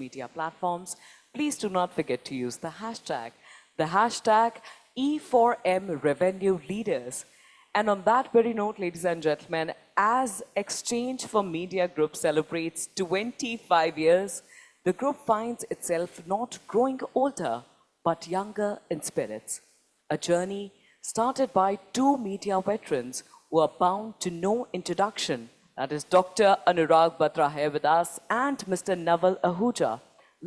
media platforms, please do not forget to use the hashtag E4M Revenue Leaders. And on that very note, ladies and gentlemen, as Exchange for Media Group celebrates 25 years, the group finds itself not growing older, but younger in spirits. A journey started by two media veterans who are bound to no introduction. That is Dr. Anurag Batra here with us and Mr. Naval Ahuja,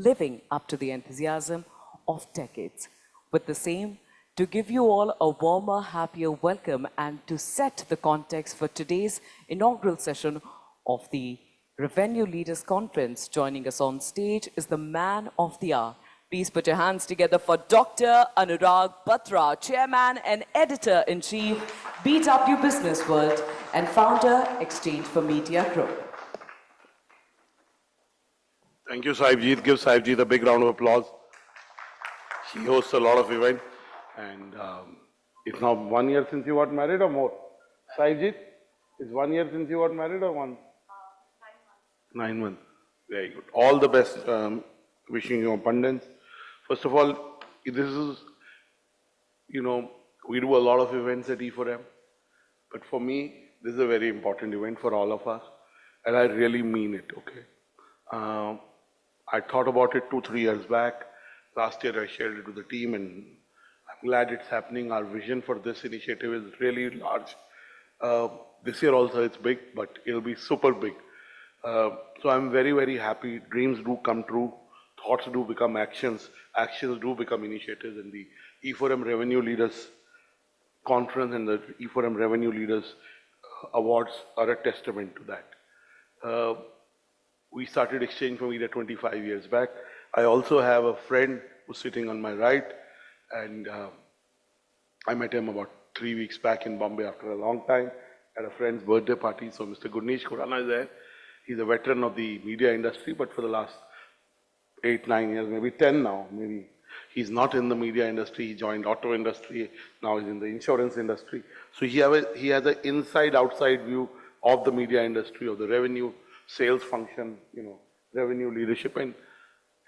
living up to the enthusiasm of decades. With the same, to give you all a warmer, happier welcome and to set the context for today's inaugural session of the Revenue Leaders Conference, joining us on stage is the man of the hour. Please put your hands together for Dr. Anurag Batra, Chairman and Editor-in-Chief, BW Business World, and Founder, Exchange for Media Group. Thank you, Saibjeet. Give Saibjeet a big round of applause. He hosts a lot of events, and it's now 1 year since you got married or more? Saibjeet, it's 1 year since you got married or one? 9 months. 9 months. Very good. All the best. Wishing you abundance. First of all, this is, we do a lot of events at E4M, but for me, this is a very important event for all of us, and I really mean it, okay? I thought about it 2-3 years back. Last year, I shared it with the team, and I'm glad it's happening. Our vision for this initiative is really large. This year also it's big, but it'll be super big. So I'm very, very happy. Dreams do come true. Thoughts do become actions. Actions do become initiatives. And the E4M Revenue Leaders Conference and the E4M Revenue Leaders Awards are a testament to that. We started Exchange for Media 25 years back. I also have a friend who's sitting on my right, and I met him about 3 weeks back in Bombay after a long time at a friend's birthday party. So Mr. Gurneesh Khurana is there. He's a veteran of the media industry, but for the last 8-9 years, maybe 10 now, maybe. He's not in the media industry. He joined auto industry. Now he's in the insurance industry. So he has an inside-outside view of the media industry, of the revenue, sales function, revenue leadership. And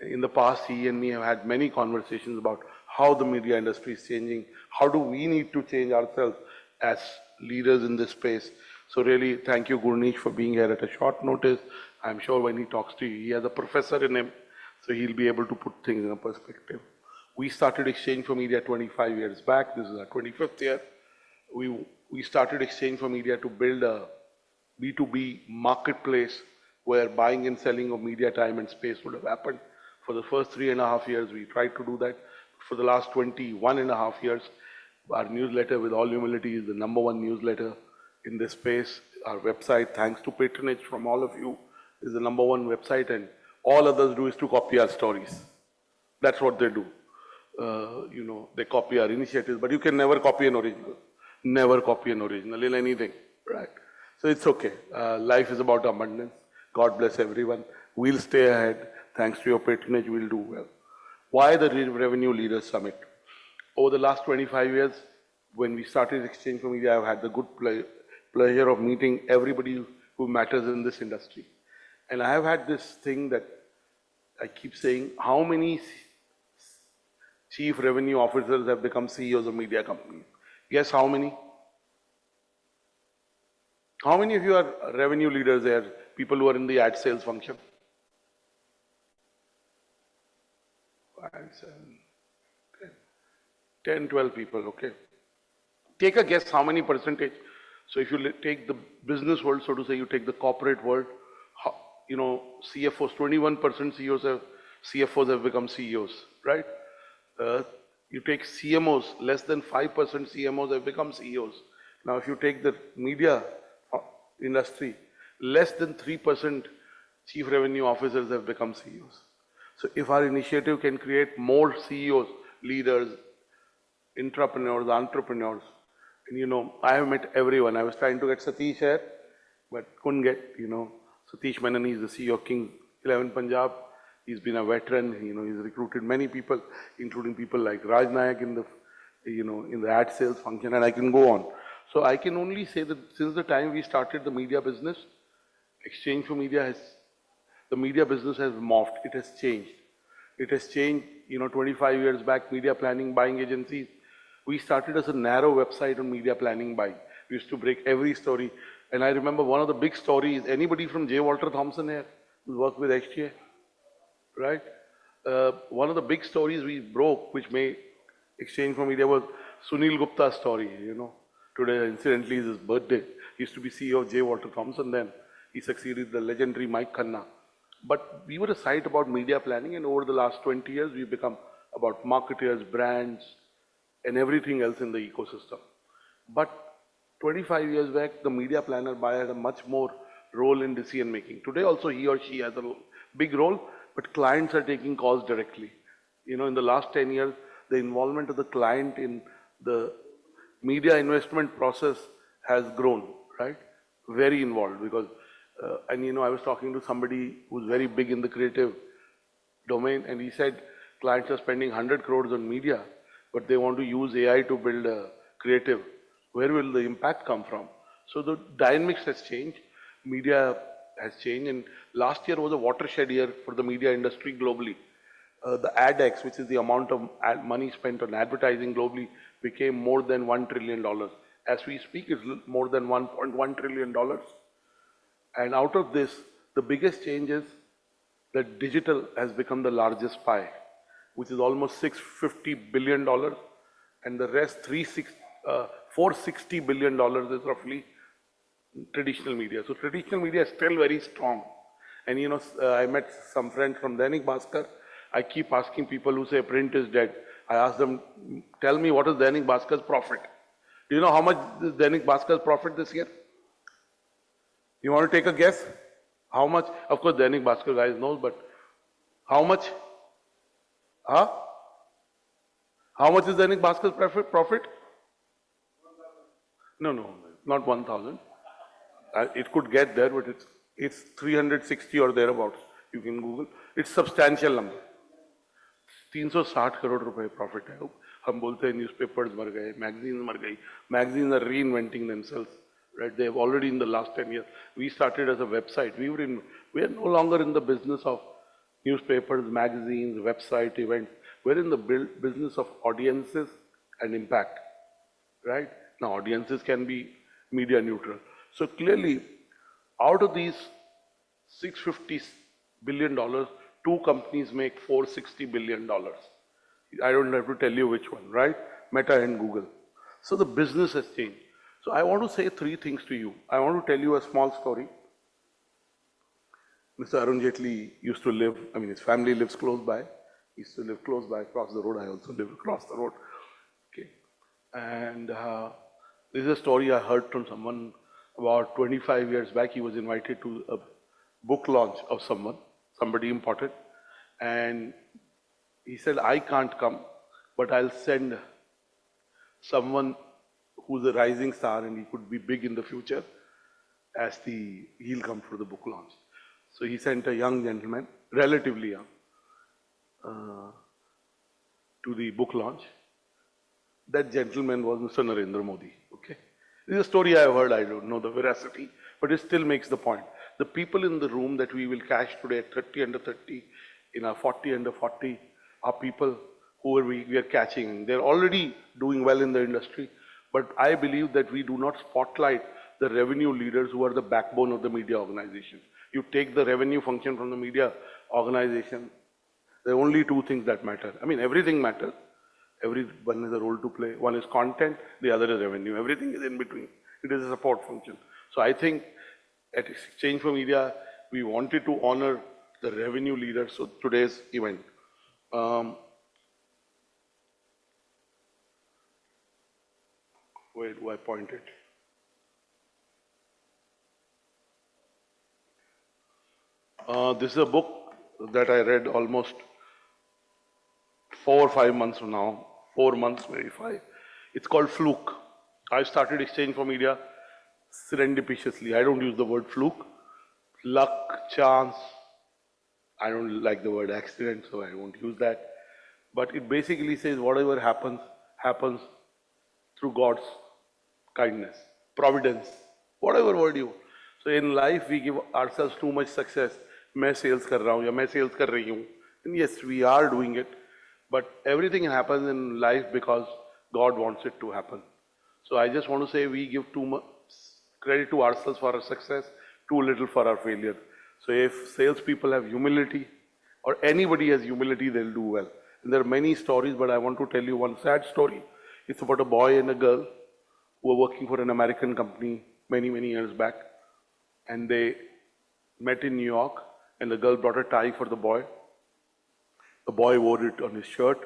in the past, he and me have had many conversations about how the media industry is changing. How do we need to change ourselves as leaders in this space? So really, thank you, Gurneesh, for being here at a short notice. I'm sure when he talks to you, he has a professor in him, so he'll be able to put things in a perspective. We started Exchange for Media 25 years back. This is our 25th year. We started Exchange for Media to build a B2B marketplace where buying and selling of media time and space would have happened. For the first 3.5 years, we tried to do that. For the last 21.5 years, our newsletter, with all humility, is the #1 newsletter in this space. Our website, thanks to patronage from all of you, is the #1 website, and all others do is to copy our stories. That's what they do. They copy our initiatives, but you can never copy an original. Never copy an original in anything, right? So it's okay. Life is about abundance. God bless everyone. We'll stay ahead. Thanks to your patronage, we'll do well. Why the Revenue Leaders Summit? Over the last 25 years, when we started Exchange for Media, I've had the good pleasure of meeting everybody who matters in this industry. And I have had this thing that I keep saying, how many chief revenue officers have become CEOs of media companies? Guess how many? How many of you are revenue leaders there, people who are in the ad sales function? 5, 7, 10, 12 people, okay. Take a guess how many percentage. So if you take the business world, so to say, you take the corporate world, CFOs, 21% CFOs have become CEOs, right? You take CMOs, less than 5% CMOs have become CEOs. Now, if you take the media industry, less than 3% chief revenue officers have become CEOs. So if our initiative can create more CEOs, leaders, entrepreneurs, and I have met everyone. I was trying to get Satish here, but couldn't get, Satish Menon is the CEO of King 11 Punjab. He's been a veteran, he's recruited many people, including people like Raj Nayak in the ad sales function, and I can go on. So I can only say that since the time we started the media business, Exchange for Media has the media business has morphed. It has changed. It has changed, 25 years back, media planning, buying agencies. We started as a narrow website on media planning buying. We used to break every story. And I remember one of the big stories, anybody from J. Walter Thompson here who worked with HTA, right? One of the big stories we broke, which made exchange for media, was Sunil Gupta's story, Today, incidentally, is his birthday. He used to be CEO of J. Walter Thompson then. He succeeded the legendary Mike Khanna. But we were a site about media planning, and over the last 20 years, we've become about marketers, brands, and everything else in the ecosystem. But 25 years back, the media planner buyer had a much more role in decision making. Today also he or she has a big role, but clients are taking calls directly. In the last 10 years, the involvement of the client in the media investment process has grown, right? Very involved because, I was talking to somebody who's very big in the creative domain, and he said clients are spending 100 crores on media, but they want to use AI to build a creative. Where will the impact come from? So the dynamics has changed, media has changed, and last year was a watershed year for the media industry globally. The AdX, which is the amount of money spent on advertising globally, became more than $1 trillion. As we speak, it's more than $1.1 trillion. And out of this, the biggest change is that digital has become the largest pie, which is almost $650 billion, and the rest, $460 billion is roughly traditional media. So traditional media is still very strong. And I met some friends from Dainik Bhaskar. I keep asking people who say print is dead. I ask them, tell me what is Dainik Bhaskar's profit? Do you know how much is Dainik Bhaskar's profit this year? You want to take a guess? How much? Of course, Dainik Bhaskar guys knows, but how much? Huh? How much is Dainik Bhaskar's profit? No, not 1,000. It could get there, but it's 360 or thereabouts. You can Google. It's substantial number. 360 crore रुपए profit है. हम बोलते हैं newspapers मर गए, magazines मर गई. Magazines are reinventing themselves, right? They have already in the last 10 years. We started as a website. We are no longer in the business of newspapers, magazines, website events. We're in the business of audiences and impact, right? Now audiences can be media neutral. So clearly, out of these $650 billion, two companies make $460 billion. I don't have to tell you which one, right? Meta and Google. So the business has changed. So I want to say three things to you. I want to tell you a small story. Mr. Arun Jaitley used to live, his family lives close by. He used to live close by, across the road. I also live across the road. Okay. And this is a story I heard from someone about 25 years back. He was invited to a book launch of somebody important. And he said, I can't come, but I'll send someone who's a rising star and he could be big in the future he'll come for the book launch. So he sent a young gentleman, relatively young, to the book launch. That gentleman was Mr. Narendra Modi. Okay, this is a story I have heard. I don't know the veracity, but it still makes the point. The people in the room that we will cash today at 30 under 30, in our 40 under 40, are people who we are catching. They're already doing well in the industry, but I believe that we do not spotlight the revenue leaders who are the backbone of the media organization. You take the revenue function from the media organization, there are only two things that matter. Everything matters. Everyone has a role to play. One is content, the other is revenue. Everything is in between. It is a support function. So I think at Exchange for Media, we wanted to honor the revenue leaders of today's event. Where do I point it? This is a book that I read almost 4 or 5 months from now. 4 months, maybe 5. It's called Fluke. I started Exchange for Media serendipitously. I don't use the word fluke. Luck, chance. I don't like the word accident, so I won't use that. But it basically says whatever happens, happens through God's kindness, providence, whatever word you want. So in life, we give ourselves too much success. मैं sales कर रहा हूँ या मैं sales कर रही हूँ. And yes, we are doing it, but everything happens in life because God wants it to happen. So I just want to say we give too much credit to ourselves for our success, too little for our failure. So if salespeople have humility, or anybody has humility, they'll do well. And there are many stories, but I want to tell you one sad story. It's about a boy and a girl who were working for an American company many, many years back. And they met in New York, and the girl brought a tie for the boy. The boy wore it on his shirt,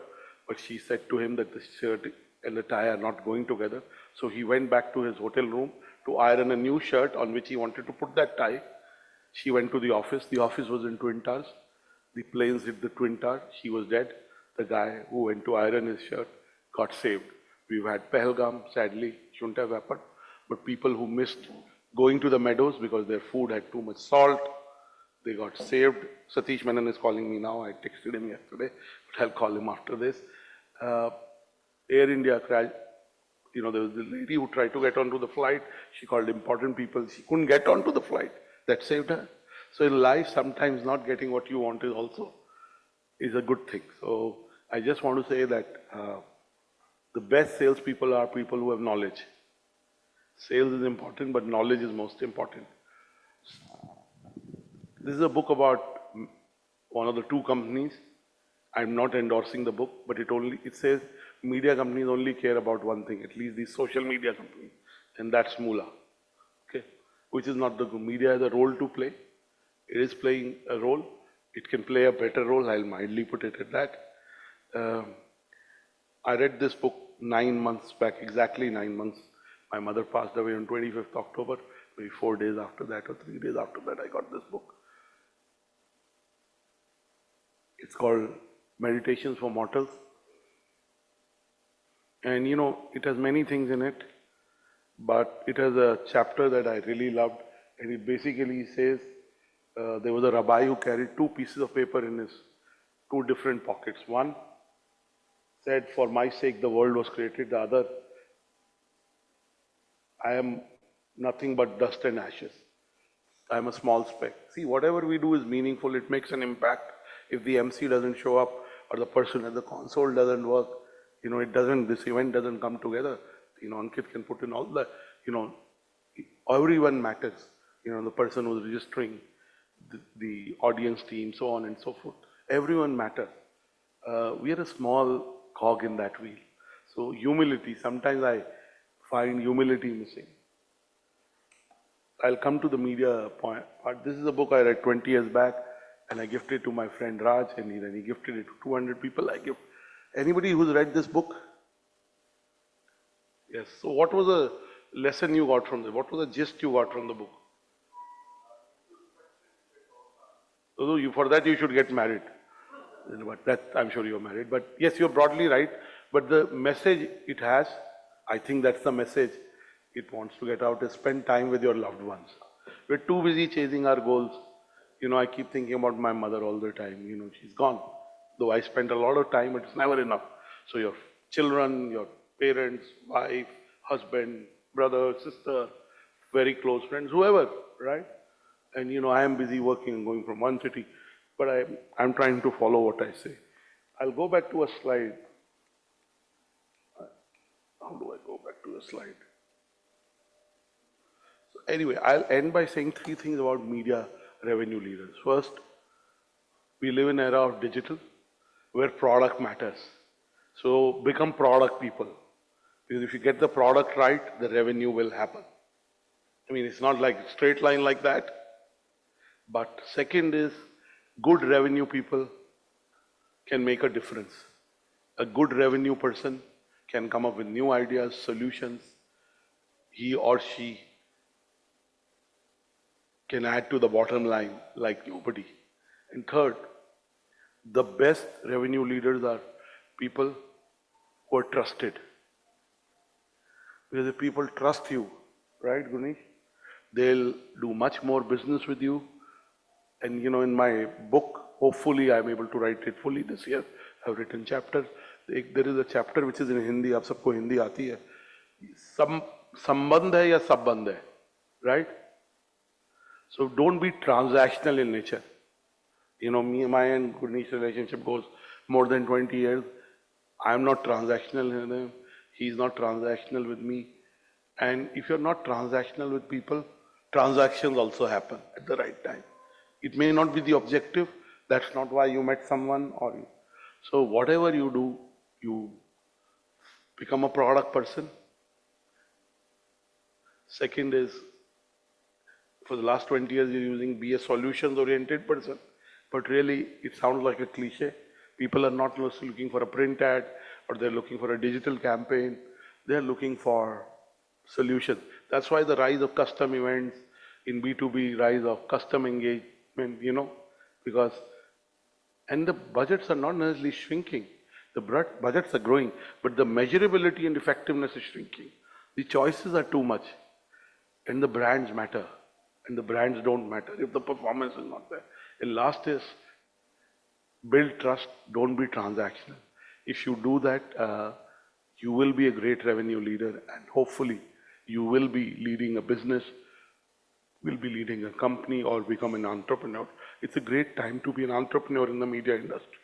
but she said to him that the shirt and the tie are not going together. So he went back to his hotel room to iron a new shirt on which he wanted to put that tie. She went to the office. The office was in Twin Towers. The planes hit the Twin Tower. She was dead. The guy who went to iron his shirt got saved. We've had Pahalgam, sadly, shouldn't have happened. But people who missed going to the meadows because their food had too much salt, they got saved. Satish Menon is calling me now. I texted him yesterday, but I'll call him after this. Air India crashed. There was the lady who tried to get onto the flight. She called important people. She couldn't get onto the flight. That saved her. So in life, sometimes not getting what you want is a good thing. So I just want to say that the best salespeople are people who have knowledge. Sales is important, but knowledge is most important. This is a book about one of the two companies. I'm not endorsing the book, but it says media companies only care about one thing, at least these social media companies, and that's moolah. Okay? Which is not the good. Media has a role to play. It is playing a role. It can play a better role. I'll mildly put it at that. I read this book 9 months back, exactly 9 months. My mother passed away on 25th October. Maybe 4 days after that or 3 days after that, I got this book. It's called Meditations for Mortals. And it has many things in it, but it has a chapter that I really loved. And it basically says there was a rabbi who carried 2 pieces of paper in his 2 different pockets. One said, "For my sake the world was created." The other, "I am nothing but dust and ashes. I am a small speck." See, whatever we do is meaningful. It makes an impact. If the MC doesn't show up or the person at the console doesn't work, this event doesn't come together. Ankit can put in all the, everyone matters. The person who's registering, the audience team, so on and so forth. Everyone matters. We are a small cog in that wheel. So humility, sometimes I find humility missing. I'll come to the media part. This is a book I read 20 years back, and I gifted it to my friend Raj, and then he gifted it to 200 people. Anybody who's read this book? Yes. So what was the lesson you got from this? What was the gist you got from the book? So for that you should get married. But that, I'm sure you're married. But yes, you're broadly right. But the message it has, I think that's the message it wants to get out, is spend time with your loved ones. We're too busy chasing our goals. I keep thinking about my mother all the time. She's gone. Though I spent a lot of time, but it's never enough. So your children, your parents, wife, husband, brother, sister, very close friends, whoever, right? And I am busy working and going from one city, but I'm trying to follow what I say. I'll go back to a slide. How do I go back to a slide? So anyway, I'll end by saying 3 things about media revenue leaders. First, we live in an era of digital where product matters. So become product people. Because if you get the product right, the revenue will happen. It's not like a straight line like that. But second is, good revenue people can make a difference. A good revenue person can come up with new ideas, solutions. He or she can add to the bottom line like nobody. And third, the best revenue leaders are people who are trusted. Because if people trust you, right, Gunesh, they'll do much more business with you. And in my book, hopefully I'm able to write it fully this year. I've written chapters. There is a chapter which is in Hindi. आप सबको हिंदी आती है. संबंध है या संबंध है, right? So don't be transactional in nature. You know, my and Gurneesh's relationship goes more than 20 years. I'm not transactional with him. He's not transactional with me. And if you're not transactional with people, transactions also happen at the right time. It may not be the objective. That's not why you met someone or you. So whatever you do, you become a product person. Second is, for the last 20 years, you're using be a solutions-oriented person. But really, it sounds like a cliche. People are not just looking for a print ad or they're looking for a digital campaign. They're looking for solutions. That's why the rise of custom events in B2B, rise of custom engagement, you know, because, and the budgets are not necessarily shrinking. The budgets are growing, but the measurability and effectiveness is shrinking. The choices are too much, and the brands matter, and the brands don't matter if the performance is not there. And last is build trust, don't be transactional. If you do that, you will be a great revenue leader, and hopefully you will be leading a business, will be leading a company, or become an entrepreneur. It's a great time to be an entrepreneur in the media industry.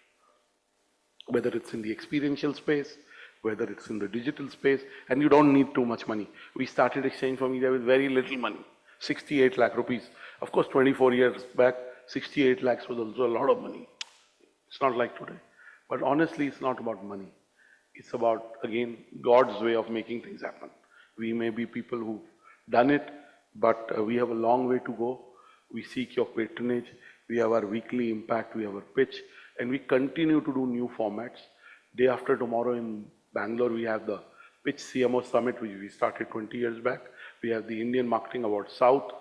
Whether it's in the experiential space, whether it's in the digital space, and you don't need too much money. We started Exchange for Media with very little money, 68 lakh rupees. Of course, 24 years back, 68 lakhs was also a lot of money. It's not like today. But honestly, it's not about money. It's about, again, God's way of making things happen. We may be people who've done it, but we have a long way to go. We seek your patronage. We have our weekly impact. We have our pitch. And we continue to do new formats. Day after tomorrow in Bangalore, we have the Pitch CMO Summit, which we started 20 years back. We have the Indian Marketing Award South.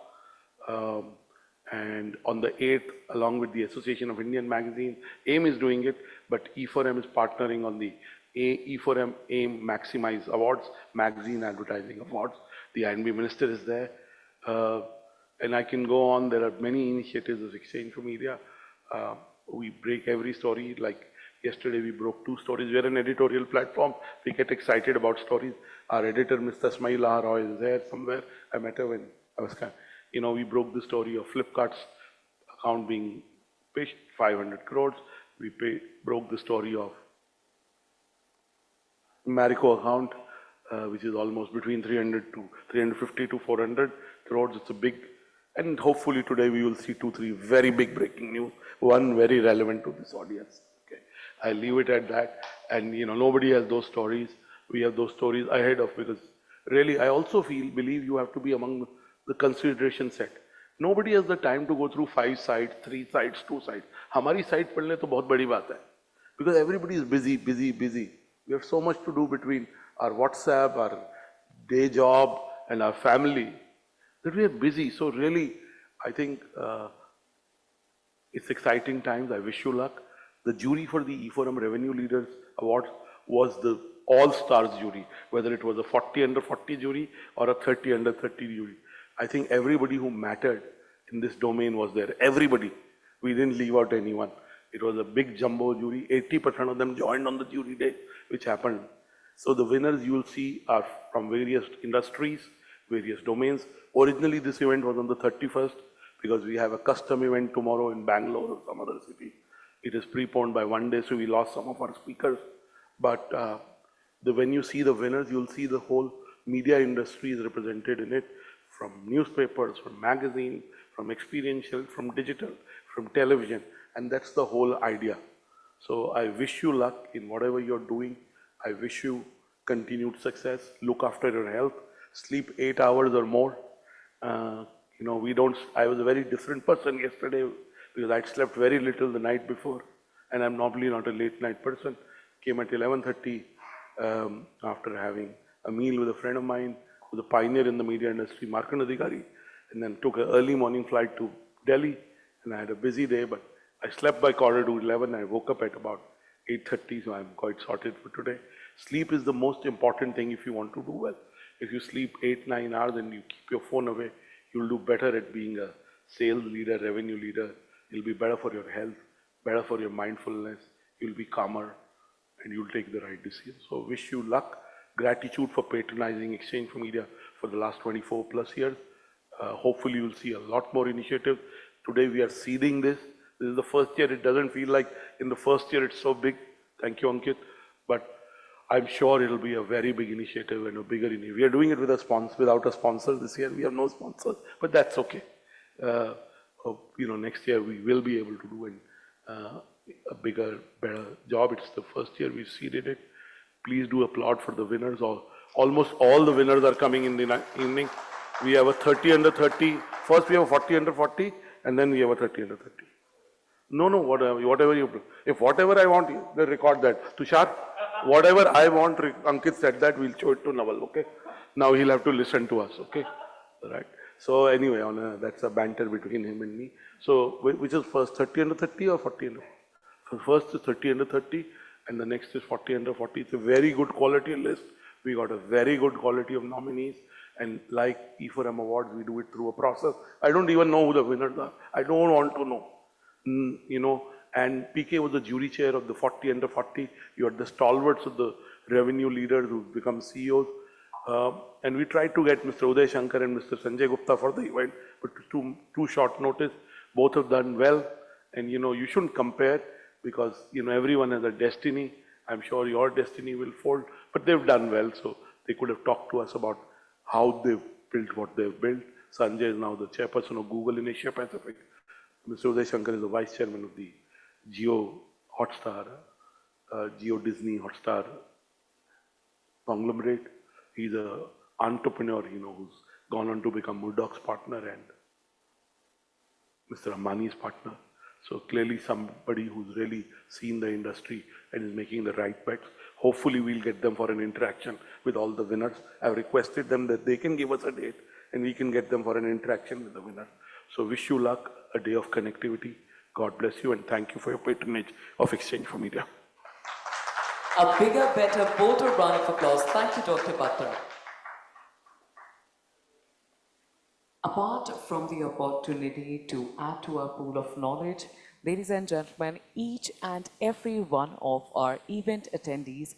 And on the 8th, along with the Association of Indian Magazine, AIM is doing it, but e4m is partnering on the e4m AIM Maximize Awards, Magazine Advertising Awards. The INB Minister is there. And I can go on. There are many initiatives of Exchange for Media. We break every story. Like yesterday, we broke 2 stories. We are an editorial platform. We get excited about stories. Our editor, Mr. Smaila Roy, is there somewhere. I met her when I was you know, we broke the story of Flipkart's account being pitched, 500 crores. We broke the story of Marico account, which is almost between 350 to 400 crores. It's a big, and hopefully today we will see 2-3 very big breaking news. One very relevant to this audience. Okay, I leave it at that. And you know, nobody has those stories. We have those stories ahead of, because really, I also believe you have to be among the consideration set. Nobody has the time to go through 5 sites, 3 sites, 2 sites. Hamari site padhne to bahut badi baat hai. Because everybody is busy. We have so much to do between our WhatsApp, our day job, and our family, that we are busy. So really, I think it's exciting times. I wish you luck. The jury for the e4m Revenue Leaders Award was the all-stars jury, whether it was a 40 under 40 jury or a 30 under 30 jury. I think everybody who mattered in this domain was there. Everybody. We didn't leave out anyone. It was a big jumbo jury. 80% of them joined on the jury day, which happened. So the winners you will see are from various industries, various domains. Originally, this event was on the 31st because we have a custom event tomorrow in Bangalore or some other city. It is preponed by 1 day, so we lost some of our speakers. But when you see the winners, you'll see the whole media industry is represented in it, from newspapers, from magazines, from experiential, from digital, from television, and that's the whole idea. So I wish you luck in whatever you're doing. I wish you continued success. Look after your health. Sleep 8 hours or more. You know, I was a very different person yesterday because I'd slept very little the night before, and I'm normally not a late night person. Came at 11:30 after having a meal with a friend of mine who's a pioneer in the media industry, Markan Adhikari, and then took an early morning flight to Delhi, and I had a busy day, but I slept by 11:15. I woke up at about 8:30, so I'm quite sorted for today. Sleep is the most important thing if you want to do well. If you sleep 8-9 hours and you keep your phone away, you'll do better at being a sales leader, revenue leader. It'll be better for your health, better for your mindfulness. You'll be calmer and you'll take the right decision. So wish you luck. Gratitude for patronizing Exchange for Media for the last 24+ years. Hopefully you'll see a lot more initiatives. Today we are seeding this. This is the first year. It doesn't feel like in the first year it's so big. Thank you, Ankit. But I'm sure it'll be a very big initiative and a bigger initiative. We are doing it with a sponsor, without a sponsor this year. We have no sponsors, but that's okay. Next year we will be able to do a bigger, better job. It's the first year we've seeded it. Please do applaud for the winners. Almost all the winners are coming in the evening. We have a 30 under 30. First we have a 40 under 40, and then we have a 30 under 30. No, whatever you, if whatever I want, they record that. Tushar, whatever I want, Ankit said that, we'll show it to Naval, okay? Now he'll have to listen to us, okay? Right. So anyway, that's a banter between him and me. So which is first, 30 under 30 or 40 under? So first is 30 under 30, and the next is 40 under 40. It's a very good quality list. We got a very good quality of nominees. And like e4m Awards, we do it through a process. I don't even know who the winners are. I don't want to know. And PK was the jury chair of the 40 under 40. You had the stalwarts of the revenue leaders who become CEOs. And we tried to get Mr. Uday Shankar and Mr. Sanjay Gupta for the event, but too short notice. Both have done well. And you shouldn't compare because everyone has a destiny. I'm sure your destiny will fold, but they've done well. So they could have talked to us about how they've built what they've built. Sanjay is now the chairperson of Google in Asia Pacific. Mr. Uday Shankar is the vice chairman of the Geo Disney Hotstar conglomerate. He's an entrepreneur, who's gone on to become Murdoch's partner and Mr. Ambani's partner. So clearly somebody who's really seen the industry and is making the right bets. Hopefully we'll get them for an interaction with all the winners. I've requested them that they can give us a date and we can get them for an interaction with the winner. So wish you luck, a day of connectivity. God bless you and thank you for your patronage of Exchange for Media. A bigger, better, bolder round of applause. Thank you, Dr. Butler. Apart from the opportunity to add to our pool of knowledge, ladies and gentlemen, each and every one of our event attendees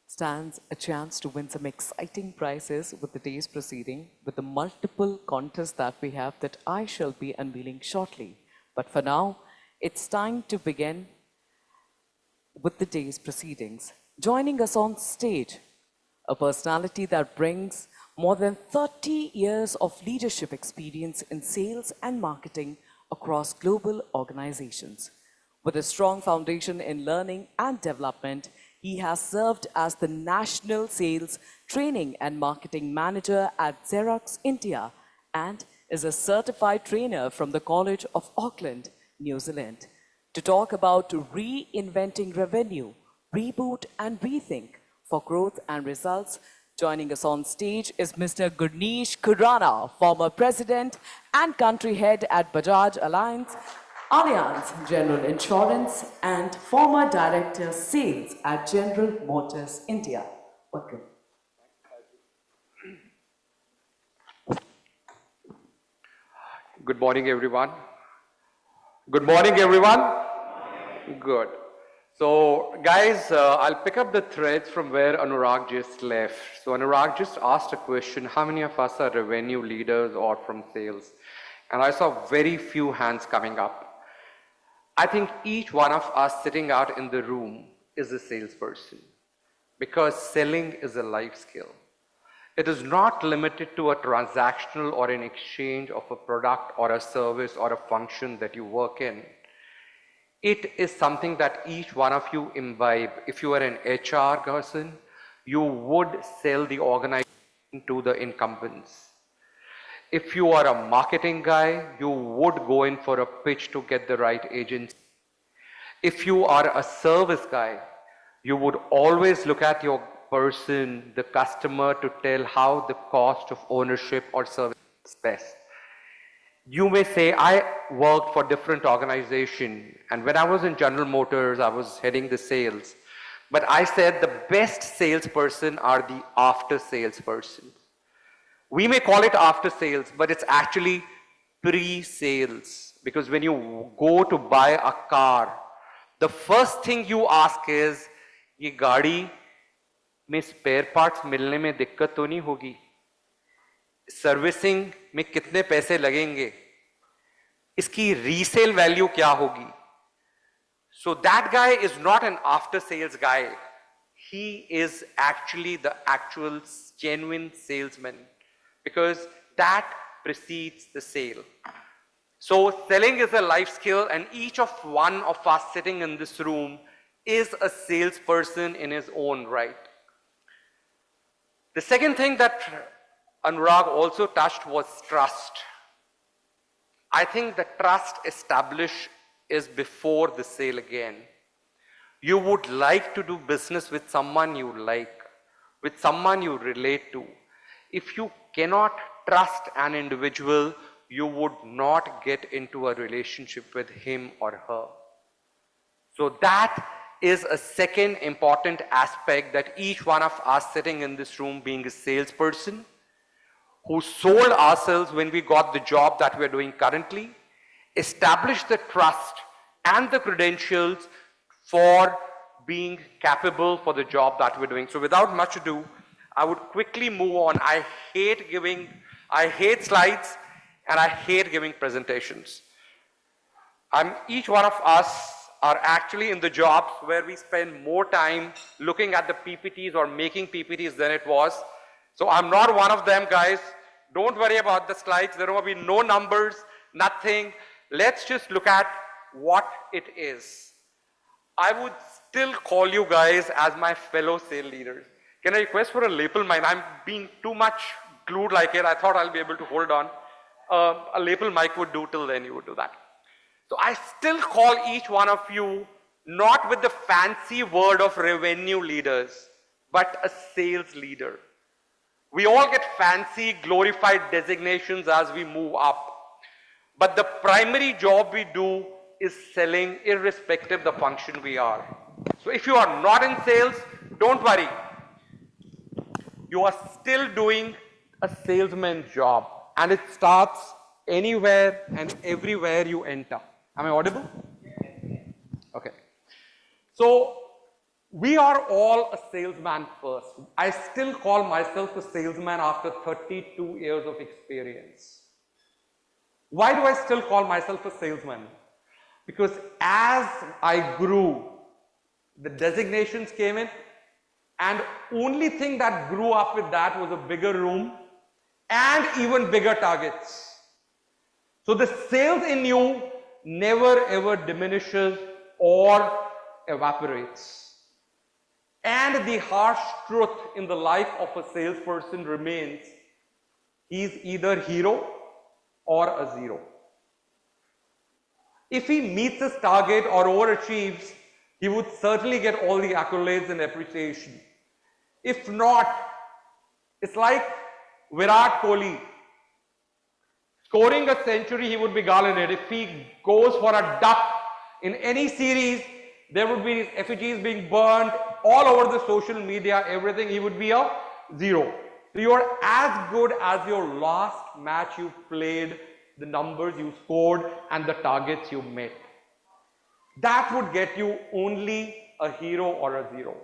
stands a chance to win some exciting prizes with the day's proceeding, with the multiple contests that we have that I shall be unveiling shortly. But for now, it's time to begin with the day's proceedings. Joining us on stage, a personality that brings more than 30 years of leadership experience in sales and marketing across global organizations. With a strong foundation in learning and development, he has served as the National Sales Training and Marketing Manager at Xerox India and is a certified trainer from the College of Auckland, New Zealand. To talk about reinventing revenue, reboot and rethink for growth and results, joining us on stage is Mr. Gurneesh Khurrana, former president and country head at Bajaj Allianz General Insurance and former director sales at General Motors India. Welcome. Good morning, everyone. Good morning, everyone. Good. So, guys, I'll pick up the threads from where Anurag just left. So, Anurag just asked a question, how many of us are revenue leaders or from sales? And I saw very few hands coming up. I think each one of us sitting out in the room is a salesperson because selling is a life skill. It is not limited to a transactional or an exchange of a product or a service or a function that you work in. It is something that each one of you imbibe. If you are an HR person, you would sell the organization to the incumbents. If you are a marketing guy, you would go in for a pitch to get the right agency. If you are a service guy, you would always look at your person, the customer, to tell how the cost of ownership or service is best. You may say, I worked for different organizations, and when I was in General Motors, I was heading the sales. But I said the best salesperson are the after salesperson. We may call it after sales, but it's actually pre-sales. Because when you go to buy a car, the first thing you ask is, ये गाड़ी में spare parts मिलने में दिक्कत तो नहीं होगी? Servicing में कितने पैसे लगेंगे? इसकी resale value क्या होगी? So that guy is not an after sales guy. He is actually the actual genuine salesman because that precedes the sale. So selling is a life skill, and each of one of us sitting in this room is a salesperson in his own right. The second thing that Anurag also touched was trust. I think the trust established is before the sale again. You would like to do business with someone you like, with someone you relate to. If you cannot trust an individual, you would not get into a relationship with him or her. So that is a second important aspect that each one of us sitting in this room, being a salesperson, who sold ourselves when we got the job that we're doing currently, established the trust and the credentials for being capable for the job that we're doing. So without much ado, I would quickly move on. I hate slides, and I hate giving presentations. Each one of us are actually in the jobs where we spend more time looking at the PPTs or making PPTs than it was. So I'm not one of them, guys. Don't worry about the slides. There will be no numbers, nothing. Let's just look at what it is. I would still call you guys as my fellow sale leaders. Can I request for a lapel mic? I'm being too much glued like it. I thought I'll be able to hold on. A lapel mic would do, till then you would do that. So I still call each one of you not with the fancy word of revenue leaders, but a sales leader. We all get fancy, glorified designations as we move up. But the primary job we do is selling, irrespective of the function we are. So if you are not in sales, don't worry. You are still doing a salesman's job, and it starts anywhere and everywhere you enter. Am I audible? Okay. So we are all a salesman first. I still call myself a salesman after 32 years of experience. Why do I still call myself a salesman? Because as I grew, the designations came in, and only thing that grew up with that was a bigger room and even bigger targets. So the sales in you never ever diminishes or evaporates. And the harsh truth in the life of a salesperson remains, he's either hero or a zero. If he meets his target or overachieves, he would certainly get all the accolades and appreciation. If not, it's like Virat Kohli. Scoring a century, he would be garlanded. If he goes for a duck in any series, there would be effigies being burned all over the social media, everything. He would be a zero. So you are as good as your last match you played, the numbers you scored, and the targets you met. That would get you only a hero or a zero.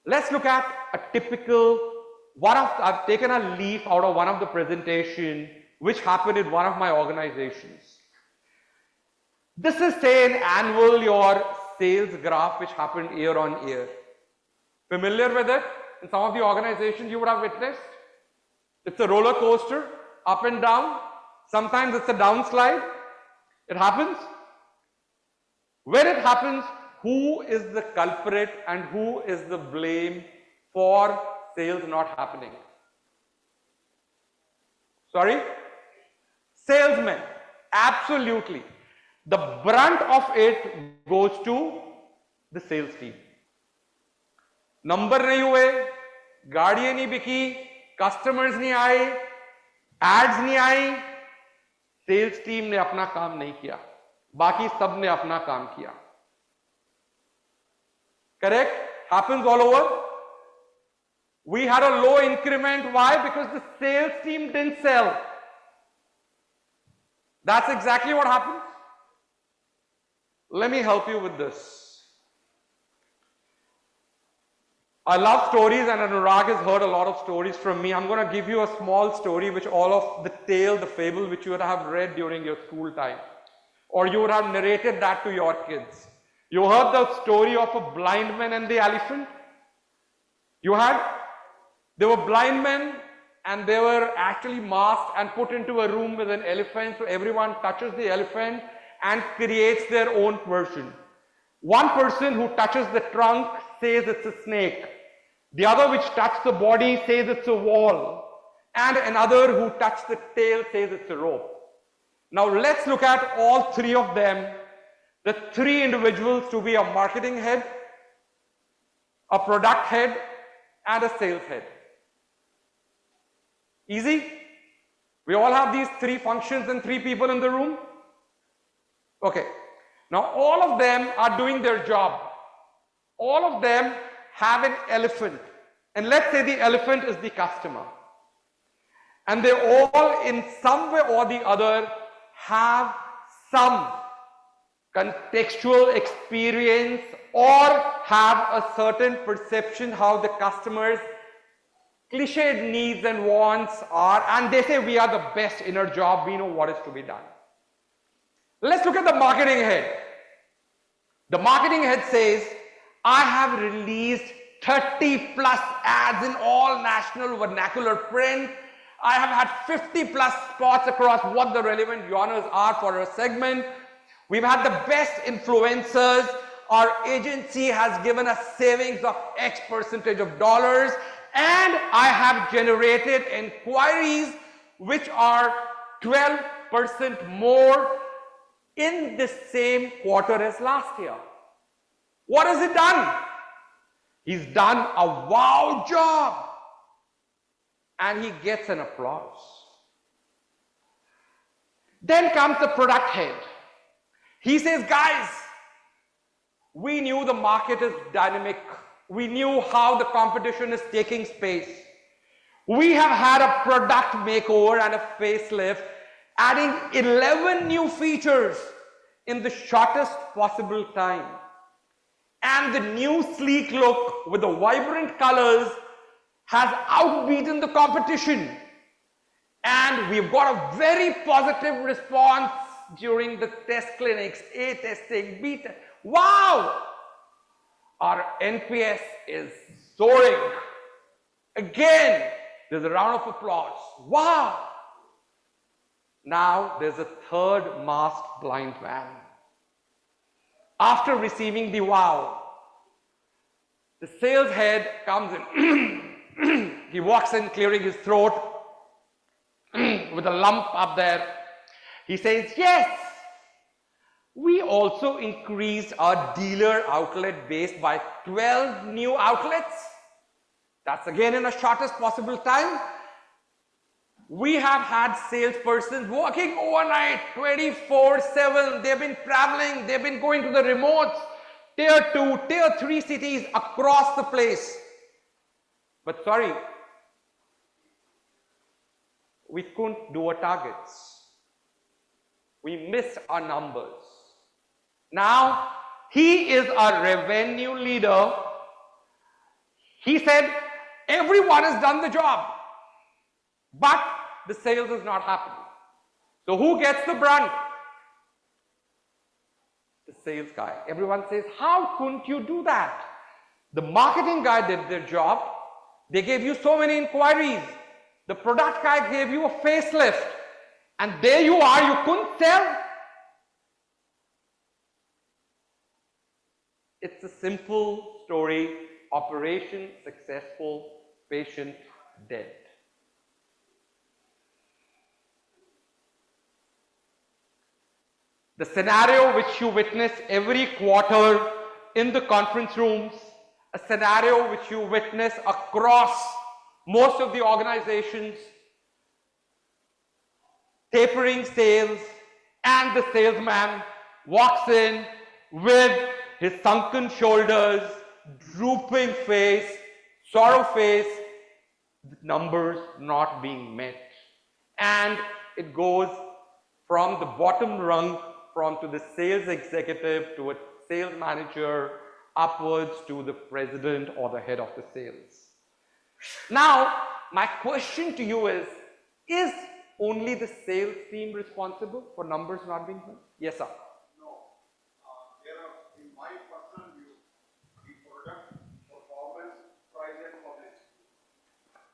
Let's look at a typical I've taken a leaf out of one of the presentation which happened in one of my organizations. This is, say, an annual your sales graph which happened year on year. Familiar with it? In some of the organizations you would have witnessed. It's a roller coaster, up and down. Sometimes it's a downslide. It happens. When it happens, who is the culprit and who is the blame for sales not happening? Sorry? Salesmen. Absolutely. The brunt of it goes to the sales team. Number nahi hue, gaadiyan nahi biki, customers nahi aaye, ads nahi aayi, sales team ne apna kaam nahi kiya. Baki sab ne apna kaam kiya. Correct? Happens all over. We had a low increment. Why? Because the sales team didn't sell. That's exactly what happens. Let me help you with this. I love stories, and Anurag has heard a lot of stories from me. I'm going to give you a small story which all of the tale, the fable which you would have read during your school time. or you would have narrated that to your kids. You heard the story of a blind man and the elephant? You had? There were blind men and they were actually masked and put into a room with an elephant, so everyone touches the elephant and creates their own version. One person who touches the trunk says it's a snake. The other which touched the body says it's a wall. And another who touched the tail says it's a rope. Now let's look at all three of them, the three individuals to be a marketing head, a product head, and a sales head. Easy? We all have these three functions and three people in the room? Okay. Now all of them are doing their job. All of them have an elephant. And let's say the elephant is the customer. And they all in some way or the other have some contextual experience or have a certain perception how the customer's cliched needs and wants are, and they say we are the best in our job, we know what is to be done. Let's look at the marketing head. The marketing head says, I have released 30 plus ads in all national vernacular print. I have had 50 plus spots across what the relevant genres are for a segment. We've had the best influencers. Our agency has given us savings of X percentage of dollars. And I have generated inquiries which are 12% more in the same quarter as last year. What has he done? He's done a wow job. And he gets an applause. Then comes the product head. He says, guys, we knew the market is dynamic. We knew how the competition is taking space. We have had a product makeover and a facelift, adding 11 new features in the shortest possible time. And the new sleek look with the vibrant colors has outbeaten the competition. And we've got a very positive response during the test clinics, A testing, B testing. Wow! Our NPS is soaring. Again, there's a round of applause. Wow! Now there's a third masked blind man. After receiving the wow, the sales head comes in. He walks in clearing his throat with a lump up there. He says, yes, we also increased our dealer outlet base by 12 new outlets. That's again in the shortest possible time. We have had salespersons working overnight 24/7. They've been traveling, they've been going to the remotes, tier 2, tier 3 cities across the place. But sorry, we couldn't do our targets. We missed our numbers. Now, he is a revenue leader. He said, everyone has done the job, but the sales is not happening. So who gets the brunt? The sales guy. Everyone says, how couldn't you do that? The marketing guy did their job. They gave you so many inquiries. The product guy gave you a facelift. And there you are, you couldn't sell. It's a simple story. Operation successful, patient dead. The scenario which you witness every quarter in the conference rooms, a scenario which you witness across most of the organizations, tapering sales, and the salesman walks in with his sunken shoulders, drooping face, sorrow face, numbers not being met. And it goes from the bottom rung, from to the sales executive to a sales manager, upwards to the president or the head of the sales. Now, my question to you is only the sales team responsible for numbers not being met? Yes, sir. No. There are, in my personal view, the product, performance, price and publicity.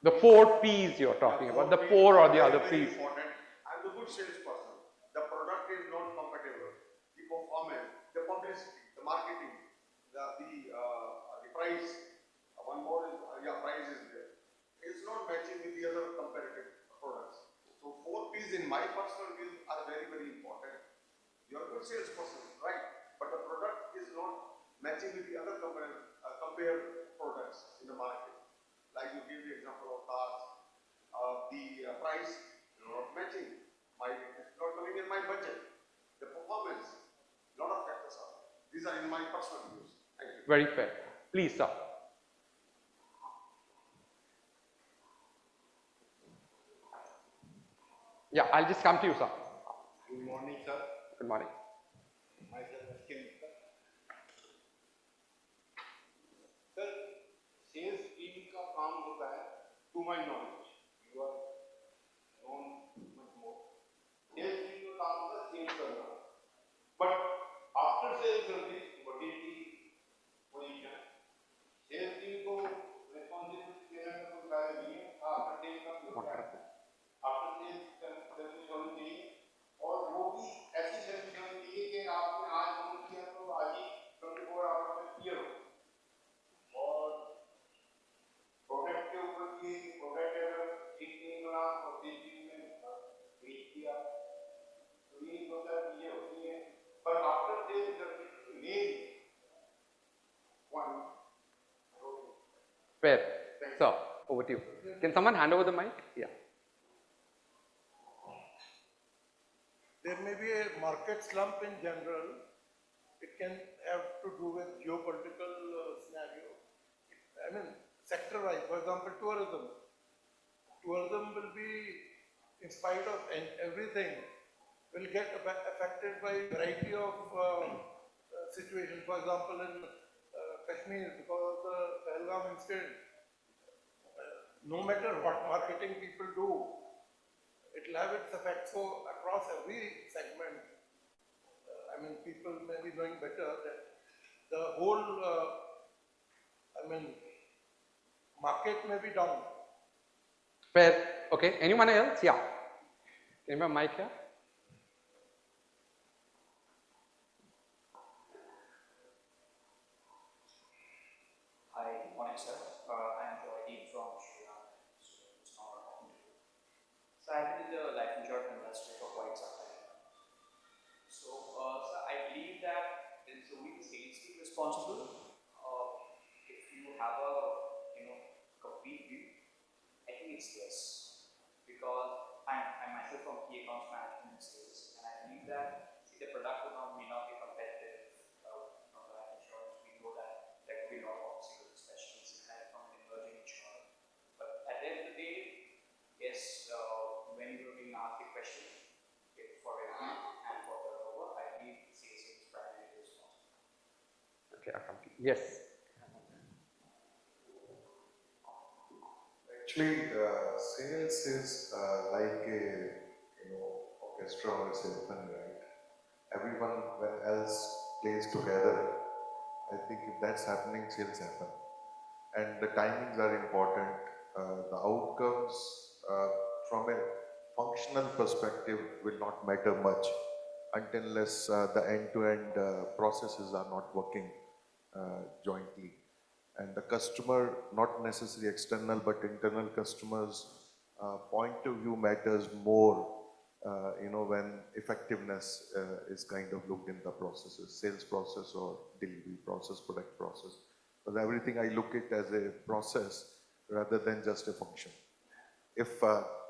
The 4 P's you're talking about, the 4 or the other Very P's. important. I'm the good salesperson. The product is not compatible. The performance, the publicity, the marketing, the price. One more is price is there. It's not matching with the other comparative products. So 4 P's in my personal view are very, very important. You're a good salesperson, right? But the product is not matching with the other compared products in the market. Like you give the example of cars, the price is not matching. It's not coming in my budget. The performance, lot of factors are. These are in my personal views. Thank you. Very fair. Please, sir. Yeah, I'll just come to you, sir. Good morning, sir. Good morning. Myself, Sir, sales team का काम होता है, to my knowledge, you are known much more. Sales team का काम होता है sales करना. But after sales service, what is the position? Sales team को responsibility देने का कोई कार्य नहीं है. After sales का होता है. After sales service होनी चाहिए. और वो भी ऐसी सर्विस होनी चाहिए कि आपने आज फोन किया तो आज ही 24 आवर में क्लियर हो. और प्रोडक्ट के ऊपर भी प्रोडक्ट अगर ठीक नहीं बना और चीज में बेच दिया तो ये दो चार चीजें होती हैं. पर after sale service main one. Fair. Sir, over to you. Can someone hand over the mic? Yeah. There may be a market slump in general. It can have to do with geopolitical scenario. I mean, sector-wise. For example, tourism. Tourism will be, in spite of everything, will get affected by a variety of situations. For example, in Kashmir, because of the Pahalgam incident, no matter what marketing people do, it will have its effect. So across every segment, I mean, people may be knowing better that the whole, market may be down. Fair. Okay. Anyone else? Yeah. Can you have a mic here? Hi, good morning, sir. I am Joy from Sri Lanka, so it's not a problem. So I've been in the life insurance industry for quite some time. So, sir, I believe that it's only the sales team responsible. If you have a complete view, I think it's yes, because I'm myself from key accounts management and sales, and I believe that the product may not be competitive from the life insurance. We know that there could be a lot of obstacles, especially from an emerging insurer. But at the end of the day, yes, when you're being asked a question, for review and for turnover, I believe sales is primarily responsible. Okay, I'll come to you. Yes. Actually, sales is like a orchestra or a symphony, right? Everyone else plays together. I think if that's happening, sales happen. And the timings are important. The outcomes from a functional perspective will not matter much unless the end-to-end processes are not working jointly. And the customer, not necessarily external but internal customers, point of view matters more, when effectiveness is kind of looked in the processes, sales process or delivery process, product process. Because everything I look at as a process rather than just a function. If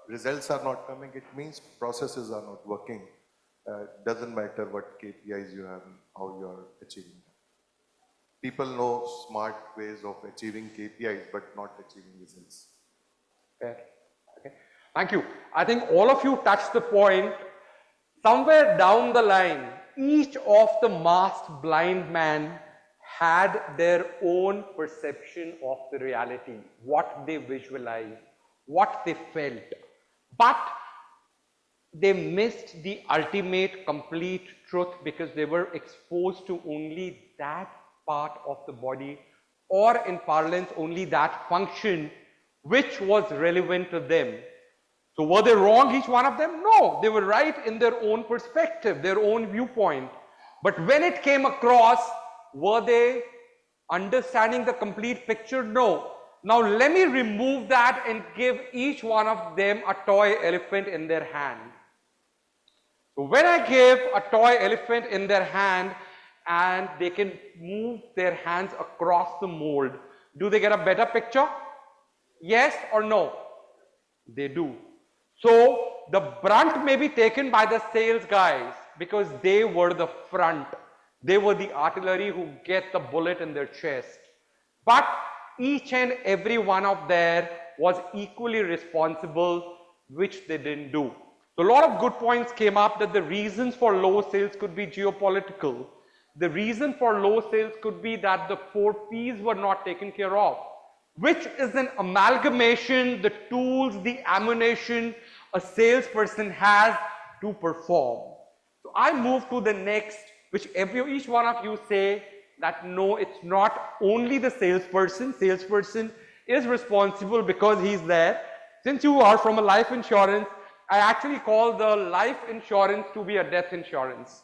results are not coming, it means processes are not working. Doesn't matter what KPIs you have and how you are achieving them. People know smart ways of achieving KPIs but not achieving results. Fair. Okay. Thank you. I think all of you touched the point. Somewhere down the line, each of the masked blind man had their own perception of the reality, what they visualized, what they felt. But they missed the ultimate complete truth because they were exposed to only that part of the body, or in parlance only that function which was relevant to them. So were they wrong, each one of them? No, they were right in their own perspective, their own viewpoint. But when it came across, were they understanding the complete picture? No. Now let me remove that and give each one of them a toy elephant in their hand. So when I give a toy elephant in their hand and they can move their hands across the mold, do they get a better picture? Yes or no? They do. So the brunt may be taken by the sales guys because they were the front. They were the artillery who get the bullet in their chest. But each and every one of them was equally responsible, which they didn't do. So a lot of good points came up that the reasons for low sales could be geopolitical. The reason for low sales could be that the 4 P's were not taken care of, which is an amalgamation, the tools, the ammunition a salesperson has to perform. So I move to the next, which each one of you say that no, it's not only the salesperson. Salesperson is responsible because he's there. Since you are from a life insurance, I actually call the life insurance to be a death insurance.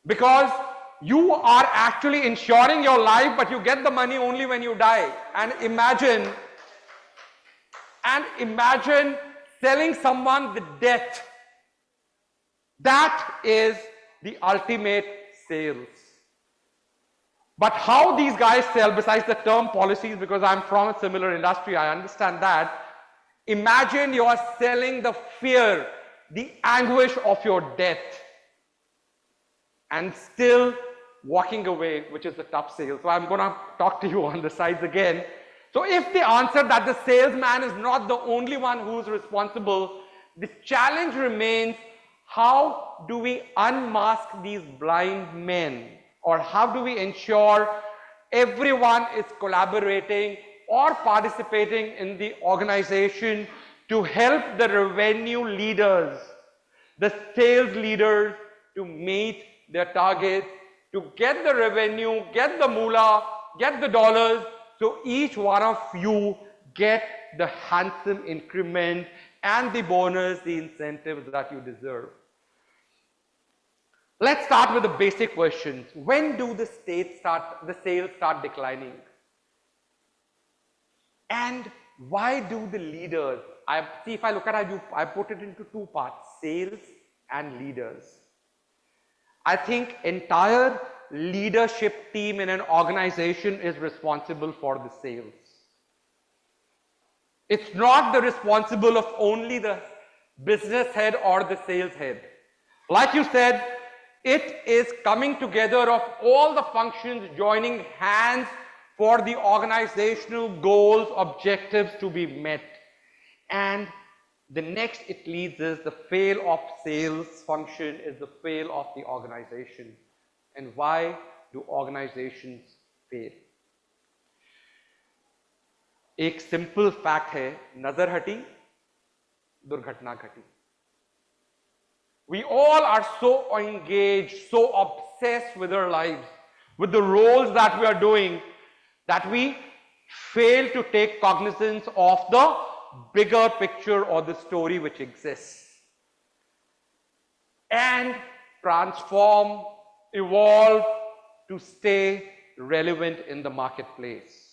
Because you are actually insuring your life, but you get the money only when you die. And imagine selling someone the death. That is the ultimate sales. But how these guys sell, besides the term policies, because I'm from a similar industry, I understand that. Imagine you are selling the fear, the anguish of your death, and still walking away, which is the tough sale. So I'm going to talk to you on the sides again. So if the answer that the salesman is not the only one who's responsible, the challenge remains, how do we unmask these blind men? Or how do we ensure everyone is collaborating or participating in the organization to help the revenue leaders, the sales leaders to meet their targets, to get the revenue, get the moolah, get the dollars, so each one of you get the handsome increment and the bonus, the incentives that you deserve. Let's start with the basic questions. When do the sales start declining? And why do the leaders, if I look at it, I put it into 2 parts, sales and leaders. I think entire leadership team in an organization is responsible for the sales. It's not the responsible of only the business head or the sales head. Like you said, it is coming together of all the functions joining hands for the organizational goals, objectives to be met. And the next it leads is the fail of sales function is the fail of the organization. And why do organizations fail? एक simple fact है, नजर हटी, दुर्घटना घटी. We all are so engaged, so obsessed with our lives, with the roles that we are doing, that we fail to take cognizance of the bigger picture or the story which exists. And transform, evolve to stay relevant in the marketplace.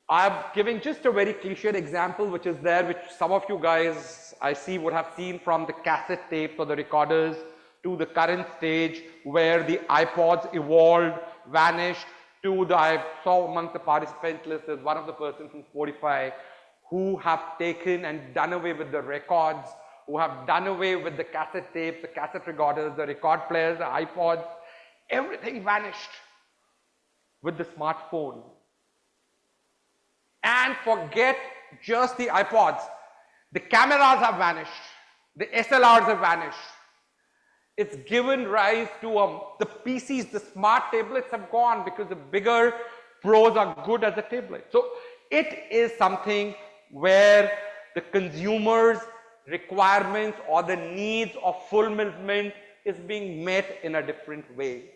I'm giving just a very cliched example which is there, which some of you guys I see would have seen from the cassette tapes or the recorders to the current stage where the iPods evolved, vanished, to the, I saw among the participant list, there's one of the persons from Spotify who have taken and done away with the records, who have done away with the cassette tapes, the cassette recorders, the record players, the iPods, everything vanished with the smartphone. And forget just the iPods. The cameras have vanished. The SLRs have vanished. It's given rise to the PCs, the smart tablets have gone because the bigger pros are good as a tablet. So it is something where the consumer's requirements or the needs of fulfillment is being met in a different way?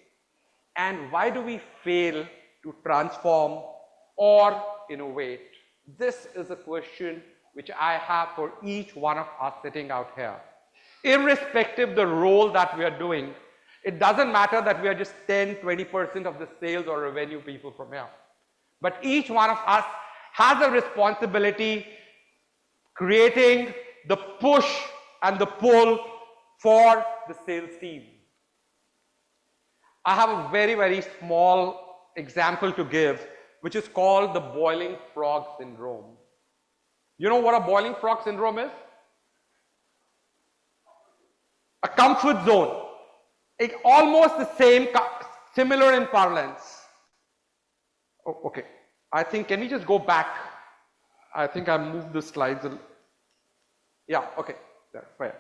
And why do we fail to transform or innovate? This is a question which I have for each one of us sitting out here. Irrespective of the role that we are doing, it doesn't matter that we are just 10, 20% of the sales or revenue people from here. But each one of us has a responsibility creating the push and the pull for the sales team. I have a very, very small example to give, which is called the boiling frog syndrome. You know what a boiling frog syndrome is? A comfort zone. Almost the same, similar in parlance. Oh, okay. I think, can we just go back? I think I moved the slides. Yeah, okay. There, fair.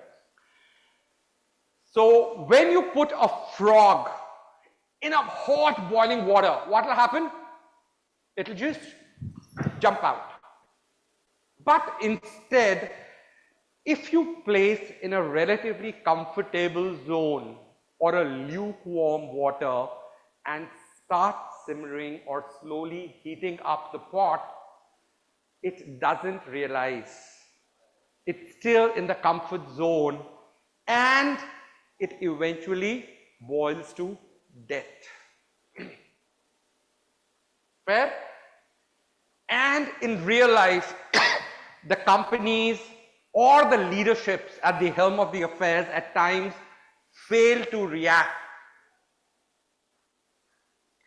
So when you put a frog in a hot boiling water, what will happen? It will just jump out. But instead, if you place in a relatively comfortable zone or a lukewarm water and start simmering or slowly heating up the pot, it doesn't realize. It's still in the comfort zone and it eventually boils to death. Fair? And in real life, the companies or the leaderships at the helm of the affairs at times fail to react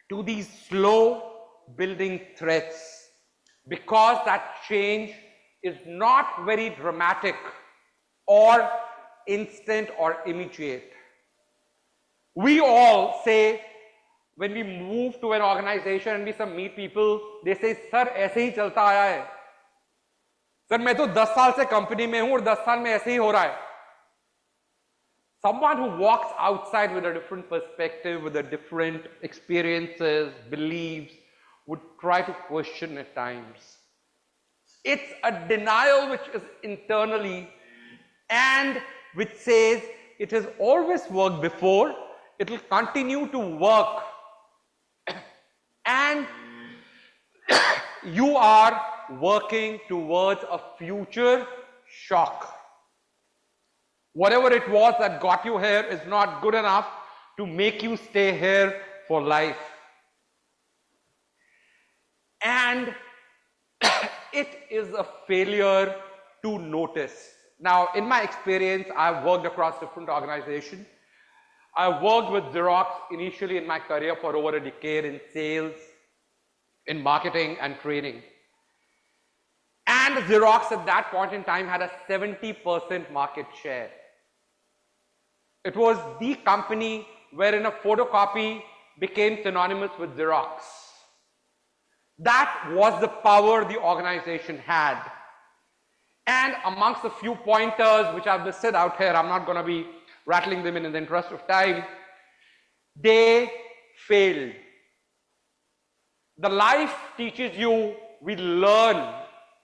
to these slow building threats because that change is not very dramatic or instant or immediate. We all say, when we move to an organization and we meet people, they say, "Sir, ऐसे ही चलता आया है। Sir, मैं तो 10 साल से company में हूं और 10 साल में ऐसे ही हो रहा है." Someone who walks outside with a different perspective, with a different experiences, beliefs, would try to question at times. It's a denial which is internally and which says it has always worked before, it will continue to work, and you are working towards a future shock. Whatever it was that got you here is not good enough to make you stay here for life. And it is a failure to notice. Now, in my experience, I've worked across different organizations. I worked with Xerox initially in my career for over a decade in sales, in marketing and training. And Xerox at that point in time had a 70% market share. It was the company wherein a photocopy became synonymous with Xerox. That was the power the organization had. And amongst the few pointers which I've listed out here, I'm not going to be rattling them in the interest of time, they failed. The life teaches you, we learn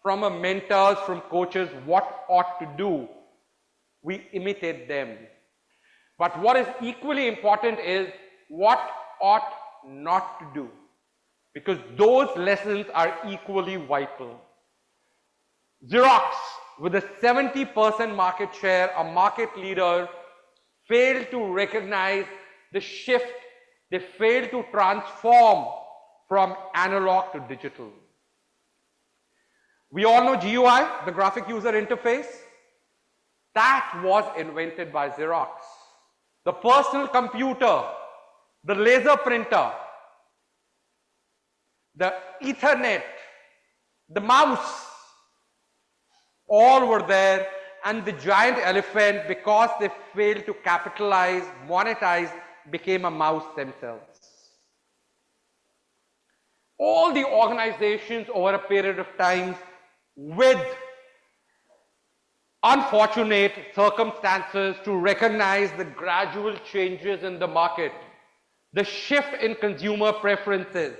from our mentors, from coaches, what ought to do. We imitate them. But what is equally important is what ought not to do, because those lessons are equally vital. Xerox, with a 70% market share, a market leader, failed to recognize the shift. They failed to transform from analog to digital. We all know GUI, the graphic user interface. That was invented by Xerox. The personal computer, the laser printer, the Ethernet, the mouse, all were there, and the giant elephant, because they failed to capitalize, monetize, became a mouse themselves. All the organizations over a period of time, with unfortunate circumstances, to recognize the gradual changes in the market, the shift in consumer preferences,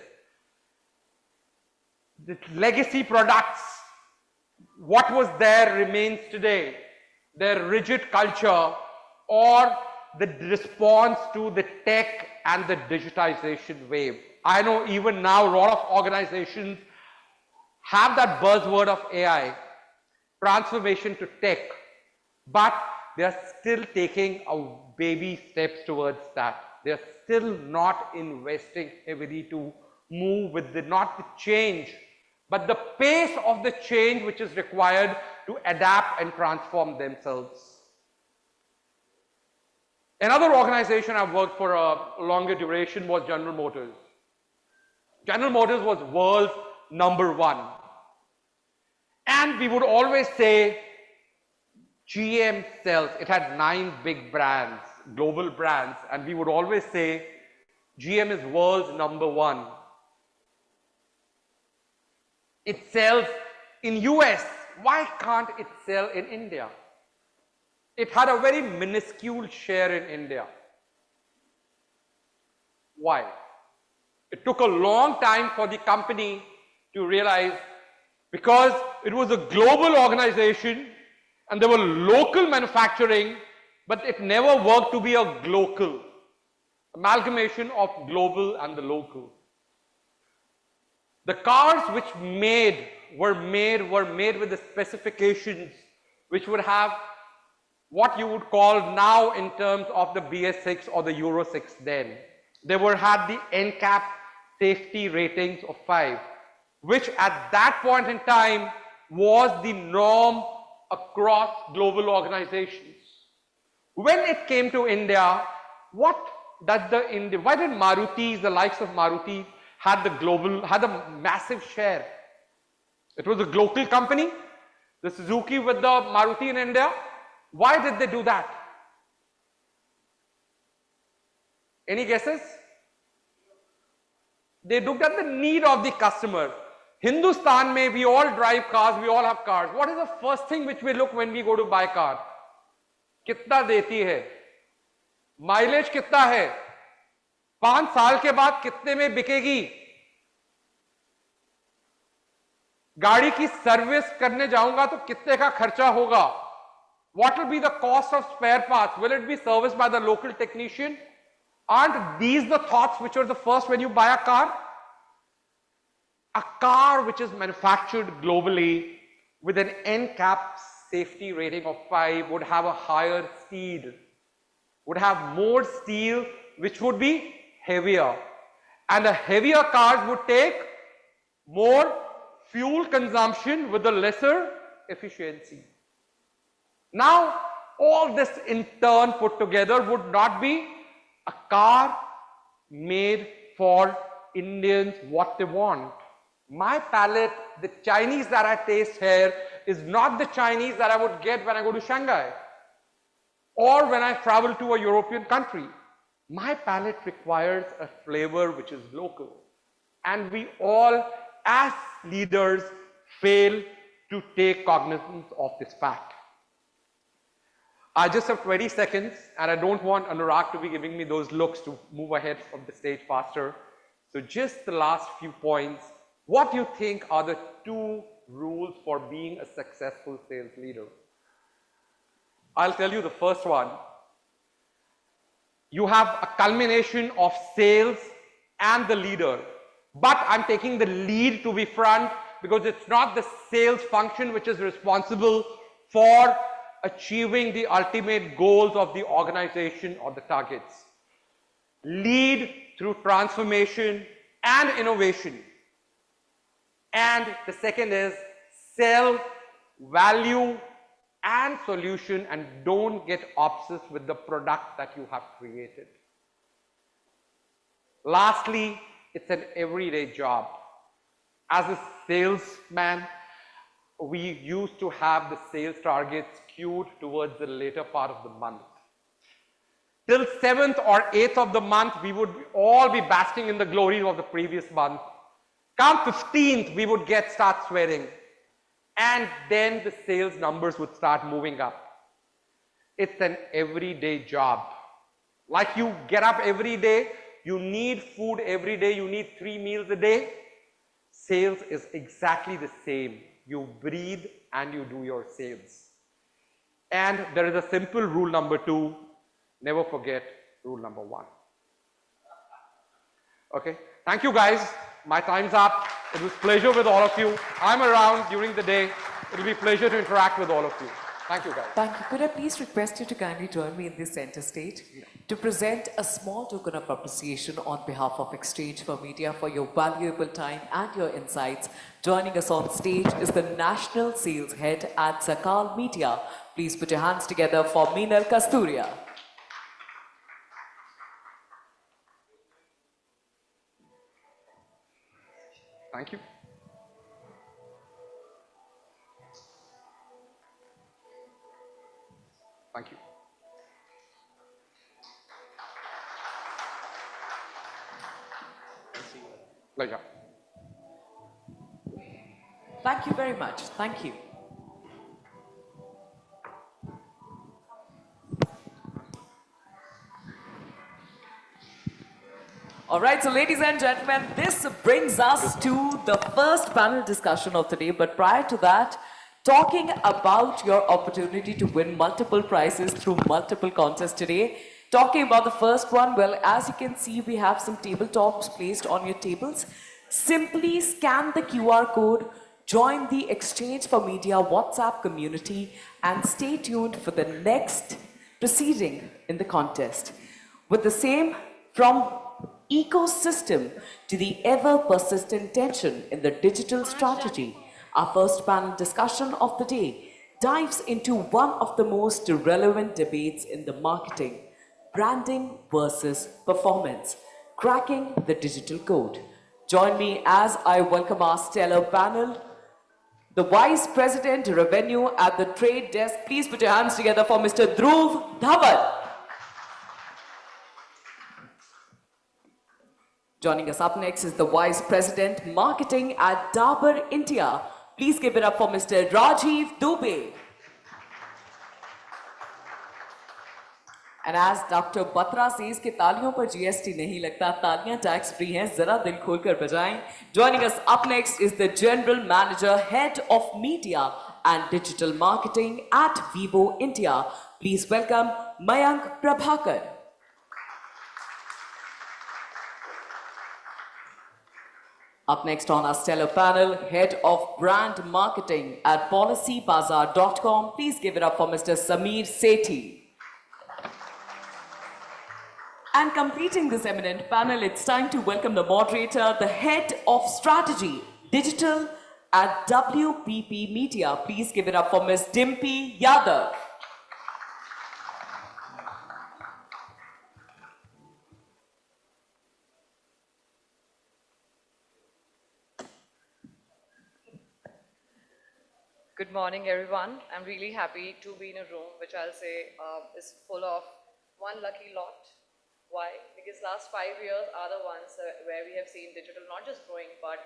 the legacy products what was there remains today. Their rigid culture or the response to the tech and the digitization wave. I know even now a lot of organizations have that buzzword of AI, transformation to tech, but they are still taking a baby steps towards that. They are still not investing heavily to move with not the change, but the pace of the change which is required to adapt and transform themselves. Another organization I've worked for a longer duration was General Motors. General Motors was world's #1. And we would always say GM sells. It had 9 big brands, global brands, and we would always say GM is world's #1. It sells in US. Why can't it sell in India? It had a very minuscule share in India. Why? It took a long time for the company to realize, because it was a global organization and there were local manufacturing, but it never worked to be a glocal amalgamation of global and the local. The cars which were made with the specifications which would have what you would call now in terms of the BS6 or the Euro 6 then. They had the NCAP safety ratings of 5, which at that point in time was the norm across global organizations. When it came to India, why did Maruti, the likes of Maruti, had a massive share? It was a global company, the Suzuki with the Maruti in India. Why did they do that? Any guesses? They looked at the need of the customer. Hindustan mein, we all drive cars, we all have cars. What is the first thing which we look when we go to buy a car? कितना देती है? Mileage कितना है? 5 साल के बाद कितने में बिकेगी? गाड़ी की सर्विस करने जाऊंगा तो कितने का खर्चा होगा? What will be the cost of spare parts? Will it be serviced by the local technician? Aren't these the thoughts which are the first when you buy a car? A car which is manufactured globally with an NCAP safety rating of 5 would have a higher speed, would have more steel, which would be heavier. And the heavier cars would take more fuel consumption with a lesser efficiency. Now, all this in turn put together would not be a car made for Indians what they want. My palate, the Chinese that I taste here is not the Chinese that I would get when I go to Shanghai or when I travel to a European country. My palate requires a flavor which is local. And we all, as leaders, fail to take cognizance of this fact. I just have 20 seconds and I don't want Anurag to be giving me those looks to move ahead from the stage faster. So just the last few points. What do you think are the 2 rules for being a successful sales leader? I'll tell you the first one. You have a culmination of sales and the leader, but I'm taking the lead to be front because it's not the sales function which is responsible for achieving the ultimate goals of the organization or the targets. Lead through transformation and innovation. And the second is sell value and solution, and don't get obsessed with the product that you have created. Lastly, it's an everyday job. As a salesman, we used to have the sales targets skewed towards the later part of the month. Till 7th or 8th of the month, we would all be basking in the glories of the previous month. Come 15th, we would start sweating. And then the sales numbers would start moving up. It's an everyday job. Like you get up every day, you need food every day, you need 3 meals a day. Sales is exactly the same. you breathe, and you do your sales. And there is a simple rule number 2, never forget rule number 1. Okay, thank you guys. My time's up. It was a pleasure with all of you. I'm around during the day. It'll be a pleasure to interact with all of you. Thank you guys. Thank you. Could I please request you to kindly join me in this center stage to present a small token of appreciation on behalf of Exchange for Media for your valuable time and your insights. Joining us on stage is the National Sales Head at Sakal Media. Please put your hands together for Meenal Kasturia. Thank you. Thank you. Pleasure. Thank you very much. Thank you. All right, so ladies and gentlemen, this brings us to the first panel discussion of the day. But prior to that, talking about your opportunity to win multiple prizes through multiple contests today. Talking about the first one, well, as you can see, we have some tabletops placed on your tables. Simply scan the QR code, join the Exchange for Media WhatsApp community, and stay tuned for the next proceeding in the contest. With the same, from ecosystem to the ever-persistent tension in the digital strategy, our first panel discussion of the day dives into one of the most relevant debates in the marketing: branding versus performance, cracking the digital code. Join me as I welcome our stellar panel, the Vice President Revenue at the Trade Desk. Please put your hands together for Mr. Dhruv Dhawan. Joining us up next is the Vice President Marketing at Dabur India. Please give it up for Mr. Rajiv Dubey. And as Dr. Batra says कि तालियों पर GST नहीं लगता, तालियां tax free हैं, जरा दिल खोलकर बजाएं. Joining us up next is the General Manager, Head of Media and Digital Marketing at Vivo India. Please welcome Mayank Prabhakar. Up next on our stellar panel, Head of Brand Marketing at PolicyBazaar.com. Please give it up for Mr. Sameer Sethi. And completing this eminent panel, it's time to welcome the moderator, the Head of Strategy, Digital at WPP Media. Please give it up for Ms. Dimpy Yadav. Good morning, everyone. I'm really happy to be in a room which I'll say is full of one lucky lot. Why? Because last 5 years are the ones where we have seen digital not just growing, but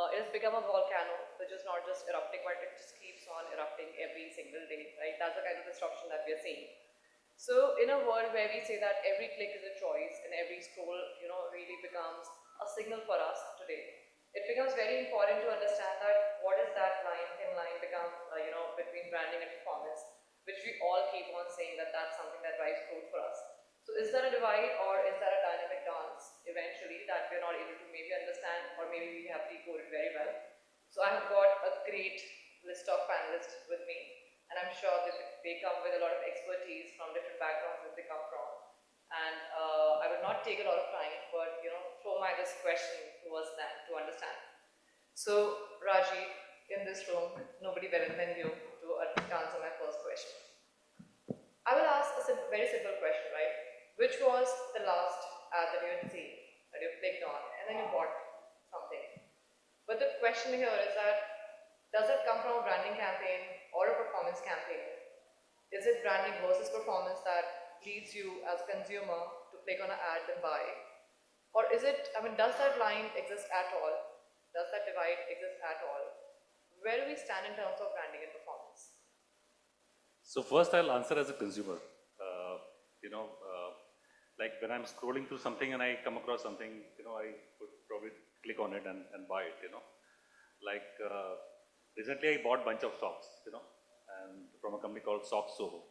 it has become a volcano, which is not just erupting, but it just keeps on erupting every single day, right? That's the kind of disruption that we are seeing. So in a world where we say that every click is a choice and every scroll, really becomes a signal for us today, it becomes very important to understand that what is that thin line become, between branding and performance, which we all keep on saying that that's something that drives growth for us. So is that a divide or is that a dynamic dance eventually that we're not able to maybe understand, or maybe we have decoded very well? So I have got a great list of panelists with me, and I'm sure that they come with a lot of expertise from different backgrounds that they come from. And I will not take a lot of time, but throw my this question towards them to understand. So Rajiv, in this room, nobody better than you to answer my first question. I will ask a very simple question, right? Which was the last ad that you had seen, that you clicked on, and then you bought something? But the question here is that, does it come from a branding campaign or a performance campaign? Is it branding versus performance that leads you as a consumer to click on an ad and buy? Or is it, does that line exist at all? Does that divide exist at all? Where do we stand in terms of branding and performance? So first I'll answer as a consumer. Like when I'm scrolling through something and I come across something, I would probably click on it and buy it, Like recently I bought a bunch of socks, and from a company called Socks Soho.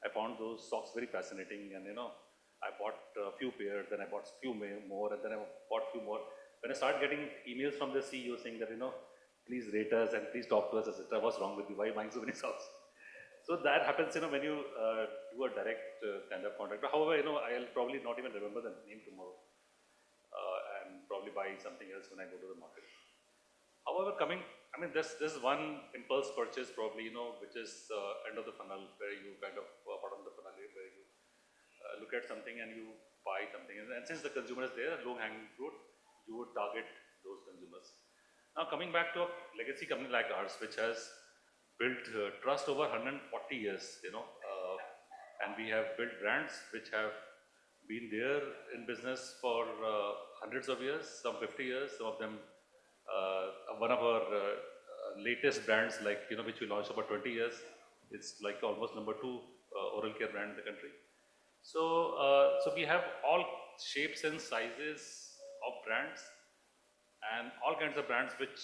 I found those socks very fascinating, and I bought a few pairs, then I bought a few more, and then I bought a few more. When I started getting emails from the CEO saying that, please rate us and please talk to us, etc. What's wrong with you? Why are you buying so many socks? So that happens, when you do a direct kind of contact. However, I'll probably not even remember the name tomorrow, and probably buy something else when I go to the market. However, there's one impulse purchase probably, which is end of the funnel, where you kind of bottom of the funnel, where you look at something and you buy something. And since the consumer is there, low-hanging fruit, you would target those consumers. Now, coming back to a legacy company like ours, which has built trust over 140 years, and we have built brands which have been there in business for hundreds of years, some 50 years, some of them, one of our latest brands, like, which we launched about 20 years, it's like almost number 2 oral care brand in the country. So we have all shapes and sizes of brands, and all kinds of brands which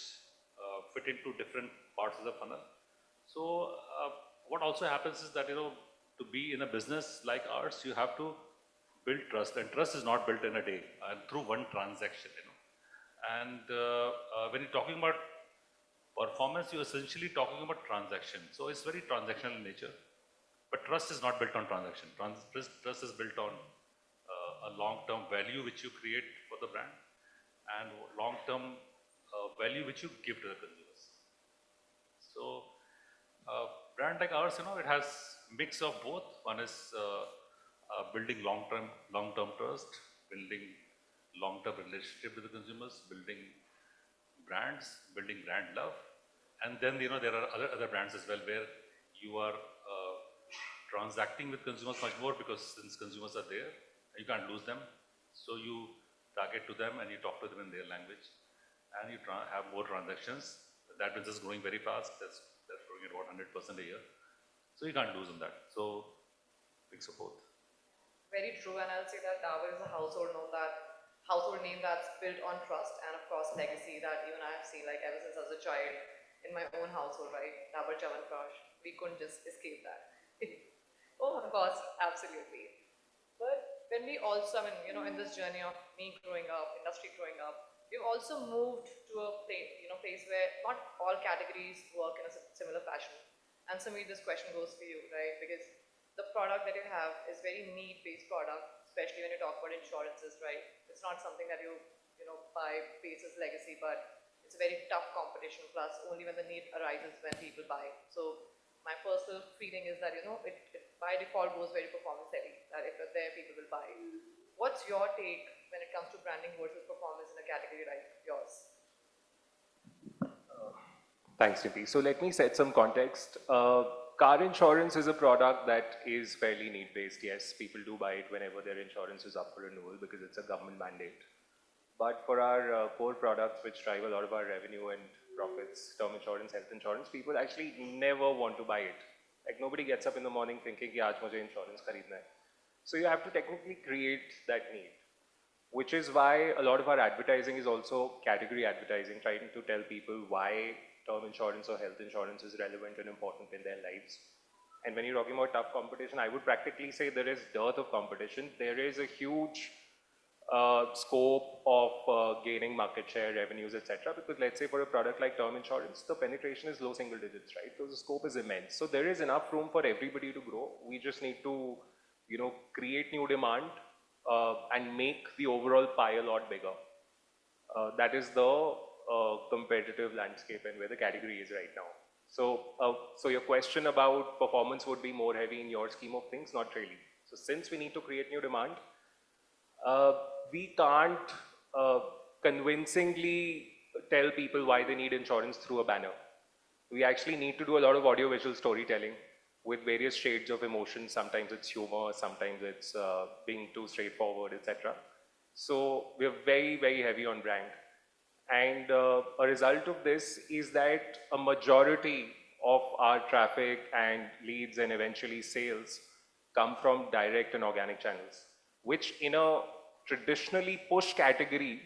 fit into different parts of the funnel. So what also happens is that, to be in a business like ours, you have to build trust, and trust is not built in a day and through one transaction, And when you're talking about performance, you're essentially talking about transaction. So it's very transactional in nature, but trust is not built on transaction. Trust is built on a long-term value which you create for the brand, and long-term value which you give to the consumers. So brand like ours, it has mix of both. One is building long-term trust, building long-term relationship with the consumers, building brands, building brand love. And then, there are other brands as well, where you are transacting with consumers much more, because since consumers are there, you can't lose them. So you target to them and you talk to them in their language, and you have more transactions. That business is growing very fast. That's growing at about 100% a year. So you can't lose on that. So mix of both. Very true, and I'll say that Dabur is a household name that's built on trust, and of course legacy that even I have seen, like ever since I was a child in my own household, right? Dabur Chyawanprash, we couldn't just escape that. Oh, of course, absolutely. But when we also, in this journey of me growing up, industry growing up, we've also moved to a place where not all categories work in a similar fashion. And Samir, this question goes for you, right? Because the product that you have is very need-based product, especially when you talk about insurances, right? It's not something that you buy basis legacy, but it's a very tough competition. Plus, only when the need arises when people buy. So my personal feeling is that it by default goes very performance heavy. That if it's there, people will buy. What's your take when it comes to branding versus performance in a category like yours? Thanks, Niti. So let me set some context. Car insurance is a product that is fairly need-based. Yes, people do buy it whenever their insurance is up for renewal because it's a government mandate. But for our core products, which drive a lot of our revenue and profits, term insurance, health insurance, people actually never want to buy it. Like nobody gets up in the morning thinking, "Ki aaj mujhe insurance kharidna hai." So you have to technically create that need, which is why a lot of our advertising is also category advertising, trying to tell people why term insurance or health insurance is relevant and important in their lives. And when you're talking about tough competition, I would practically say there is dearth of competition. There is a huge scope of gaining market share, revenues, etc. Because let's say for a product like term insurance, the penetration is low single digits, right? So the scope is immense. So there is enough room for everybody to grow. We just need to, create new demand and make the overall pie a lot bigger. That is the competitive landscape and where the category is right now. So your question about performance would be more heavy in your scheme of things, not really. So since we need to create new demand, we can't convincingly tell people why they need insurance through a banner. We actually need to do a lot of audio-visual storytelling with various shades of emotion. Sometimes it's humor, sometimes it's being too straightforward, etc. So we're very, very heavy on brand. And a result of this is that a majority of our traffic and leads and eventually sales come from direct and organic channels, which in a traditionally push category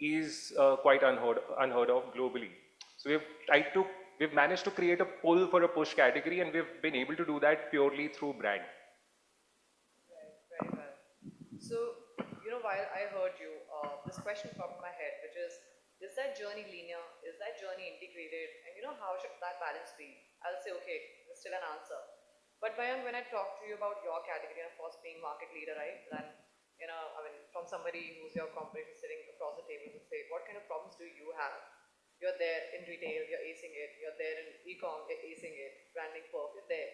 is quite unheard of globally. So we've tried to we've managed to create a pull for a push category, and we've been able to do that purely through brand. Right, very well. So, while I heard you, this question popped in my head, which is that journey linear? Is that journey integrated? And how should that balance be? I'll say, okay, there's still an answer. But Mayank, when I talk to you about your category, and of course being market leader, right? Then, from somebody who's your competition sitting across the table to say, what kind of problems do you have? You're there in retail, you're acing it. You're there in e-com, you're acing it. Branding perf, you're there.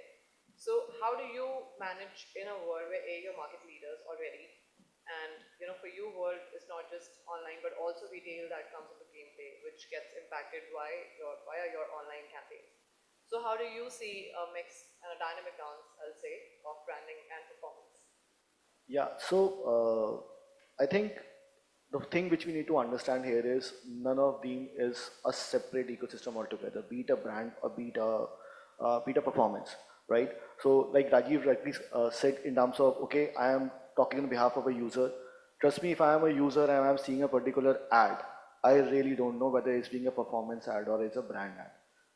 So how do you manage in a world where you're market leaders already, and for you, world is not just online but also retail that comes into gameplay, which gets impacted via your online campaigns. So how do you see a mix and a dynamic dance, I'll say, of branding and performance? Yeah, so I think the thing which we need to understand here is none of them is a separate ecosystem altogether, be it a brand or be it a performance, right? So like Rajiv rightly said in terms of, okay, I am talking on behalf of a user. Trust me, if I am a user and I am seeing a particular ad, I really don't know whether it's being a performance ad or it's a brand ad,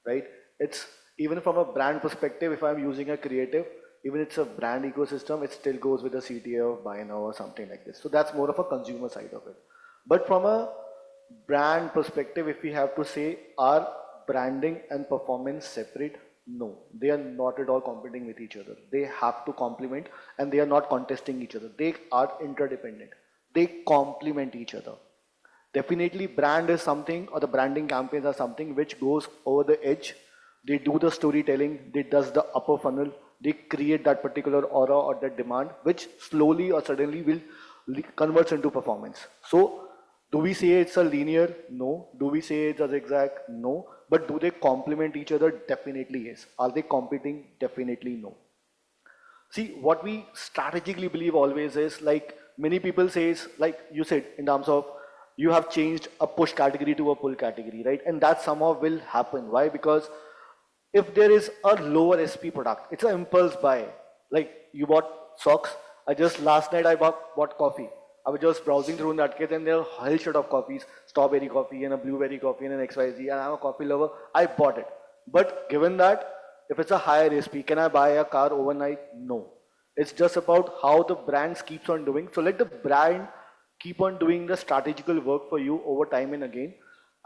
right? It's even from a brand perspective, if I'm using a creative, even it's a brand ecosystem, it still goes with the CTA of buy now or something like this. So that's more of a consumer side of it. But from a brand perspective, if we have to say, are branding and performance separate? No, they are not at all competing with each other. They have to complement, and they are not contesting each other. They are interdependent. They complement each other. Definitely brand is something, or the branding campaigns are something which goes over the edge. They do the storytelling, they does the upper funnel, they create that particular aura or that demand, which slowly or suddenly will converts into performance. So do we say it's a linear? No. Do we say it's a zigzag? No. But do they complement each other? Definitely yes. Are they competing? Definitely no. See, what we strategically believe always is, like many people say, is like you said in terms of you have changed a push category to a pull category, right? And that somehow will happen. Why? Because if there is a lower SP product, it's an impulse buy. Like you bought socks. Last night I bought coffee. I was just browsing through in that case, and there are a whole set of coffees, strawberry coffee and a blueberry coffee and an XYZ, and I'm a coffee lover. I bought it. But given that, if it's a higher SP, can I buy a car overnight? No. It's just about how the brands keeps on doing. So let the brand keep on doing the strategical work for you over time and again,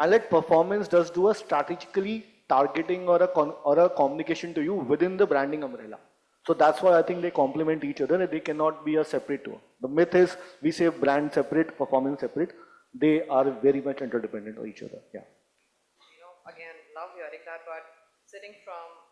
and let performance does do a strategically targeting or a communication to you within the branding umbrella. So that's why I think they complement each other and they cannot be a separate two. The myth is we say brand separate, performance separate. They are very much interdependent on each other. Yeah. Again, love hearing that, but sitting from,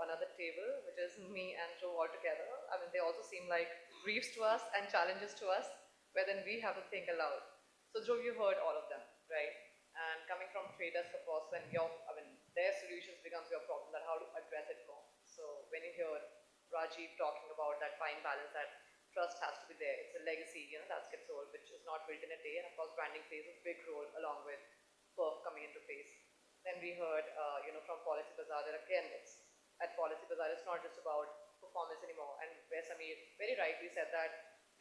another table, which is me and Joe all together, they also seem like briefs to us and challenges to us, where then we have to think aloud. So Joe, you heard all of them, right? And coming from traders, of course, when their solutions becomes your problem, that how to address it more. So when you hear Rajiv talking about that fine balance, that trust has to be there. It's a legacy, that gets old, which is not built in a day. And of course, branding plays a big role along with perf coming into place. Then we heard, from Policy Bazaar, that again, at Policy Bazaar, it's not just about performance anymore. And where Samir very rightly said that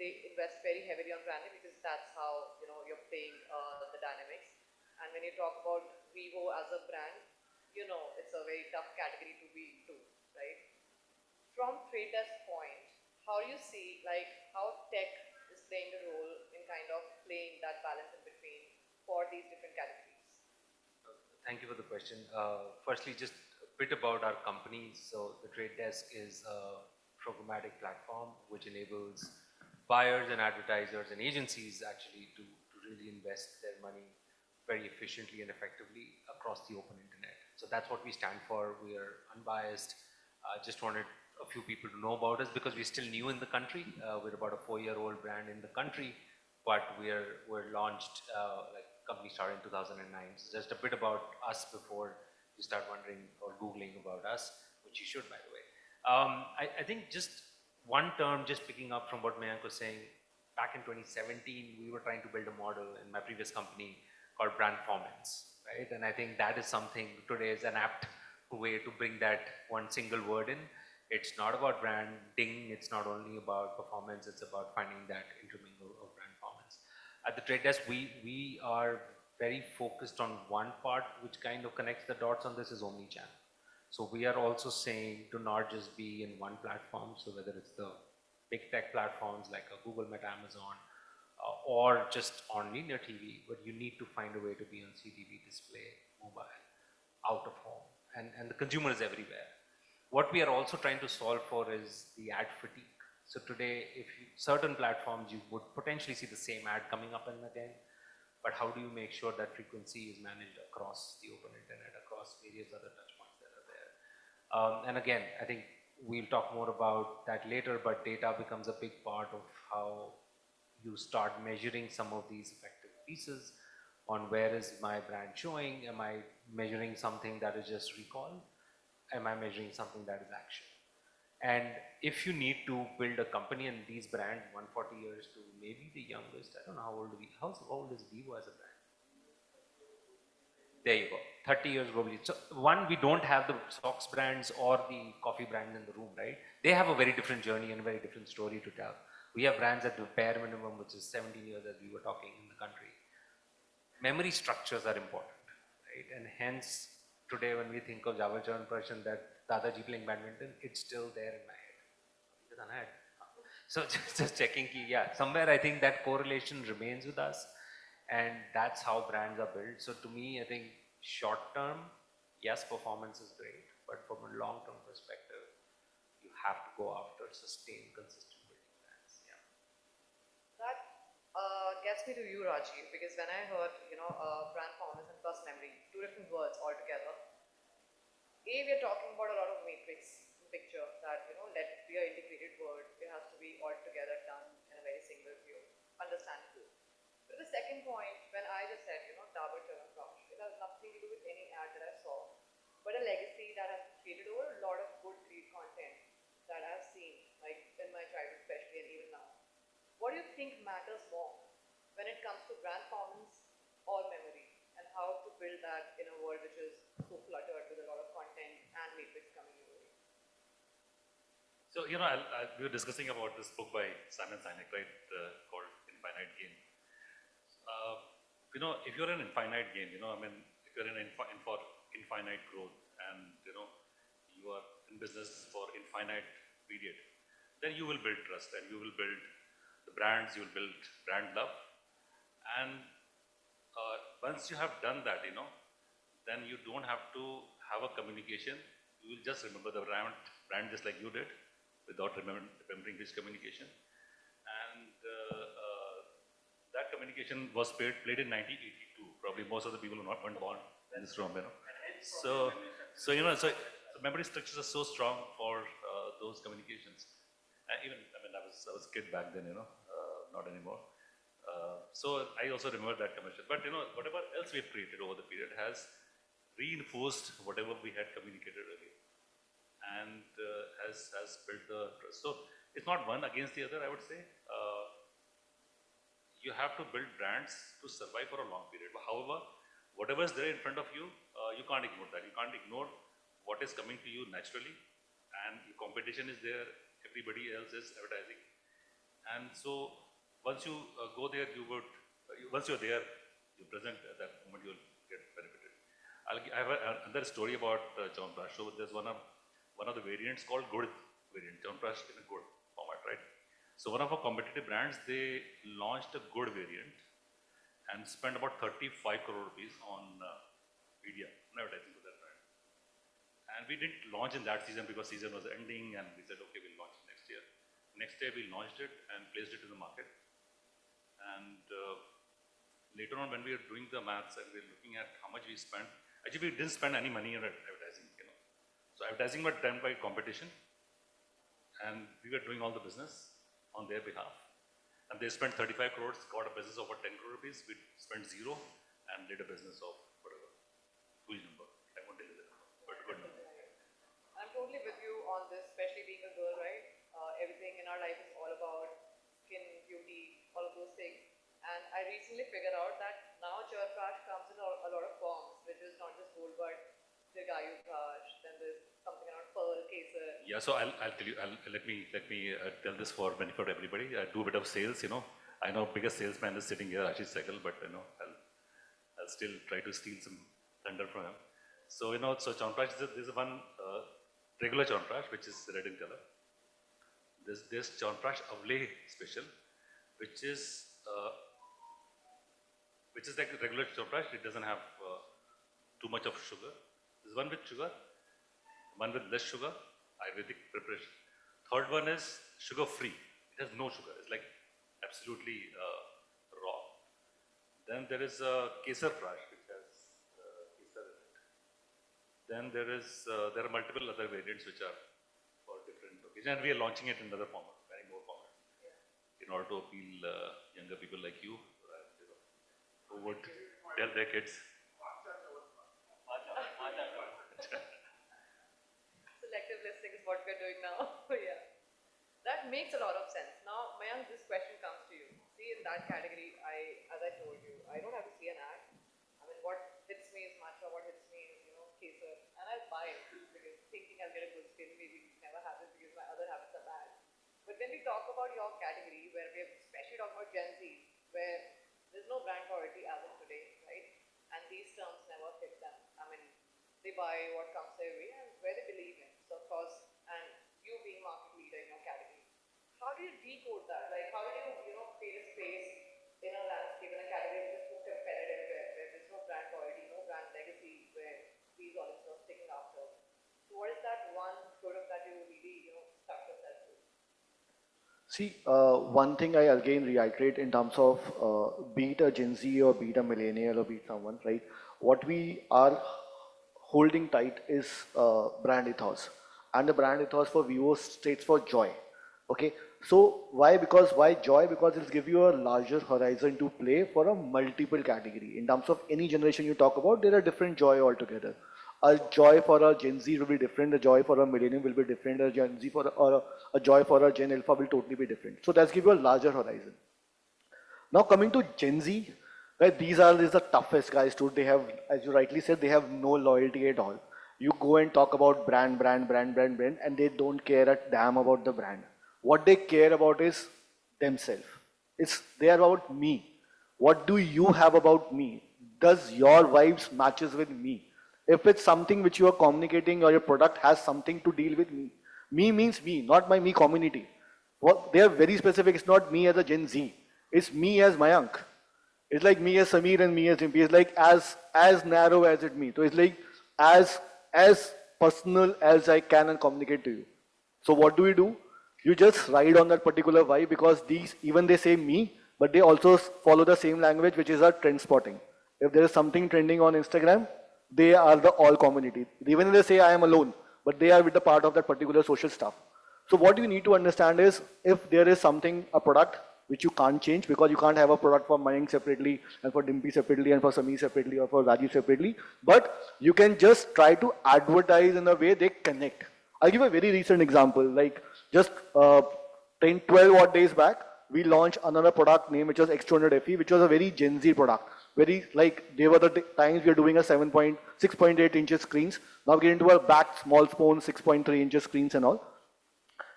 they invest very heavily on branding because that's how, you're playing the dynamics. And when you talk about Vivo as a brand, it's a very tough category to be into, right? From traders' point, how do you see how tech is playing a role in kind of playing that balance in between for these different categories? Thank you for the question. Firstly, just a bit about our company. So the Trade Desk is a programmatic platform which enables buyers and advertisers and agencies actually to really invest their money very efficiently and effectively across the open internet. So that's what we stand for. We are unbiased. Just wanted a few people to know about us because we're still new in the country. We're about a 4-year-old brand in the country, but we're launched, company started in 2009. So just a bit about us before you start wondering or Googling about us, which you should, by the way. I think just one term, just picking up from what Mayank was saying, back in 2017, we were trying to build a model in my previous company called brand performance, right? And I think that is something today is an apt way to bring that one single word in. It's not about branding, it's not only about performance, it's about finding that intermingle of brand performance. At the Trade Desk, we are very focused on one part which kind of connects the dots on this is omnichannel. So we are also saying to not just be in one platform, so whether it's the big tech platforms like a Google, Meta, Amazon, or just on linear TV, but you need to find a way to be on CTV, display, mobile, out of home, and the consumer is everywhere. What we are also trying to solve for is the ad fatigue. So today, if you, certain platforms, you would potentially see the same ad coming up and again, but how do you make sure that frequency is managed across the open internet, across various other touch points that are there? And again, I think we'll talk more about that later, but data becomes a big part of how you start measuring some of these effective pieces on where is my brand showing, am I measuring something that is just recall, am I measuring something that is action? And if you need to build a company and these brands, 140 years to maybe the youngest, I don't know how old we, how old is Vivo as a brand? There you go, 30 years probably. So one, we don't have the socks brands or the coffee brands in the room, right? They have a very different journey and a very different story to tell. We have brands at the bare minimum, which is 17 years as we were talking in the country. Memory structures are important, right? And hence, today when we think of Java Charan Prashan, that Dadaji playing badminton, it's still there in my head. So just checking ki, yeah, somewhere I think that correlation remains with us, and that's how brands are built. So to me, I think short term, yes, performance is great, but from a long term perspective, you have to go after sustained, consistent building brands. Yeah. That gets me to you, Rajiv, because when I heard, brand performance and plus memory, two different words altogether. We are talking about a lot of matrix picture that, let it be an integrated word. It has to be altogether done in a very single view, understandable. But the second point, when I just said, Dabur Chyawanprash, it has nothing to do with any ad that I saw, but a legacy that has created over a lot of good great content that I've seen, like in my childhood especially and even now. What do you think matters more when it comes to brand performance or memory, and how to build that in a world which is so cluttered with a lot of content and matrix coming your way? So, we were discussing about this book by Simon Sinek, right, called Infinite Game. If you're in an infinite game, if you're for infinite growth and, you are in business for infinite period, then you will build trust and you will build the brands, you will build brand love. And once you have done that, then you don't have to have a communication. You will just remember the brand just like you did, without remembering which communication. And that communication was played in 1982. Probably most of the people weren't born in this room, So memory structures are so strong for those communications. Even, I was a kid back then, not anymore. So I also remember that commercial. But whatever else we have created over the period has reinforced whatever we had communicated earlier, and has built the trust. So it's not one against the other, I would say. You have to build brands to survive for a long period. However, whatever is there in front of you, you can't ignore that. You can't ignore what is coming to you naturally, and your competition is there. Everybody else is advertising, and so once you go there, once you're there, you're present at that moment, you'll get benefited. I have another story about Chyawanprash. So there's one of the variants called good variant, Chyawanprash in a good format, right? So one of our competitive brands, they launched a good variant and spent about 35 crore rupees on media, advertising for that brand. And we didn't launch in that season because season was ending, and we said, okay, we'll launch next year. Next year we launched it and placed it in the market. And later on, when we were doing the maths and we were looking at how much we spent, actually we didn't spend any money on advertising, So advertising was done by competition, and we were doing all the business on their behalf. And they spent 35 crores, got a business of about 10 crore rupees. We spent zero and did a business of whatever, huge number. I won't tell you the number, but good number. I'm totally with you on this, especially being a girl, right? Everything in our life is all about skin, beauty, all of those things. And I recently figured out that now Chyawanprash comes in a lot of forms, which is not just gold, but Dirgayu Prash, then there's something around pearl, kesar. Yeah, so I'll tell you, let me tell this for benefit of everybody. I do a bit of sales, I know biggest salesman is sitting here, Ashish Sehgal, but I'll still try to steal some thunder from him. So, so Chyawanprash is one regular Chyawanprash, which is red in color. There's Chyawanprash Avle special, which is like a regular Chyawanprash. It doesn't have too much of sugar. There's one with sugar, one with less sugar, Ayurvedic preparation. Third one is sugar free. It has no sugar. It's like absolutely raw. Then there is a Kesar Prash, which has Kesar in it. Then there are multiple other variants which are for different occasions, and we are launching it in another format, many more formats, in order to appeal younger people like you, who would tell their kids. Selective listening is what we're doing now. Yeah. That makes a lot of sense. Now, Mayank, this question comes to you. See, in that category, as I told you, I don't have to see an ad. I mean, what hits me is matcha, what hits me is, kesar. And I'll buy it because thinking I'll get a good skin, maybe never happens because my other habits are bad. But when we talk about your category, where we have especially talked about Gen Z, where there's no brand loyalty as of today, right? And these terms never fit them. I mean, they buy what comes their way and where they believe in. So, of course, and you being market leader in your category, how do you decode that? Like, how do you, create a space in a landscape, in a category which is so competitive, where there's no brand loyalty, no brand legacy, where these audiences are sticking after? So, what is that one product that you really, stuck yourself to? See, one thing I again reiterate in terms of be it a Gen Z or be it a millennial or be it someone, right? What we are holding tight is brand ethos. And the brand ethos for Vivo states for joy. Okay, so why? Because why joy? Because it'll give you a larger horizon to play for a multiple category. In terms of any generation you talk about, there are different joy altogether. A joy for a Gen Z will be different. A joy for a millennial will be different. A Gen Z or a joy for a Gen Alpha will totally be different. So that's give you a larger horizon. Now coming to Gen Z, right? These are the toughest guys too. They have, as you rightly said, they have no loyalty at all. You go and talk about brand, and they don't care a damn about the brand. What they care about is themselves. They are about me. What do you have about me? Does your vibes matches with me? If it's something which you are communicating or your product has something to deal with me. Me means me, not my me community. They are very specific. It's not me as a Gen Z. It's me as Mayank. It's like me as Samir and me as Jimpy. It's like as narrow as it me. So it's like as personal as I can and communicate to you. So what do? You just ride on that particular vibe because these, even they say me, but they also follow the same language, which is our trend spotting. If there is something trending on Instagram, they are the all community. Even if they say I am alone, but they are with the part of that particular social stuff. So what you need to understand is if there is something, a product which you can't change because you can't have a product for Mayank separately and for Dimpy separately and for Sami separately or for Rajiv separately, but you can just try to advertise in a way they connect. I'll give a very recent example, like just 10, 12 odd days back, we launched another product name which was X200 FE, which was a very Gen Z product. Very like they were the times we are doing a 6.8 inches screens. Now we get into a back small phone 6.3 inches screens and all.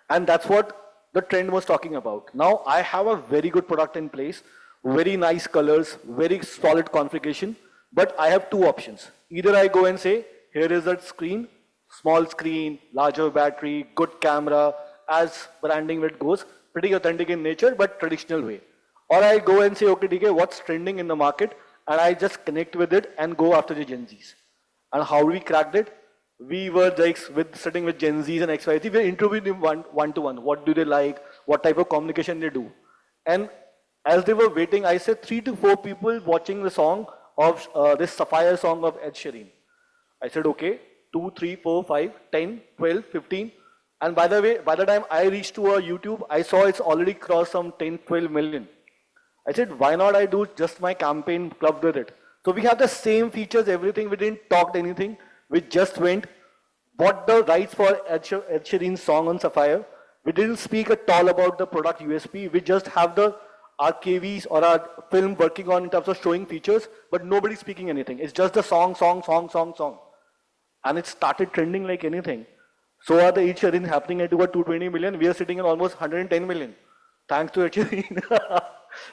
And that's what the trend was talking about. Now I have a very good product in place, very nice colors, very solid configuration, but I have two options. Either I go and say, here is that screen, small screen, larger battery, good camera, as branding it goes, pretty authentic in nature, but traditional way. Or I go and say, okay, DK, what's trending in the market? And I just connect with it and go after the Gen Zs. And how we cracked it? We were like sitting with Gen Zs and XYZ, we were interviewing them one to one. What do they like? What type of communication they do? And as they were waiting, I said 3 to 4 people watching the song of this Sapphire song of Ed Sheeran. I said, okay, 2, 3, 4, 5, 10, 12, 15. And by the way, by the time I reached to YouTube, I saw it's already crossed some 10, 12 million. I said, why not I do just my campaign clubbed with it? So we have the same features, everything. We didn't talk anything. We just went, bought the rights for Ed Sheeran's song on Sapphire. We didn't speak at all about the product USP. We just have the RKVs or our film working on in terms of showing features, but nobody's speaking anything. It's just the song. And it started trending like anything. So are the Ed Sheeran happening at about 220 million. We are sitting at almost 110 million. Thanks to Ed Sheeran.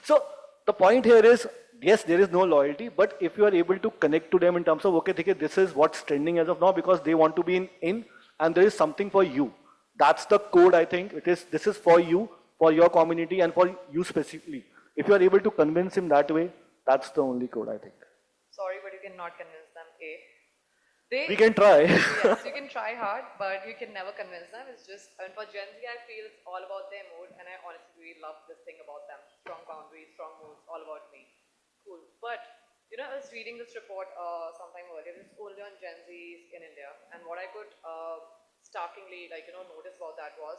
So the point here is yes, there is no loyalty, but if you are able to connect to them in terms of, okay, this is what's trending as of now because they want to be in and there is something for you. That's the code, I think. This is for you, for your community and for you specifically. If you are able to convince him that way, that's the only code, I think. Sorry, but you cannot convince them, A. They, We can try. yes, you can try hard, but you can never convince them. It's just, and for Gen Z, I feel it's all about their mood, and I honestly really love this thing about them. Strong boundaries, strong moods, all about me. Cool. But, you know, I was reading this report sometime earlier. It's only on Gen Zs in India, and what I could starkingly, notice about that was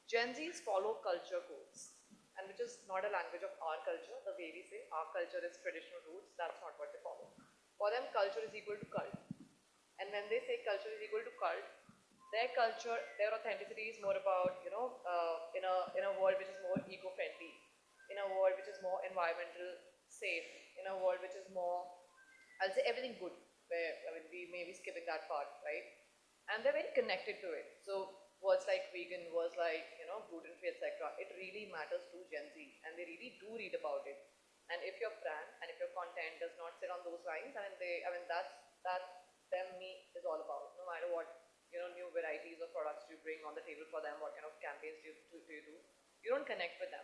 Gen Zs follow culture codes, and which is not a language of our culture. The way we say our culture is traditional roots, that's not what they follow. For them, culture is equal to cult. And when they say culture is equal to cult, their culture, their authenticity is more about, in a world which is more eco-friendly, in a world which is more environmental safe, in a world which is more, I'll say everything good, where, I mean, we may be skipping that part, right? And they're very connected to it. So words like vegan, words like, gluten-free, etc. It really matters to Gen Z, and they really do read about it. And if your brand and if your content does not sit on those lines, that's them me is all about. No matter what, new varieties of products you bring on the table for them, what kind of campaigns do you do, you don't connect with them.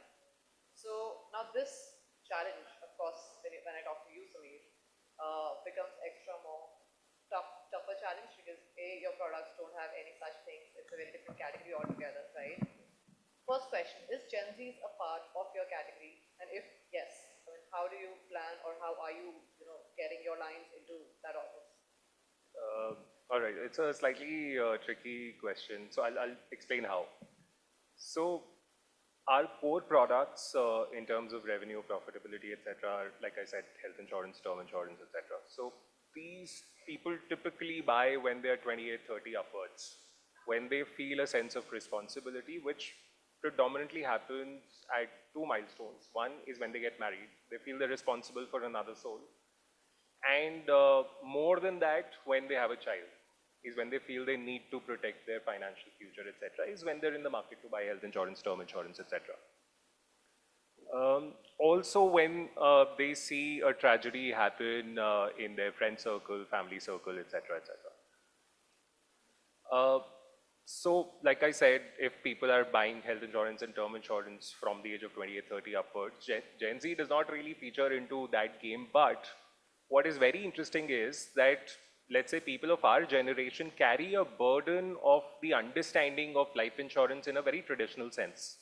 So now this challenge, of course, when I talk to you, Sameer, becomes extra more tougher challenge because A, your products don't have any such things. It's a very different category altogether, right? First question, is Gen Z's a part of your category? And if yes, I mean, how do you plan or how are you, getting your lines into that audience? All right, it's a slightly tricky question, so I'll explain how. So our core products in terms of revenue, profitability, etc., are, like I said, health insurance, term insurance, etc. So these people typically buy when they're 28, 30 upwards, when they feel a sense of responsibility, which predominantly happens at two milestones. One is when they get married, they feel they're responsible for another soul. And more than that, when they have a child, is when they feel they need to protect their financial future, etc., is when they're in the market to buy health insurance, term insurance, etc. Also, when they see a tragedy happen in their friend circle, family circle, etc., etc. So, like I said, if people are buying health insurance and term insurance from the age of 28, 30 upwards, Gen Z does not really feature into that game. But what is very interesting is that, let's say, people of our generation carry a burden of the understanding of life insurance in a very traditional sense.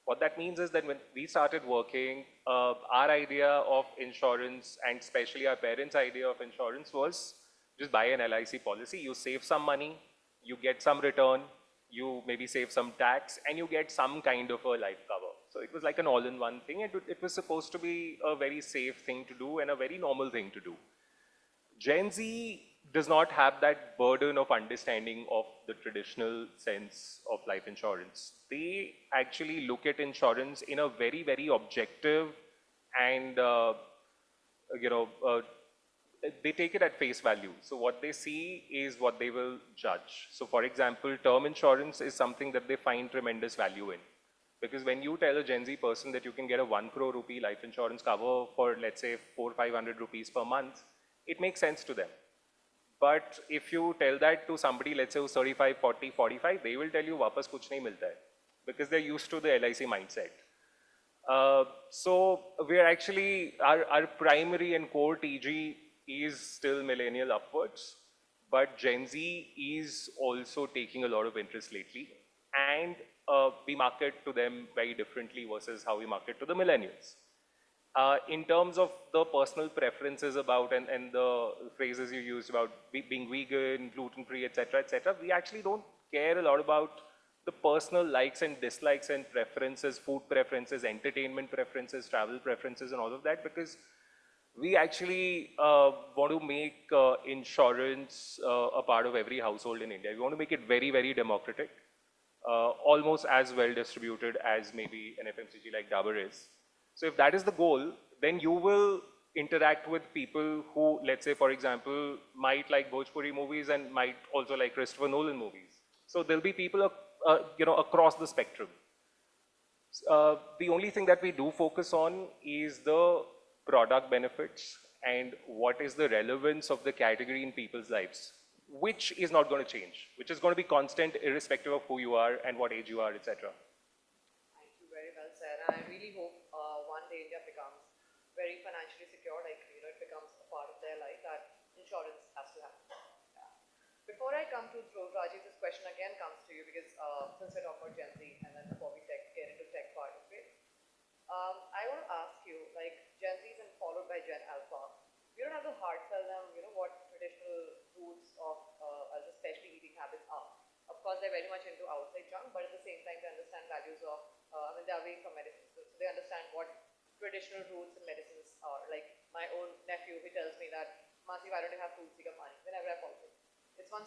What that means is that when we started working, our idea of insurance, and especially our parents' idea of insurance, was just buy an LIC policy, you save some money, you get some return, you maybe save some tax, and you get some kind of a life cover. So it was like an all-in-one thing, and it was supposed to be a very safe thing to do and a very normal thing to do. Gen Z does not have that burden of understanding of the traditional sense of life insurance. They actually look at insurance in a very, very objective and, they take it at face value. So what they see is what they will judge. So for example, term insurance is something that they find tremendous value in. Because when you tell a Gen Z person that you can get a 1 crore rupee life insurance cover for, let's say, 400-500 rupees per month, it makes sense to them. But if you tell that to somebody, let's say, who's 35, 40, 45, they will tell you, wapas kuch nahi milta hai, because they're used to the LIC mindset. So we're actually, our primary and core TG is still millennial upwards, but Gen Z is also taking a lot of interest lately, and we market to them very differently versus how we market to the millennials. In terms of the personal preferences about and the phrases you used about being vegan, gluten-free, etc., we actually don't care a lot about the personal likes and dislikes and preferences, food preferences, entertainment preferences, travel preferences, and all of that, because we actually want to make insurance a part of every household in India. We want to make it very, very democratic, almost as well distributed as maybe an FMCG like Dabur is. So if that is the goal, then you will interact with people who, let's say, for example, might like Bhojpuri movies and might also like Christopher Nolan movies. So there'll be people, across the spectrum. The only thing that we do focus on is the product benefits and what is the relevance of the category in people's lives, which is not going to change, which is going to be constant irrespective of who you are and what age you are, etc. Thank you, very well said. And I really hope one day India becomes very financially secure, like it becomes a part of their life that insurance has to happen. Yeah. Before I come to Dhruv, Rajiv, this question again comes to you because since we're talking about Gen Z and then before we get into tech part of it, I want to ask you, like Gen Zs and followed by Gen Alpha, you don't have to hard sell them, what traditional roots of especially eating habits are. Of course, they're very much into outside junk, but at the same time, they understand values of, they're away from medicine, so they understand what traditional roots in medicines are. Like my own nephew, he tells me that, Masi, why don't you have tulsi ka pani? Whenever I follow it. It's one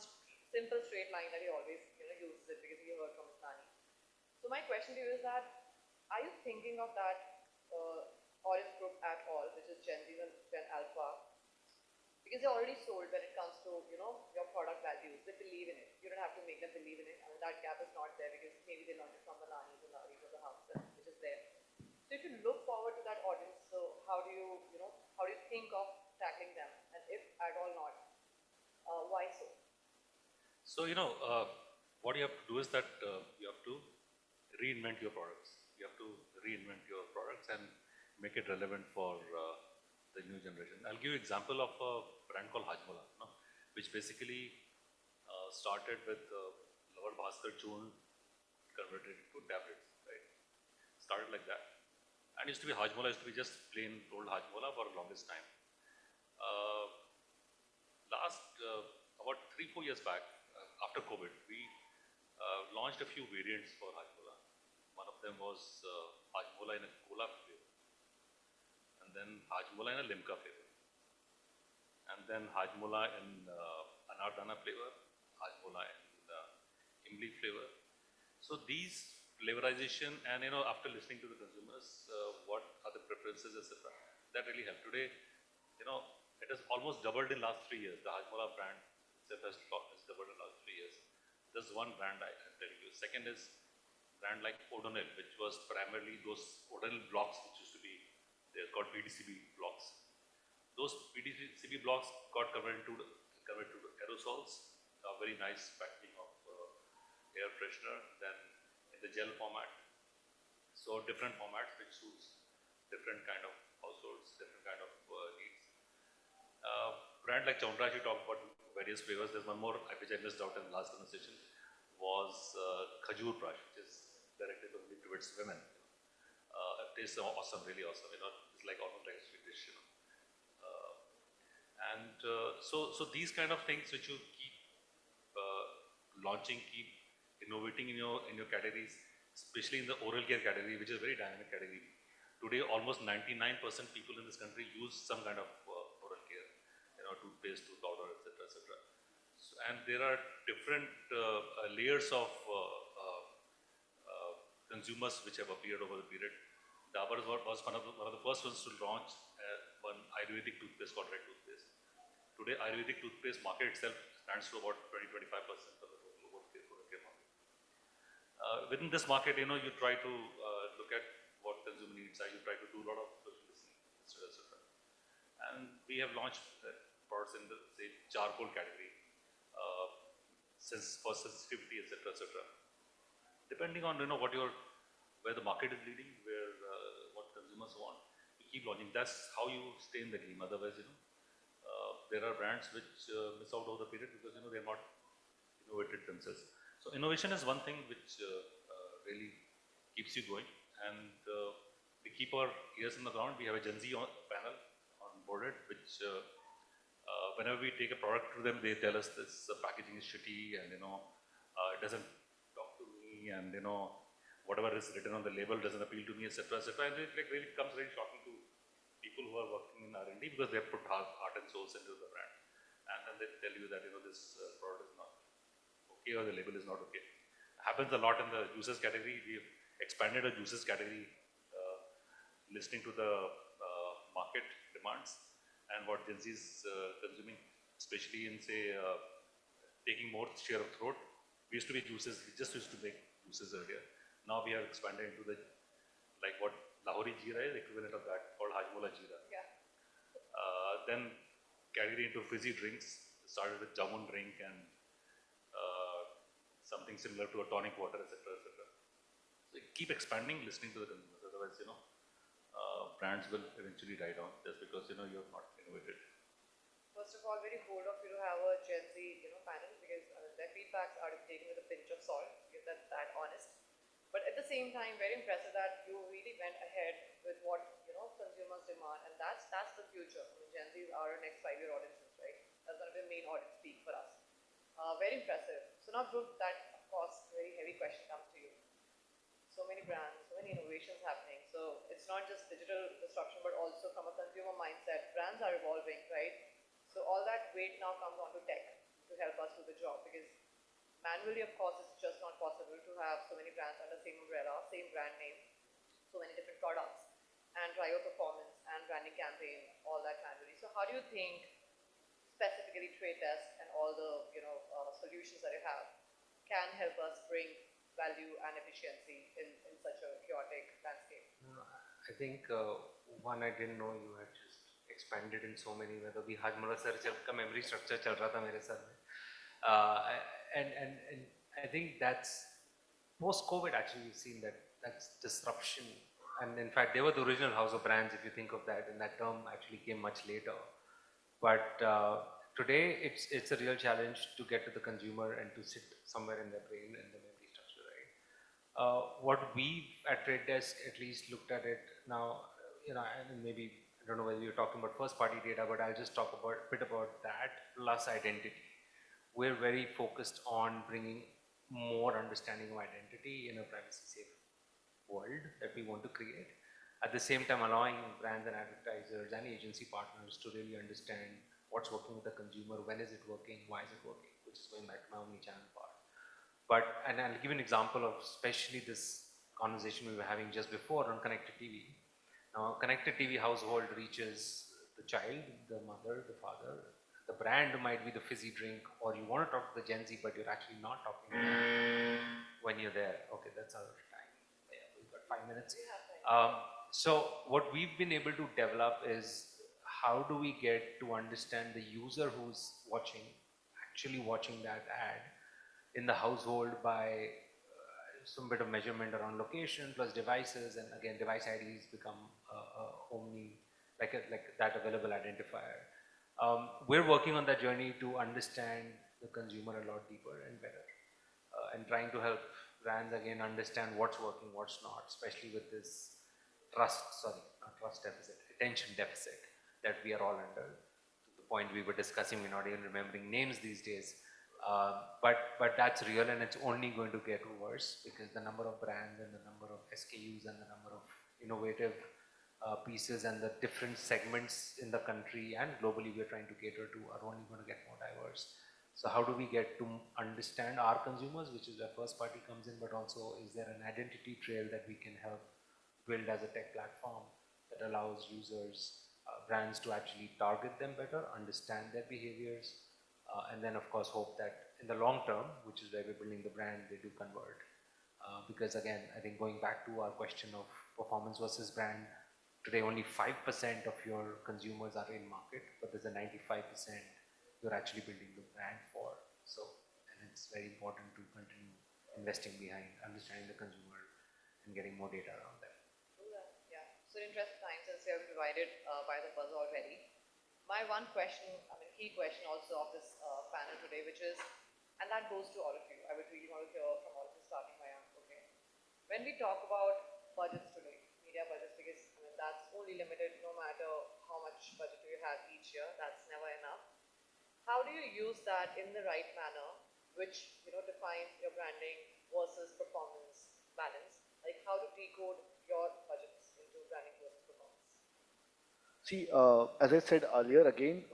simple straight line that he always uses it because he heard from his nani. So my question to you is that, are you thinking of that audience group at all, which is Gen Z and Gen Alpha? Because they're already sold when it comes to, your product values. They believe in it. You don't have to make them believe in it. I mean, that gap is not there because maybe they learned it from the nannies and nannies of the house, which is there. So if you look forward to that audience, so how do you, how do you think of tackling them? And if at all not, why so? So, what you have to do is that you have to reinvent your products. You have to reinvent your products and make it relevant for the new generation. I'll give you an example of a brand called Hajmola, which basically started with Lower Bhaskar Churn converted into tablets, right? Started like that. And used to be Hajmola, used to be just plain old Hajmola for the longest time. About 3-4 years back, after COVID, we launched a few variants for Hajmola. One of them was Hajmola in a cola flavor, and then Hajmola in a limca flavor, and then Hajmola in anardana flavor, Hajmola in imli flavor. So these flavorization and after listening to the consumers, what are the preferences, etc. That really helped. Today, it has almost doubled in last 3 years. The Hajmola brand itself has doubled in last 3 years. There's one brand I can tell you. Second is brand like Odonil, which was primarily those Odonil blocks which used to be, they're called PDCB blocks. Those PDCB blocks got converted to aerosols, a very nice packaging of air freshener, then in the gel format. So different formats which suits different kind of households, different kind of needs. Brand like Chaundraj, you talked about various flavors. There's one more which I missed out in the last conversation, was Khajur Brush, which is directed only towards women. It tastes awesome, really awesome. It's like almost like a sweet dish. So these kind of things which you keep launching, keep innovating in your categories, especially in the oral care category, which is a very dynamic category. Today, almost 99% people in this country use some kind of oral care, toothpaste, tooth powder, etc., etc. And there are different layers of consumers which have appeared over the period. Dabur was one of the first ones to launch one Ayurvedic toothpaste called red toothpaste. Today, Ayurvedic toothpaste market itself stands to about 20-25% of the total oral care market. Within this market, you try to look at what consumer needs are. You try to do a lot of social listening, etc. And we have launched products in the, say, charcoal category, for sensitivity, etc., etc. Depending on where the market is leading, where what consumers want, you keep launching. That's how you stay in the game. Otherwise, there are brands which miss out over the period because they're not innovated themselves. So innovation is one thing which really keeps you going, and we keep our ears on the ground. We have a Gen Z panel on boarded, which whenever we take a product to them, they tell us this packaging is shitty and it doesn't talk to me, and whatever is written on the label doesn't appeal to me, etc., etc. And it really comes very shocking to people who are working in R&D because they have put heart and souls into the brand, and then they tell you that this product is not okay or the label is not okay. It happens a lot in the juices category. We've expanded our juices category, listening to the market demands and what Gen Z is consuming, especially in, say, taking more share of throat. We used to be juices, we just used to make juices earlier. Now we have expanded into the, like what Lahori Jeera is, equivalent of that, called Hajmola Jeera. Yeah. then carried into fizzy drinks, started with jamun drink and something similar to a tonic water, etc., etc. So keep expanding, listening to the consumers. Otherwise, brands will eventually die down just because you have not innovated. First of all, very bold of you to have a Gen Z, panel because their feedbacks are taken with a pinch of salt. Because that's that honest. But at the same time, very impressive that you really went ahead with what consumers demand, and that's the future. I mean, Gen Zs are our next 5-year audiences, right? That's going to be the main audience peak for us. Very impressive. So now, Dhruv, that of course, very heavy question comes to you. So many brands, so many innovations happening. So it's not just digital disruption, but also from a consumer mindset. Brands are evolving, right? So all that weight now comes onto tech to help us do the job because manually, of course, it's just not possible to have so many brands under the same umbrella, same brand name, so many different products, and drive a performance and branding campaign, all that manually. So how do you think specifically Trade Desk and all the solutions that you have can help us bring value and efficiency in such a chaotic landscape? I think one, I didn't know you had just expanded in so many ways. अभी आज मेरा sir का memory structure चल रहा था मेरे sir में. And I think that's post-COVID actually we've seen that's disruption. And in fact, they were the original house of brands if you think of that, and that term actually came much later. But today it's a real challenge to get to the consumer and to sit somewhere in their brain and the memory structure, right? What we at Trade Desk at least looked at it now, and maybe I don't know whether you're talking about first-party data, but I'll just talk a bit about that plus identity. We're very focused on bringing more understanding of identity in a privacy-safe world that we want to create. At the same time, allowing brands and advertisers and agency partners to really understand what's working with the consumer, when is it working, why is it working, which is going back to my omni-channel part. And I'll give you an example of especially this conversation we were having just before on connected TV. Now, connected TV household reaches the child, the mother, the father. The brand might be the fizzy drink, or you want to talk to the Gen Z, but you're actually not talking to them when you're there. Okay, that's our time. Yeah, we've got 5 minutes. So what we've been able to develop is how do we get to understand the user who's actually watching that ad in the household by some bit of measurement around location plus devices, and again, device IDs become like that available identifier. We're working on that journey to understand the consumer a lot deeper and better, and trying to help brands again understand what's working, what's not, especially with this attention deficit that we are all under. To the point we were discussing, we're not even remembering names these days. But that's real, and it's only going to get worse because the number of brands and the number of SKUs and the number of innovative pieces and the different segments in the country and globally we're trying to cater to are only going to get more diverse. So how do we get to understand our consumers, which is where first party comes in, but also is there an identity trail that we can help build as a tech platform that allows users, brands to actually target them better, understand their behaviors, and then of course hope that in the long term, which is where we're building the brand, they do convert. Because again, I think going back to our question of performance versus brand, today only 5% of your consumers are in market, but there's a 95% you're actually building the brand for. So, and it's very important to continue investing behind understanding the consumer and getting more data around them. Yeah. So in interest of time, since you have divided by the buzz already, my one question, key question also of this panel today, which is, and that goes to all of you. I would really want to hear from all of you, starting by okay. When we talk about budgets today, media budgets, because that's only limited no matter how much budget you have each year, that's never enough. How do you use that in the right manner, which defines your branding versus performance balance? Like how to decode your budgets into branding versus performance? See, as I said earlier, again,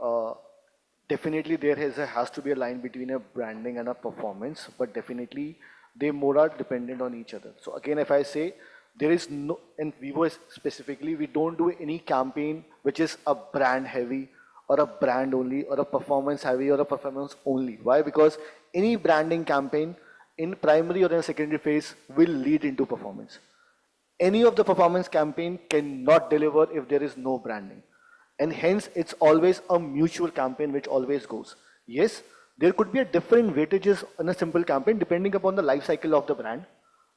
definitely there has to be a line between a branding and a performance, but definitely they more are dependent on each other. So again, if I say there is no, in Vivo specifically, we don't do any campaign which is a brand heavy or a brand only or a performance heavy or a performance only. Why? Because any branding campaign in primary or in a secondary phase will lead into performance. Any of the performance campaign cannot deliver if there is no branding. And hence it's always a mutual campaign which always goes. Yes, there could be a different weightages in a simple campaign depending upon the life cycle of the brand,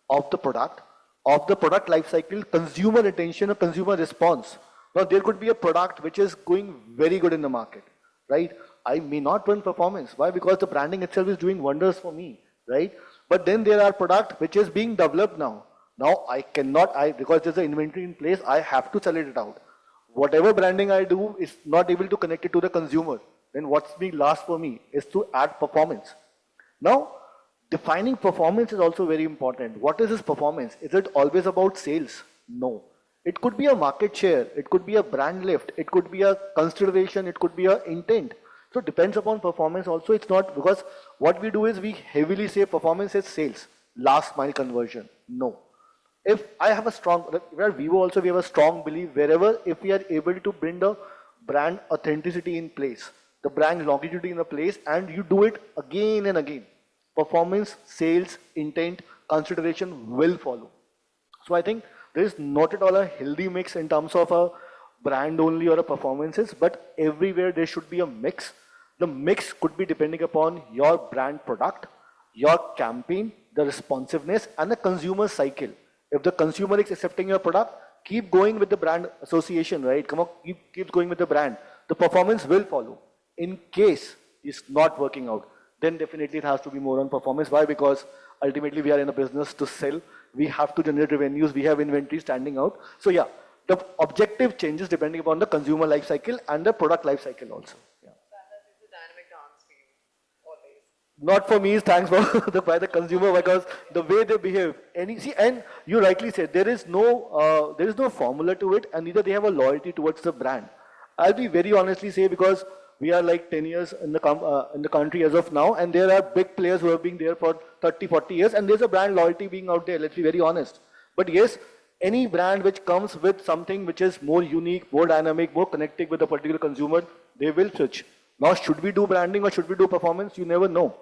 of the product life cycle, consumer attention or consumer response. Now there could be a product which is going very good in the market, right? I may not run performance. Why? Because the branding itself is doing wonders for me, right? But then there are product which is being developed now. Now I cannot, because there's an inventory in place, I have to sell it out. Whatever branding I do is not able to connect it to the consumer. Then what's being last for me is to add performance. Now, defining performance is also very important. What is this performance? Is it always about sales? No. It could be a market share, it could be a brand lift, it could be a consideration, it could be a intent. So it depends upon performance also. It's not because what we do is we heavily say performance is sales, last mile conversion. No. If I have a strong, where Vivo also we have a strong belief wherever if we are able to bring the brand authenticity in place, the brand longevity in a place and you do it again and again, performance, sales, intent, consideration will follow. So I think there is not at all a healthy mix in terms of a brand only or a performances, but everywhere there should be a mix. The mix could be depending upon your brand product, your campaign, the responsiveness and the consumer cycle. If the consumer is accepting your product, keep going with the brand association, right? Come on, keep going with the brand. The performance will follow. In case it's not working out, then definitely it has to be more on performance. Why? Because ultimately we are in a business to sell. We have to generate revenues. We have inventory standing out. So yeah, the objective changes depending upon the consumer life cycle and the product life cycle also. Yeah. It's a dynamic dance for you, always. Not for me, thanks for by the consumer because the way they behave. And you rightly said there is no formula to it, and neither they have a loyalty towards the brand. I'll be very honestly say because we are like 10 years in the country as of now, and there are big players who have been there for 30, 40 years, and there's a brand loyalty being out there. Let's be very honest. But yes, any brand which comes with something which is more unique, more dynamic, more connected with a particular consumer, they will switch. Now, should we do branding or should we do performance? You never know.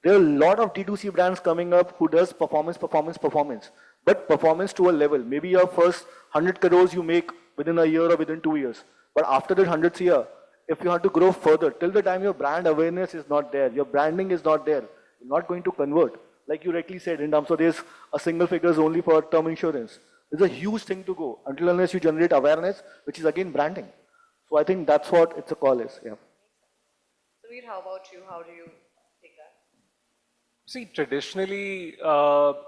There are a lot of D2C brands coming up who does performance, but performance to a level. Maybe your first 100 crores you make within a year or within 2 years. But after that 100th year, if you have to grow further, till the time your brand awareness is not there, your branding is not there, you're not going to convert. Like you rightly said, in terms of there's a single figures only for term insurance. It's a huge thing to go until unless you generate awareness, which is again branding. So I think that's what it's a call is. Yeah. Sameer, how about you? How do you take that? See, traditionally,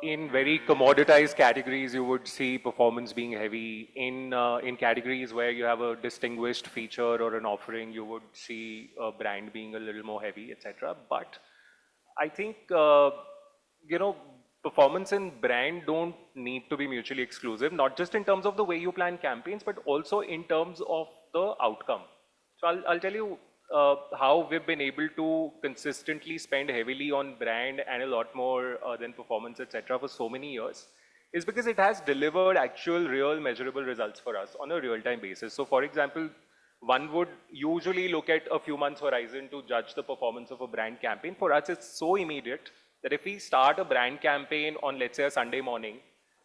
in very commoditized categories, you would see performance being heavy. In categories where you have a distinguished feature or an offering, you would see a brand being a little more heavy, etc. But I think, performance and brand don't need to be mutually exclusive, not just in terms of the way you plan campaigns, but also in terms of the outcome. So I'll tell you how we've been able to consistently spend heavily on brand and a lot more than performance, etc. for so many years is because it has delivered actual, real, measurable results for us on a real-time basis. So for example, one would usually look at a few months horizon to judge the performance of a brand campaign. For us, it's so immediate that if we start a brand campaign on, let's say, a Sunday morning,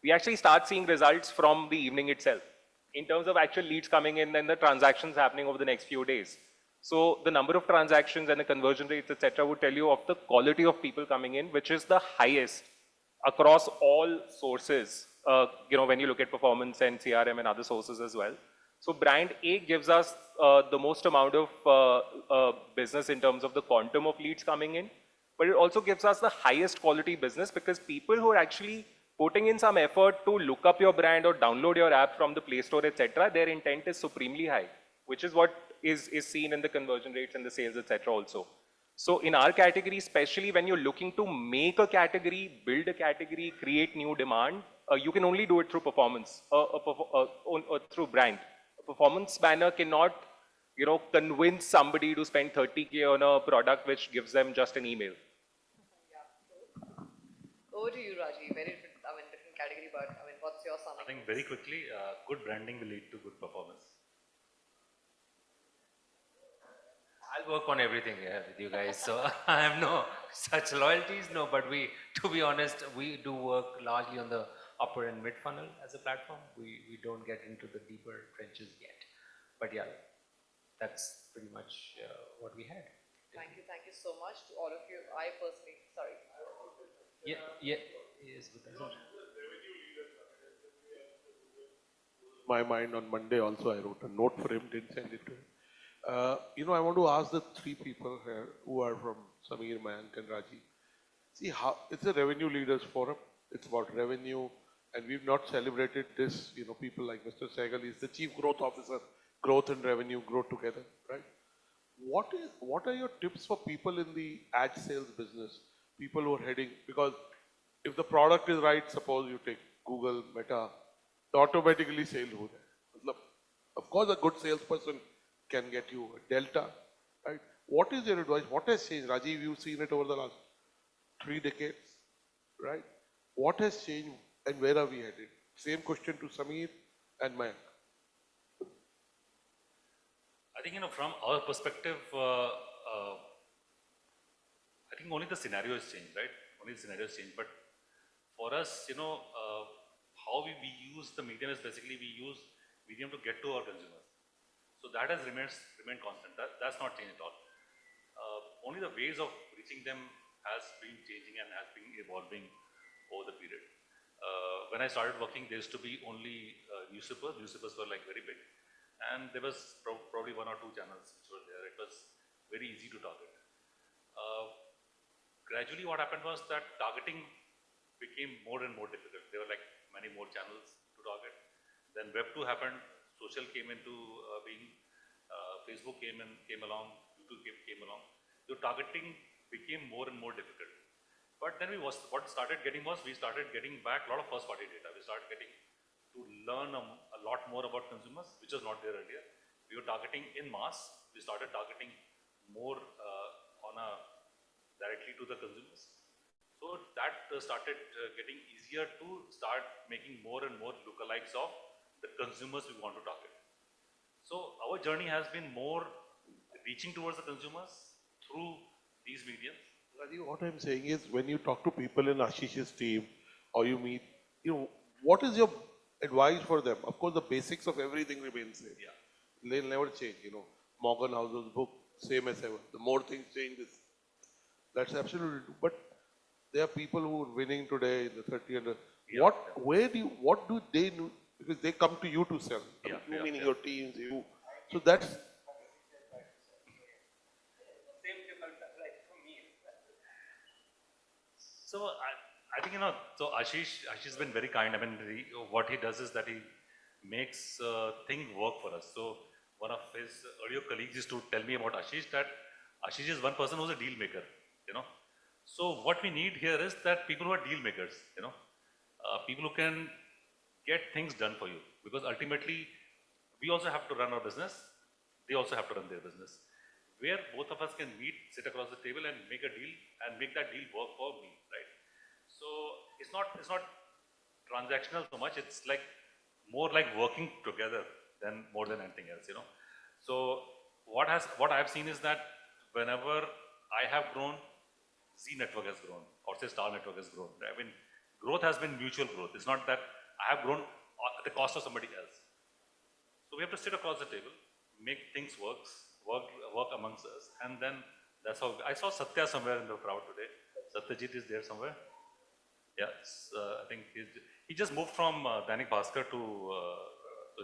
we actually start seeing results from the evening itself in terms of actual leads coming in and the transactions happening over the next few days. So the number of transactions and the conversion rates, etc., would tell you of the quality of people coming in, which is the highest across all sources, when you look at performance and CRM and other sources as well. So brand A gives us the most amount of business in terms of the quantum of leads coming in, but it also gives us the highest quality business because people who are actually putting in some effort to look up your brand or download your app from the Play Store, etc., their intent is supremely high, which is what is seen in the conversion rates and the sales, etc. also. So in our category, especially when you're looking to make a category, build a category, create new demand, you can only do it through performance or through brand. A performance banner cannot, convince somebody to spend 30K on a product which gives them just an email. Over to you, Raji. Very different category, but what's your summary? I think very quickly, good branding will lead to good performance. I'll work on everything with you guys. So I have no such loyalties, no, but to be honest, we do work largely on the upper and mid funnel as a platform. We don't get into the deeper trenches yet. But yeah, that's pretty much what we had. Thank you so much to all of you. I personally, sorry. Yes, but My mind on Monday also, I wrote a note for him, didn't send it to him. I want to ask the three people here who are from Samir, Mayank and Rajiv. See how it's a revenue leaders forum. It's about revenue, and we've not celebrated this. People like Mr. Sehgal is the chief growth officer. Growth and revenue grow together, right? What are your tips for people in the ad sales business? People who are heading, because if the product is right, suppose you take Google, Meta, automatically sale ho jaye. Matlab, of course, a good salesperson can get you a delta, right? What is your advice? What has changed? Rajiv, you've seen it over the last 3 decades, right? What has changed and where are we headed? Same question to Sameer and Mayank. I think, from our perspective, I think only the scenario has changed, right? Only the scenario has changed. But for us, how we use the medium is basically we use medium to get to our consumers. So that has remained constant. That's not changed at all. Only the ways of reaching them has been changing and has been evolving over the period. When I started working, there used to be only newspapers. Newspapers were like very big. And there was probably 1 or 2 channels which were there. It was very easy to target. Gradually what happened was that targeting became more and more difficult. There were like many more channels to target. Then Web 2 happened, social came into being, Facebook came along, YouTube came along. So targeting became more and more difficult. But then what started getting was, we started getting back a lot of first party data. We started getting to learn a lot more about consumers, which was not there earlier. We were targeting in mass. We started targeting more directly to the consumers. So that started getting easier to start making more and more lookalikes of the consumers we want to target. So our journey has been more reaching towards the consumers through these mediums. Rajiv, what I'm saying is when you talk to people in Ashish's team or you meet, what is your advice for them? Of course, the basics of everything remain same. Yeah. They'll never change, Morgan Housel's book, same as ever. The more things change, that's absolutely true. But there are people who are winning today in the 30 under. Yeah. What do they do? Because they come to you to sell. Meaning your teams, you. So that's. So I think, so Ashish has been very kind. I mean, what he does is that he makes things work for us. So one of his earlier colleagues used to tell me about Ashish, that Ashish is one person who's a deal maker, So what we need here is that people who are deal makers, people who can get things done for you. Because ultimately, we also have to run our business. They also have to run their business. Where both of us can meet, sit across the table and make a deal and make that deal work for me, right? So it's not transactional so much. It's like more like working together than more than anything else, So what I've seen is that whenever I have grown, Z network has grown, or say Star network has grown. I mean, growth has been mutual growth. It's not that I have grown at the cost of somebody else. So we have to sit across the table, make things work amongst us, and then that's how. I saw Satya somewhere in the crowd today. Satyajit is there somewhere. Yes, I think he just moved from Dainik Bhaskar to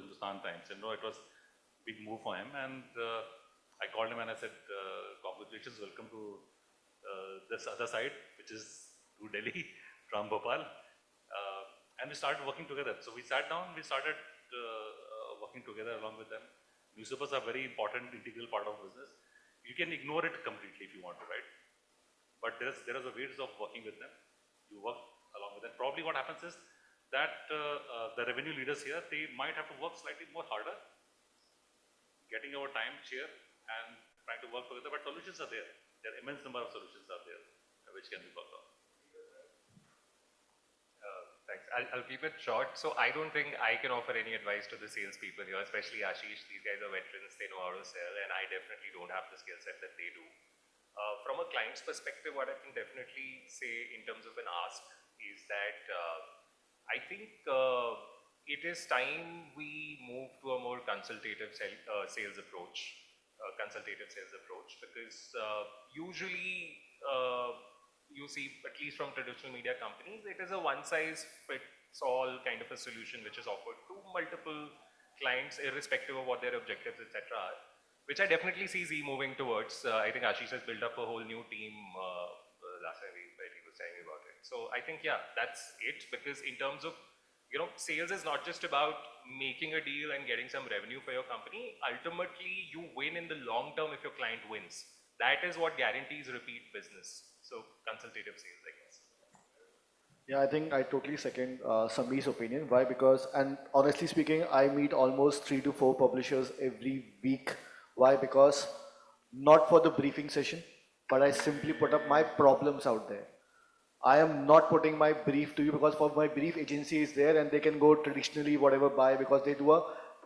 Hindustan Times. It was a big move for him, and I called him and I said, congratulations, welcome to this other side, which is to Delhi from Bhopal. And we started working together. So we sat down, we started working together along with them. Newspapers are very important, integral part of business. You can ignore it completely if you want to, right? But there is a ways of working with them. You work along with them. Probably what happens is that the revenue leaders here, they might have to work slightly more harder, getting our time share and trying to work together, but solutions are there. There are immense number of solutions are there which can be worked on. Thanks. I'll keep it short. So I don't think I can offer any advice to the salespeople here, especially Ashish. These guys are veterans, they know how to sell, and I definitely don't have the skill set that they do. From a client's perspective, what I can definitely say in terms of an ask is that I think it is time we move to a more consultative sales approach. consultative sales approach, because usually you see, at least from traditional media companies, it is a one-size-fits-all kind of a solution which is offered to multiple clients, irrespective of what their objectives, etc. are, which I definitely see Z moving towards. I think Ashish has built up a whole new team last time he was telling me about it. So I think, yeah, that's it, because in terms of, sales is not just about making a deal and getting some revenue for your company. Ultimately, you win in the long term if your client wins. That is what guarantees repeat business. So consultative sales, I guess. Yeah, I think I totally second Sameer's opinion. Why? Because, and honestly speaking, I meet almost 3 to 4 publishers every week. Why? Because not for the briefing session, but I simply put up my problems out there. I am not putting my brief to you because for my brief agency is there and they can go traditionally whatever buy because they do a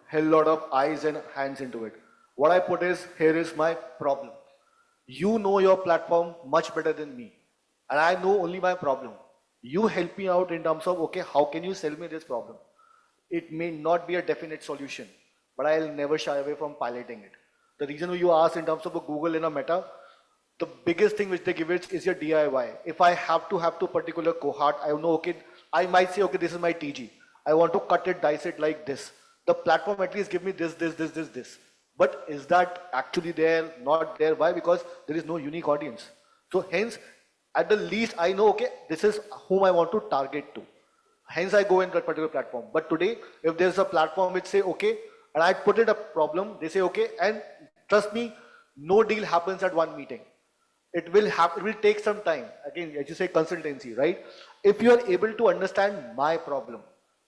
hell lot of eyes and hands into it. What I put is, here is my problem. You know your platform much better than me and I know only my problem. You help me out in terms of, okay, how can you sell me this problem? It may not be a definite solution, but I'll never shy away from piloting it. The reason you asked in terms of a Google and a Meta, the biggest thing which they give it is your DIY. If I have to particular cohort, I know, okay, I might say, okay, this is my TG. I want to cut it, dice it like this. The platform at least give me this. But is that actually there, not there? Why? Because there is no unique audience. So hence, at the least, I know, okay, this is whom I want to target to. Hence, I go in that particular platform. But today, if there's a platform which say, okay, and I put it a problem, they say, okay, and trust me, no deal happens at one meeting. It will take some time. Again, as you say, consultancy, right? If you are able to understand my problem,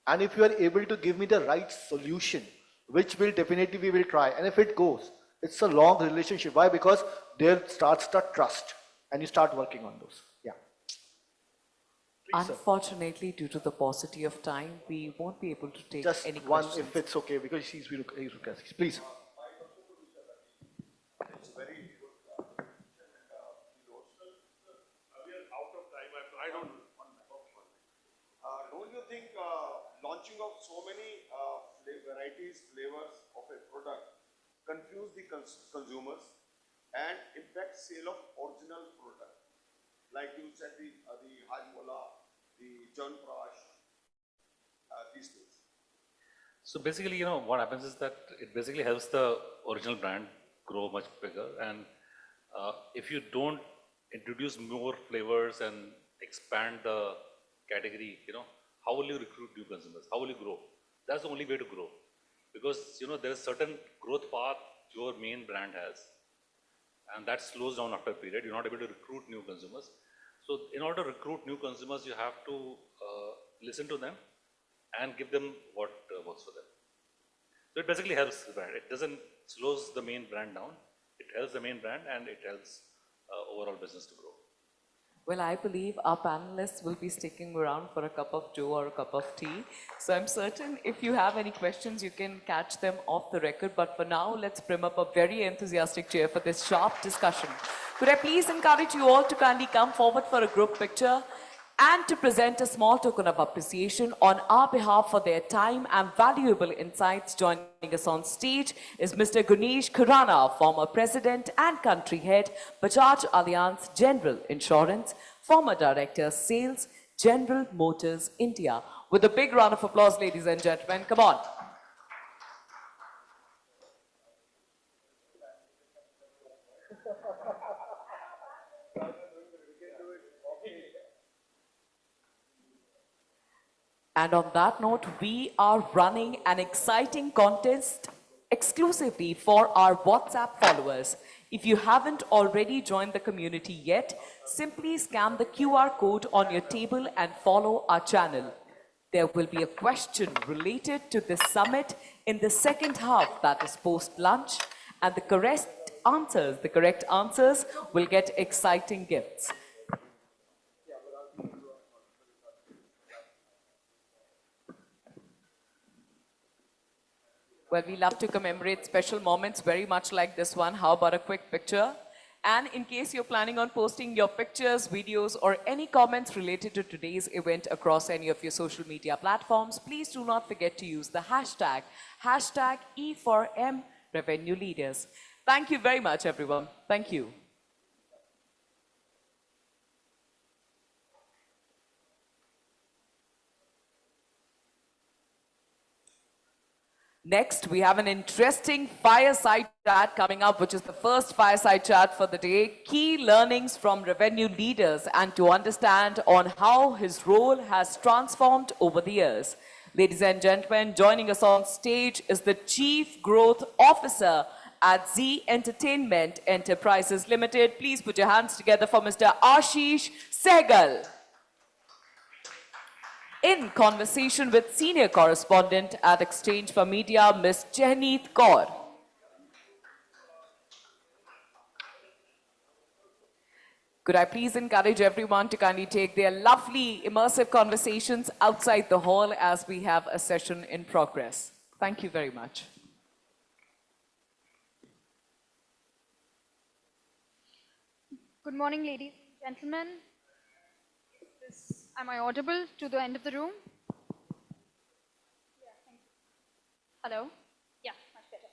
and if you are able to give me the right solution, which will definitely we will try. And if it goes, it's a long relationship. Why? Because there starts the trust, and you start working on those. Yeah. Please, Unfortunately, due to the paucity of time, we won't be able to take just any one, questions. if it's okay, because he's please. It's very good. We are out of time. I don't you think launching of so many varieties, flavors of a product confuse the consumers and impact sale of original product? Like you said, the Hajmola, the Churnprash, these things. So basically, what happens is that it basically helps the original brand grow much bigger. And if you don't introduce more flavors and expand the category, how will you recruit new consumers? How will you grow? That's the only way to grow. Because, there is certain growth path your main brand has. And that slows down after a period. You're not able to recruit new consumers. So in order to recruit new consumers, you have to listen to them and give them what works for them. So it basically helps the brand. It doesn't slows the main brand down. It helps the main brand and it helps overall business to grow. Well, I believe our panelists will be sticking around for a cup of joe or a cup of tea. So I'm certain if you have any questions, you can catch them off the record. But for now, let's bring up a very enthusiastic chair for this sharp discussion. Could I please encourage you all to kindly come forward for a group picture and to present a small token of appreciation on our behalf for their time and valuable insights. Joining us on stage is Mr. Gunesh Khurana, former President and Country Head, Bajaj Allianz General Insurance, former Director, Sales, General Motors, India. With a big round of applause, ladies and gentlemen, come on. And on that note, we are running an exciting contest exclusively for our WhatsApp followers. If you haven't already joined the community yet, simply scan the QR code on your table and follow our channel. There will be a question related to this summit in the second half, that is post-lunch, and the correct answers will get exciting gifts. Well, we love to commemorate special moments very much like this one. How about a quick picture? And in case you're planning on posting your pictures, videos, or any comments related to today's event across any of your social media platforms, please do not forget to use the hashtag E4M Revenue Leaders. Thank you very much, everyone. Thank you. Next, we have an interesting fireside chat coming up, which is the first fireside chat for the day. Key learnings from revenue leaders and to understand on how his role has transformed over the years. Ladies and gentlemen, joining us on stage is the Chief Growth Officer at Z Entertainment Enterprises Limited. Please put your hands together for Mr. Ashish Sehgal. In conversation with senior correspondent at Exchange for Media, Ms. Jehneet Kaur. Could I please encourage everyone to kindly take their lovely immersive conversations outside the hall as we have a session in progress. Thank you very much. Good morning, ladies and gentlemen. Am I audible to the end of the room? Yeah, thank you. Hello? Yeah, much better.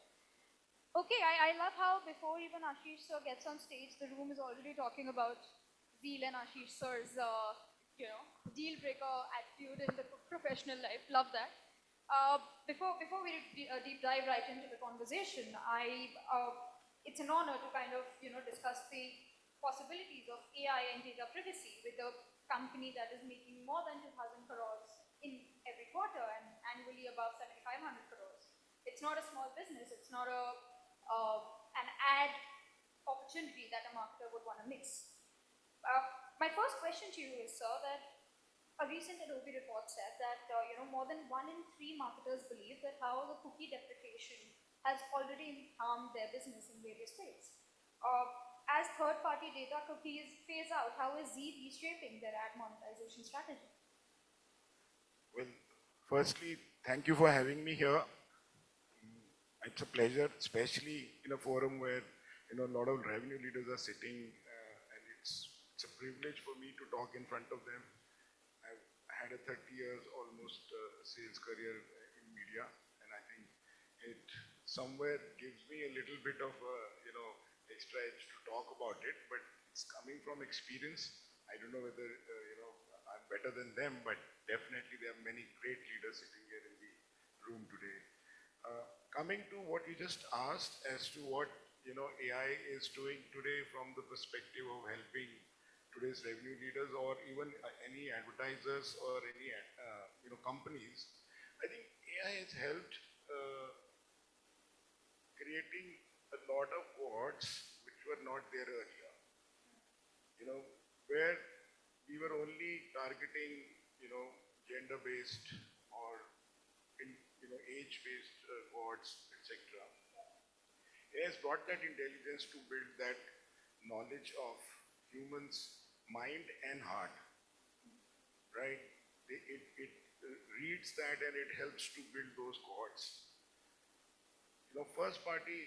Okay, I love how before even Ashish sir gets on stage, the room is already talking about Zeal and Ashish sir's, deal breaker attitude in the professional life. Love that. Before we deep dive right into the conversation, it's an honor to kind of discuss the possibilities of AI and data privacy with a company that is making more than 2,000 crores in every quarter and annually above 7,500 crores. It's not a small business. It's not an ad opportunity that a marketer would want to miss. My first question to you is, sir, that a recent Adobe report said that more than 1 in 3 marketers believe that how the cookie deprecation has already harmed their business in various ways. As third-party data cookies phase out, how is Z reshaping their ad monetization strategy? Well, firstly, thank you for having me here. It's a pleasure, especially in a forum where a lot of revenue leaders are sitting, and it's a privilege for me to talk in front of them. I've had a 30 years almost sales career in media, and I think it somewhere gives me a little bit of extra edge to talk about it, but it's coming from experience. I don't know whether I'm better than them, but definitely there are many great leaders sitting here in the room today. Coming to what you just asked as to what AI is doing today from the perspective of helping today's revenue leaders or even any advertisers or any companies, I think AI has helped creating a lot of cohorts which were not there earlier. Where we were only targeting, gender-based or age-based cohorts, etc. AI has brought that intelligence to build that knowledge of humans' mind and heart, right? It reads that and it helps to build those cohorts. First-party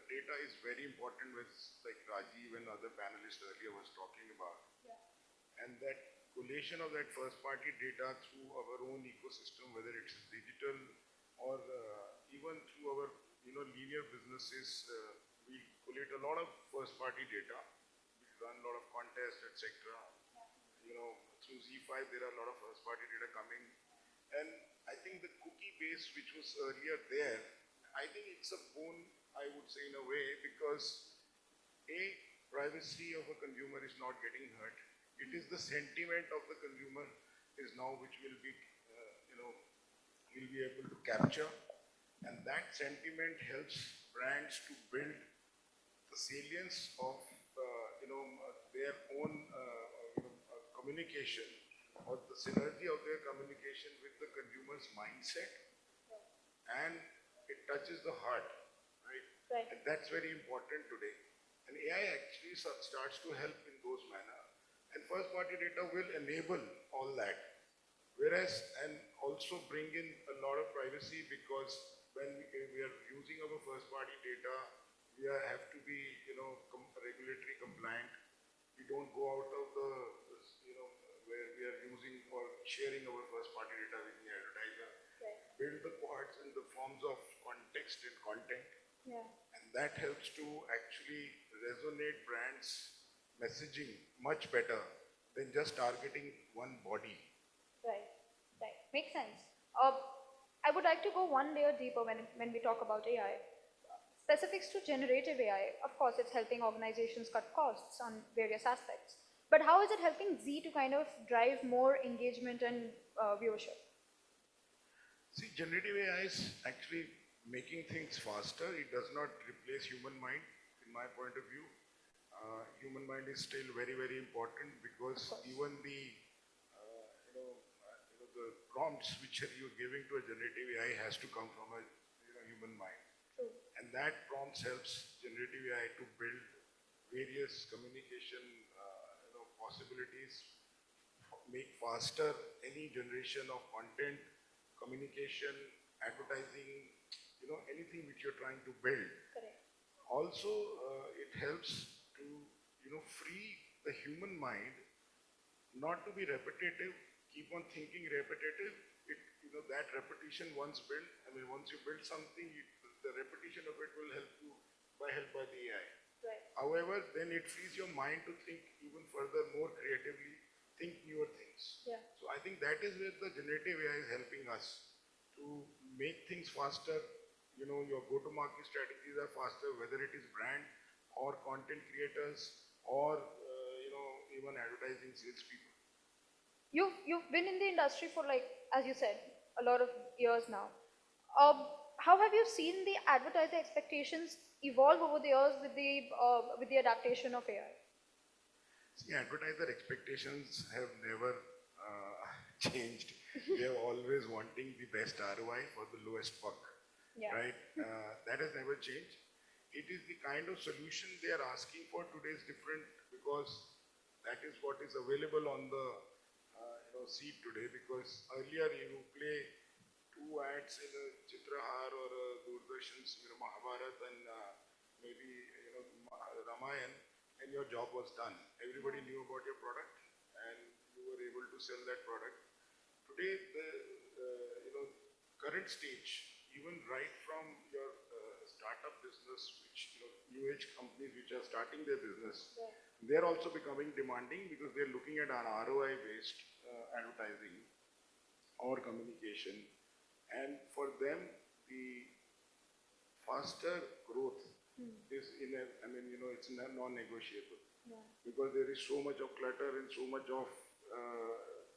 data is very important, with like Rajiv and other panelists earlier was talking about. Yeah. And that collation of that first-party data through our own ecosystem, whether it's digital or even through our linear businesses, we collate a lot of first-party data. We run a lot of contests, etc. Through Z5 there are a lot of first-party data coming, and I think the cookie base which was earlier there, I think it's a boon, I would say, in a way, because privacy of a consumer is not getting hurt. It is the sentiment of the consumer is now which will be, will be able to capture, and that sentiment helps brands to build the salience of, their own communication, or the synergy of their communication with the consumer's mindset, and it touches the heart, right? Right. And that's very important today. And AI actually starts to help in those manner. And first-party data will enable all that. Whereas, and also bring in a lot of privacy, because when we are using our first-party data, we have to be, regulatory compliant. We don't go out of the, where we are using or sharing our first-party data with the advertiser. Right. Build the cohorts in the forms of context and content. Yeah. And that helps to actually resonate brands' messaging much better than just targeting one body. Right, right. Makes sense. I would like to go one layer deeper when we talk about AI. Specifics to generative AI, of course, it's helping organizations cut costs on various aspects. But how is it helping Z to kind of drive more engagement and viewership? See, generative AI is actually making things faster. It does not replace human mind, in my point of view. Human mind is still very, very important because even the prompts which you're giving to a generative AI has to come from a human mind. True. And that prompts helps generative AI to build various communication possibilities, make faster any generation of content, communication, advertising, anything which you're trying to build. Correct. Also, it helps to, free the human mind not to be repetitive, keep on thinking repetitive. That repetition once built, once you build something, the repetition of it will help you help by the AI. Right. However, then it frees your mind to think even further, more creatively, think newer things. Yeah. So I think that is where the generative AI is helping us to make things faster. Your go-to-market strategies are faster, whether it is brand or content creators or, even advertising salespeople. You've been in the industry for, like, as you said, a lot of years now. How have you seen the advertiser expectations evolve over the years with the adaptation of AI? See, advertiser expectations have never changed. They're always wanting the best ROI for the lowest buck, Yeah. right? That has never changed. It is the kind of solution they are asking for today is different because that is what is available on the seat today. Because earlier you play 2 ads in a Chitrahar or a Doordarshan's Mahabharat and maybe Ramayan, and your job was done. Everybody knew about your product and you were able to sell that product. Today, the current stage, even right from your startup business, which new age companies which are starting their business, they're also becoming demanding because they're looking at an ROI based advertising or communication, and for them the faster growth is it's non-negotiable. Yeah. Because there is so much of clutter and so much of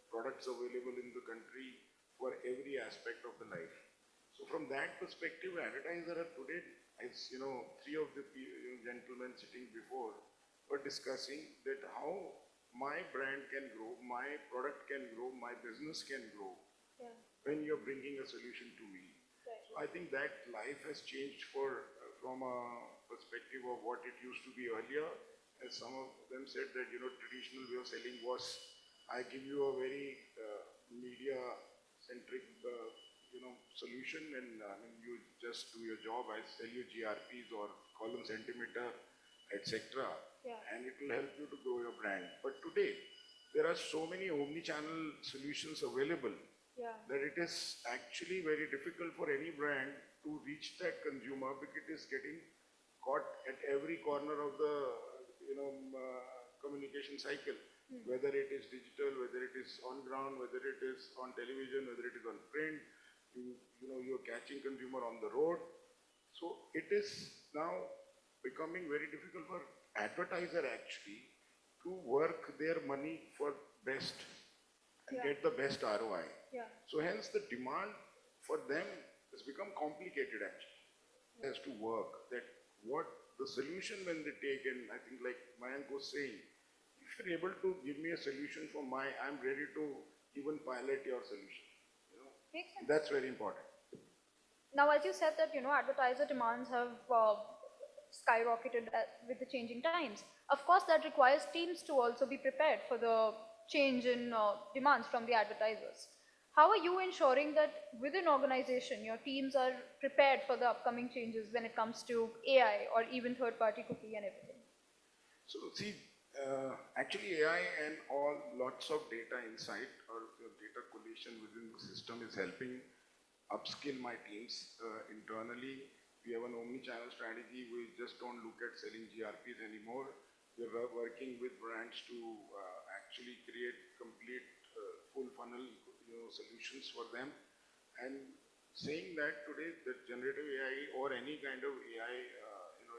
products available in the country for every aspect of the life. So from that perspective, advertiser today, as 3 of the gentlemen sitting before were discussing that how my brand can grow, my product can grow, my business can grow when you're bringing a solution to me. Right. So I think that life has changed from a perspective of what it used to be earlier. As some of them said that, traditional way of selling was, I give you a very media-centric, solution, and you just do your job. I sell you GRPs or column centimeter, etc. Yeah. And it will help you to grow your brand. But today, there are so many omni-channel solutions available that it is actually very difficult for any brand to reach that consumer because it is getting caught at every corner of the communication cycle, whether it is digital, whether it is on ground, whether it is on television, whether it is on print. You're catching consumer on the road. So it is now becoming very difficult for advertiser actually to work their money for best and get the best ROI. Yeah. So hence the demand for them has become complicated actually. It has to work that what the solution when they take, and I think like Mayank was saying, if you're able to give me a solution for I'm ready to even pilot your solution. Makes sense. That's very important. Now, as you said that, advertiser demands have skyrocketed with the changing times. Of course, that requires teams to also be prepared for the change in demands from the advertisers. How are you ensuring that within organization, your teams are prepared for the upcoming changes when it comes to AI or even third-party cookie and everything? So see, actually AI and lots of data insight or data collation within the system is helping upskill my teams internally We have an omni-channel strategy. We just don't look at selling GRPs anymore. We're working with brands to actually create complete full funnel solutions for them. And saying that today, that generative AI or any kind of AI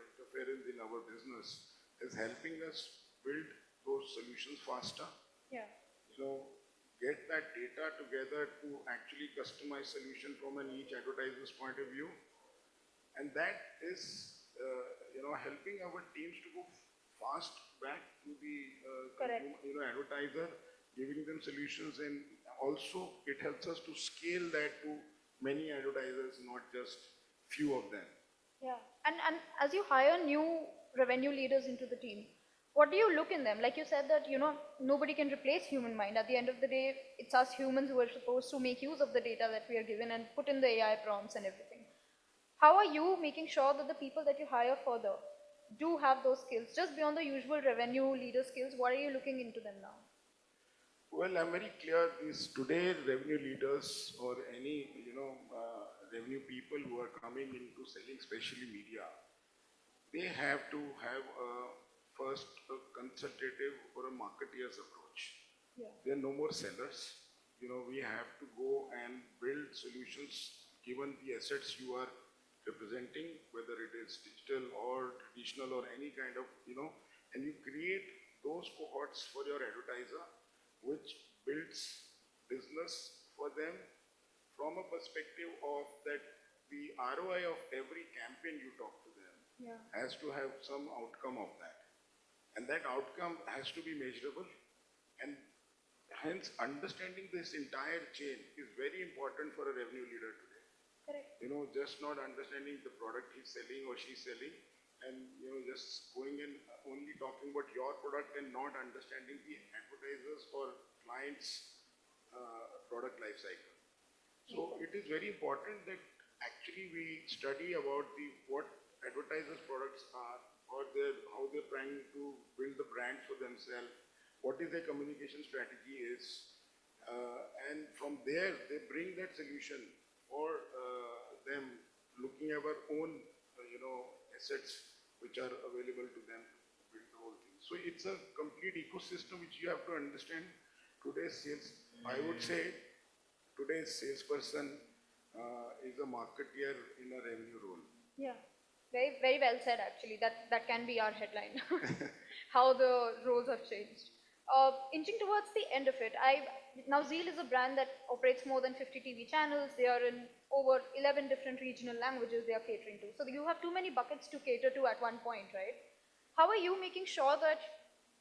interference in our business is helping us build those solutions faster. Yeah. Get that data together to actually customize solution from each advertiser's point of view. And that is, helping our teams to go fast back to the advertiser, giving them solutions, and also it helps us to scale that to many advertisers, not just few of them. Yeah. And as you hire new revenue leaders into the team, what do you look in them? Like you said that, nobody can replace human mind. At the end of the day, it's us humans who are supposed to make use of the data that we are given and put in the AI prompts and everything. How are you making sure that the people that you hire further do have those skills? Just beyond the usual revenue leader skills, what are you looking into them now? Well, I'm very clear these today revenue leaders or any, revenue people who are coming into selling, especially media, they have to have first a consultative or a marketeer's approach. Yeah. There are no more sellers. We have to go and build solutions given the assets you are representing, whether it is digital or traditional or any kind of, and you create those cohorts for your advertiser, which builds business for them from a perspective of that the ROI of every campaign you talk to them has to have some outcome of that. And that outcome has to be measurable. And hence, understanding this entire chain is very important for a revenue leader today. Correct. Just not understanding the product he's selling or she's selling, and just going and only talking about your product and not understanding the advertisers or clients' product life cycle. So it is very important that actually we study about what advertisers' products are, or how they're trying to build the brand for themselves, what is their communication strategy is, and from there they bring that solution for them, looking at our own assets which are available to them to build the whole thing. So it's a complete ecosystem which you have to understand. Today's sales, I would say, today's salesperson is a marketeer in a revenue role. Yeah. Very, very well said, actually. That can be our headline. How the roles have changed. Inching towards the end of it, now Zeal is a brand that operates more than 50 TV channels. They are in over 11 different regional languages they are catering to. So you have too many buckets to cater to at one point, right? How are you making sure that,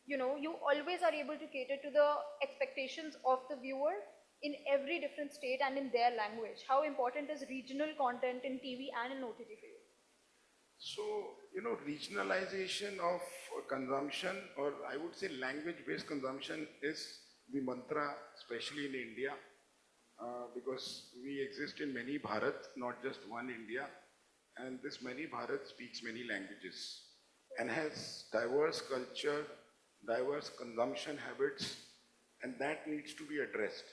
you always are able to cater to the expectations of the viewer in every different state and in their language? How important is regional content in TV and in OTT for you? So, regionalization of consumption, or I would say language-based consumption, is the mantra, especially in India, because we exist in many Bharat, not just one India, and this many Bharat speaks many languages and has diverse culture, diverse consumption habits, and that needs to be addressed,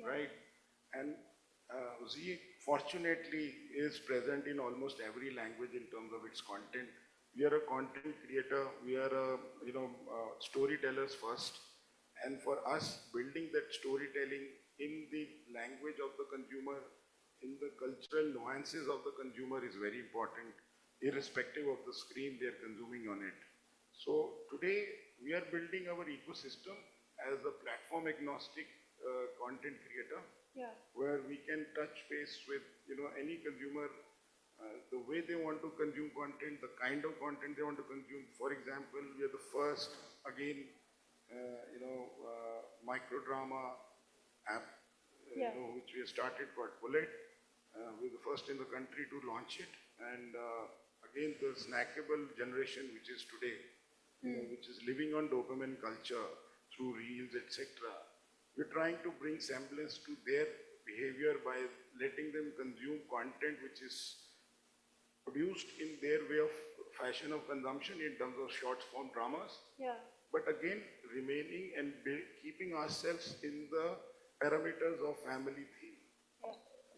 right? And Z fortunately is present in almost every language in terms of its content. We are a content creator, we are storytellers first, and for us, building that storytelling in the language of the consumer, in the cultural nuances of the consumer is very important, irrespective of the screen they are consuming on it. So today, we are building our ecosystem as a platform agnostic content creator, where we can touch base with any consumer, the way they want to consume content, the kind of content they want to consume. For example, we are the first, again, micro drama app, which we have started called Bullet. We're the first in the country to launch it, and again, the snackable generation, which is today, which is living on dopamine culture through reels, etc. We're trying to bring semblance to their behavior by letting them consume content which is produced in their way of fashion of consumption in terms of short form dramas. But again, remaining and keeping ourselves in the parameters of family theme.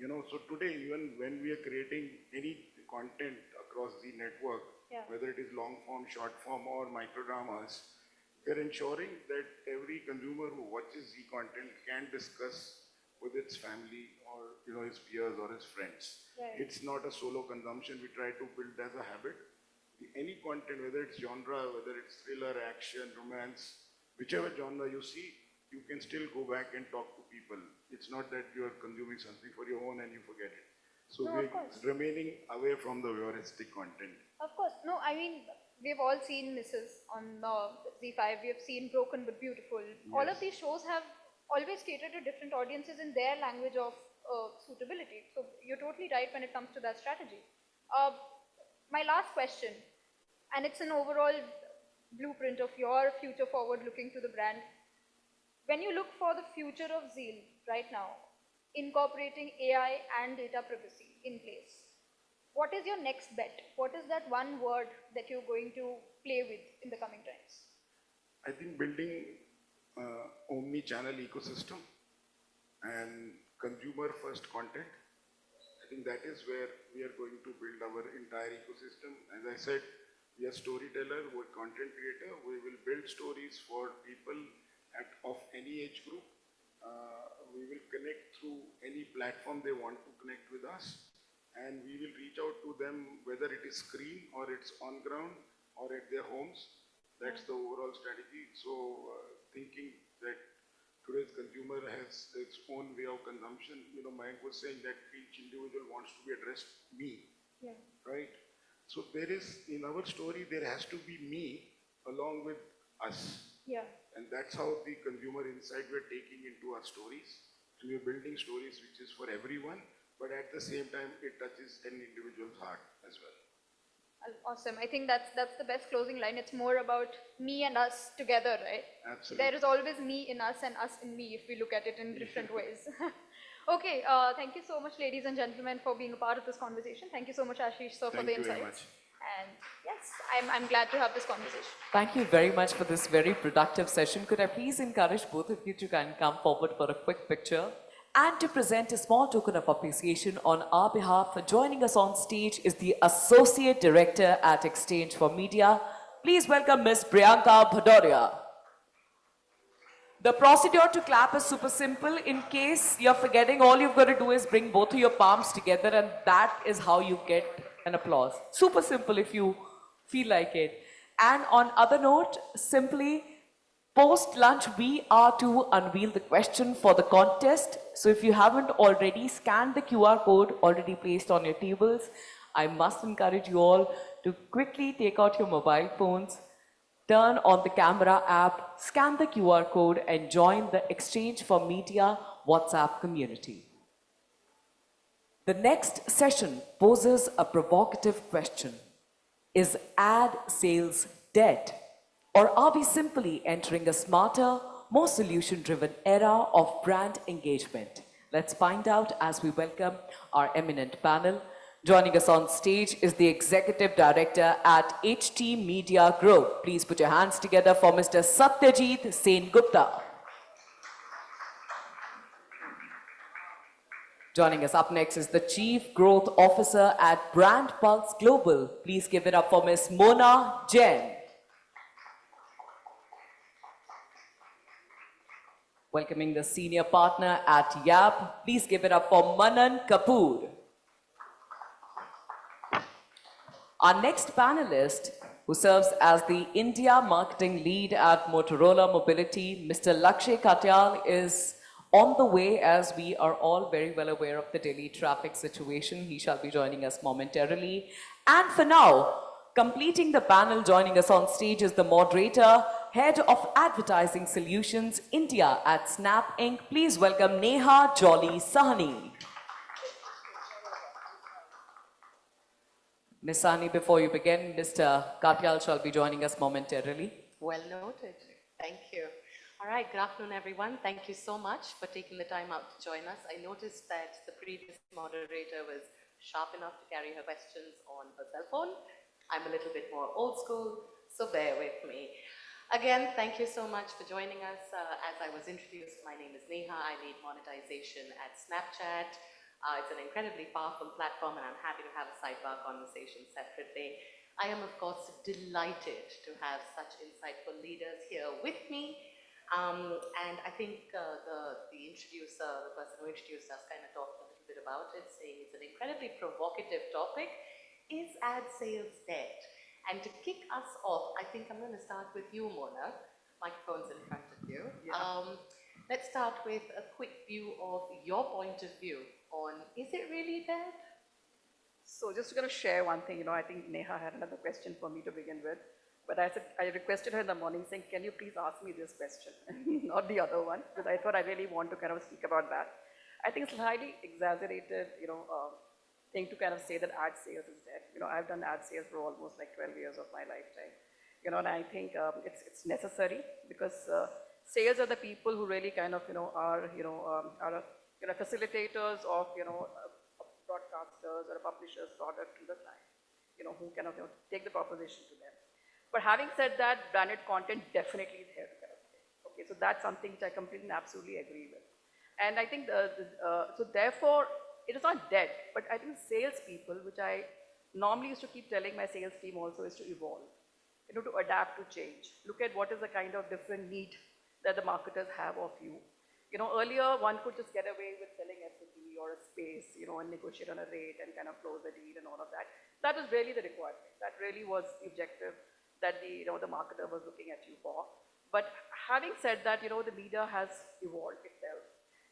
So today, even when we are creating any content across the network, Yeah. whether it is long form, short form, or microdramas, we are ensuring that every consumer who watches the content can discuss with its family or his peers or his friends. Right. It's not a solo consumption. We try to build as a habit. Any content, whether it's genre, whether it's thriller, action, romance, whichever genre you see, you can still go back and talk to people. It's not that you're consuming something for your own and you forget it. So No, of we're course. remaining away from the voyeuristic content. Of course. No, I mean, we've all seen Mrs. on Z5. We have seen Broken but Beautiful. All of these shows have always catered to different audiences in their language of suitability. So you're totally right when it comes to that strategy. My last question, and it's an overall blueprint of your future forward looking to the brand. When you look for the future of Zeal right now, incorporating AI and data privacy in place, what is your next bet? What is that one word that you're going to play with in the coming times? I think building omni-channel ecosystem and consumer-first content, I think that is where we are going to build our entire ecosystem. As I said, we are storyteller, we're content creator. We will build stories for people of any age group. We will connect through any platform they want to connect with us. And we will reach out to them, whether it is screen or it's on ground or at their homes. That's the overall strategy. So thinking that today's consumer has its own way of consumption. Mayank was saying that each individual wants to be addressed me, right? So there is, in our story, there has to be me along with us. Yeah. And that's how the consumer insight we're taking into our stories. So we're building stories which is for everyone, but at the same time, it touches an individual's heart as well. Awesome. I think that's the best closing line. It's more about me and us together, right? Absolutely. There is always me in us and us in me if we look at it in different ways. Okay, thank you so much, ladies and gentlemen, for being a part of this conversation. Thank you so much, Ashish, sir, for the Thank you very insights. much. And yes, I'm glad to have this conversation. Thank you very much for this very productive session. Could I please encourage both of you to kind of come forward for a quick picture and to present a small token of appreciation on our behalf. Joining us on stage is the Associate Director at Exchange for Media. Please welcome Ms. Priyanka Bhadoria. The procedure to clap is super simple. In case you're forgetting, all you've got to do is bring both of your palms together and that is how you get an applause. Super simple if you feel like it. And on other note, simply post-lunch, we are to unveil the question for the contest. So if you haven't already scanned the QR code already placed on your tables, I must encourage you all to quickly take out your mobile phones, turn on the camera app, scan the QR code and join the Exchange for Media WhatsApp community. The next session poses a provocative question. Is ad sales dead? Or are we simply entering a smarter, more solution-driven era of brand engagement? Let's find out as we welcome our eminent panel. Joining us on stage is the Executive Director at HT Media Group. Please put your hands together for Mr. Satyajit Sen Gupta. Joining us up next is the Chief Growth Officer at Brand Pulse Global. Please give it up for Ms. Mona Jain. Welcoming the Senior Partner at YAP. Please give it up for Manan Kapoor. Our next panelist, who serves as the India Marketing Lead at Motorola Mobility, Mr. Lakshay Katyal, is on the way as we are all very well aware of the Delhi traffic situation. He shall be joining us momentarily. And for now, completing the panel, joining us on stage is the moderator, Head of Advertising Solutions, India at Snap Inc. Please welcome Neha Jolly Sahni. Ms. Sahni, before you begin, Mr. Katyal shall be joining us momentarily. Well noted. Thank you. All right, good afternoon, everyone. Thank you so much for taking the time out to join us. I noticed that the previous moderator was sharp enough to carry her questions on her cell phone. I'm a little bit more old school, so bear with me. Again, thank you so much for joining us. As I was introduced, my name is Neha. I lead monetization at Snapchat. It's an incredibly powerful platform, and I'm happy to have a sidebar conversation separately. I am, of course, delighted to have such insightful leaders here with me. And I think the introducer, the person who introduced us, kind of talked a little bit about it, saying it's an incredibly provocative topic. Is ad sales dead? And to kick us off, I think I'm going to start with you, Mona. Microphone's in front of you. Yeah. Let's start with a quick view of your point of view on, is it really dead? So just going to share one thing, I think Neha had another question for me to begin with, but I requested her in the morning saying, can you please ask me this question, not the other one, because I thought I really want to kind of speak about that. I think it's highly exaggerated, thing to kind of say that ad sales is dead. I've done ad sales for almost like 12 years of my lifetime, and I think it's necessary because sales are the people who really kind of, are facilitators of, broadcasters or a publisher's product to the client, who kind of take the proposition to them. But having said that, branded content definitely is here to kind of stay. Okay, so that's something which I completely and absolutely agree with. And I think, so therefore, it is not dead, but I think salespeople, which I normally used to keep telling my sales team also, is to evolve, to adapt to change. Look at what is the kind of different need that the marketers have of you. Earlier one could just get away with selling SCP or a space, and negotiate on a rate and kind of close the deal and all of that. That was really the requirement. That really was the objective that the marketer was looking at you for. But having said that, the media has evolved itself.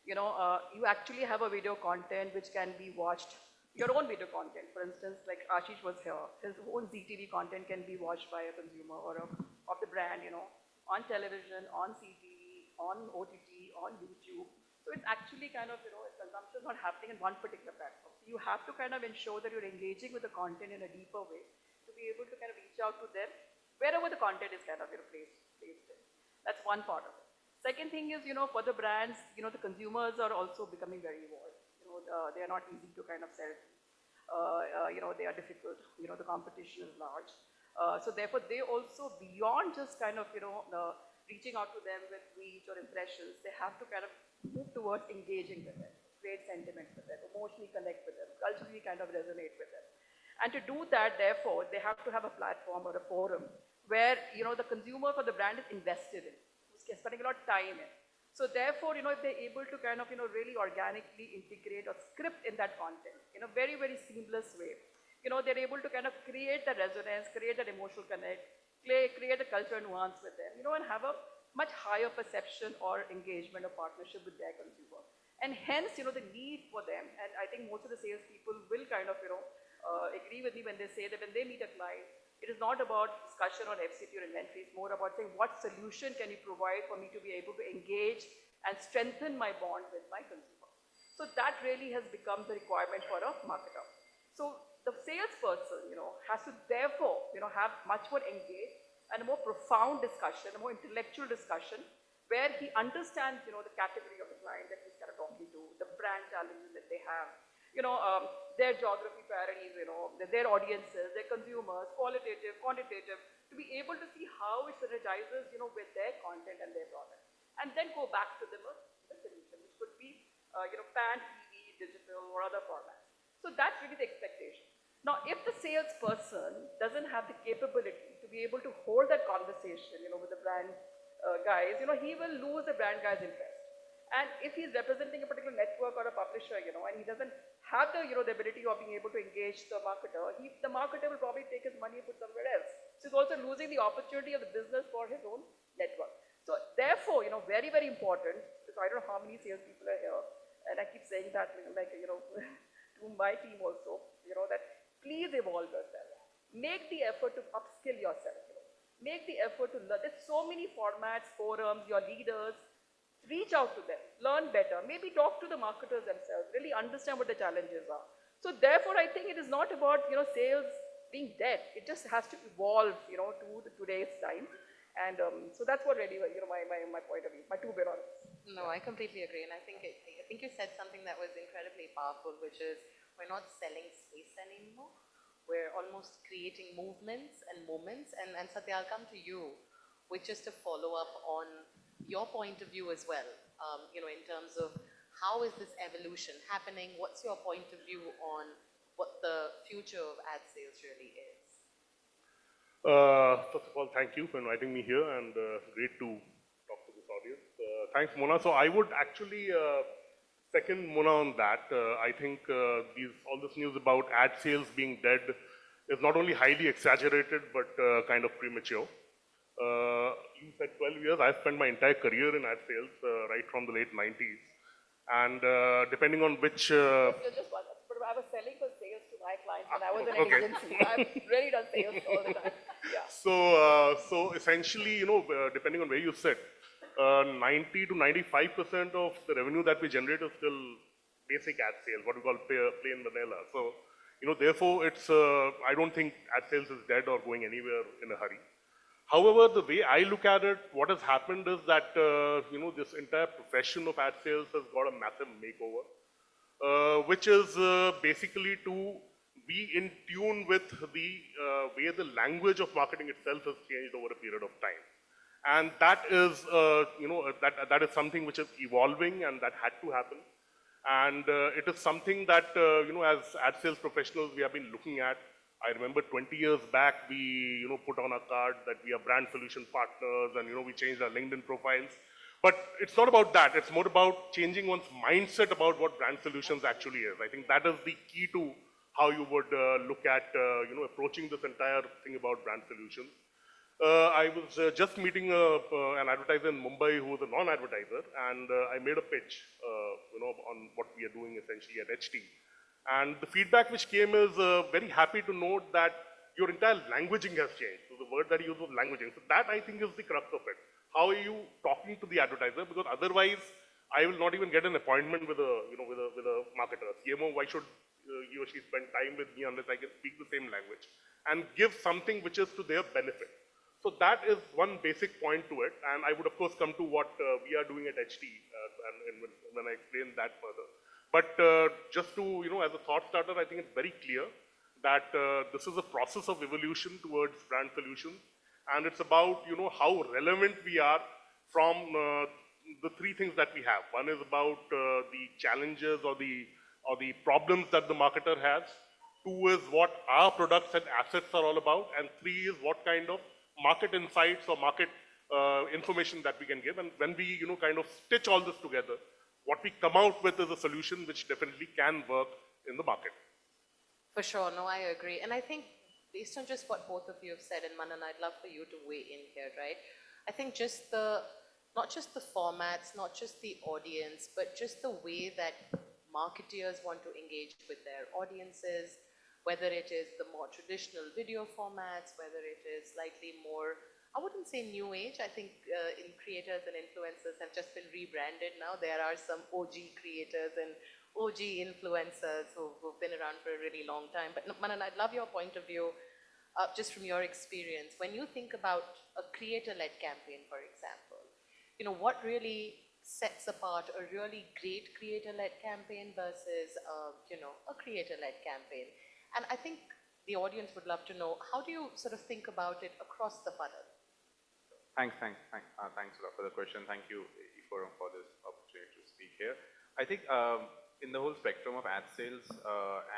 You actually have a video content which can be watched, your own video content. For instance, like Ashish was here, his own ZTV content can be watched by a consumer or of the brand, on television, on CTV, on OTT, on YouTube. So it's actually kind of, consumption is not happening in one particular platform. So you have to kind of ensure that you're engaging with the content in a deeper way to be able to kind of reach out to them wherever the content is kind of, placed in. That's one part of it. Second thing is, for the brands, the consumers are also becoming very evolved. They are not easy to kind of sell. They are difficult. The competition is large. So therefore, they also, beyond just kind of, reaching out to them with reach or impressions, they have to kind of move towards engaging with them, create sentiment with them, emotionally connect with them, culturally kind of resonate with them. And to do that, therefore, they have to have a platform or a forum where, the consumer for the brand is invested in, who's spending a lot of time in. So therefore, if they're able to kind of, really organically integrate or script in that content in a very, very seamless way, they're able to kind of create the resonance, create that emotional connect, create a cultural nuance with them, and have a much higher perception or engagement or partnership with their consumer. And hence, the need for them, and I think most of the salespeople will kind of, agree with me when they say that when they meet a client, it is not about discussion on FCT or inventory, it's more about saying what solution can you provide for me to be able to engage and strengthen my bond with my consumer. So that really has become the requirement for a marketer. So the salesperson, has to therefore, have much more engaged and a more profound discussion, a more intellectual discussion, where he understands, the category of the client that he's kind of talking to, the brand challenges that they have, their geography priorities, their audiences, their consumers, qualitative, quantitative, to be able to see how it synergizes, with their content and their product. And then go back to them with a solution, which could be, pan, TV, digital, or other formats. So that's really the expectation. Now, if the salesperson doesn't have the capability to be able to hold that conversation, with the brand guys, he will lose the brand guy's interest. And if he's representing a particular network or a publisher, and he doesn't have the, the ability of being able to engage the marketer, the marketer will probably take his money and put somewhere else. So he's also losing the opportunity of the business for his own network. So therefore, very, very important, because I don't know how many salespeople are here, and I keep saying that, to my team also, that please evolve yourself. Make the effort to upskill yourself. Make the effort to learn. There's so many formats, forums, your leaders. Reach out to them, learn better, maybe talk to the marketers themselves, really understand what the challenges are. So therefore, I think it is not about, sales being dead. It just has to evolve, to today's time. And so that's what really, my point of view, my 2 bit on this. No, I completely agree. And I think you said something that was incredibly powerful, which is we're not selling space anymore. We're almost creating movements and moments. And Satya, I'll come to you with just a follow-up on your point of view as well, in terms of How is this evolution happening? What's your point of view on what the future of ad sales really is? First of all, thank you for inviting me here, and great to talk to this audience. Thanks, Mona. So I would actually second Mona on that. I think all this news about ad sales being dead is not only highly exaggerated, but kind of premature. You said 12 years. I spent my entire career in ad sales, right from the late 90s. And depending on which... Just one, but I was selling for sales to my clients when I was in an agency. I've really done sales all the time. Yeah. So essentially, depending on where you sit, 90 to 95% of the revenue that we generate is still basic ad sales, what we call plain vanilla. So, therefore, I don't think ad sales is dead or going anywhere in a hurry. However, the way I look at it, what has happened is that, this entire profession of ad sales has got a massive makeover, which is basically to be in tune with the way the language of marketing itself has changed over a period of time. And that is, that is something which is evolving, and that had to happen. And it is something that, as ad sales professionals, we have been looking at. I remember 20 years back, we, put on a card that we are brand solution partners, and, we changed our LinkedIn profiles. But it's not about that. It's more about changing one's mindset about what brand solutions actually is. I think that is the key to how you would look at, approaching this entire thing about brand solutions. I was just meeting an advertiser in Mumbai who was a non-advertiser, and I made a pitch, on what we are doing essentially at HT. And the feedback which came is very happy to note that your entire languaging has changed. So the word that you use was languaging. So that, I think, is the crux of it. How are you talking to the advertiser? Because otherwise, I will not even get an appointment with a, with a marketer. CMO, why should he or she spend time with me unless I can speak the same language and give something which is to their benefit? So that is one basic point to it. And I would, of course, come to what we are doing at HT and when I explain that further. But just to, as a thought starter, I think it's very clear that this is a process of evolution towards brand solutions. And it's about, how relevant we are from the three things that we have. One is about the challenges or the problems that the marketer has. Two is what our products and assets are all about. And three is what kind of market insights or market information that we can give. And when we, kind of stitch all this together, what we come out with is a solution which definitely can work in the market. For sure, no, I agree. And I think based on just what both of you have said, and Manan, I'd love for you to weigh in here, right? I think just not just the formats, not just the audience, but just the way that marketeers want to engage with their audiences, whether it is the more traditional video formats, whether it is slightly more, I wouldn't say new age. I think in creators and influencers have just been rebranded now. There are some OG creators and OG influencers who've been around for a really long time. But Manan, I'd love your point of view, just from your experience. When you think about a creator-led campaign, for example, what really sets apart a really great creator-led campaign versus, a creator-led campaign? And I think the audience would love to know, how do you sort of think about it across the funnel? Thanks a lot for the question. Thank you, e4m, for this opportunity to speak here. I think in the whole spectrum of ad sales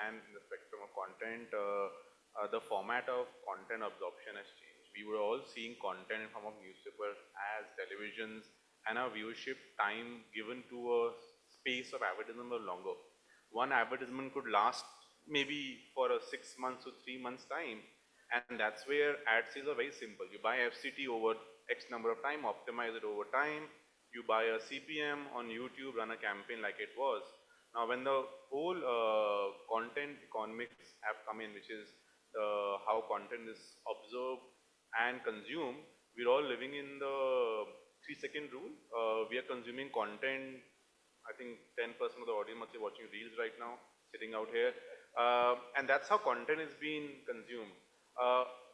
and in the spectrum of content, the format of content absorption has changed. We were all seeing content in form of newspapers, ads, televisions, and our viewership time given to a space of advertisement was longer. One advertisement could last maybe for a 6 months to 3 months time, and that's where ad sales are very simple. You buy FCT over X number of time, optimize it over time. You buy a CPM on YouTube, run a campaign like it was. Now, when the whole content economics have come in, which is how content is observed and consumed, we're all living in the 3-second rule. We are consuming content. I think 10% of the audience must be watching reels right now, sitting out here. And that's how content is being consumed.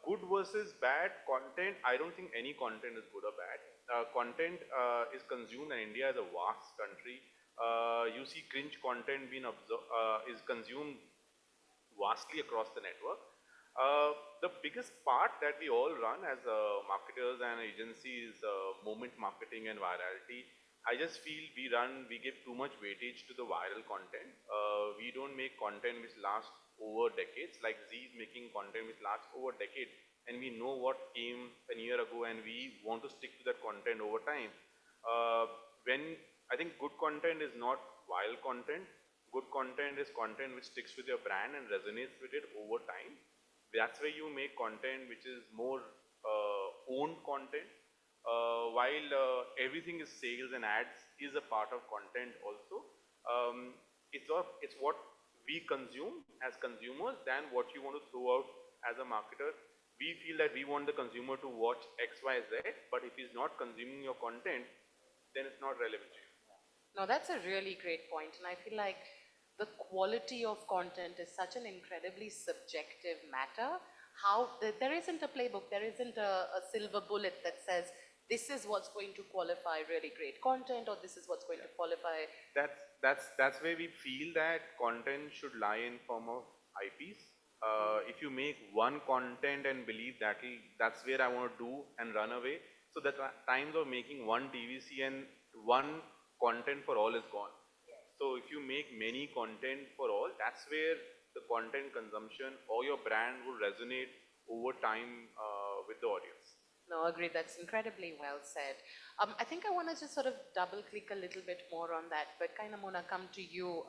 Good versus bad content, I don't think any content is good or bad. Content is consumed, and India is a vast country. You see cringe content being is consumed vastly across the network. The biggest part that we all run as marketers and agencies is moment marketing and virality. I just feel we give too much weightage to the viral content. We don't make content which lasts over decades, like Z is making content which lasts over a decade, and we know what came a year ago, and we want to stick to that content over time. When I think good content is not viral content. Good content is content which sticks with your brand and resonates with it over time. That's where you make content which is more owned content, while everything is sales and ads is a part of content also. It's what we consume as consumers than what you want to throw out as a marketer. We feel that we want the consumer to watch X, Y, Z, but if he's not consuming your content, then it's not relevant to you. No, that's a really great point, and I feel like the quality of content is such an incredibly subjective matter. There isn't a playbook, there isn't a silver bullet that says this is what's going to qualify really great content, or this is what's going to qualify. That's where we feel that content should lie in form of IPs. If you make one content and believe that's where I want to do and run away, so the times of making one TVC and one content for all is gone. So if you make many content for all, that's where the content consumption or your brand will resonate over time with the audience. No, agreed. That's incredibly well said. I think I want to just sort of double click a little bit more on that, but kind of Mona, come to you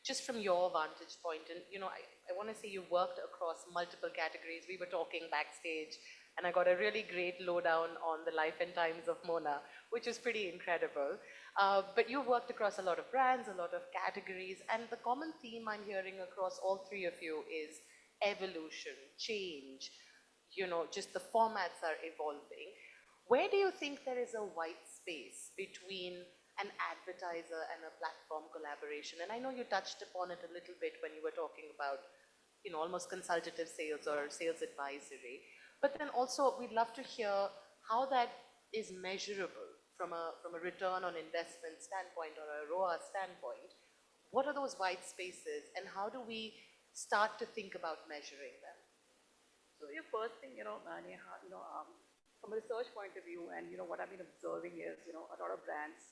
just from your vantage point. And I want to say you worked across multiple categories. We were talking backstage, and I got a really great lowdown on the life and times of Mona, which is pretty incredible. But you've worked across a lot of brands, a lot of categories, and the common theme I'm hearing across all three of you is evolution, change. Just the formats are evolving. Where do you think there is a white space between an advertiser and a platform collaboration? And I know you touched upon it a little bit when you were talking about, almost consultative sales or sales advisory. But then also, we'd love to hear how that is measurable from a return on investment standpoint or a ROAS standpoint. What are those white spaces, and how do we start to think about measuring them? So your first thing, Neha, from a research point of view, and what I've been observing is, a lot of brands,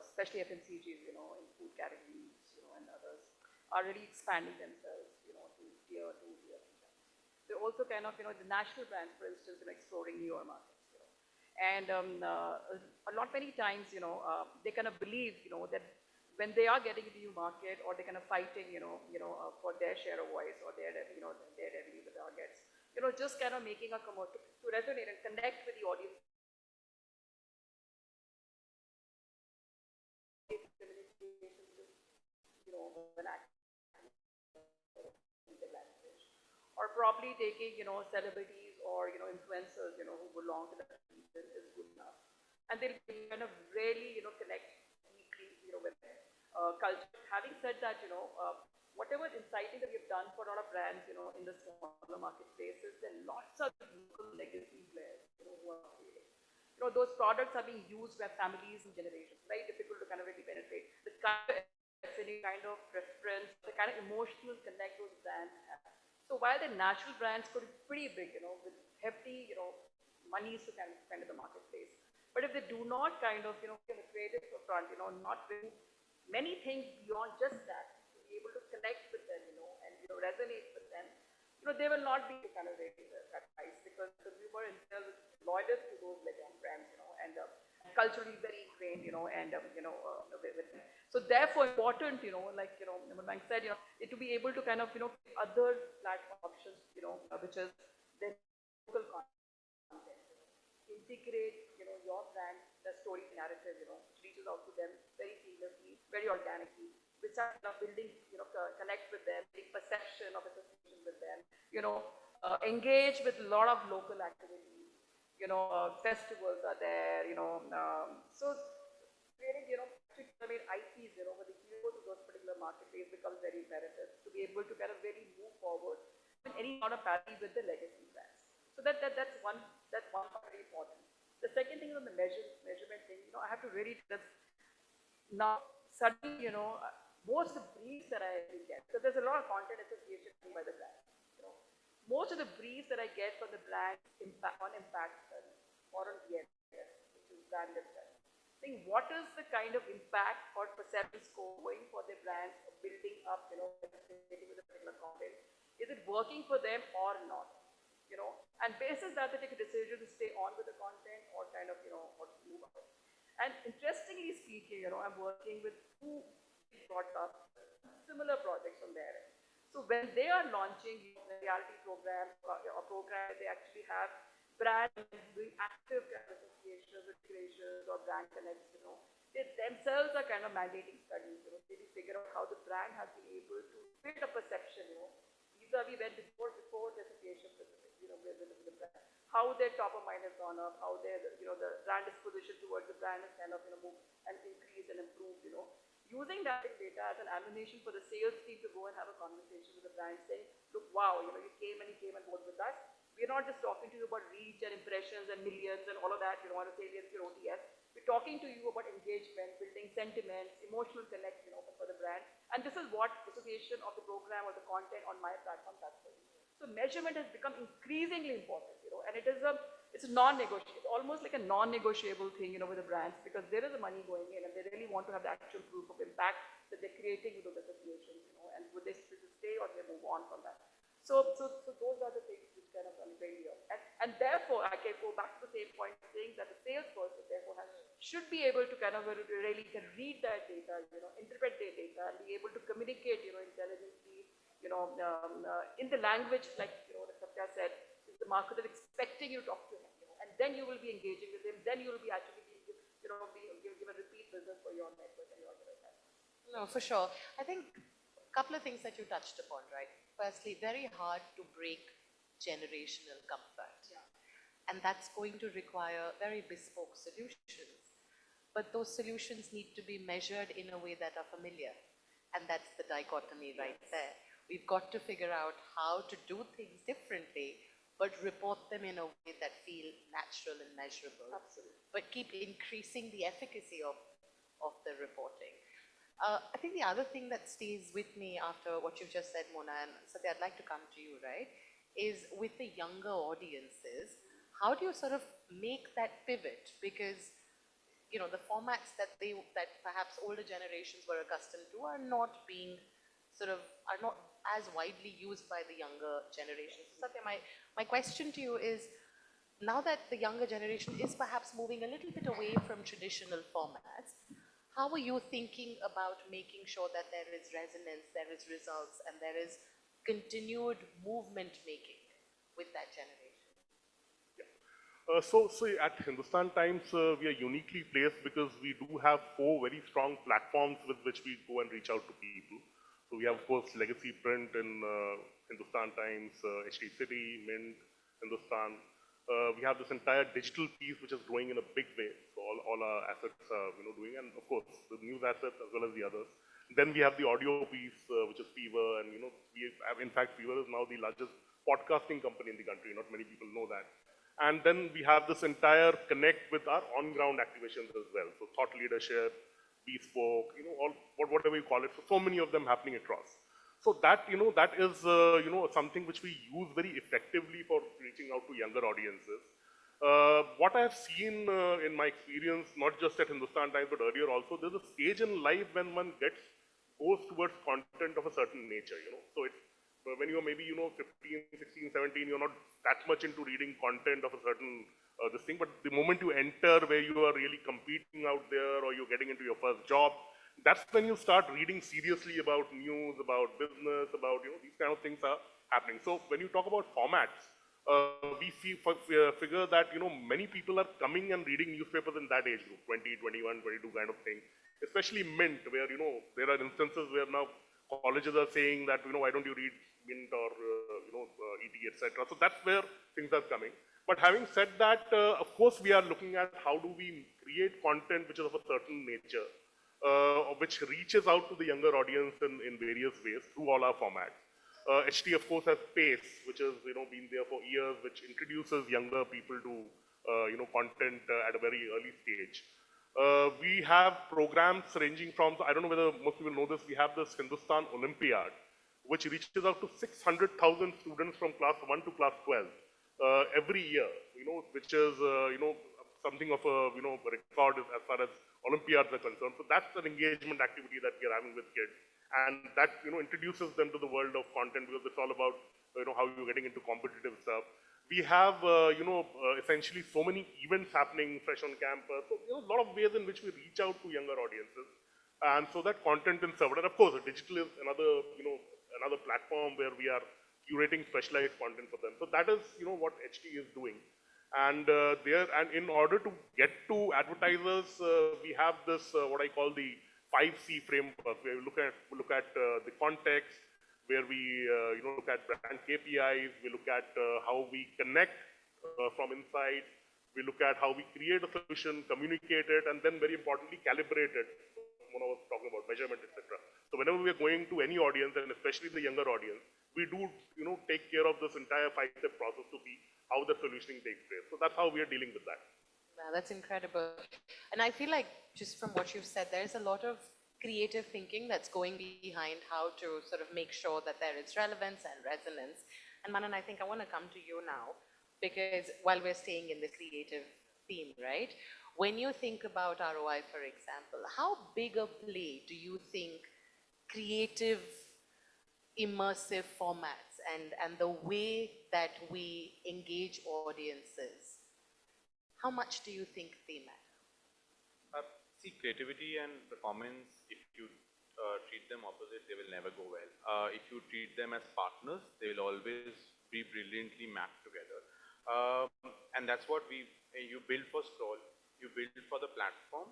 especially FMCGs, in food categories, and others, are really expanding themselves, to tier 2, tier 3 brands. They're also kind of, the national brands, for instance, exploring newer markets. And many times, they kind of believe, that when they are getting into a new market, or they're kind of fighting, for their share of voice or their revenue targets, just kind of making a commercial to resonate and connect with the audience. Or probably taking, celebrities or, influencers, who belong to that region is good enough. And they'll kind of really, connect deeply, with culture. Having said that, whatever inciting that we've done for a lot of brands, in the smaller market spaces, there are lots of local legacy players, who are creating. Those products are being used by families and generations. Very difficult to kind of really penetrate. The kind of preference, the kind of emotional connect those brands have. So while the national brands could be pretty big, with hefty, monies to kind of spend in the marketplace. But if they do not kind of, in the creative front, not do many things beyond just that, to be able to connect with them, and resonate with them, they will not be kind of raise that price, because the consumer himself is loyalist to those brands, and culturally very ingrained, and with them. So therefore, important, like Bank said, to be able to kind of other platform options, which is their local content, integrate your brand, the story narrative, which reaches out to them very seamlessly, very organically, which are building, connect with them, make perception of association with them, engage with a lot of local activities, festivals are there, so creating, IPs, with the heroes of those particular marketplace becomes very imperative to be able to kind of really move forward in any sort of parity with the legacy brands. So that's one part very important. The second thing on the measurement thing, I have to really now suddenly, most of the briefs that I get, so there's a lot of content association by the brand. Most of the briefs that I get from the brand on impact study or on BS, which is brand study. think what is the kind of impact or perception score going for their brands, building up, creating with a particular content? Is it working for them or not? And basis that they take a decision to stay on with the content or kind of, or to move out. And interestingly speaking, I'm working with two big broadcasters, similar projects from there. So when they are launching reality programs or programs, they actually have brand doing active kind of associations with creations or brand connects, they themselves are kind of mandating studies, they figure out how the brand has been able to build a perception, vis-a-vis when before the association with the brand, how their top of mind has gone up, how their, the brand disposition towards the brand has kind of, moved and increased and improved, Using that data as an ammunition for the sales team to go and have a conversation with the brand saying, look, wow, you came and bought with us. We're not just talking to you about reach and impressions and millions and all of that, on a salience, your OTS. We're talking to you about engagement, building sentiments, emotional connect, for the brand. And this is what association of the program or the content on my platform does for you. So measurement has become increasingly important, and it's non-negotiable. It's almost like a non-negotiable thing, with the brands, because there is a money going in and they really want to have the actual proof of impact that they're creating with those associations, and would they stay or they move on from that. So those are the things which kind of are very real. And therefore, I can go back to the same point saying that the salesperson therefore should be able to kind of really read that data, interpret their data and be able to communicate, intelligently, in the language, like, like Satya said, is the marketer expecting you to talk to him, and then you will be engaging with him, then you will be actually give a repeat business for your network and your business. No, for sure. I think a couple of things that you touched upon, right? Firstly, very hard to break generational comfort. Yeah. And that's going to require very bespoke solutions. But those solutions need to be measured in a way that are familiar. And that's the dichotomy right there. We've got to figure out how to do things differently, but report them in a way that feel natural and measurable. Absolutely. But keep increasing the efficacy of the reporting. I think the other thing that stays with me after what you've just said, Mona, and Satya, I'd like to come to you, right, is with the younger audiences, how do you sort of make that pivot? Because, the formats that perhaps older generations were accustomed to are not as widely used by the younger generation. So Satya, my question to you is, now that the younger generation is perhaps moving a little bit away from traditional formats, how are you thinking about making sure that there is resonance, there is results, and there is continued movement making with that generation? Yeah. So at Hindustan Times, we are uniquely placed because we do have 4 very strong platforms with which we go and reach out to people. So we have, of course, legacy print in Hindustan Times, HD City, Mint, Hindustan. We have this entire digital piece which is growing in a big way. So all our assets are doing, and of course the news assets as well as the others. Then we have the audio piece, which is Fever, and we have, in fact, Fever is now the largest podcasting company in the country. Not many people know that. And then we have this entire connect with our on-ground activations as well. So thought leadership, bespoke, whatever you call it. So many of them happening across. So that, that is, something which we use very effectively for reaching out to younger audiences. What I have seen in my experience, not just at Hindustan Times, but earlier also, there's a stage in life when one goes towards content of a certain nature, So it's, when you're maybe, 15, 16, 17, you're not that much into reading content of a certain this thing, but the moment you enter where you are really competing out there or you're getting into your first job, that's when you start reading seriously about news, about business, about, these kind of things are happening. So when you talk about formats, we figure that, many people are coming and reading newspapers in that age group, 20, 21, 22 kind of thing, especially Mint, where, there are instances where now colleges are saying that, why don't you read Mint or, ET, etc. So that's where things are coming. But having said that, of course, we are looking at how do we create content which is of a certain nature, which reaches out to the younger audience in various ways through all our formats. HT, of course, has Pace, which has been there for years, which introduces younger people to content at a very early stage. We have programs ranging from, I don't know whether most people know this, we have this Hindustan Olympiad, which reaches out to 600,000 students from class 1 to class 12 every year, which is something of a record as far as PRs are concerned. So that's an engagement activity that we are having with kids. And that, introduces them to the world of content because it's all about, how you're getting into competitive stuff. We have, essentially so many events happening fresh on campus. So, a lot of ways in which we reach out to younger audiences. And so that content is served. And of course, digital is another platform where we are curating specialized content for them. So that is, what HT is doing. And in order to get to advertisers, we have this, what I call the 5C framework, where we look at the context, where we look at brand KPIs, we look at how we connect from inside, we look at how we create a solution, communicate it, and then very importantly calibrate it. When I was talking about measurement, etc. So whenever we are going to any audience, and especially the younger audience, we do take care of this entire 5-step process to see how the solutioning takes place. So that's how we are dealing with that. Wow, that's incredible. And I feel like just from what you've said, there's a lot of creative thinking that's going behind how to sort of make sure that there is relevance and resonance. And Manan, I think I want to come to you now, because while we're staying in the creative theme, right? When you think about ROI, for example, how big a play do you think creative, immersive formats and the way that we engage audiences, how much do you think they matter? See, creativity and performance, if you treat them opposite, they will never go well. If you treat them as partners, they will always be brilliantly mapped together. And that's what you build for scroll, you build for the platform,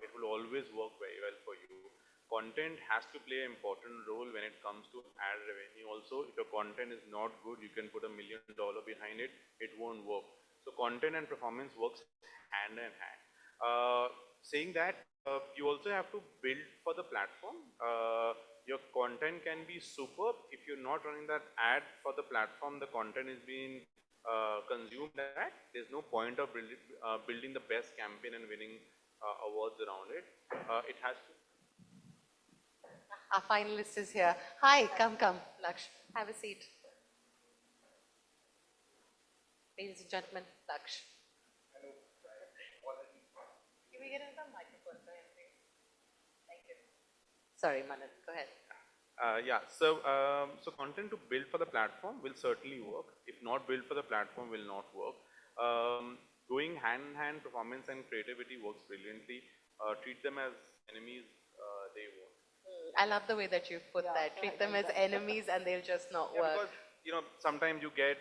it will always work very well for you. Content has to play an important role when it comes to ad revenue also. If your content is not good, you can put $1 million behind it, it won't work. So content and performance works hand in hand. Saying that, you also have to build for the platform. Your content can be superb. If you're not running that ad for the platform, the content is being consumed at, there's no point of building the best campaign and winning awards around it. It has to. Our finalist is here. Hi, come, Laksh, have a seat. Ladies and gentlemen, Laksh. Hello. Can we get in the microphone for him, please? Thank you. Sorry, Manan, go ahead. So content to build for the platform will certainly work. If not built for the platform, will not work. Going hand in hand, performance and creativity works brilliantly. Treat them as enemies, they won't. I love the way that you put that. Treat them as enemies and they'll just not work. Because, sometimes you get,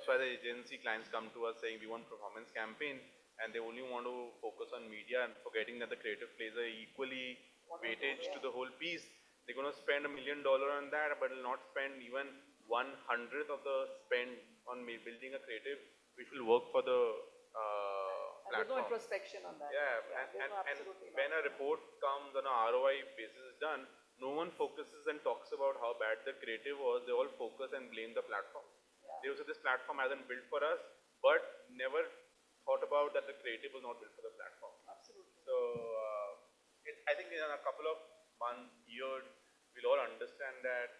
so as agency clients come to us saying we want performance campaign and they only want to focus on media and forgetting that the creative plays a equally weightage to the whole piece. They're going to spend $1 million on that, but will not spend even 1/100th of the spend on building a creative which will work for the platform. There's no introspection on that. And when a report comes on a ROI basis is done, no one focuses and talks about how bad the creative was. They all focus and blame the platform. They will say this platform hasn't built for us, but never thought about that the creative was not built for the platform. Absolutely. So I think in a couple of months, years, we'll all understand that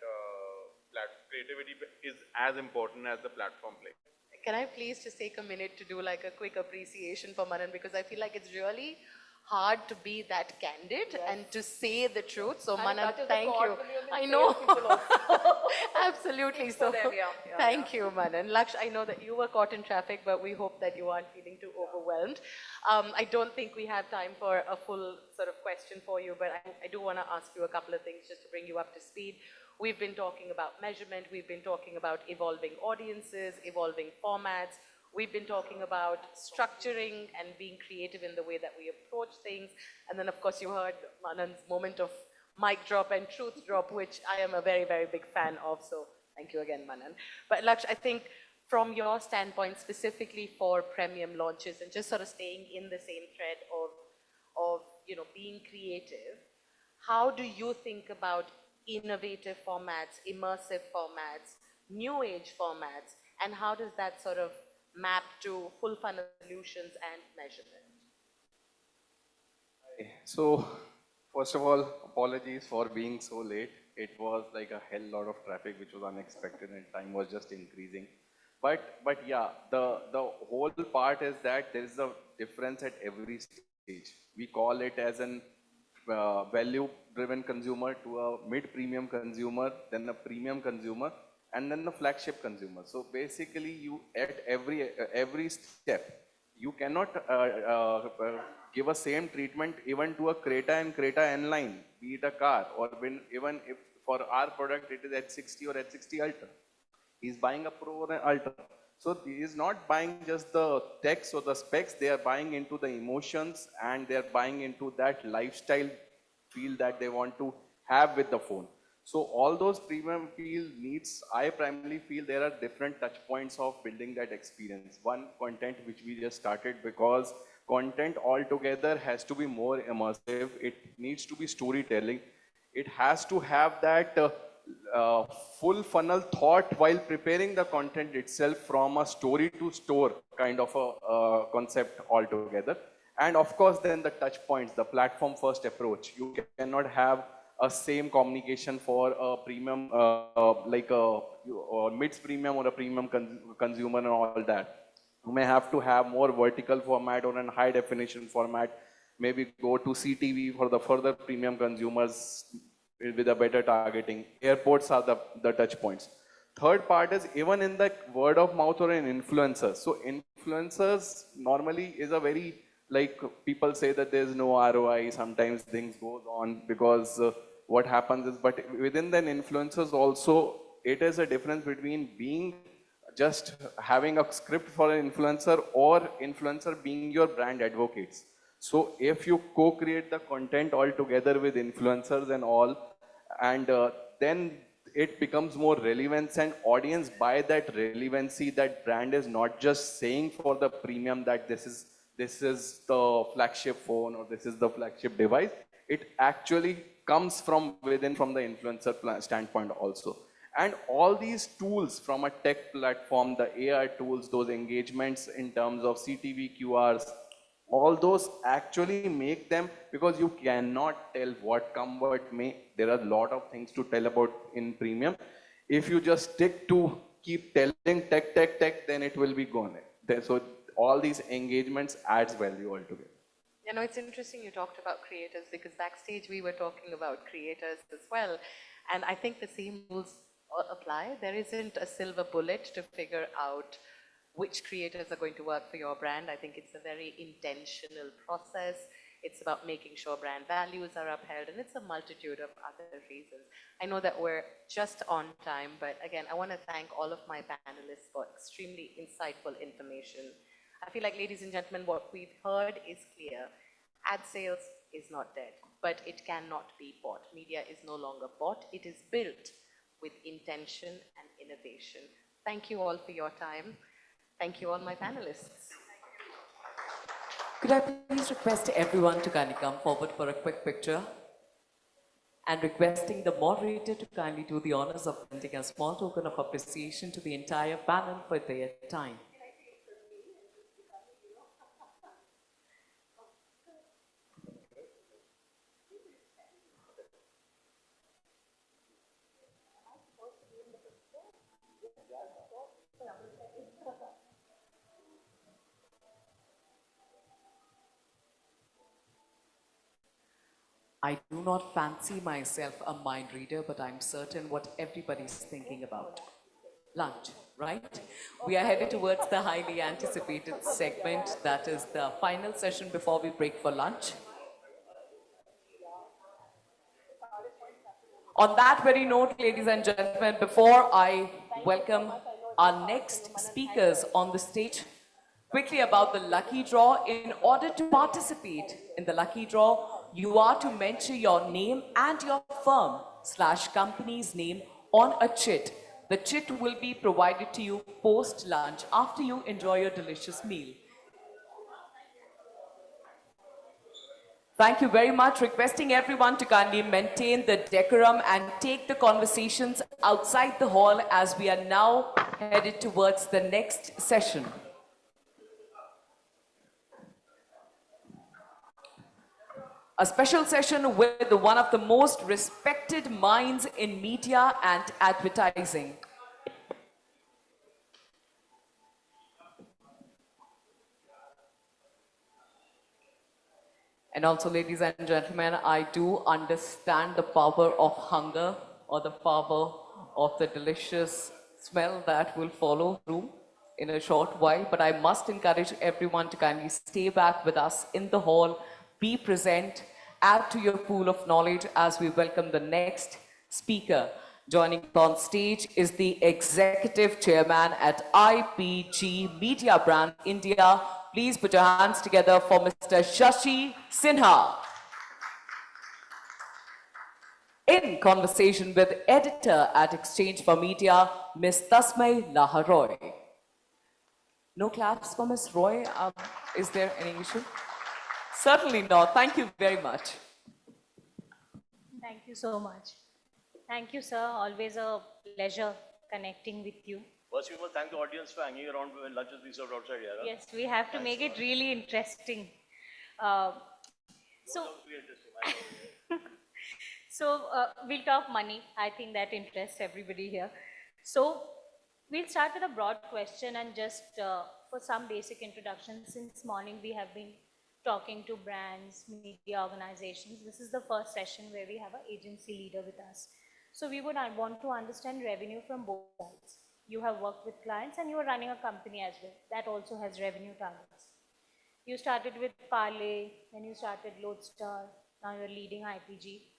creativity is as important as the platform play. Can I please just take a minute to do like a quick appreciation for Manan, because I feel like it's really hard to be that candid and to say the truth. So Manan, thank you. I know. Absolutely. So thank you, Manan. Laksh, I know that you were caught in traffic, but we hope that you aren't feeling too overwhelmed. I don't think we have time for a full sort of question for you, but I do want to ask you a couple of things just to bring you up to speed. We've been talking about measurement, we've been talking about evolving audiences, evolving formats, we've been talking about structuring and being creative in the way that we approach things, and then of course you heard Manan's moment of mic drop and truth drop, which I am a very, very big fan of, so thank you again, Manan. But Laksh, I think from your standpoint, specifically for premium launches and just sort of staying in the same thread of being creative, how do you think about innovative formats, immersive formats, new age formats, and how does that sort of map to full funnel solutions and measurement? So, first of all, apologies for being so late. It was like a hell lot of traffic which was unexpected and time was just increasing. But yeah, the whole part is that there is a difference at every stage stage. We call it as an value-driven consumer to a mid-premium consumer, then a premium consumer, and then the flagship consumer. So basically, you at every step, you cannot give a same treatment even to a Creta and Creta N-Line, be it a car, or even if for our product it is H60 or H60 Ultra. He's buying a Pro or an Ultra. So he is not buying just the text or the specs, they are buying into the emotions and they are buying into that lifestyle feel that they want to have with the phone. So all those premium feel needs, I primarily feel there are different touch points of building that experience. One, content, which we just started, because content altogether has to be more immersive. It needs to be storytelling. It has to have that full funnel thought while preparing the content itself from a story to store kind of a concept altogether. And of course, then the touch points, the platform first approach. You cannot have a same communication for a premium, like a mid premium or a premium consumer and all that. You may have to have more vertical format or a high definition format, maybe go to CTV for the further premium consumers with a better targeting. Airports are the touch points. Third part is even in the word of mouth or an influencer. So influencers normally is a very, like people say that there's no ROI, sometimes things goes on because what happens is, but within the influencers also, it is a difference between being just having a script for an influencer or influencer being your brand advocates. So if you co-create the content all together with influencers and all, and then it becomes more relevance and audience by that relevancy, that brand is not just saying for the premium that this is the flagship phone or this is the flagship device. It actually comes from within, from the influencer standpoint also. And all these tools from a tech platform, the AI tools, those engagements in terms of CTV, QRs, all those actually make them, because you cannot tell what come what may. There are a lot of things to tell about in premium. If you just stick to keep telling tech, then it will be gone. So all these engagements adds value altogether. You know, it's interesting you talked about creators, because backstage we were talking about creators as well. And I think the same rules apply. There isn't a silver bullet to figure out which creators are going to work for your brand. I think it's a very intentional process. It's about making sure brand values are upheld, and it's a multitude of other reasons. I know that we're just on time, but again, I want to thank all of my panelists for extremely insightful information. I feel like, ladies and gentlemen, what we've heard is clear. Ad sales is not dead, but it cannot be bought. Media is no longer bought. It is built with intention and innovation. Thank you all for your time. Thank you all my panelists. Could I please request everyone to kindly come forward for a quick picture? And requesting the moderator to kindly do the honors of presenting a small token of appreciation to the entire panel for their time. I do not fancy myself a mind reader, but I'm certain what everybody's thinking about. Lunch, right? We are headed towards the highly anticipated segment, that is the final session before we break for lunch. On that very note, ladies and gentlemen, before I welcome our next speakers on the stage, quickly about the lucky draw. In order to participate in the lucky draw, you are to mention your name and your firm/company's name on a chit. The chit will be provided to you post-lunch after you enjoy your delicious meal. Thank you very much. Requesting everyone to kindly maintain the decorum and take the conversations outside the hall as we are now headed towards the next session. A special session with one of the most respected minds in media and advertising. And also, ladies and gentlemen, I do understand the power of hunger or the power of the delicious smell that will follow through in a short while. But I must encourage everyone to kindly stay back with us in the hall, be present, add to your pool of knowledge as we welcome the next speaker. Joining on stage is the Executive Chairman at IPG Media Brand India. Please put your hands together for Mr. Shashi Sinha. In conversation with editor at Exchange for Media, Ms. Tasmay Laharoy. No claps for Ms. Roy. Is there any issue? Certainly not. Thank you very much. Thank you so much. Thank you, sir. Always a pleasure connecting with you. First, we must thank the audience for hanging around when lunch is being served outside here. Huh? Yes, we have to make it really interesting. Uh, so, we'll talk money. I think that interests everybody here. So, we'll start with a broad question and just for some basic introduction. Since morning, we have been talking to brands, media organizations. This is the first session where we have an agency leader with us. So we would want to understand revenue from both sides. You have worked with clients and you are running a company as well. That also has revenue targets. You started with Parley, then you started Lodestar, now you're leading IPG.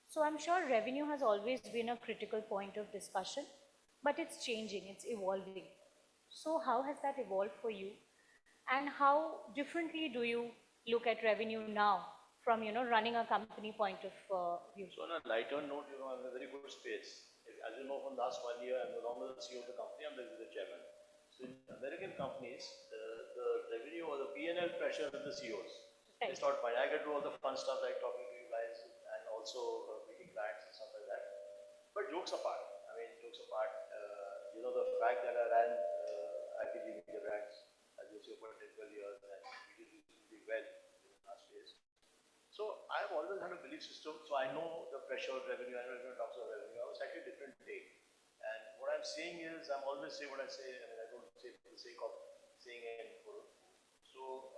So I'm sure revenue has always been a critical point of discussion, but it's changing, it's evolving. So how has that evolved for you? And how differently do you look at revenue now from, running a company point of view? So on a lighter note, I'm in a very good space. As you know, from last 1 year, I'm no longer the CEO of the company, I'm the executive chairman. So in American companies, the revenue or the P&L pressure is the CEOs. Right. It's not fine. I get to all the fun stuff like talking to you guys and also meeting clients and stuff like that. But jokes apart, the fact that I ran IPG Media Brands as you see for 10, 12 years and we did reasonably well in our space. So I have always had a belief system, so I know the pressure of revenue, I know everyone talks about revenue. I have a slightly different take. And what I'm saying is, I'm always saying what I say, I don't say it for the sake of saying it. So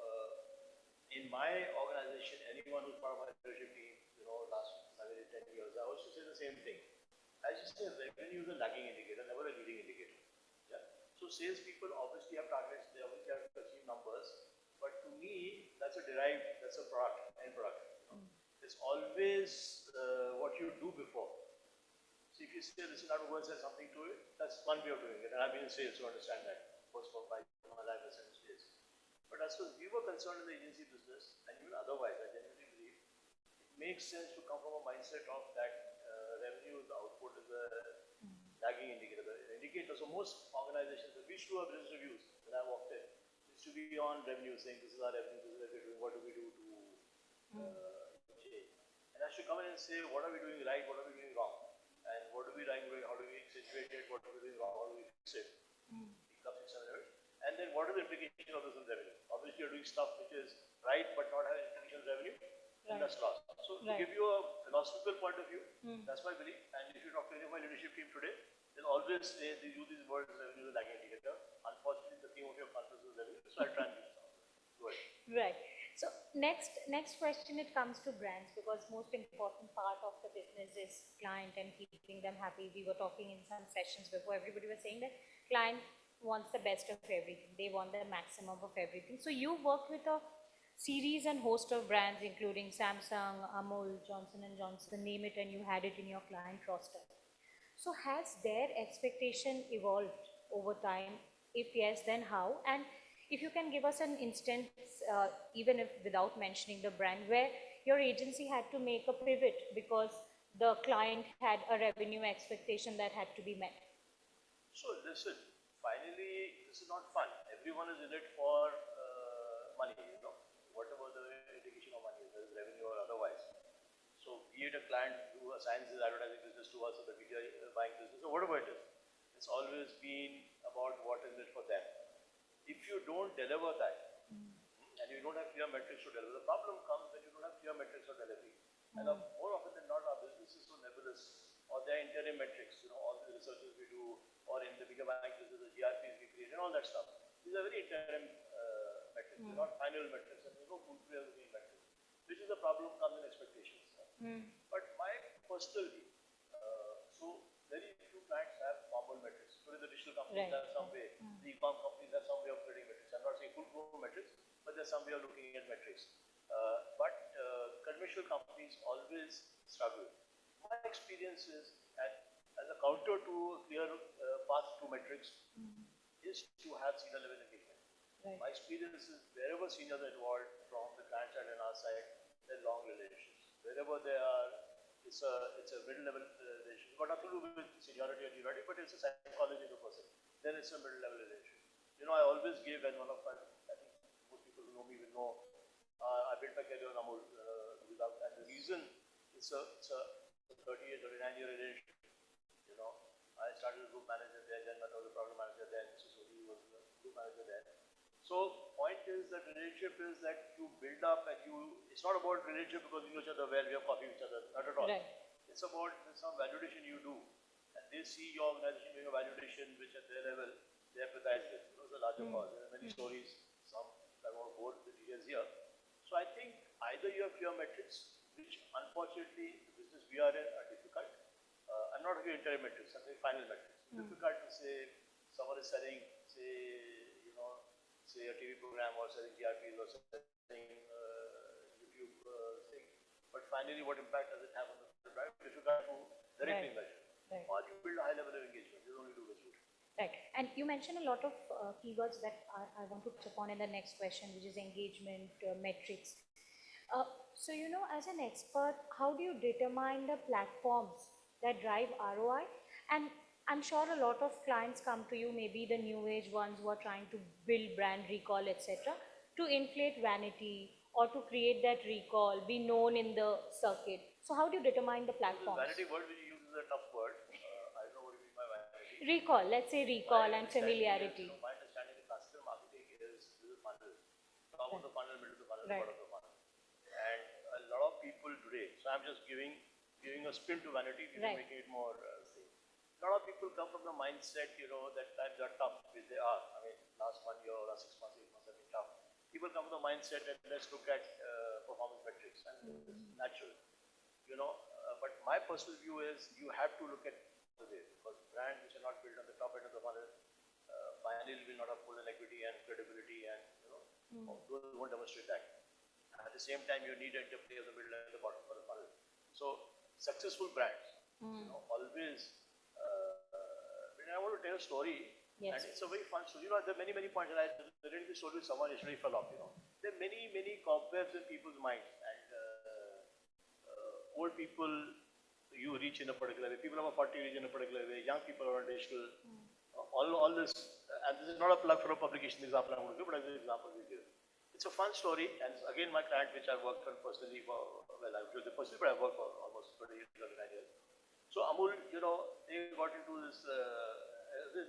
in my organization, anyone who's part of my leadership team, last 7, 8, 10 years, I also say the same thing. I just say revenue is a lagging indicator, never a leading indicator. Yeah. So salespeople obviously have targets, they obviously have to achieve numbers, but to me, that's a product, end product. It's always what you do before. So if you say, listen, I'm going to say something to it, that's one way of doing it, and I've been in sales to understand that, first of all, my life is in sales. But as far as we were concerned in the agency business, and even otherwise, I genuinely believe, it makes sense to come from a mindset of that revenue, the output is a lagging indicator. The indicator, so most organizations, we used to do our business reviews when I walked in, used to be on revenue, saying this is our revenue, this is what we're doing, what do we do to change. And I should come in and say, what are we doing right, what are we doing wrong? And what are we doing, how do we situate it, what are we doing wrong, how do we fix it? And then what is the implication of this in revenue? Obviously you're doing stuff which is right but not having implication revenue, and that's lost. So to give you a philosophical point of view, that's my belief. And if you talk to any of my leadership team today, they'll always say they use these words, revenue is a lagging indicator. Unfortunately, the theme of your conference is revenue, so I'll try and use some. Go ahead. Right. So next question, it comes to brands, because most important part of the business is client and keeping them happy. We were talking in some sessions before, everybody was saying that client wants the best of everything. They want the maximum of everything. So you work with a series and host of brands, including Samsung, Amul, Johnson & Johnson, name it, and you had it in your client roster. So has their expectation evolved over time? If yes, then how? And if you can give us an instance, even if without mentioning the brand, where your agency had to make a pivot because the client had a revenue expectation that had to be met. So listen, finally, this is not fun. Everyone is in it for money, whatever the indication of money is, whether it's revenue or otherwise. So be it a client who assigns his advertising business to us or the media buying business or whatever it is, it's always been about what is it for them. If you don't deliver that, and you don't have clear metrics to deliver, the problem comes when you don't have clear metrics for delivery. And more often than not, our business is so nebulous, or there are interim metrics, all the researches we do, or in the bigger bank business, the GRPs we create, and all that stuff. These are very interim metrics, they're not final metrics, and there's no foolproof metrics. which is the problem comes in expectations. But my personal view, so very few clients have formal metrics. Today the digital companies have some way, the e4m companies have some way of creating metrics. I'm not saying full-blown metrics, but there's some way of looking at metrics. But conventional companies always struggle. My experience is, as a counter to a clear path to metrics, is to have senior level engagement. My experience is wherever seniors are involved from the client side and our side, they're long relationships. Wherever they are, it's a middle level relationship. Got nothing to do with seniority or juniority, but it's a psychology of the person. Then it's a middle level relationship. You know, I always give, and one of my, I think most people who know me will know, I built my career on Amul, and the reason it's a 38, 39-year relationship. You know, I started as group manager there, then I was a program manager there, Mrs. Sodi was the group manager there. So point is that relationship is that you build up and it's not about relationship because you know each other well, we have coffee with each other, not at all. Right. It's about some validation you do. And they see your organization doing a validation which at their level they empathize with. You know, it's a larger cause. There are many stories, some I won't bore the details here. So I think either you have clear metrics, which unfortunately the business we are in are difficult. I'm not talking interim metrics, I'm saying final metrics. Difficult to say someone is selling, say a TV program or selling TRPs or selling YouTube thing. But finally, what impact does it have on the brand? Difficult to directly measure. Or you build a high level of engagement, you only do visibility. Right. And you mentioned a lot of keywords that I want to touch upon in the next question, which is engagement, metrics. So, you know, as an expert, how do you determine the platforms that drive ROI? And I'm sure a lot of clients come to you, maybe the new age ones who are trying to build brand recall, etc., to inflate vanity or to create that recall, be known in the circuit. So how do you determine the platforms? Vanity word which you use is a tough word. I don't know what you mean by vanity. Recall, let's say recall and familiarity. My understanding of classical marketing is a funnel. Top of the funnel, middle of the funnel, bottom of the funnel. And a lot of people today, so I'm just giving a spin to vanity, making it more a lot of people come from the mindset, you know, that times are tough, which they are. I mean, last 1 year or last 6 months, 8 months have been tough. People come from the mindset that let's look at performance metrics, and it's natural, you know. But my personal view is you have to look at the way, because brands which are not built on the top end of the funnel finally will not have full equity and credibility, and you know, those won't demonstrate that. At the same time, you need interplay of the middle and the bottom of the funnel. So successful brands, you know, always. I want to tell a story, and it's a very fun story. You know, there are many points, and I related this story with someone yesterday fell off. You know, there are many cobwebs in people's minds, and old people you reach in a particular way. People over 40 reach in a particular way. Young people are on digital. All this, and this is not a plug for a publication example I'm going to give, but as an example we give. It's a fun story, and again, my client, which I've worked on personally for, well, I've used it personally, but I've worked for almost 20 years, 29 years. So Amul, you know, they got into this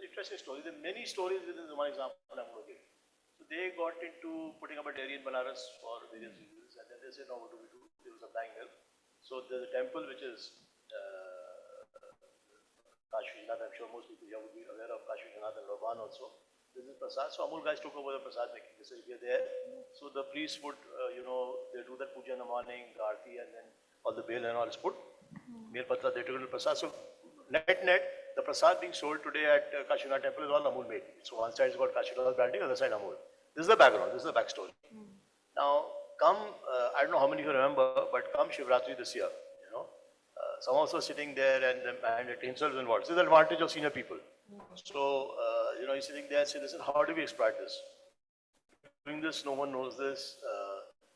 interesting story. There are many stories within the one example I'm going to give. So they got into putting up a dairy in Banaras for various reasons, and then they said, no, what do we do? There was a blank milk. So there's a temple which is Kashi Vishwanath. I'm sure most people here would be aware of Kashi Vishwanath and Loban also. This is Prasad. So Amul guys took over the Prasad making. They said, if you're there, so the priest would, you know, they do that puja in the morning, the aarti, and then all the bail and all is put. Mere Patra, they took it to Prasad. So net, the Prasad being sold today at Kashi Vishwanath temple is all Amul made. So one side is got Kashi Vishwanath branding, other side Amul. This is the background, this is the backstory. Now, I don't know how many of you remember, but come Shivratri this year, you know, someone was sitting there and himself was involved. This is the advantage of senior people. So, you know, he's sitting there and saying, listen, how do we exploit this? Doing this, no one knows this.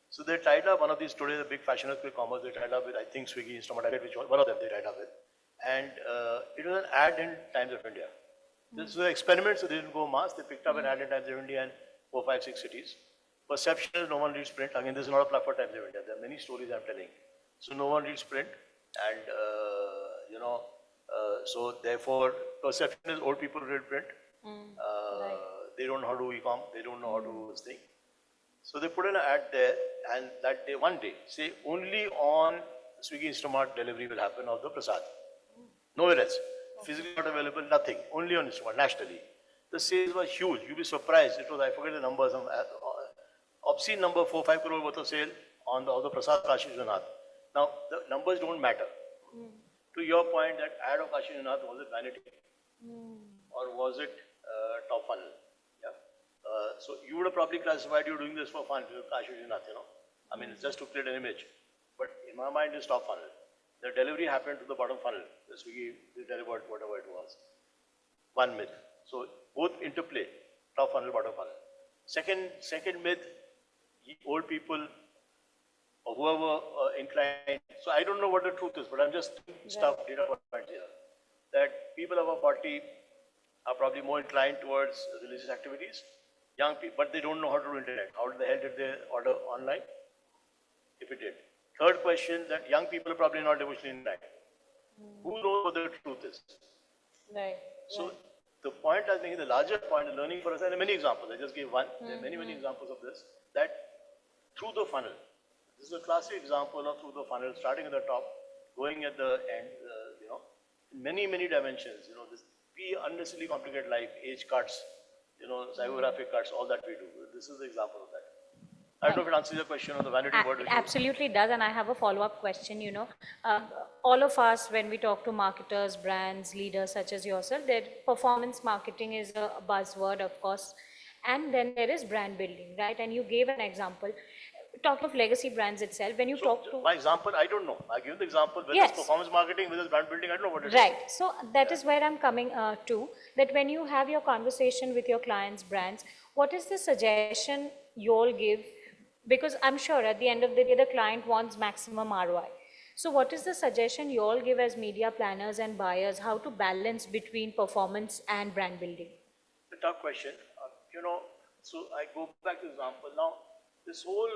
So they tied up one of these today, the big fashion of quick commerce, they tied up with, I think, Swiggy, Instamart, which one of them they tied up with. And it was an ad in Times of India. This was an experiment, so they didn't go mass. They picked up an ad in Times of India in 4, 5, 6 cities. Perception is no one reads print. Again, this is not a plug for Times of India. There are many stories I'm telling. So no one reads print, and you know, so therefore perception is old people read print. They don't know how to do e-com. They don't know how to do this thing. So they put an ad there, and that day, one day, say only on Swiggy Instamart delivery will happen of the Prasad. Nowhere else. Physically not available, nothing. Only on Instamart, nationally. The sales were huge. You'll be surprised. It was, I forget the numbers, some obscene number, 4-5 crore worth of sale on the of the Prasad Kashi Vishwanath. Now, the numbers don't matter. To your point, that ad of Kashi Vishwanath, was it vanity or was it top funnel? Yeah. So you would have probably classified you're doing this for fun, Kashi Vishwanath, I mean, it's just to create an image. But in my mind, it's top funnel. The delivery happened to the bottom funnel. The Swiggy, they delivered whatever it was. One myth. So both interplay, top funnel, bottom funnel. Second myth, old people or whoever inclined. So I don't know what the truth is, but I'm just stuff data points here. That people above 40 are probably more inclined towards religious activities. Young people, but they don't know how to do internet. How the hell did they order online? If it did. Third question, that young people are probably not devotionally inclined. Who knows what the truth is? Right. So the point I think, the larger point, the learning for us, and there are many examples, I just gave one, there are many examples of this, that through the funnel, this is a classic example of through the funnel, starting at the top, going at the end, in many dimensions, this, we unnecessarily complicate life, age cuts, psychographic cuts, all that we do. This is the example of that. I don't know if it answers your question on the vanity word. It absolutely does, and I have a follow-up question. All of us, when we talk to marketers, brands, leaders such as yourself, that performance marketing is a buzzword, of course, and then there is brand building, right? And you gave an example. Talk of legacy brands itself. When you talk to my example, I don't know. I give the example, whether Yes. it's performance marketing, whether it's brand building, I don't know what it is. Right. So that is where I'm coming to, that when you have your conversation with your clients' brands, what is the suggestion you all give? Because I'm sure at the end of the day, the client wants maximum ROI. So what is the suggestion you all give as media planners and buyers, how to balance between performance and brand building? It's a tough question. So I go back to example. Now, this whole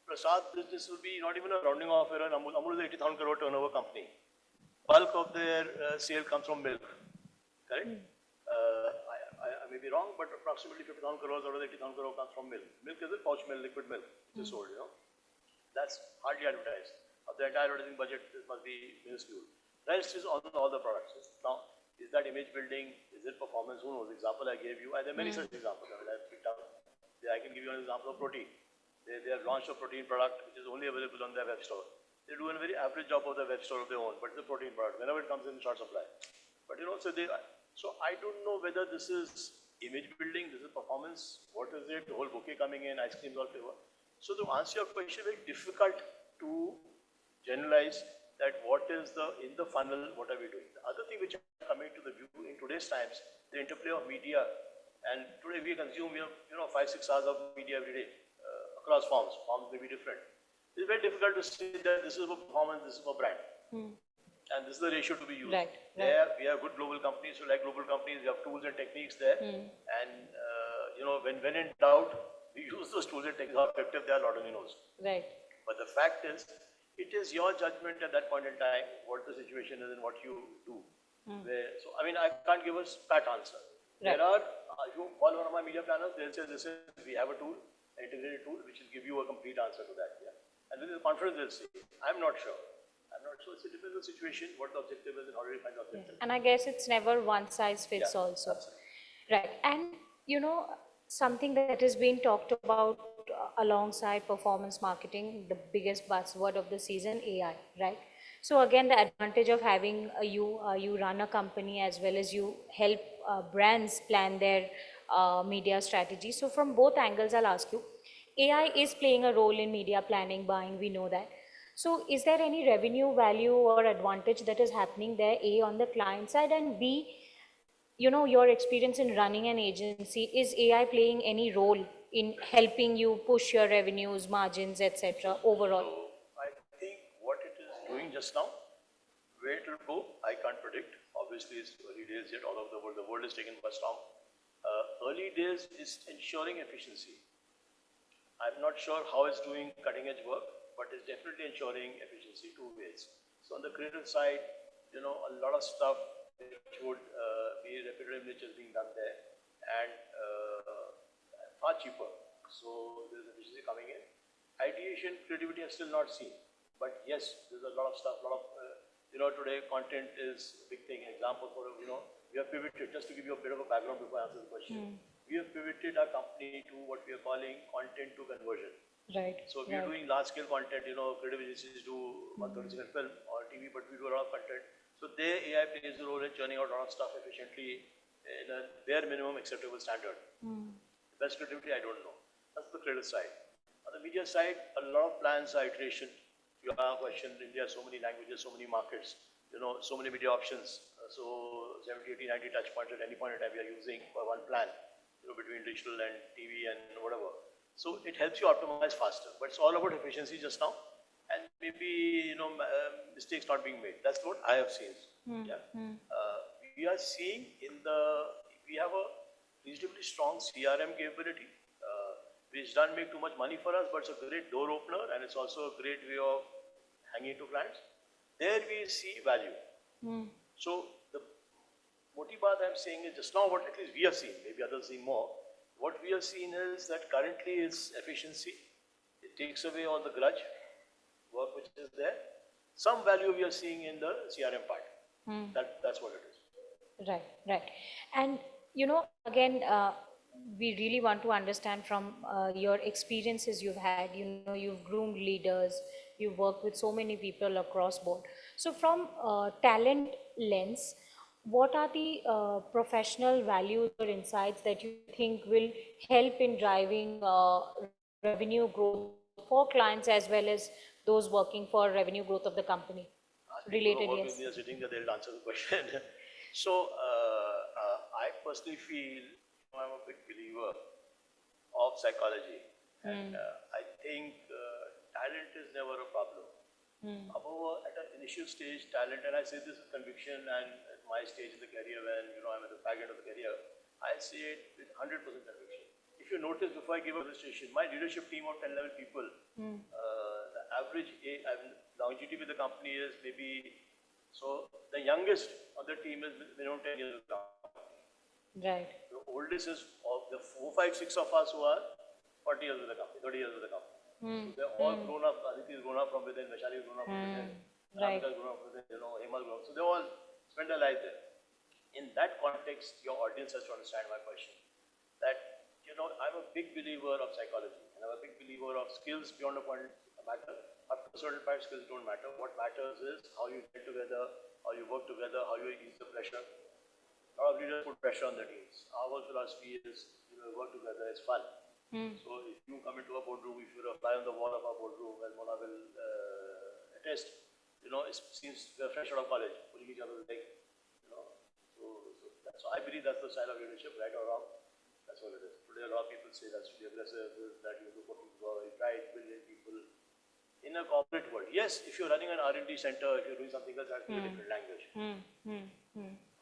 Prasad business will be not even a rounding off error. Amul is an 80,000 crore turnover company. Bulk of their sale comes from milk, correct? I may be wrong, but approximately 50,000 crores out of the 80,000 crore comes from milk. Milk is a pouch milk, liquid milk, which is sold, That's hardly advertised. Of the entire advertising budget, this must be minuscule. Rest is all the products. Now, is that image building? Is it performance? Who knows? The example I gave you, and there are many such examples. I've picked up. I can give you an example of protein. They have launched a protein product which is only available on their web store. They do a very average job of the web store of their own, but it's a protein product. Whenever it comes in short supply. But so I don't know whether this is image building, this is performance, what is it, the whole bouquet coming in, ice creams all flavor. So to answer your question, very difficult to generalize that what is in the funnel, what are we doing. The other thing which is coming to the view in today's times, the interplay of media, and today we consume 5-6 hours of media every day. Across forms may be different. It's very difficult to say that this is for performance, this is for brand. And this is the ratio to be used. Right. We have good global companies, so like global companies, we have tools and techniques there. And, when in doubt, we use those tools and techniques. How effective they are, Lord only knows. Right. But the fact is, it is your judgment at that point in time, what the situation is and what you do. I can't give a pat answer. Right. There are, if you call one of my media planners, they'll say, we have a tool, an integrated tool, which will give you a complete answer to that. Yeah. And with the confidence, they'll say, I'm not sure. It's a difficult situation, what the objective is and how do you find the objective. And I guess it's never one size fits all. Absolutely. Right. And something that is being talked about alongside performance marketing, the biggest buzzword of the season, AI, right? So again, the advantage of having you run a company as well as you help brands plan their media strategy. So from both angles, I'll ask you, AI is playing a role in media planning, buying, we know that. So is there any revenue value or advantage that is happening there, A, on the client side, and B, your experience in running an agency, is AI playing any role in helping you push your revenues, margins, etc. overall? So I think what it is doing just now, where it will go, I can't predict. Obviously, it's early days yet, all over the world is taken by storm. Early days is ensuring efficiency. I'm not sure how it's doing cutting edge work, but it's definitely ensuring efficiency two ways. So on the creative side, a lot of stuff which would be repetitive nature is being done there and far cheaper. So there's efficiency coming in. Ideation, creativity I've still not seen, but yes, there's a lot of stuff, today content is a big thing. Example for, we have pivoted, just to give you a bit of a background before I answer the question. We have pivoted our company to what we are calling content to conversion. Right. So we are doing large scale content, creative agencies do 130-second film or TV, but we do a lot of content. So there AI plays a role in churning out a lot of stuff efficiently in a bare minimum acceptable standard. Best creativity, I don't know. That's the creative side. On the media side, a lot of plans are iteration. You have a question, India has so many languages, so many markets, so many media options. So 70, 80, 90 touch points at any point in time we are using for one plan, between digital and TV and whatever. So it helps you optimize faster, but it's all about efficiency just now. And maybe, mistakes not being made. That's what I have seen. Yeah. We are seeing we have a reasonably strong CRM capability, which doesn't make too much money for us, but it's a great door opener and it's also a great way of hanging to clients. There we see value. So the motive part I'm saying is just now what at least we have seen, maybe others see more. What we have seen is that currently is efficiency. It takes away all the grudge work which is there. Some value we are seeing in the CRM part. That's what it is. Right, right. And, again, we really want to understand from your experiences you've had, you've groomed leaders, you've worked with so many people across board. So from talent lens, what are the professional values or insights that you think will help in driving revenue growth for clients as well as those working for revenue growth of the company? Related, yes. They are sitting there, they'll answer the question. So, I personally feel I'm a big believer of psychology. And I think talent is never a problem. However, at an initial stage, talent, and I say this with conviction, and at my stage in the career when I'm at the back end of the career, I say it with 100% conviction. If you notice, before I give a registration, my leadership team of 10, 11 people, the average longevity with the company is maybe, so the youngest on the team is minimum 10 years of the company. Right. The oldest is of the 4, 5, 6 of us who are 40 years with the company, 30 years with the company. So they're all grown up. Aditi is grown up from within, Vaishali is grown up from within, Ramika is grown up from within, Hema is grown up. So they all spend their life there. In that context, your audience has to understand my question. That, I'm a big believer of psychology, and I'm a big believer of skills beyond a point matter. Up to a certain point, skills don't matter. What matters is how you get together, how you work together, how you ease the pressure. A lot of leaders put pressure on their teams. Our philosophy is, work together, it's fun. So if you come into a boardroom, if you're a fly on the wall of our boardroom, as Mona will attest, it seems we're fresh out of college, pulling each other's leg. So I believe that's the style of leadership, right or wrong. That's what it is. Today a lot of people say that's really aggressive, that you look for people, right, brilliant people. In a corporate world, yes, if you're running an R&D center, if you're doing something else, that's a different language.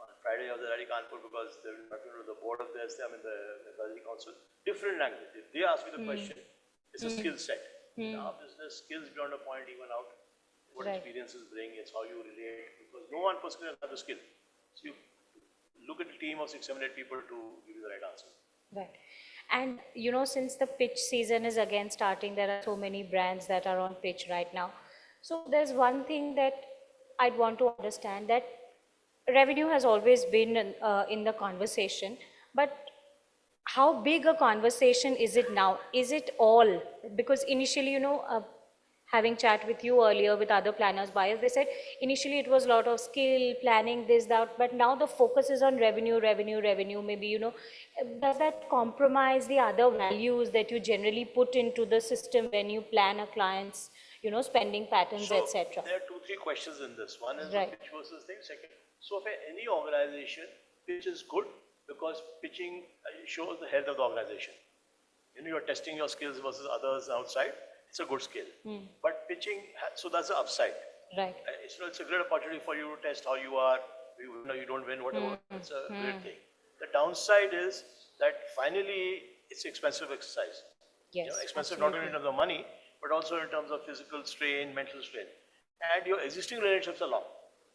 On Friday I was at Radi Kanpur because they were talking to the board of theirs, the advisory council. Different language. If they ask me the question, it's a skill set. In our business, skills beyond a point even out. What experiences bring, it's how you relate. Because no one person has the skill. So you look at a team of 6, 7, 8 people to give you the right answer. Right. And since the pitch season is again starting, there are so many brands that are on pitch right now. So there's one thing that I'd want to understand, that revenue has always been in the conversation, but how big a conversation is it now? Is it all? Because initially, having chat with you earlier with other planners, buyers, they said initially it was a lot of skill, planning, this, that, but now the focus is on revenue, maybe, does that compromise the other values that you generally put into the system when you plan a client's, spending patterns, so etc.? There are 2, 3 questions in this. One is the pitch versus thing. Second, so for any organization, pitch is good because pitching shows the health of the organization. You're testing your skills versus others outside. It's a good skill. But pitching, so that's the upside. Right. It's a great opportunity for you to test how you are. You don't win, whatever. It's a great thing. The downside is that finally it's expensive exercise. Yes, expensive not only in terms of money, but also in terms of physical strain, mental strain. And your existing relationships are long.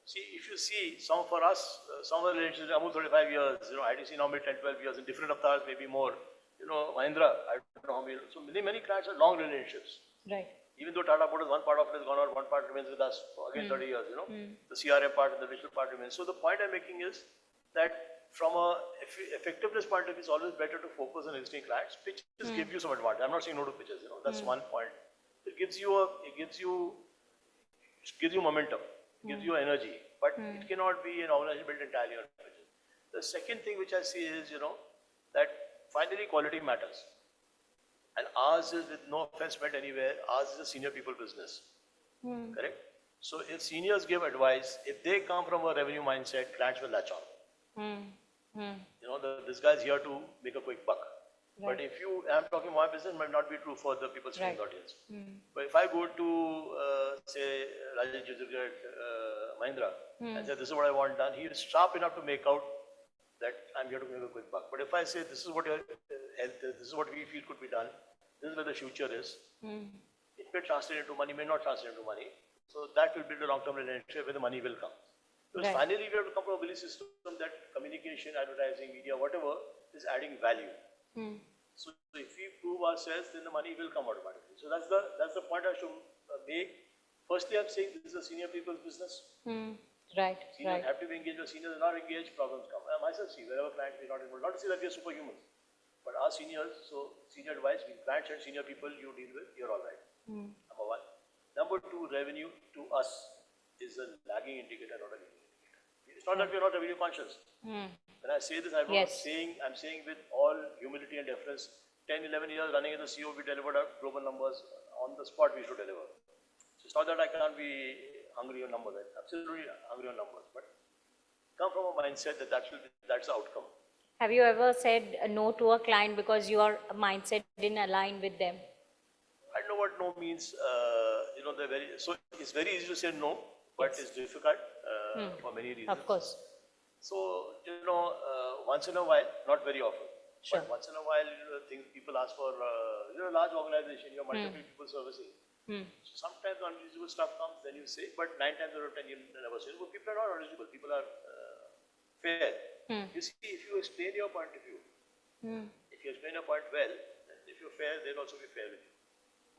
See, if you see, some for us, some of the relationships are more 35 years, ITC normally 10, 12 years, in different avatars, maybe more. Mahindra, I don't know how many, so many clients are long relationships. Right. Even though Tata Motors, one part of it has gone out, one part remains with us for again 30 years, The CRM part and the digital part remains. So the point I'm making is that from a effectiveness point of view, it's always better to focus on existing clients. Pitches give you some advantage. I'm not saying no to pitches, that's one point. It gives you momentum, gives you energy, but it cannot be an organization built entirely on pitches. The second thing which I see is, that finally quality matters. And ours is, with no offense meant anywhere, ours is a senior people business. Correct? So if seniors give advice, if they come from a revenue mindset, clients will latch on. This guy's here to make a quick buck. Right. But if I'm talking my business, might not be true for the people sitting in the audience. But if I go to, say, Rajesh Jujurga at Mahindra and say, this is what I want done, he is sharp enough to make out that I'm here to make a quick buck. But if I say, this is what your health is, this is what we feel could be done, this is where the future is, it may translate into money, may not translate into money. So that will build a long-term relationship where the money will come. Because finally we have to come to a belief system that communication, advertising, media, whatever, is adding value. So if we prove ourselves, then the money will come automatically. So that's the point I should make. Firstly, I'm saying this is a senior people's business. Right. Seniors have to be engaged. When seniors are not engaged, problems come. I myself see wherever clients are not involved. Not to say that we are superhumans, but our seniors, so senior advice, clients and senior people you deal with, you're all right. Number one. Number two, revenue to us is a lagging indicator, not a leading indicator. It's not that we're not revenue conscious. When I say this, I'm saying with all humility and deference, 10, 11 years running as a CEO, we delivered our global numbers on the spot we should deliver. So it's not that I can't be hungry on numbers, I'm absolutely hungry on numbers, but come from a mindset that that's the outcome. Have you ever said no to a client because your mindset didn't align with them? I know what no means. So it's very easy to say no, but it's difficult for many reasons. Of course. So, once in a while, not very often, sure. But once in a while, people ask for, you're a large organization, you have multiple people servicing. So sometimes unreasonable stuff comes, then you say, but 9 times out of 10 you never say. Well, people are not unreasonable, people are fair. You see, if you explain your point of view, if you explain your point well, if you're fair, they'll also be fair with you.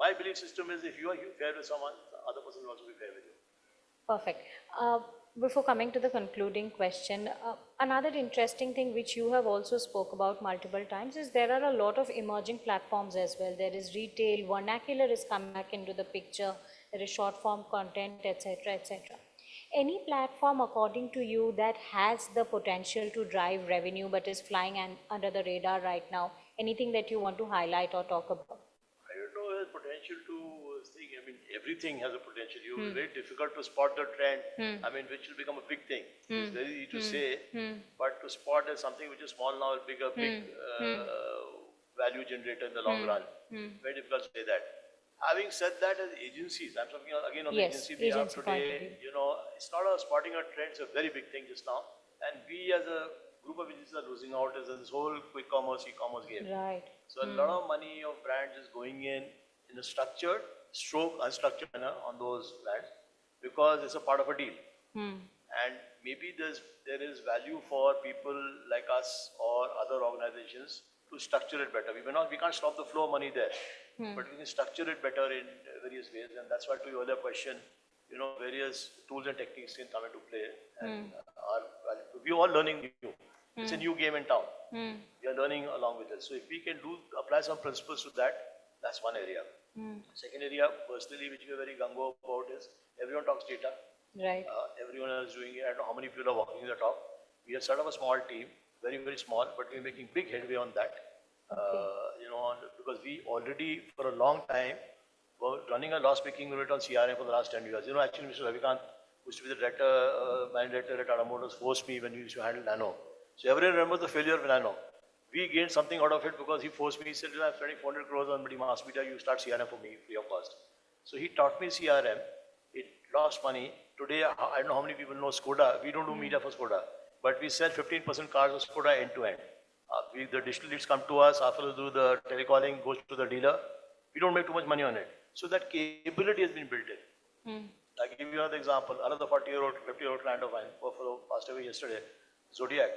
My belief system is if you are fair with someone, the other person will also be fair with you. Perfect. Before coming to the concluding question, another interesting thing which you have also spoke about multiple times is there are a lot of emerging platforms as well. There is retail, vernacular is coming back into the picture, there is short form content, etc., etc. Any platform according to you that has the potential to drive revenue but is flying under the radar right now? Anything that you want to highlight or talk about? I don't know, there's potential to think. I mean, everything has a potential. It's very difficult to spot the trend, which will become a big thing. It's very easy to say, but to spot as something which is small now will be a big value generator in the long run. Very difficult to say that. Having said that, as agencies, I'm talking again on the agency we have today, it's not a spotting a trend, it's a very big thing just now. And we as a group of agencies are losing out as this whole quick commerce, e-commerce game. Right. So a lot of money of brands is going in a structured, unstructured manner on those brands because it's a part of a deal. And maybe there is value for people like us or other organizations to structure it better. We can't stop the flow of money there, but we can structure it better in various ways. And that's why to your other question, various tools and techniques can come into play. And we're all learning new. It's a new game in town. We are learning along with it. So if we can apply some principles to that, that's one area. Second area, personally, which we are very gung-ho about is everyone talks data. Right. Everyone is doing it. I don't know how many people are walking the talk. We have set up a small team, very, very small, but we're making big headway on that. Because we already, for a long time, were running a loss-making unit on CRM for the last 10 years. Actually, Mr. Ravikant, who used to be the director at Tata Motors, forced me when we used to handle Nano. So everyone remembers the failure of Nano. We gained something out of it because he forced me, he said, I'm spending 400 crores on mass media, you start CRM for me free of cost. So he taught me CRM, it lost money. Today, I don't know how many people know Skoda, we don't do media for Skoda, but we sell 15% cars of Skoda end to end. The digital leads come to us, after we do the telecalling, goes to the dealer, we don't make too much money on it. So that capability has been built in. I give you another example, another 40-year-old, 50-year-old client of mine, passed away yesterday, Zodiac.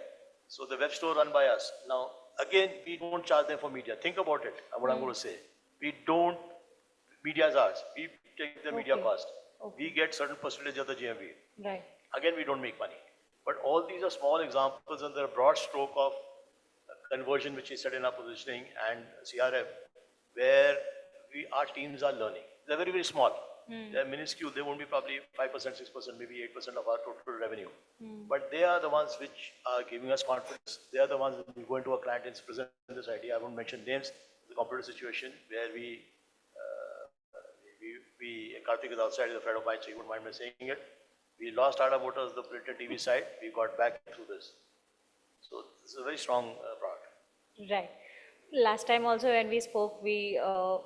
So the web store run by us. Now, again, we don't charge them for media. Think about it, what I'm going to say. Media is ours. We take the media cost. We get certain percentage of the GMV. Right. Again, we don't make money. But all these are small examples and they're a broad stroke of conversion which is set in our positioning and CRM, where our teams are learning. They're very, very small. They're minuscule. They won't be probably 5%, 6%, maybe 8% of our total revenue. But they are the ones which are giving us confidence. They are the ones when we go into a client and present this idea. I won't mention names. The competitive situation where Karthik is outside, is a friend of mine, so he wouldn't mind me saying it. We lost Tata Motors, the printed TV side. We got back through this. So this is a very strong product. Right. Last time also when we spoke, we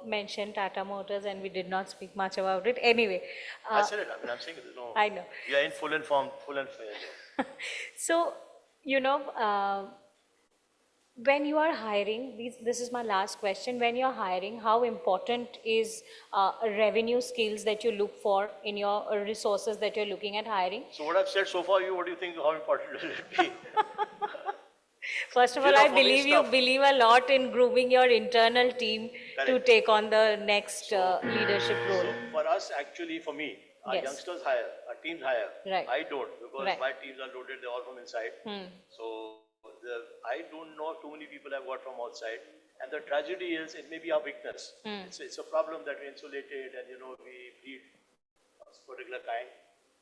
mentioned Tata Motors and we did not speak much about it. Anyway. I said it. I mean, I'm saying it. No, I know. We are in full and fair. So, you know, when you are hiring, this is my last question, when you're hiring, how important is revenue skills that you look for in your resources that you're looking at hiring? So what I've said so far, what do you think, how important will it be? First of all, I believe you believe a lot in grooming your internal team to take on the next leadership role. So for us, actually, for me, our youngsters hire, our teams hire. Right. I don't, because my teams are loaded, they're all from inside. So I don't know too many people I've got from outside. And the tragedy is, it may be our weakness. It's a problem that we're insulated and, we breed a particular kind.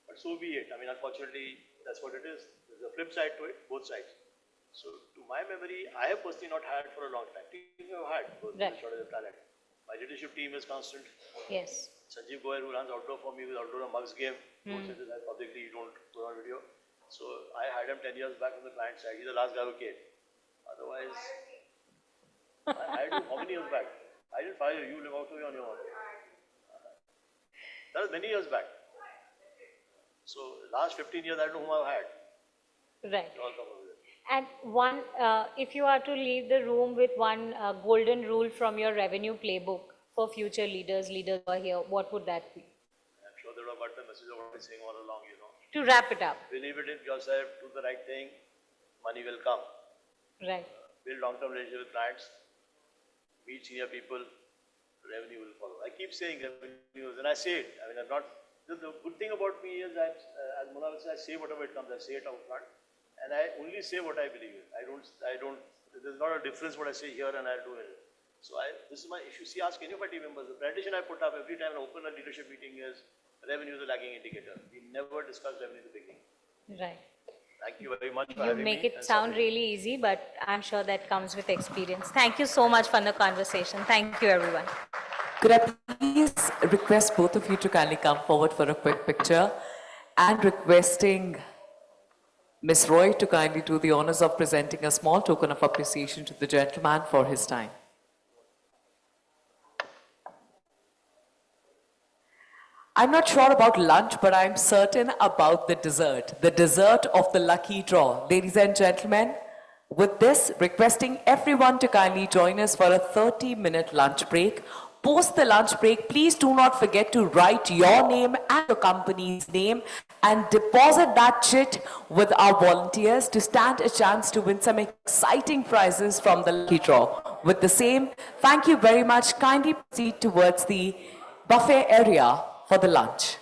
But so be it. I mean, unfortunately, that's what it is. There's a flip side to it, both sides. So to my memory, I have personally not hired for a long time. Teams have hired because there's a shortage of talent. My leadership team is constant. Yes. Sanjeev Goyal, who runs outdoor for me with outdoor mugs game, who says this publicly, you don't put on video. So I hired him 10 years back from the client side. He's the last guy who came. Otherwise, I hired him how many years back? I didn't fire you. You live out to me on your own. That was many years back. So last 15 years, I don't know whom I've hired. Right. And one, if you are to leave the room with one golden rule from your revenue playbook for future leaders who are here, what would that be? I'm sure they would have got the message of what I'm saying all along, To wrap it up. Believe it in yourself, do the right thing, money will come. Right. Build long-term relationship with clients, meet senior people, revenue will follow. I keep saying revenues, and I say it. I mean, I'm not. The good thing about me is that, as Mona will say, I say whatever it comes. I say it out front, and I only say what I believe in. I don't. There's not a difference what I say here and I'll do it. So this is my. If you see, ask any of my team members. The presentation I put up every time I open a leadership meeting is revenue is a lagging indicator. We never discuss revenue in the beginning. Right. Thank you very much for You having me. make it sound really easy, but I'm sure that comes with experience. Thank you so much for the conversation. Thank you, everyone. Could I please request both of you to kindly come forward for a quick picture, and requesting Ms. Roy to kindly do the honors of presenting a small token of appreciation to the gentleman for his time. I'm not sure about lunch, but I'm certain about the dessert of the lucky draw. Ladies and gentlemen, with this, requesting everyone to kindly join us for a 30-minute lunch break. Post the lunch break, please do not forget to write your name and your company's name and deposit that chit with our volunteers to stand a chance to win some exciting prizes from the lucky draw. With the same, thank you very much. Kindly proceed towards the buffet area for the lunch.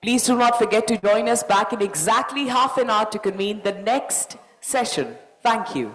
Please do not forget to join us back in exactly half an hour to convene the next session. Thank you.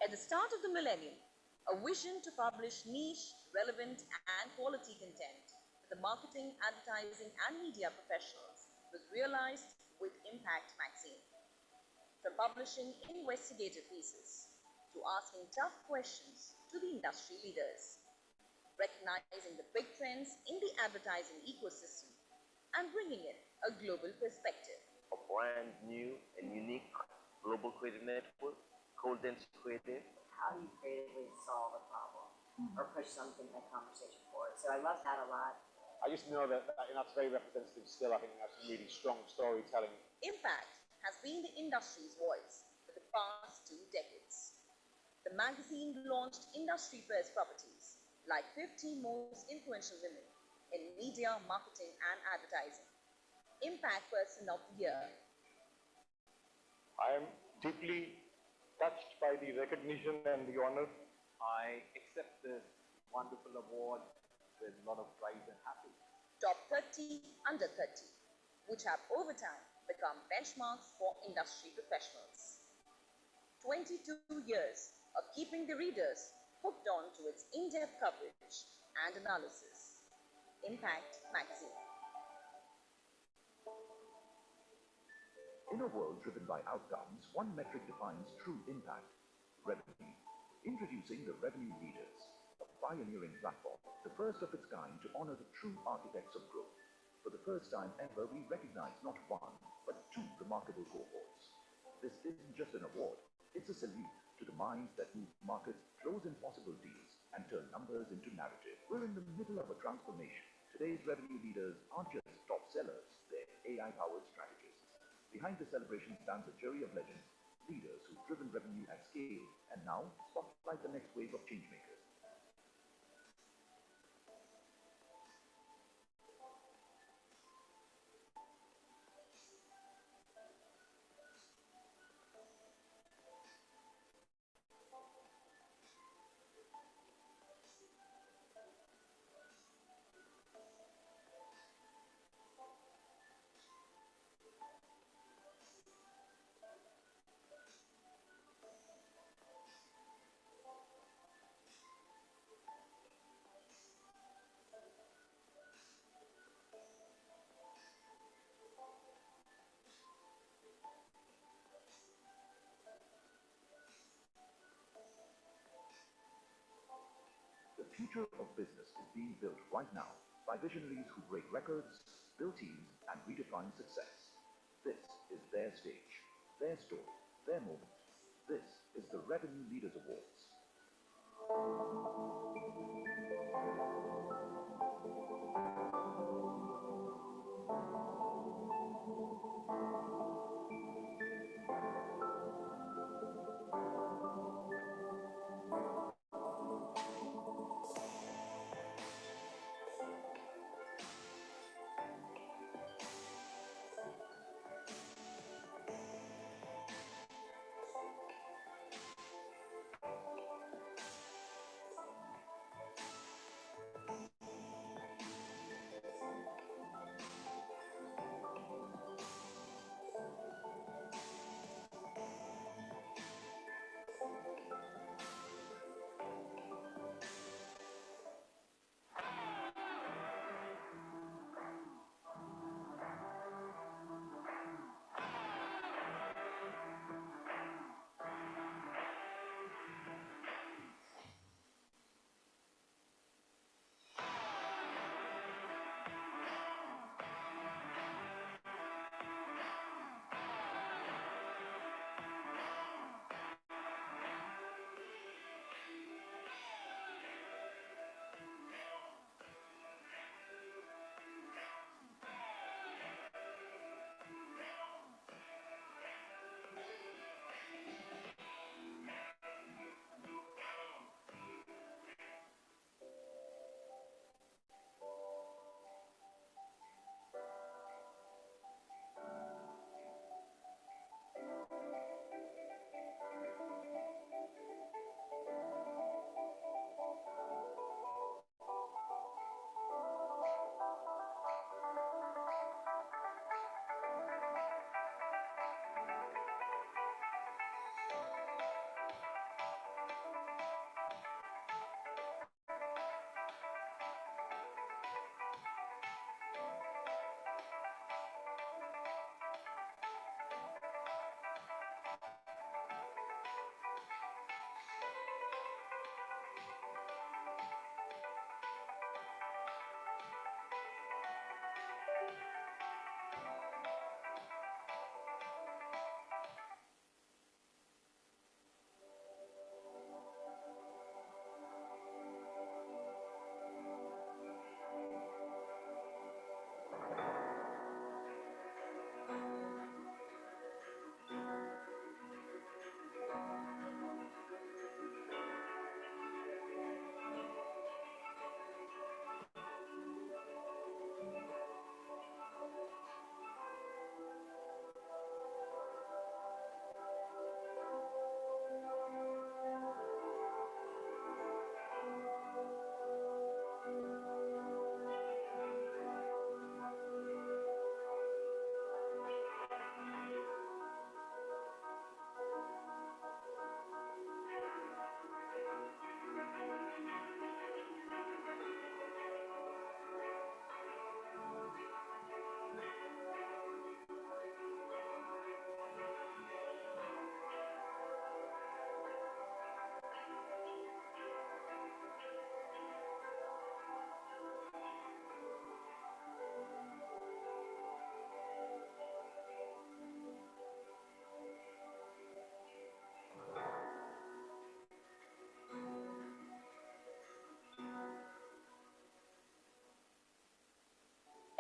At the start of the millennium, a vision to publish niche, relevant, and quality content for the marketing, advertising, and media professionals was realized with Impact magazine. From publishing investigative pieces to asking tough questions to the industry leaders, recognizing the big trends in the advertising ecosystem and bringing in a global perspective. A brand new and unique global creative network, Coldens Creative. How do you creatively solve a problem or push something in a conversation forward? So I love that a lot. I just know that that's very representative still. I think that's really strong storytelling. Impact has been the industry's voice for the past 2 decades. The magazine launched industry-first properties like 50 most influential women in media, marketing, and advertising. Impact Person of the Year. I am deeply touched by the recognition and the honor. I accept this wonderful award with a lot of pride and happiness. Top 30 under 30, which have over time become benchmarks for industry professionals. 22 years of keeping the readers hooked on to its in-depth coverage and analysis. Impact magazine. In a world driven by outcomes, one metric defines true impact: revenue. Introducing the Revenue Leaders, a pioneering platform, the first of its kind to honor the true architects of growth. For the first time ever, we recognize not one, but 2 remarkable cohorts. This isn't just an award, it's a salute to the minds that move markets, close impossible deals, and turn numbers into narrative. We're in the middle of a transformation. Today's revenue leaders aren't just top sellers, they're AI-powered strategists. Behind the celebration stands a jury of legends, leaders who've driven revenue at scale, and now spotlight the next wave of changemakers. The future of business is being built right now by visionaries who break records, build teams, and redefine success. This is their stage, their story, their moment. This is the Revenue Leaders Awards.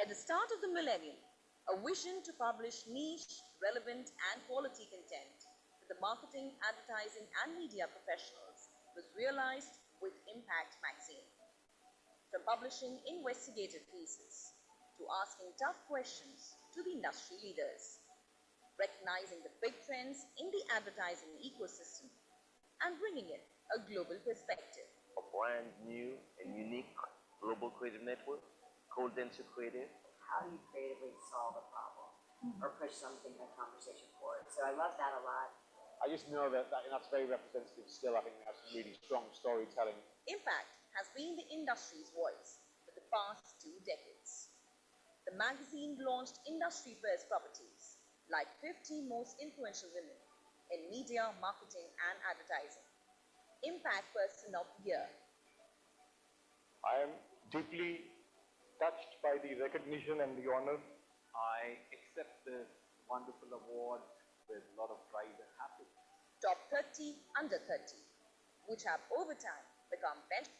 At the start of the millennium, a vision to publish niche, relevant, and quality content for the marketing, advertising, and media professionals was realized with Impact magazine. From publishing investigative pieces to asking tough questions to the industry leaders, recognizing the big trends in the advertising ecosystem and bringing in a global perspective. A brand new and unique global creative network, Coldensor Creative. How do you creatively solve a problem or push something in a conversation forward? So I love that a lot. I just know that's very representative still. I think that's really strong storytelling. Impact has been the industry's voice for the past 2 decades. The magazine launched industry-first properties like 50 most influential women in media, marketing, and advertising. Impact Person of the Year. I am deeply touched by the recognition and the honor. I accept this wonderful award with a lot of pride and happiness. Top 30 under 30, which have over time become benchmarks.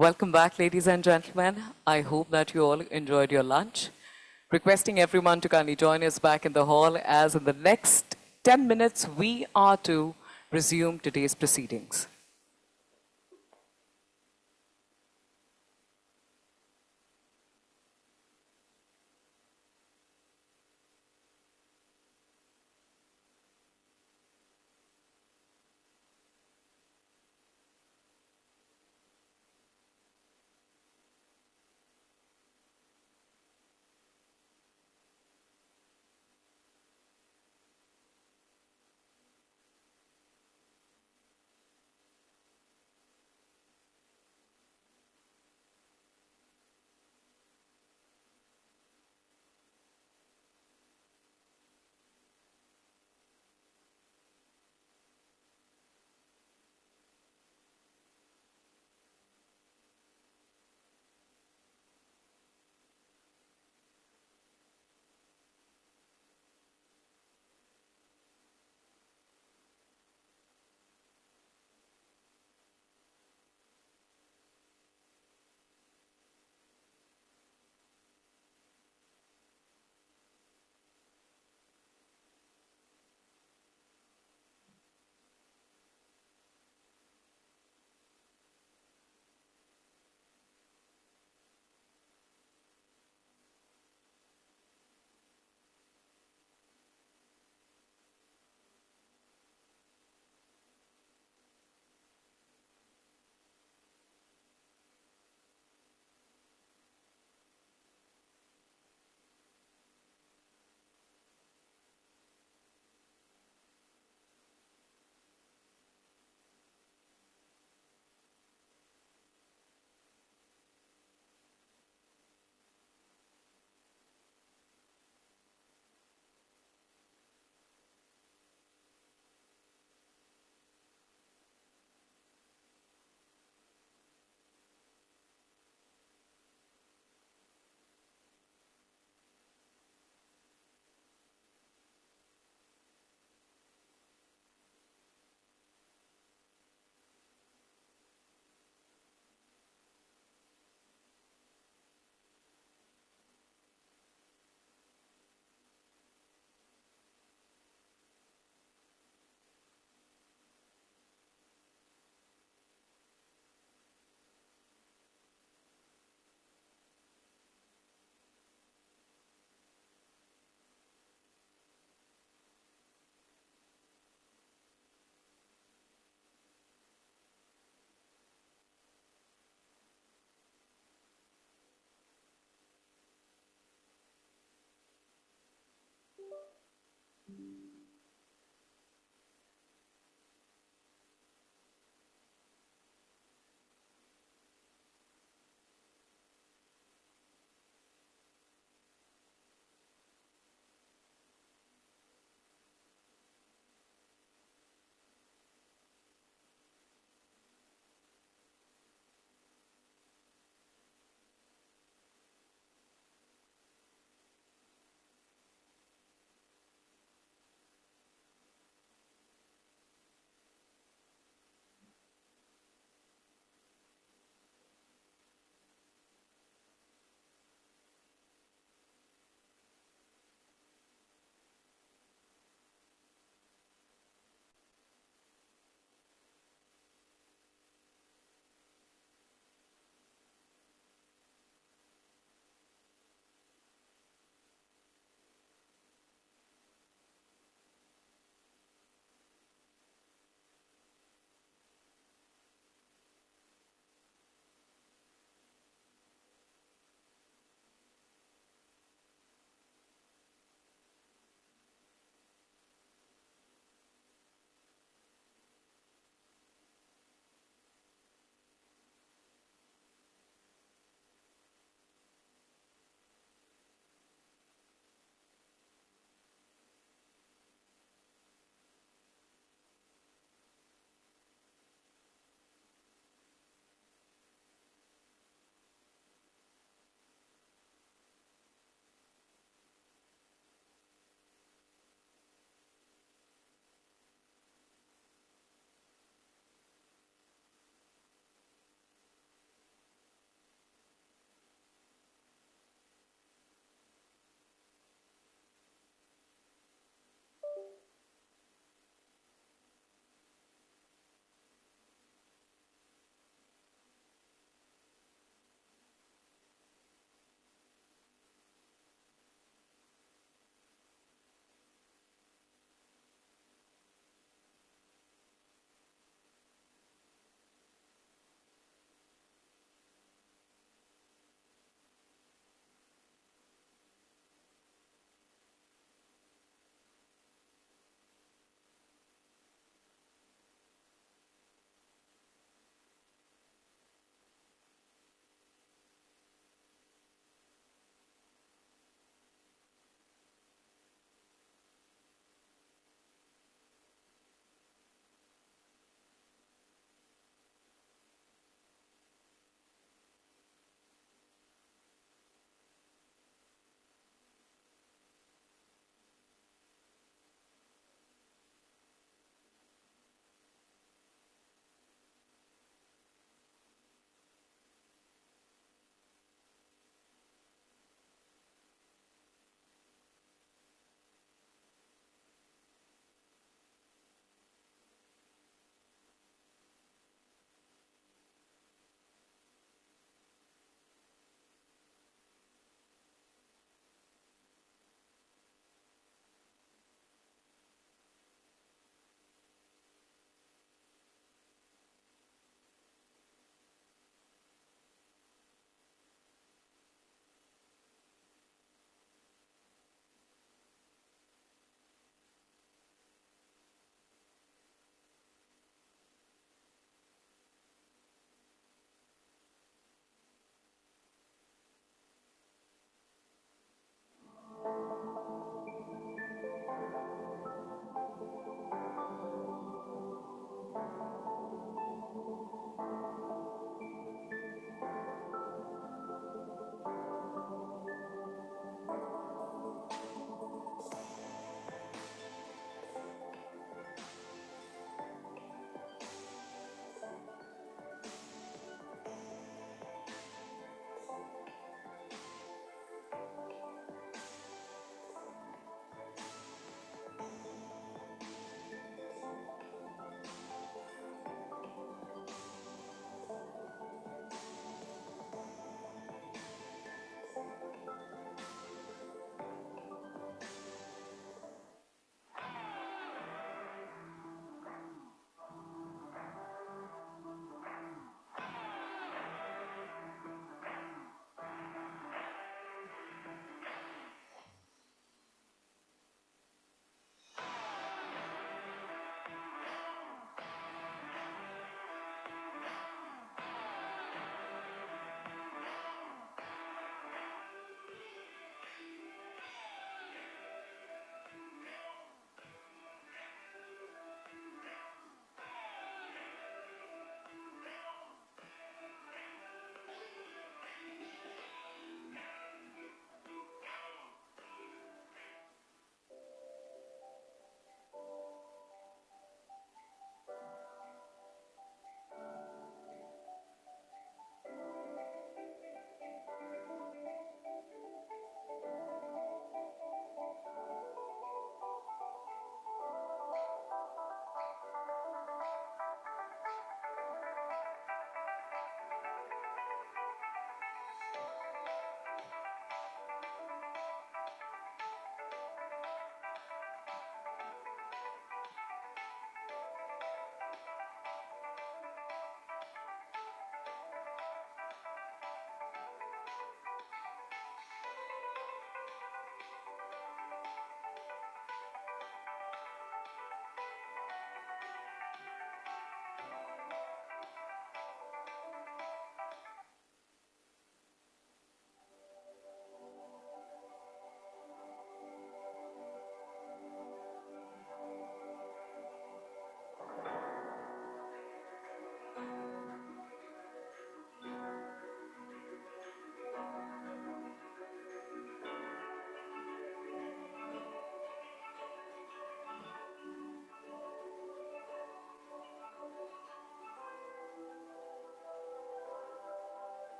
Welcome back, ladies and gentlemen. I hope that you all enjoyed your lunch. Requesting everyone to kindly join us back in the hall as in the next 10 minutes we are to resume today's proceedings.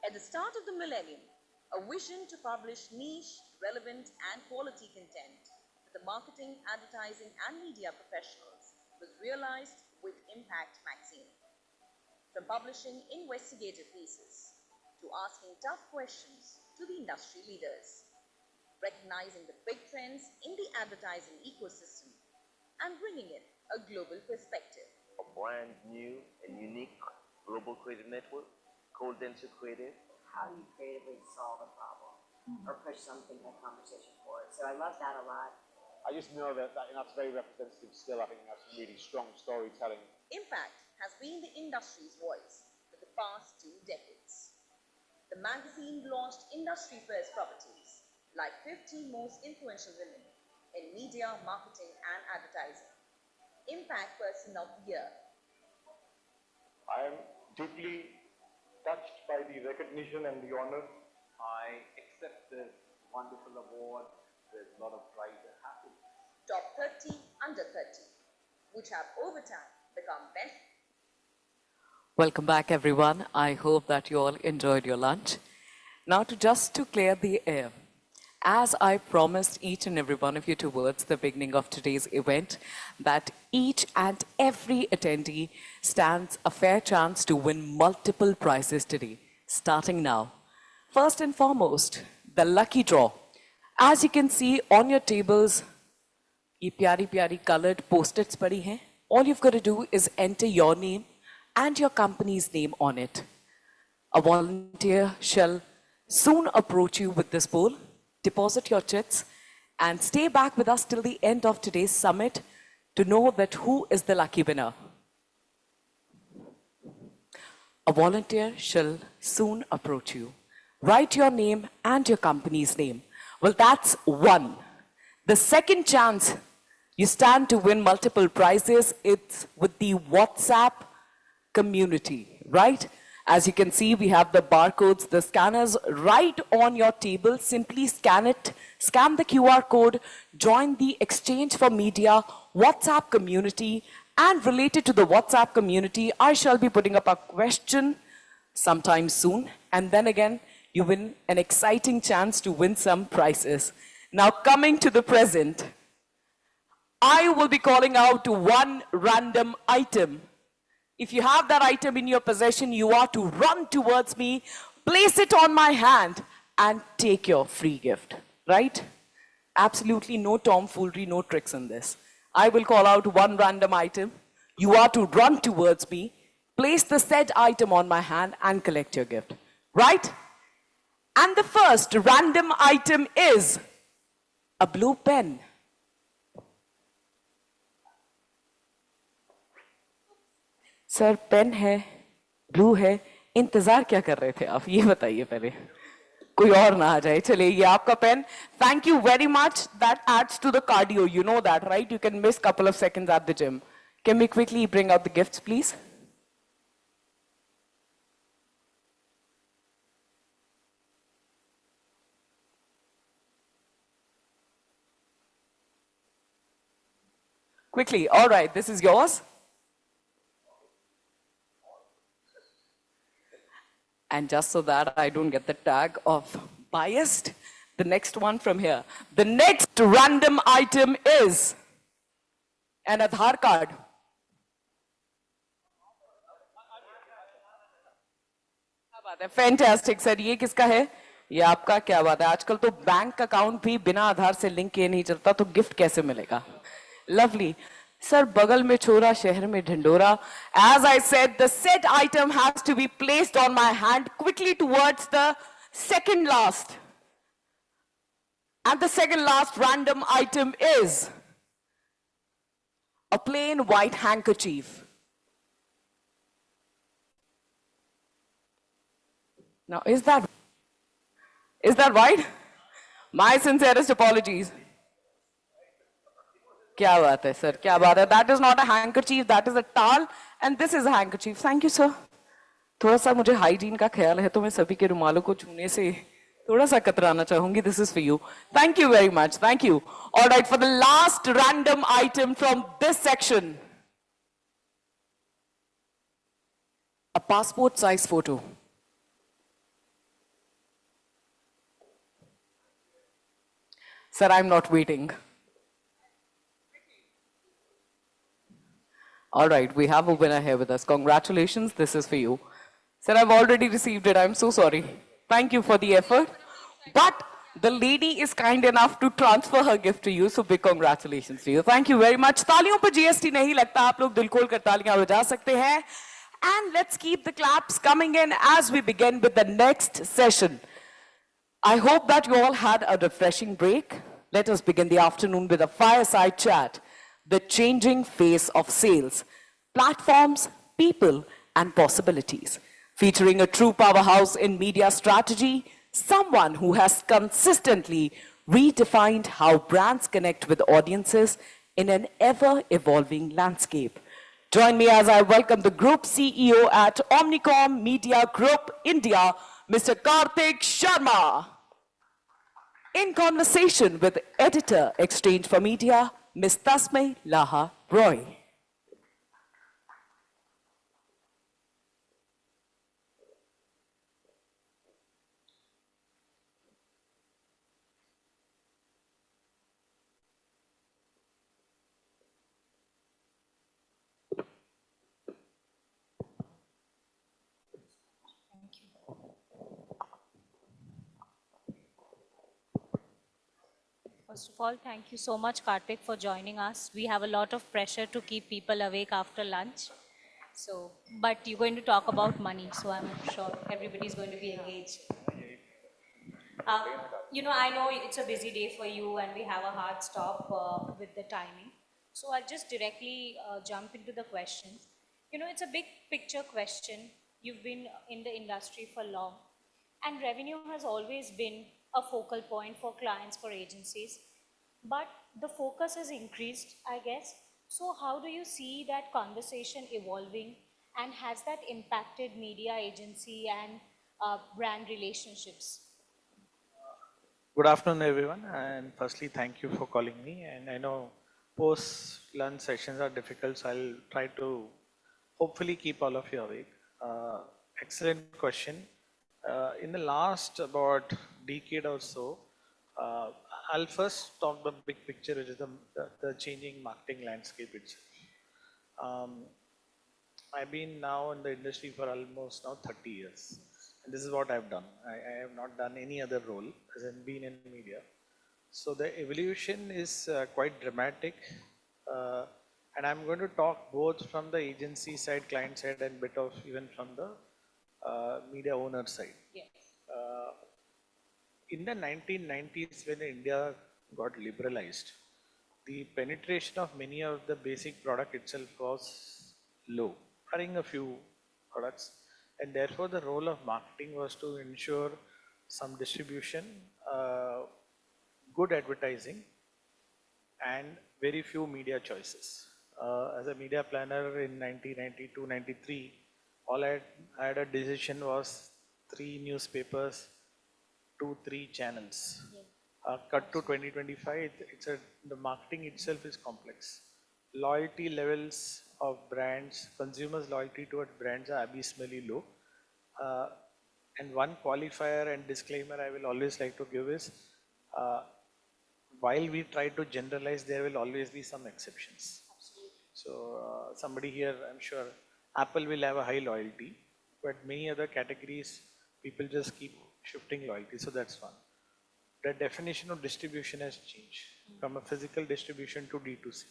At the start of the millennium, a vision to publish niche, relevant, and quality content for the marketing, advertising, and media professionals was realized with Impact magazine. From publishing investigative pieces to asking tough questions to the industry leaders, recognizing the big trends in the advertising ecosystem and bringing in a global perspective. A brand new and unique global creative network, Cold-Denser Creative. How do you creatively solve a problem or push something in a conversation forward? So I love that a lot. I just know that's very representative still. I think that's really strong storytelling. Impact has been the industry's voice for the past 2 decades. The magazine launched industry-first properties like 50 most influential women in media, marketing, and advertising. Impact Person of the Year. I am deeply touched by the recognition and the honor. I accept this wonderful award with a lot of pride and happiness. Top 30 under 30, which have over time become best. Welcome back, everyone. I hope that you all enjoyed your lunch. Now, just to clear the air, as I promised each and every one of you towards the beginning of today's event, that each and every attendee stands a fair chance to win multiple prizes today, starting now. First and foremost, the lucky draw. As you can see on your tables, ये प्यारी प्यारी colored post-its पड़ी हैं. All you've got to do is enter your name and your company's name on it. A volunteer shall soon approach you with this bowl, deposit your chits, and stay back with us till the end of today's summit to know that who is the lucky winner. A volunteer shall soon approach you. Write your name and your company's name. Well, that's one. The second chance you stand to win multiple prizes, it's with the WhatsApp community, right? As you can see, we have the barcodes, the scanners right on your table. Simply scan it, scan the QR code, join the Exchange for Media WhatsApp community, and related to the WhatsApp community, I shall be putting up a question sometime soon, and then again, you win an exciting chance to win some prizes. Now, coming to the present, I will be calling out to one random item. If you have that item in your possession, you are to run towards me, place it on my hand, and take your free gift, right? Absolutely no tomfoolery, no tricks in this. I will call out one random item. You are to run towards me, place the said item on my hand, and collect your gift, right? And the first random item is a blue pen. Sir pen है, blue है, इंतजार क्या कर रहे थे आप, ये बताइए पहले, कोई और ना आ जाए. चलिए, ये आपका pen. Thank you very much. That adds to the cardio. You know that, right? You can miss a couple of seconds at the gym. Can we quickly bring out the gifts, please? Quickly. All right, this is yours. And just so that I don't get the tag of biased, the next one from here. The next random item is an Aadhaar card. क्या बात है, fantastic sir. ये किसका है? ये आपका. क्या बात है. आजकल तो बैंक अकाउंट भी बिना आधार से लिंक किए नहीं चलता, तो गिफ्ट कैसे मिलेगा? Lovely. Sir, bagal mein chora, sheher mein dhindora. As I said, the said item has to be placed on my hand quickly towards the second last. And the second last random item is a plain white handkerchief. Now, is that white? My sincerest apologies. क्या बात है sir, क्या बात है. That is not a handkerchief, that is a towel, and this is a handkerchief. Thank you, sir. थोड़ा सा मुझे hygiene का ख्याल है, तो मैं सभी के रुमालों को छूने से थोड़ा सा कतराना चाहूंगी. This is for you. Thank you very much. Thank you. All right, for the last random item from this section, a passport size photo. Sir, I'm not waiting. All right, we have a winner here with us. Congratulations, this is for you. Sir, I've already received it. I'm so sorry. Thank you for the effort. But the lady is kind enough to transfer her gift to you, so big congratulations to you. Thank you very much. तालियों पर GST नहीं लगता, आप लोग दिल खोल कर तालियां बजा सकते हैं. And let's keep the claps coming in as we begin with the next session. I hope that you all had a refreshing break. Let us begin the afternoon with a fireside chat. The changing face of sales, platforms, people, and possibilities. Featuring a true powerhouse in media strategy, someone who has consistently redefined how brands connect with audiences in an ever-evolving landscape. Join me as I welcome the Group CEO at Omnicom Media Group India, Mr. Karthik Sharma. In conversation with Editor Exchange for Media, Ms. Tasmay Laha Roy. First of all, thank you so much, Karthik, for joining us. We have a lot of pressure to keep people awake after lunch. So, but you're going to talk about money, so I'm sure everybody's going to be engaged. I know it's a busy day for you and we have a hard stop with the timing. So I'll just directly jump into the questions. It's a big picture question. You've been in the industry for long, and revenue has always been a focal point for clients, for agencies. But the focus has increased, I guess. So how do you see that conversation evolving, and has that impacted media agency and brand relationships? Good afternoon, everyone. And firstly, thank you for calling me. And I know post-lunch sessions are difficult, so I'll try to hopefully keep all of you awake. Excellent question. In the last about decade or so, I'll first talk the big picture, which is the changing marketing landscape itself. I've been now in the industry for almost now 30 years. And this is what I've done. I have not done any other role as in being in media. So the evolution is quite dramatic. And I'm going to talk both from the agency side, client side, and bit of even from the media owner side. Yes. In the 1990s, when India got liberalized, the penetration of many of the basic product itself was low, barring a few products. And therefore, the role of marketing was to ensure some distribution, good advertising, and very few media choices. As a media planner in 1992-93, all I had a decision was 3 newspapers, 2-3 channels. Yeah. Cut to 2025, the marketing itself is complex. Loyalty levels of brands, consumers' loyalty towards brands are abysmally low. And one qualifier and disclaimer I will always like to give is, while we try to generalize, there will always be some exceptions. Absolutely. So somebody here, I'm sure, Apple will have a high loyalty, but many other categories, people just keep shifting loyalty, so that's one. The definition of distribution has changed from a physical distribution to D2C.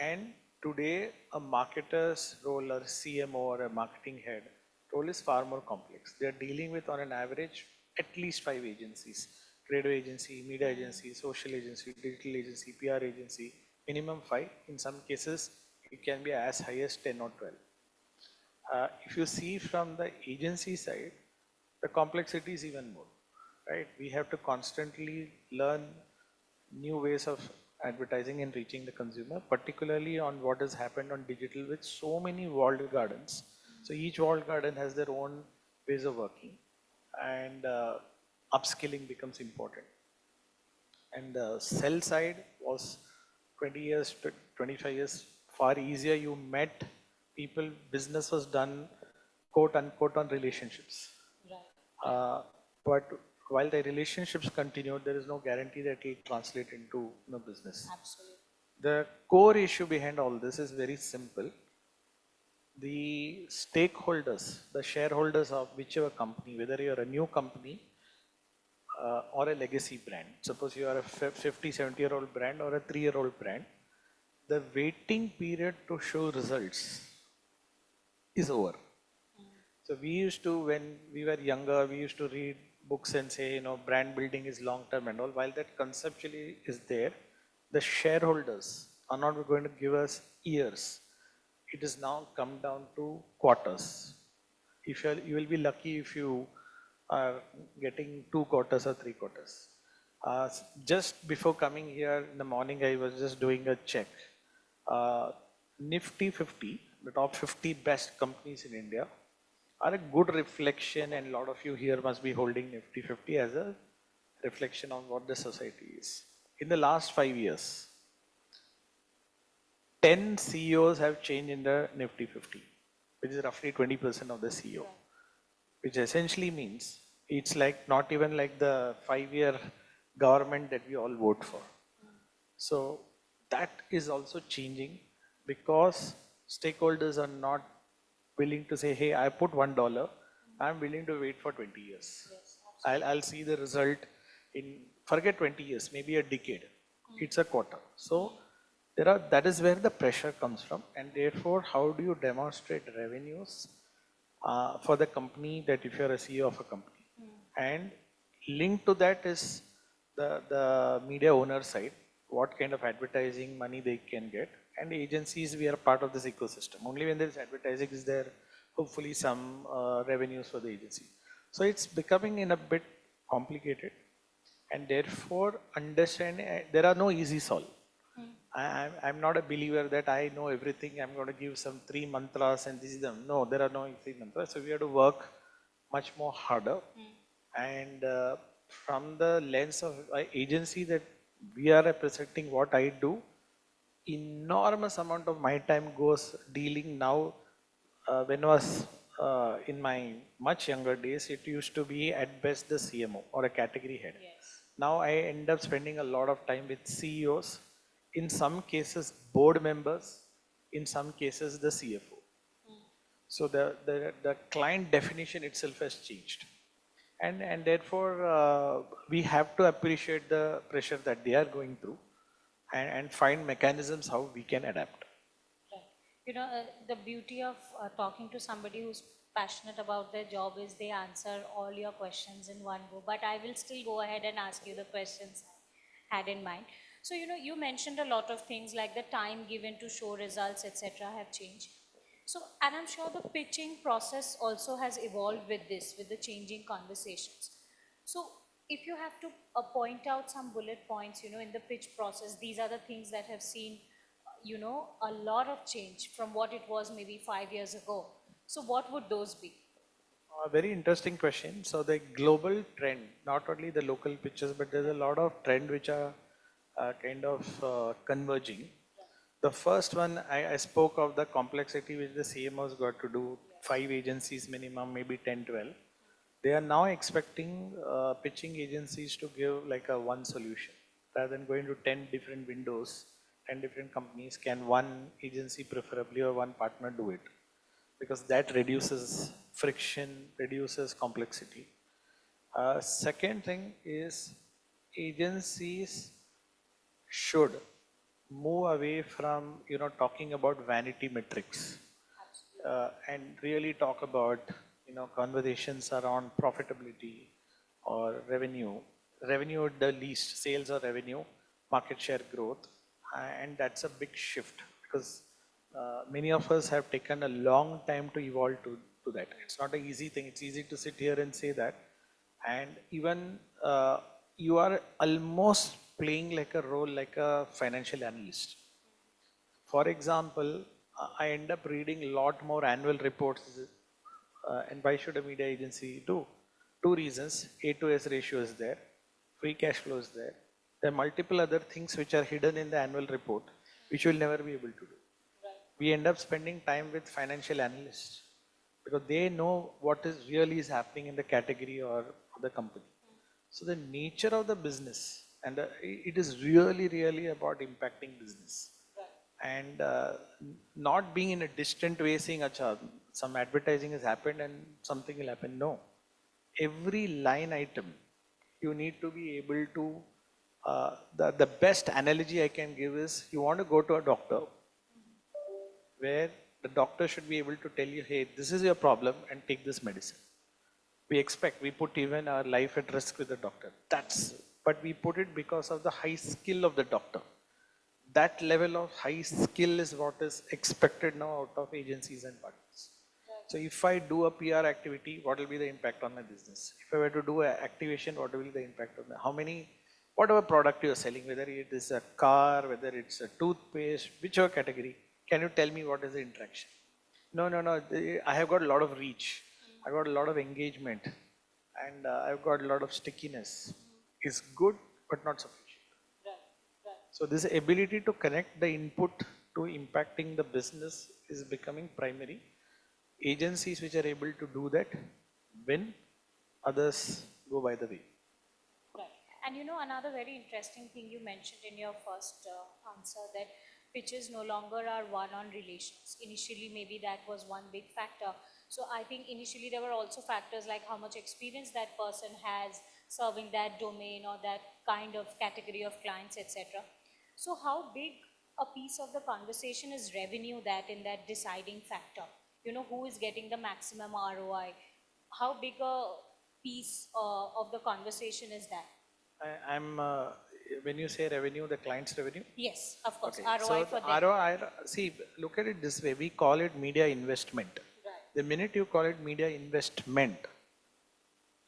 And today, a marketer's role or CMO or a marketing head role is far more complex. They are dealing with, on an average, at least 5 agencies. Creative agency, media agency, social agency, digital agency, PR agency, minimum 5. In some cases, it can be as high as 10 or 12. If you see from the agency side, the complexity is even more, right? We have to constantly learn new ways of advertising and reaching the consumer, particularly on what has happened on digital with so many walled gardens. So each walled garden has their own ways of working, and upskilling becomes important. And the sell side was 20 years, 25 years, far easier. You met people, business was done, quote unquote, on relationships. Right. But while the relationships continue, there is no guarantee that it will translate into business. Absolutely. The core issue behind all this is very simple. The stakeholders, the shareholders of whichever company, whether you're a new company or a legacy brand, suppose you are a 50, 70-year-old brand or a 3-year-old brand, the waiting period to show results is over. So we used to, when we were younger, we used to read books and say, brand building is long term and all. While that conceptually is there, the shareholders are not going to give us years. It has now come down to quarters. If you will be lucky if you are getting 2 quarters or 3 quarters. Just before coming here in the morning, I was just doing a check. Nifty 50, the top 50 best companies in India, are a good reflection, and a lot of you here must be holding Nifty 50 as a reflection on what the society is. In the last 5 years, 10 CEOs have changed in the Nifty 50, which is roughly 20% of the CEO, which essentially means it's like not even like the 5-year government that we all vote for. So that is also changing because stakeholders are not willing to say, hey, I put $1, I'm willing to wait for 20 years. I'll see the result in, forget 20 years, maybe a decade. It's a quarter. So that is where the pressure comes from, and therefore, how do you demonstrate revenues for the company that if you're a CEO of a company? And linked to that is the media owner side, what kind of advertising money they can get. And agencies, we are part of this ecosystem. Only when there is advertising is there hopefully some revenues for the agency. So it's becoming in a bit complicated, and therefore understand there are no easy solve. I'm not a believer that I know everything. I'm going to give some 3 mantras and this is them. No, there are no 3 mantras. So we have to work much more harder. And from the lens of agency that we are representing, what I do, enormous amount of my time goes dealing now. When I was in my much younger days, it used to be at best the CMO or a category head. Now I end up spending a lot of time with CEOs, in some cases board members, in some cases the CFO. So the client definition itself has changed. And therefore we have to appreciate the pressure that they are going through and find mechanisms how we can adapt. The beauty of talking to somebody who's passionate about their job is they answer all your questions in one go. But I will still go ahead and ask you the questions I had in mind. So, you mentioned a lot of things like the time given to show results, etc. have changed. So, and I'm sure the pitching process also has evolved with this, with the changing conversations. So, if you have to point out some bullet points, in the pitch process, these are the things that have seen, a lot of change from what it was maybe 5 years ago. So, what would those be? A very interesting question. So, the global trend, not only the local pitches, but there's a lot of trend which are kind of converging. The first one, I spoke of the complexity which the CMOs got to do, 5 agencies minimum, maybe 10, 12. They are now expecting pitching agencies to give like a one solution. Rather than going to 10 different windows, 10 different companies, can one agency preferably or one partner do it? Because that reduces friction, reduces complexity. Second thing is agencies should move away from talking about vanity metrics and really talk about conversations around profitability or revenue at the least, sales or revenue, market share growth, and that's a big shift because many of us have taken a long time to evolve to that. It's not an easy thing. It's easy to sit here and say that, and even you are almost playing like a role like a financial analyst. For example, I end up reading a lot more annual reports. And why should a media agency do? 2 reasons. A to S ratio is there. Free cash flow is there. There are multiple other things which are hidden in the annual report, which you will never be able to do. We end up spending time with financial analysts because they know what is really is happening in the category or the company. So the nature of the business, and it is really, really about impacting business. And not being in a distant way saying, Acha, some advertising has happened and something will happen. No. Every line item, you need to be able to, the best analogy I can give is, you want to go to a doctor, where the doctor should be able to tell you, hey, this is your problem and take this medicine. We put even our life at risk with the doctor. But we put it because of the high skill of the doctor. That level of high skill is what is expected now out of agencies and partners. So if I do a PR activity, what will be the impact on my business? If I were to do an activation, what will be the impact on whatever product you are selling, whether it is a car, whether it's a toothpaste, whichever category, can you tell me what is the interaction? No, I have got a lot of reach. I've got a lot of engagement, and I've got a lot of stickiness. It's good, but not sufficient. So this ability to connect the input to impacting the business is becoming primary. Agencies which are able to do that win, others go by the way. Right. And you know, another very interesting thing you mentioned in your first answer, that pitches no longer are one-on relations. Initially, maybe that was one big factor. So I think initially there were also factors like how much experience that person has serving that domain or that kind of category of clients, etc. So how big a piece of the conversation is revenue that in that deciding factor? You know, who is getting the maximum ROI? How big a piece of the conversation is that? When you say revenue, the client's revenue? Yes, of course. Okay. ROI So for them. ROI, see, look at it this way. We call it media investment. Right. The minute you call it media investment,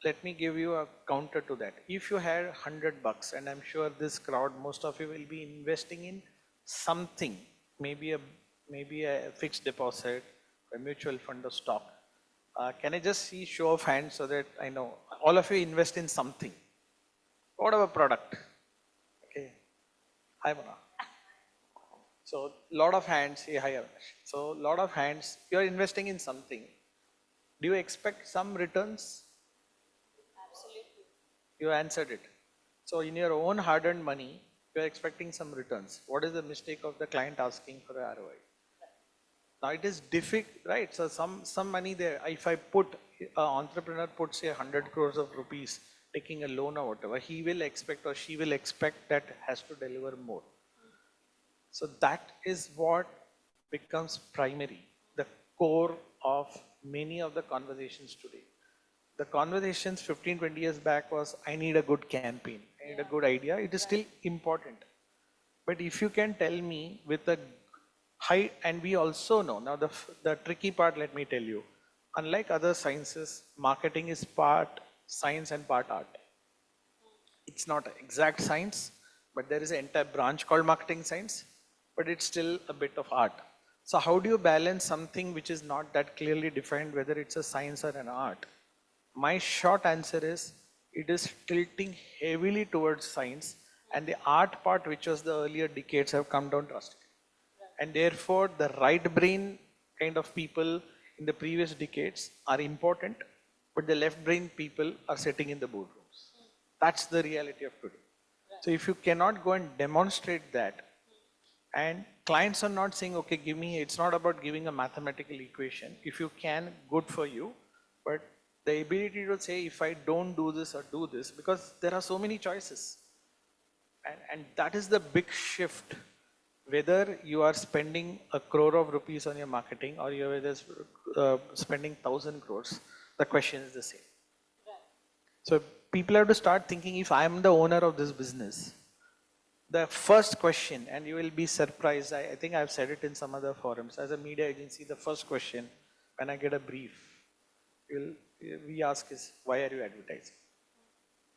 let me give you a counter to that. If you had $100, and I'm sure this crowd, most of you will be investing in something, maybe a fixed deposit, a mutual fund or stock. Can I just see show of hands so that I know? All of you invest in something. Whatever product. Okay. Hi, Mona. So, lot of hands. Hey, hi, Avinash. So, lot of hands. You are investing in something. Do you expect some returns? Absolutely. You answered it. So, in your own hard-earned money, you are expecting some returns. What is the mistake of the client asking for a ROI? Now it is difficult, right? So some money there. If I put an entrepreneur puts say 100 crores of rupees taking a loan or whatever, he will expect or she will expect that has to deliver more. So that is what becomes primary, the core of many of the conversations today. The conversations 15, 20 years back was, I need a good campaign, I need a good idea. It is still important. But if you can tell me with a high, and we also know, now the tricky part, let me tell you, unlike other sciences, marketing is part science and part art. It's not exact science, but there is an entire branch called marketing science, but it's still a bit of art. So how do you balance something which is not that clearly defined, whether it's a science or an art? My short answer is, it is tilting heavily towards science, and the art part, which was the earlier decades, have come down drastically. And therefore, the right brain kind of people in the previous decades are important, but the left brain people are sitting in the boardrooms. That's the reality of today. So if you cannot go and demonstrate that, and clients are not saying, okay, give me, it's not about giving a mathematical equation. If you can, good for you, but the ability to say, if I don't do this or do this, because there are so many choices. And that is the big shift. Whether you are spending 1 crore of rupees on your marketing or you are spending 1,000 crores, the question is the same. Right. So people have to start thinking, if I am the owner of this business, the first question, and you will be surprised, I think I've said it in some other forums, as a media agency, the first question when I get a brief, we ask is, why are you advertising?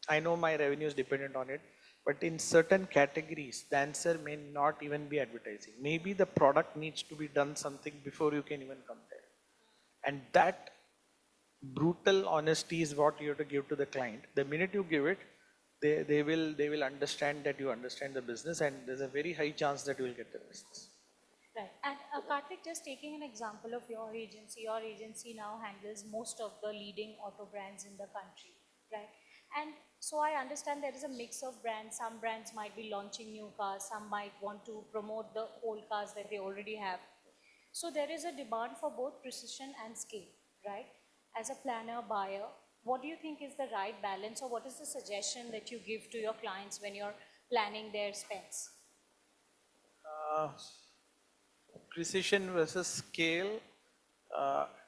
I know my revenue is dependent on it, but in certain categories, the answer may not even be advertising. Maybe the product needs to be done something before you can even come there. And that brutal honesty is what you have to give to the client. The minute you give it, they will understand that you understand the business, and there's a very high chance that you will get the business. Right. And Karthik, just taking an example of your agency now handles most of the leading auto brands in the country, right? And so I understand there is a mix of brands. Some brands might be launching new cars, some might want to promote the old cars that they already have. So there is a demand for both precision and scale, right? As a planner, buyer, what do you think is the right balance, or what is the suggestion that you give to your clients when you're planning their spends? Precision versus scale.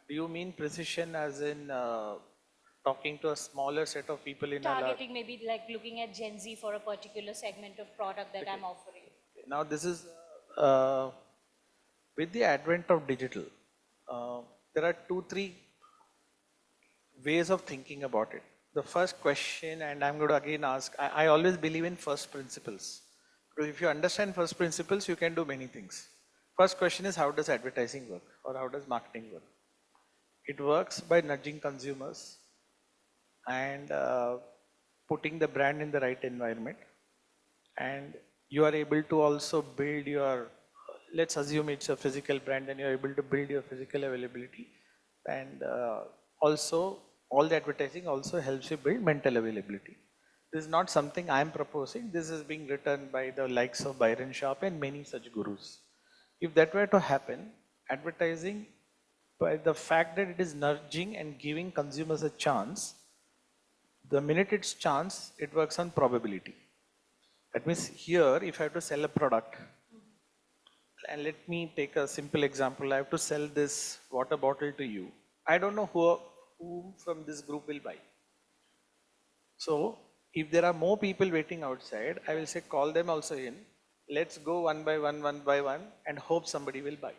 Do you mean precision as in talking to a smaller set of people in a large? Targeting, maybe like looking at Gen Z for a particular segment of product that I'm offering. Now this is uh, with the advent of digital. There are 2, 3 ways of thinking about it. The first question, and I'm going to again ask, I always believe in first principles. Because if you understand first principles, you can do many things. First question is, how does advertising work, or how does marketing work? It works by nudging consumers and putting the brand in the right environment. And you are able to also build your, let's assume it's a physical brand, and you're able to build your physical availability. And also, all the advertising also helps you build mental availability. This is not something I'm proposing. This is being written by the likes of Byron Sharp and many such gurus. If that were to happen, advertising, by the fact that it is nudging and giving consumers a chance, the minute it's chance, it works on probability. That means here, if I have to sell a product, and let me take a simple example, I have to sell this water bottle to you. I don't know who from this group will buy. So, if there are more people waiting outside, I will say call them also in. Let's go one by one, and hope somebody will buy.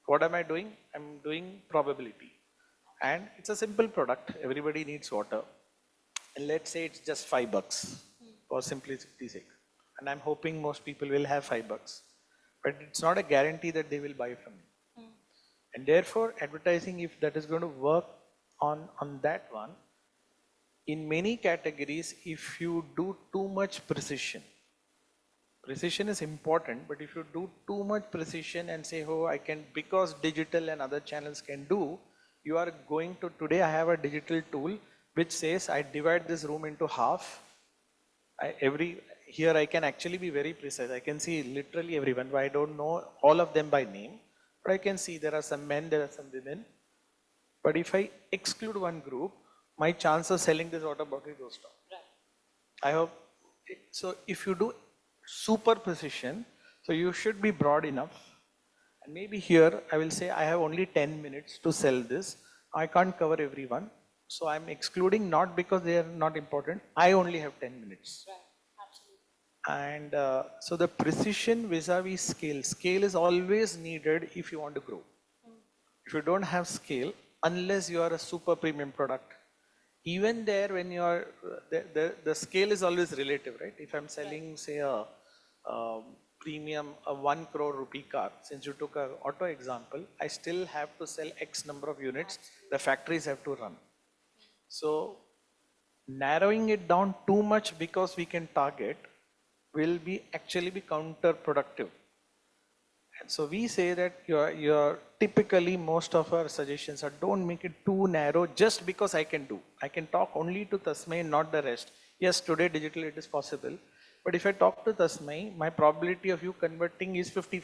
What am I doing? I'm doing probability. And it's a simple product. Everybody needs water. And let's say it's just $5 for simplicity's sake. And I'm hoping most people will have $5. But it's not a guarantee that they will buy from me. And therefore, advertising, if that is going to work on that one, in many categories, if you do too much precision is important, but if you do too much precision and say, oh, I can, because digital and other channels can do, you are going to, today I have a digital tool which says I divide this room into half. Here I can actually be very precise. I can see literally everyone, but I don't know all of them by name. But I can see there are some men, there are some women. But if I exclude one group, my chance of selling this water bottle goes down. Right. I hope, so if you do super precision, so you should be broad enough. And maybe here I will say I have only 10 minutes to sell this. I can't cover everyone. So I'm excluding not because they are not important. I only have 10 minutes. Right. Absolutely. And so the precision vis-a-vis scale. Scale is always needed if you want to grow. If you don't have scale, unless you are a super premium product, even there when you are, the scale is always relative, right? If I'm selling, say, a premium, a 1 crore rupee car, since you took an auto example, I still have to sell X number of units. The factories have to run. So narrowing it down too much because we can target will be actually be counterproductive. And so we say that you're typically most of our suggestions are don't make it too narrow just because I can do. I can talk only to Tasmai, not the rest. Yes, today digitally it is possible. But if I talk to Tasmai, my probability of you converting is 50-50.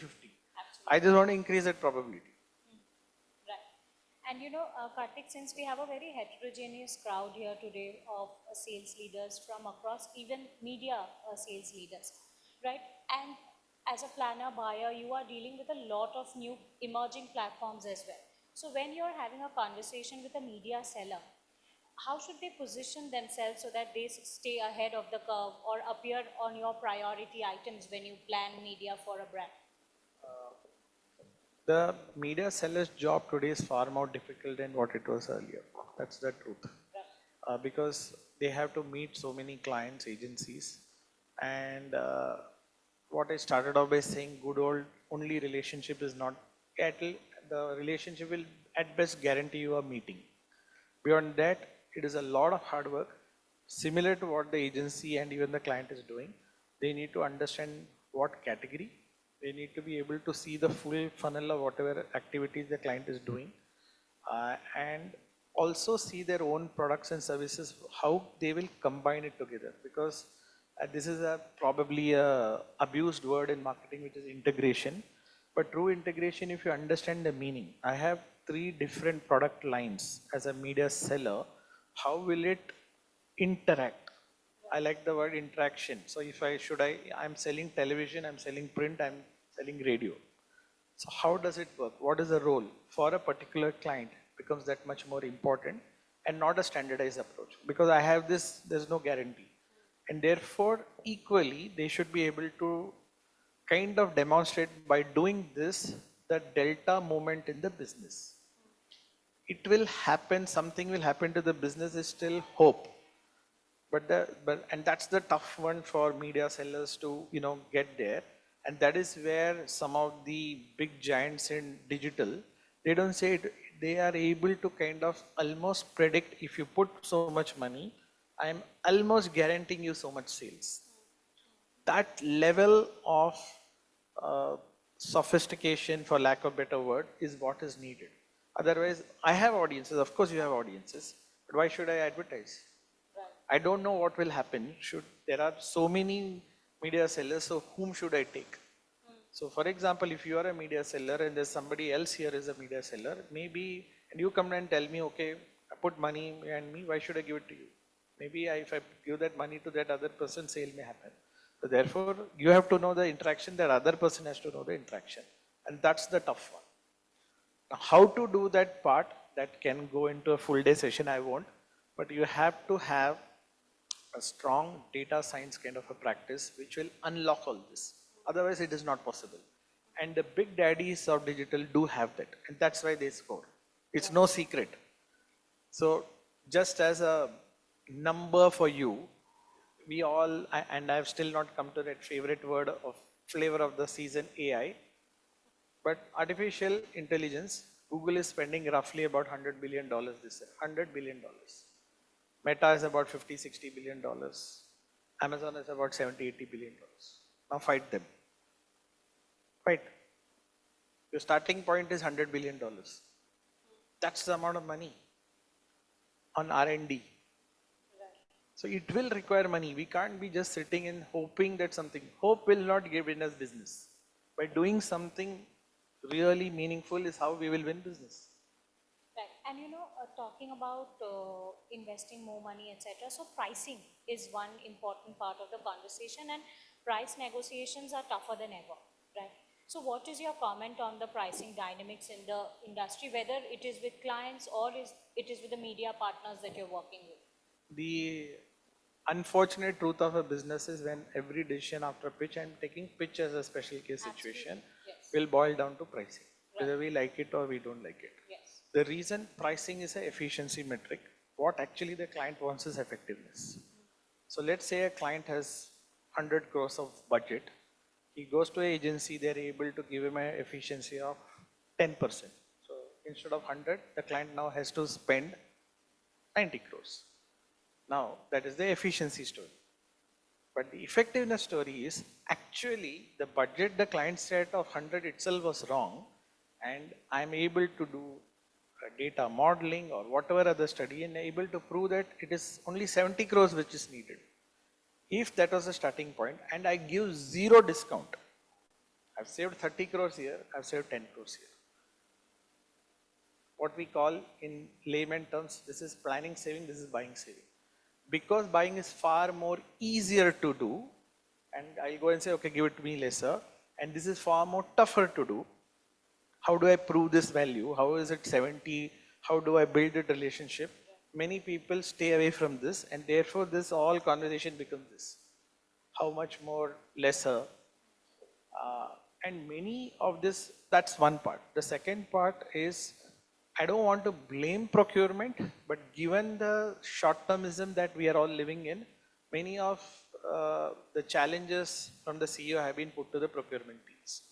I just want to increase that probability. And you know, Kartik, since we have a very heterogeneous crowd here today of sales leaders from across, even media sales leaders, right? And as a planner, buyer, you are dealing with a lot of new emerging platforms as well. So when you're having a conversation with a media seller, how should they position themselves so that they stay ahead of the curve or appear on your priority items when you plan media for a brand? The media seller's job today is far more difficult than what it was earlier. That's the truth. Because they have to meet so many clients, agencies, and what I started off by saying, good old only relationship is not cattle. The relationship will at best guarantee you a meeting. Beyond that, it is a lot of hard work, similar to what the agency and even the client is doing. They need to understand what category. They need to be able to see the full funnel of whatever activities the client is doing. And also see their own products and services, how they will combine it together. Because this is probably a abused word in marketing, which is integration. But true integration, if you understand the meaning, I have 3 different product lines as a media seller. How will it interact? I like the word interaction. So if I'm selling television, I'm selling print, I'm selling radio. So how does it work? What is the role for a particular client becomes that much more important, and not a standardized approach. Because I have this, there's no guarantee. And therefore, equally, they should be able to kind of demonstrate by doing this, the delta moment in the business. It will happen, something will happen to the business is still hope. And that's the tough one for media sellers to, get there. And that is where some of the big giants in digital, they don't say it, they are able to kind of almost predict, if you put so much money, I'm almost guaranteeing you so much sales. That level of sophistication, for lack of a better word, is what is needed. Otherwise, I have audiences, of course you have audiences, but why should I advertise? I don't know what will happen. There are so many media sellers, so whom should I take? So for example, if you are a media seller and there's somebody else here is a media seller, maybe, and you come and tell me, okay, I put money behind me, why should I give it to you? Maybe if I give that money to that other person, sale may happen. So therefore, you have to know the interaction, that other person has to know the interaction. And that's the tough one. Now, how to do that part, that can go into a full day session, I won't, but you have to have a strong data science kind of a practice which will unlock all this. Otherwise, it is not possible. And the big daddies of digital do have that, and that's why they score. It's no secret. So just as a number for you, we all, and I've still not come to that favorite word of flavor of the season, AI, but artificial intelligence, Google is spending roughly about $100 billion this year, $100 billion. Meta is about $50-60 billion. Amazon is about $70-80 billion. Now fight them. Fight. Your starting point is $100 billion. That's the amount of money on R&D. So it will require money. We can't be just sitting and hoping that something. Hope will not give us business. By doing something really meaningful is how we will win business. Right. And talking about investing more money, etc. So pricing is one important part of the conversation, and price negotiations are tougher than ever, right? So what is your comment on the pricing dynamics in the industry, whether it is with clients or it is with the media partners that you're working with? The unfortunate truth of a business is when every decision after pitch, I'm taking pitch as a special case situation, will boil down to pricing, whether we like it or we don't like it. The reason pricing is an efficiency metric, what actually the client wants is effectiveness. So let's say a client has 100 crores of budget. He goes to an agency, they're able to give him an efficiency of 10%. So instead of 100, the client now has to spend 90 crores. Now, that is the efficiency story. But the effectiveness story is actually the budget the client set of 100 itself was wrong, and I'm able to do data modeling or whatever other study and able to prove that it is only 70 crores which is needed. If that was the starting point and I give zero discount, I've saved 30 crores here, I've saved 10 crores here. What we call in layman terms, this is planning saving, this is buying saving. Because buying is far more easier to do, and I'll go and say, okay, give it to me lesser, and this is far more tougher to do. How do I prove this value? How is it 70? How do I build that relationship? Many people stay away from this, and therefore this all conversation becomes this. How much more lesser? And many of this, that's one part. The second part is, I don't want to blame procurement, but given the short-termism that we are all living in, many of the challenges from the CEO have been put to the procurement teams.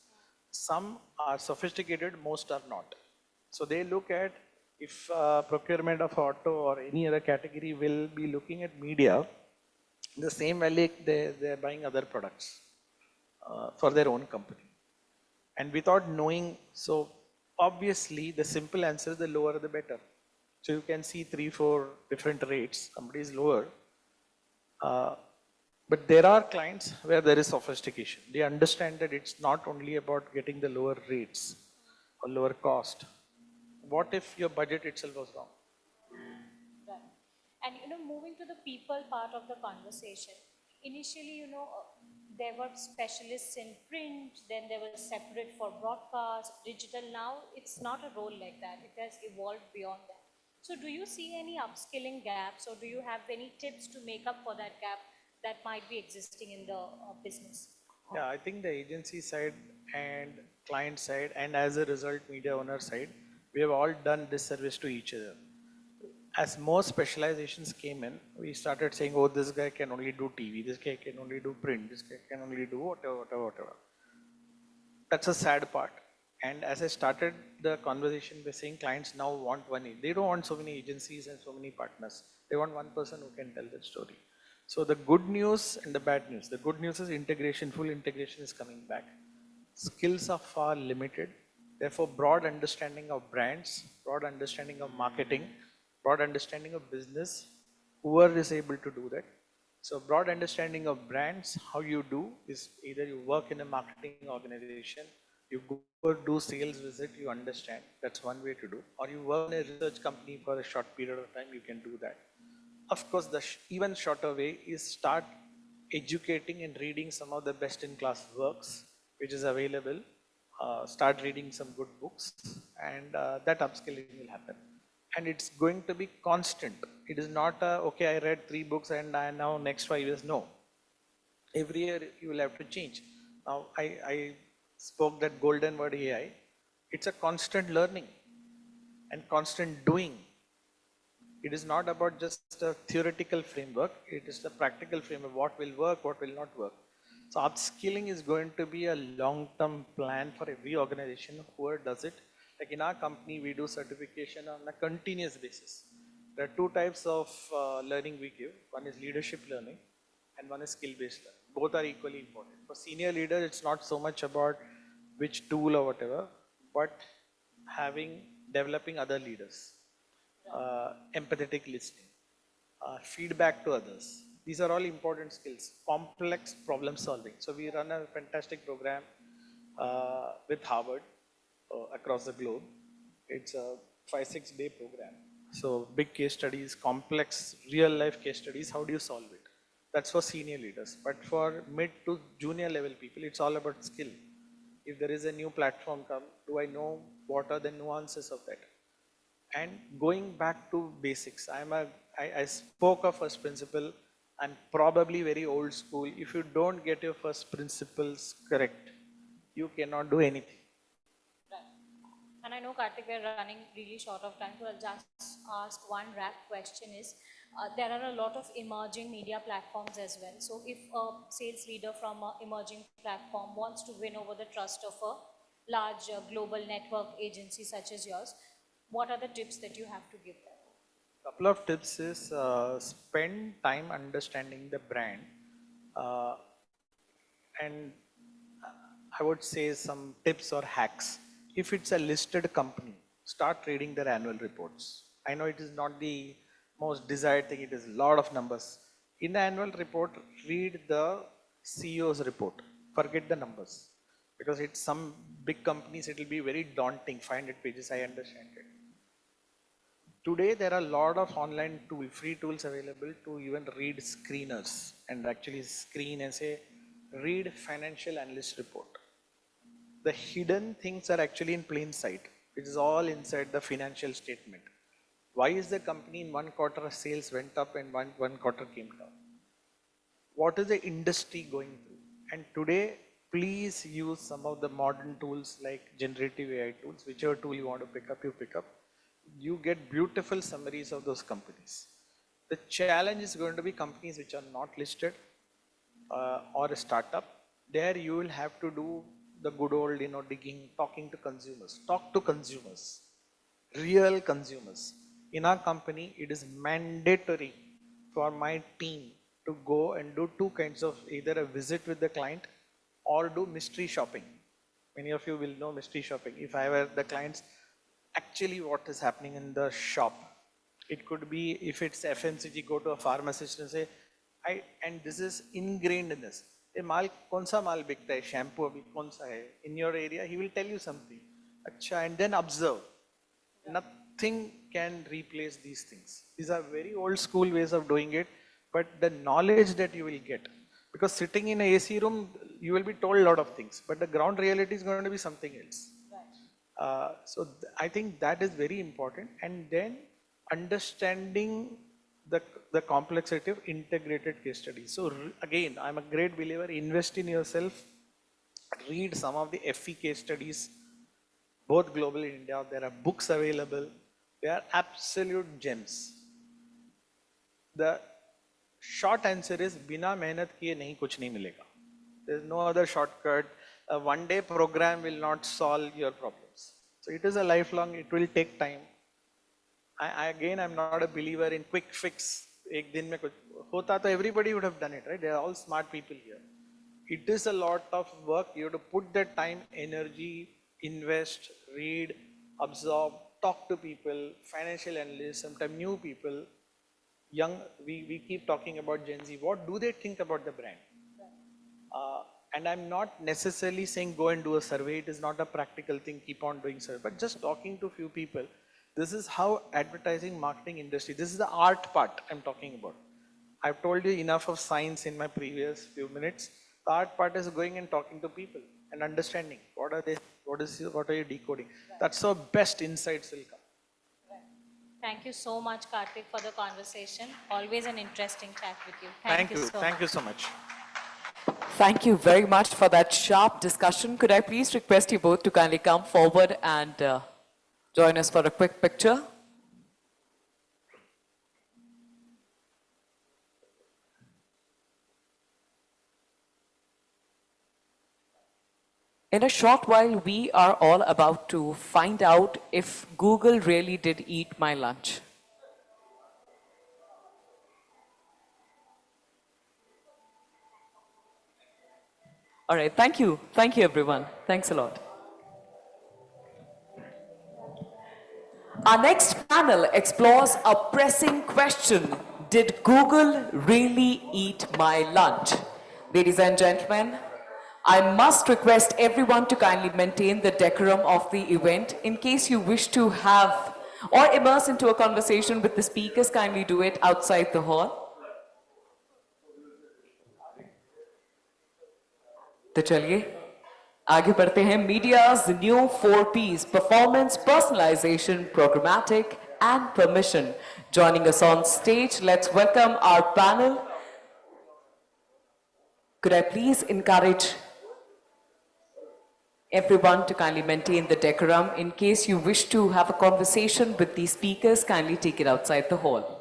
Some are sophisticated, most are not. So they look at if procurement of auto or any other category will be looking at media, the same way they're buying other products for their own company. And without knowing, so obviously the simple answer is the lower the better. So you can see 3-4 different rates. Somebody is lower. But there are clients where there is sophistication. They understand that it's not only about getting the lower rates or lower cost. What if your budget itself was wrong? Right. And moving to the people part of the conversation, initially, there were specialists in print, then there was separate for broadcast, digital. Now it's not a role like that. It has evolved beyond that. So do you see any upskilling gaps, or do you have any tips to make up for that gap that might be existing in the business? Yeah, I think the agency side and client side, and as a result, media owner side, we have all done this service to each other. As more specializations came in, we started saying, oh, this guy can only do TV, this guy can only do print, this guy can only do whatever. That's a sad part. And as I started the conversation by saying clients now want one, they don't want so many agencies and so many partners. They want one person who can tell that story. So the good news and the bad news. The good news is integration, full integration is coming back. Skills are far limited. Therefore, broad understanding of brands, broad understanding of marketing, broad understanding of business, whoever is able to do that. So broad understanding of brands, how you do is either you work in a marketing organization, you go do sales visit, you understand, that's one way to do, or you work in a research company for a short period of time, you can do that. Of course, the even shorter way is start educating and reading some of the best in class works, which is available. Start reading some good books, and that upskilling will happen. And it's going to be constant. It is not, okay, I read 3 books and I now next 5 years. No. Every year you will have to change. Now, I spoke that golden word AI. It's a constant learning and constant doing. It is not about just a theoretical framework, it is the practical framework, what will work, what will not work. So upskilling is going to be a long-term plan for every organization, whoever does it. Like in our company, we do certification on a continuous basis. There are 2 types of learning we give. One is leadership learning and one is skill-based learning. Both are equally important. For senior leaders, it's not so much about which tool or whatever, but developing other leaders. Empathetic listening, feedback to others. These are all important skills. Complex problem solving. So we run a fantastic program with Harvard across the globe. It's a 5-6 day program. So big case studies, complex real life case studies, how do you solve it? That's for senior leaders. But for mid to junior level people, it's all about skill. If there is a new platform come, do I know what are the nuances of that? And going back to basics, I spoke of first principle. I'm probably very old school. If you don't get your first principles correct, you cannot do anything. Right. And I know, Karthik, we're running really short of time, so I'll just ask one wrap question is, there are a lot of emerging media platforms as well. So if a sales leader from an emerging platform wants to win over the trust of a large global network agency such as yours, what are the tips that you have to give them? Couple of tips is spend time understanding the brand, and I would say some tips or hacks. If it's a listed company, start reading their annual reports. I know it is not the most desired thing, it is a lot of numbers. In the annual report, read the CEO's report. Forget the numbers. Because it's some big companies, it will be very daunting, 500 pages, I understand it. Today, there are a lot of online free tools available to even read screeners and actually screen and say, read financial analyst report. The hidden things are actually in plain sight. It is all inside the financial statement. Why is the company in 1 quarter sales went up and one quarter came down? What is the industry going through? And today, please use some of the modern tools like generative AI tools, whichever tool you want to pick up, you pick up. You get beautiful summaries of those companies. The challenge is going to be companies which are not listed or a startup. There you will have to do the good old, digging, talking to consumers. Talk to consumers, real consumers. In our company, it is mandatory for my team to go and do 2 kinds of either a visit with the client or do mystery shopping. Many of you will know mystery shopping. If I were the clients, actually what is happening in the shop, It could be, if it's FMCG, go to a pharmacist and say, and this is ingrained in this. ये माल कौन सा माल बिकता है, shampoo अभी कौन सा है? In your area, he will tell you something. अच्छा, and then observe. Nothing can replace these things. These are very old school ways of doing it, but the knowledge that you will get, because sitting in a AC room, you will be told a lot of things, but the ground reality is going to be something else. So I think that is very important, and then understanding the complexity of integrated case studies. So again, I'm a great believer, invest in yourself, read some of the FE case studies, both global in India. There are books available. They are absolute gems. The short answer is, बिना मेहनत किए नहीं कुछ नहीं मिलेगा. There's no other shortcut. A one-day program will not solve your problems. So it is a lifelong, it will take time. I'm not a believer in quick fix. एक दिन में कुछ होता तो everybody would have done it, right? They are all smart people here. It is a lot of work. You have to put that time, energy, invest, read, absorb, talk to people, financial analysts, sometimes new people, young. We keep talking about Gen Z. What do they think about the brand? And I'm not necessarily saying go and do a survey. It is not a practical thing, keep on doing survey, but just talking to few people. This is how advertising marketing industry, this is the art part I'm talking about. I've told you enough of science in my previous few minutes. The art part is going and talking to people and understanding what are they, what are you decoding. That's how best insights will come. Thank you so much, Karthik, for the conversation. Always an interesting chat with you. Thank you so much. Thank you so much. Thank you very much for that sharp discussion. Could I please request you both to kindly come forward and join us for a quick picture? In a short while, we are all about to find out if Google really did eat my lunch. All right, thank you. Thank you, everyone. Thanks a lot. Our next panel explores a pressing question. Did Google really eat my lunch? Ladies and gentlemen, I must request everyone to kindly maintain the decorum of the event. In case you wish to have or immerse into a conversation with the speakers, kindly do it outside the hall. तो चलिए आगे बढ़ते हैं. Media's new 4Ps: performance, personalization, programmatic, and permission. Joining us on stage, let's welcome our panel. Could I please encourage everyone to kindly maintain the decorum. In case you wish to have a conversation with the speakers, kindly take it outside the hall.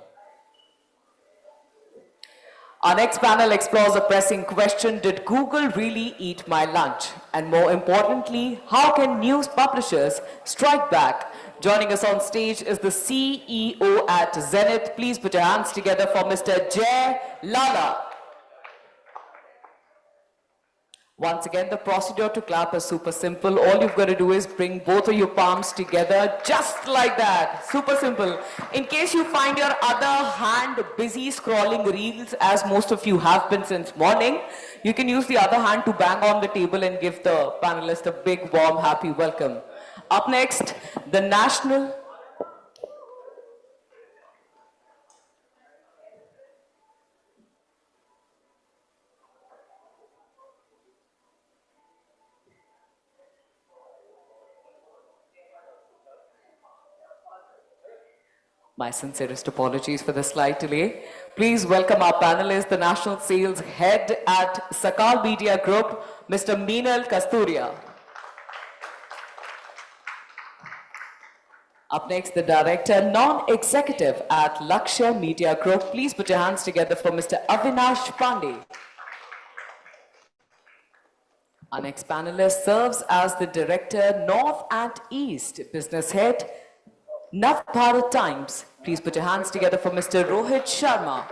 Our next panel explores a pressing question: did Google really eat my lunch? And more importantly, how can news publishers strike back? Joining us on stage is the CEO at Zenith. Please put your hands together for Mr. Jay Lala. Once again, the procedure to clap is super simple. All you've got to do is bring both of your palms together, just like that. Super simple. In case you find your other hand busy scrolling reels, as most of you have been since morning, you can use the other hand to bang on the table and give the panelists a big, warm, happy welcome. Up next, the National... My sincerest apologies for the slight delay. Please welcome our panelist, the National Sales Head at Sakal Media Group, Mr. Meenal Kasturia. Up next, the Director, Non-Executive at Lakshya Media Group. Please put your hands together for Mr. Avinash Pandey. Our next panelist serves as the Director, North and East Business Head, Nav Bharat Times. Please put your hands together for Mr. Rohit Sharma.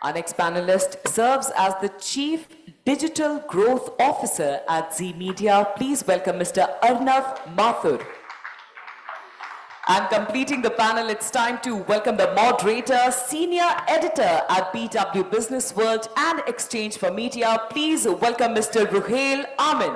Our next panelist serves as the Chief Digital Growth Officer at Z Media. Please welcome Mr. Arnav Mathur. And completing the panel, it's time to welcome the moderator, senior editor at BW Business World and Exchange for Media. Please welcome Mr. Ruhail Amin.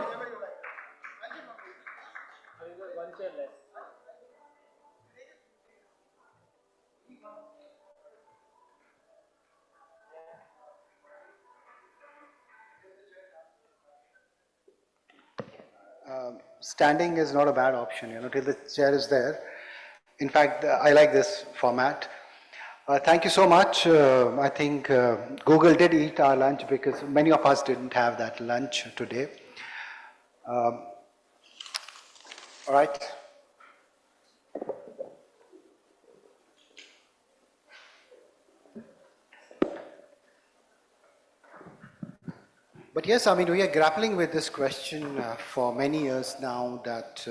Standing is not a bad option, till the chair is there. In fact, I like this format. Thank you so much. I think Google did eat our lunch because many of us didn't have that lunch today. All right. But yes, I mean, we are grappling with this question for many years now that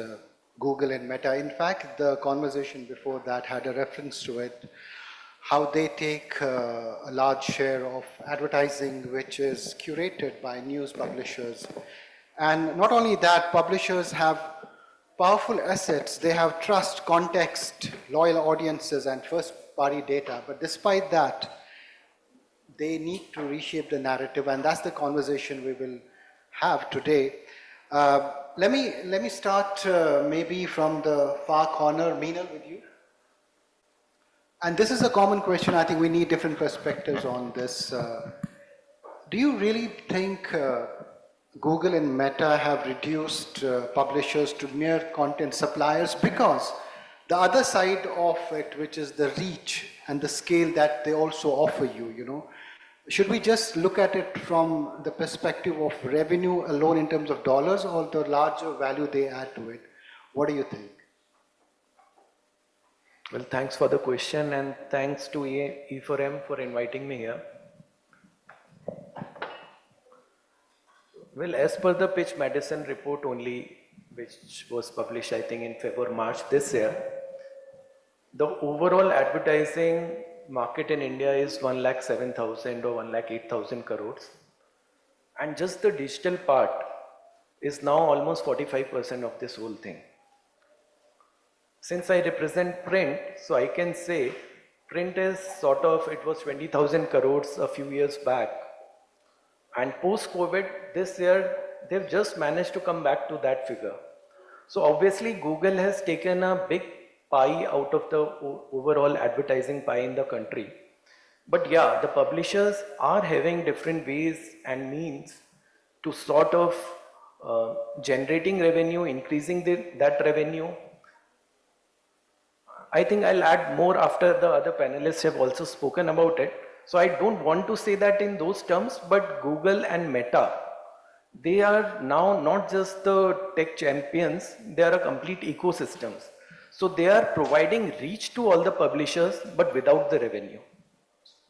Google and Meta, in fact, the conversation before that had a reference to it, how they take a large share of advertising which is curated by news publishers. And not only that, publishers have powerful assets. They have trust, context, loyal audiences, and first-party data. But despite that, they need to reshape the narrative, and that's the conversation we will have today. Let me start maybe from the far corner, Meenal, with you. And this is a common question. I think we need different perspectives on this. Do you really think Google and Meta have reduced publishers to mere content suppliers? Because the other side of it, which is the reach and the scale that they also offer you, should we just look at it from the perspective of revenue alone in terms of dollars, or the larger value they add to it? What do you think? Well, thanks for the question, and thanks to e4m for inviting me here. Well, as per the Pitch Madison report only, which was published, I think, in February, March this year, the overall advertising market in India is 1,07,000 or 1,08,000 crores. And just the digital part is now almost 45% of this whole thing. Since I represent print, so I can say print is sort of, it was 20,000 crores a few years back. And post-COVID, this year, they've just managed to come back to that figure. So obviously, Google has taken a big pie out of the overall advertising pie in the country. But yeah, the publishers are having different ways and means to sort of generating revenue, increasing that revenue. I think I'll add more after the other panelists have also spoken about it. So I don't want to say that in those terms, but Google and Meta, they are now not just the tech champions, they are a complete ecosystems. So they are providing reach to all the publishers, but without the revenue.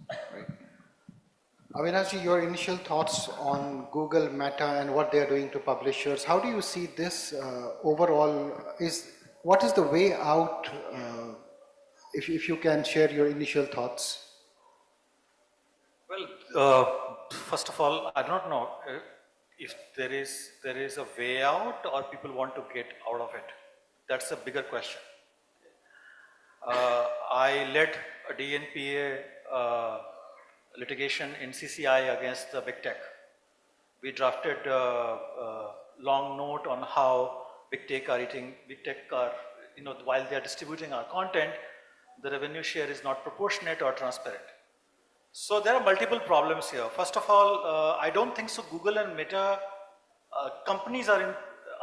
Right. Avinash, your initial thoughts on Google, Meta, and what they are doing to publishers. How do you see this overall? What is the way out? If you can share your initial thoughts. Well, first of all, I don't know if there is a way out or people want to get out of it. That's a bigger question. I led a DNPA litigation in CCI against the big tech. We drafted a long note on how big tech are, while they are distributing our content, the revenue share is not proportionate or transparent. So there are multiple problems here. First of all, I don't think so Google and Meta companies are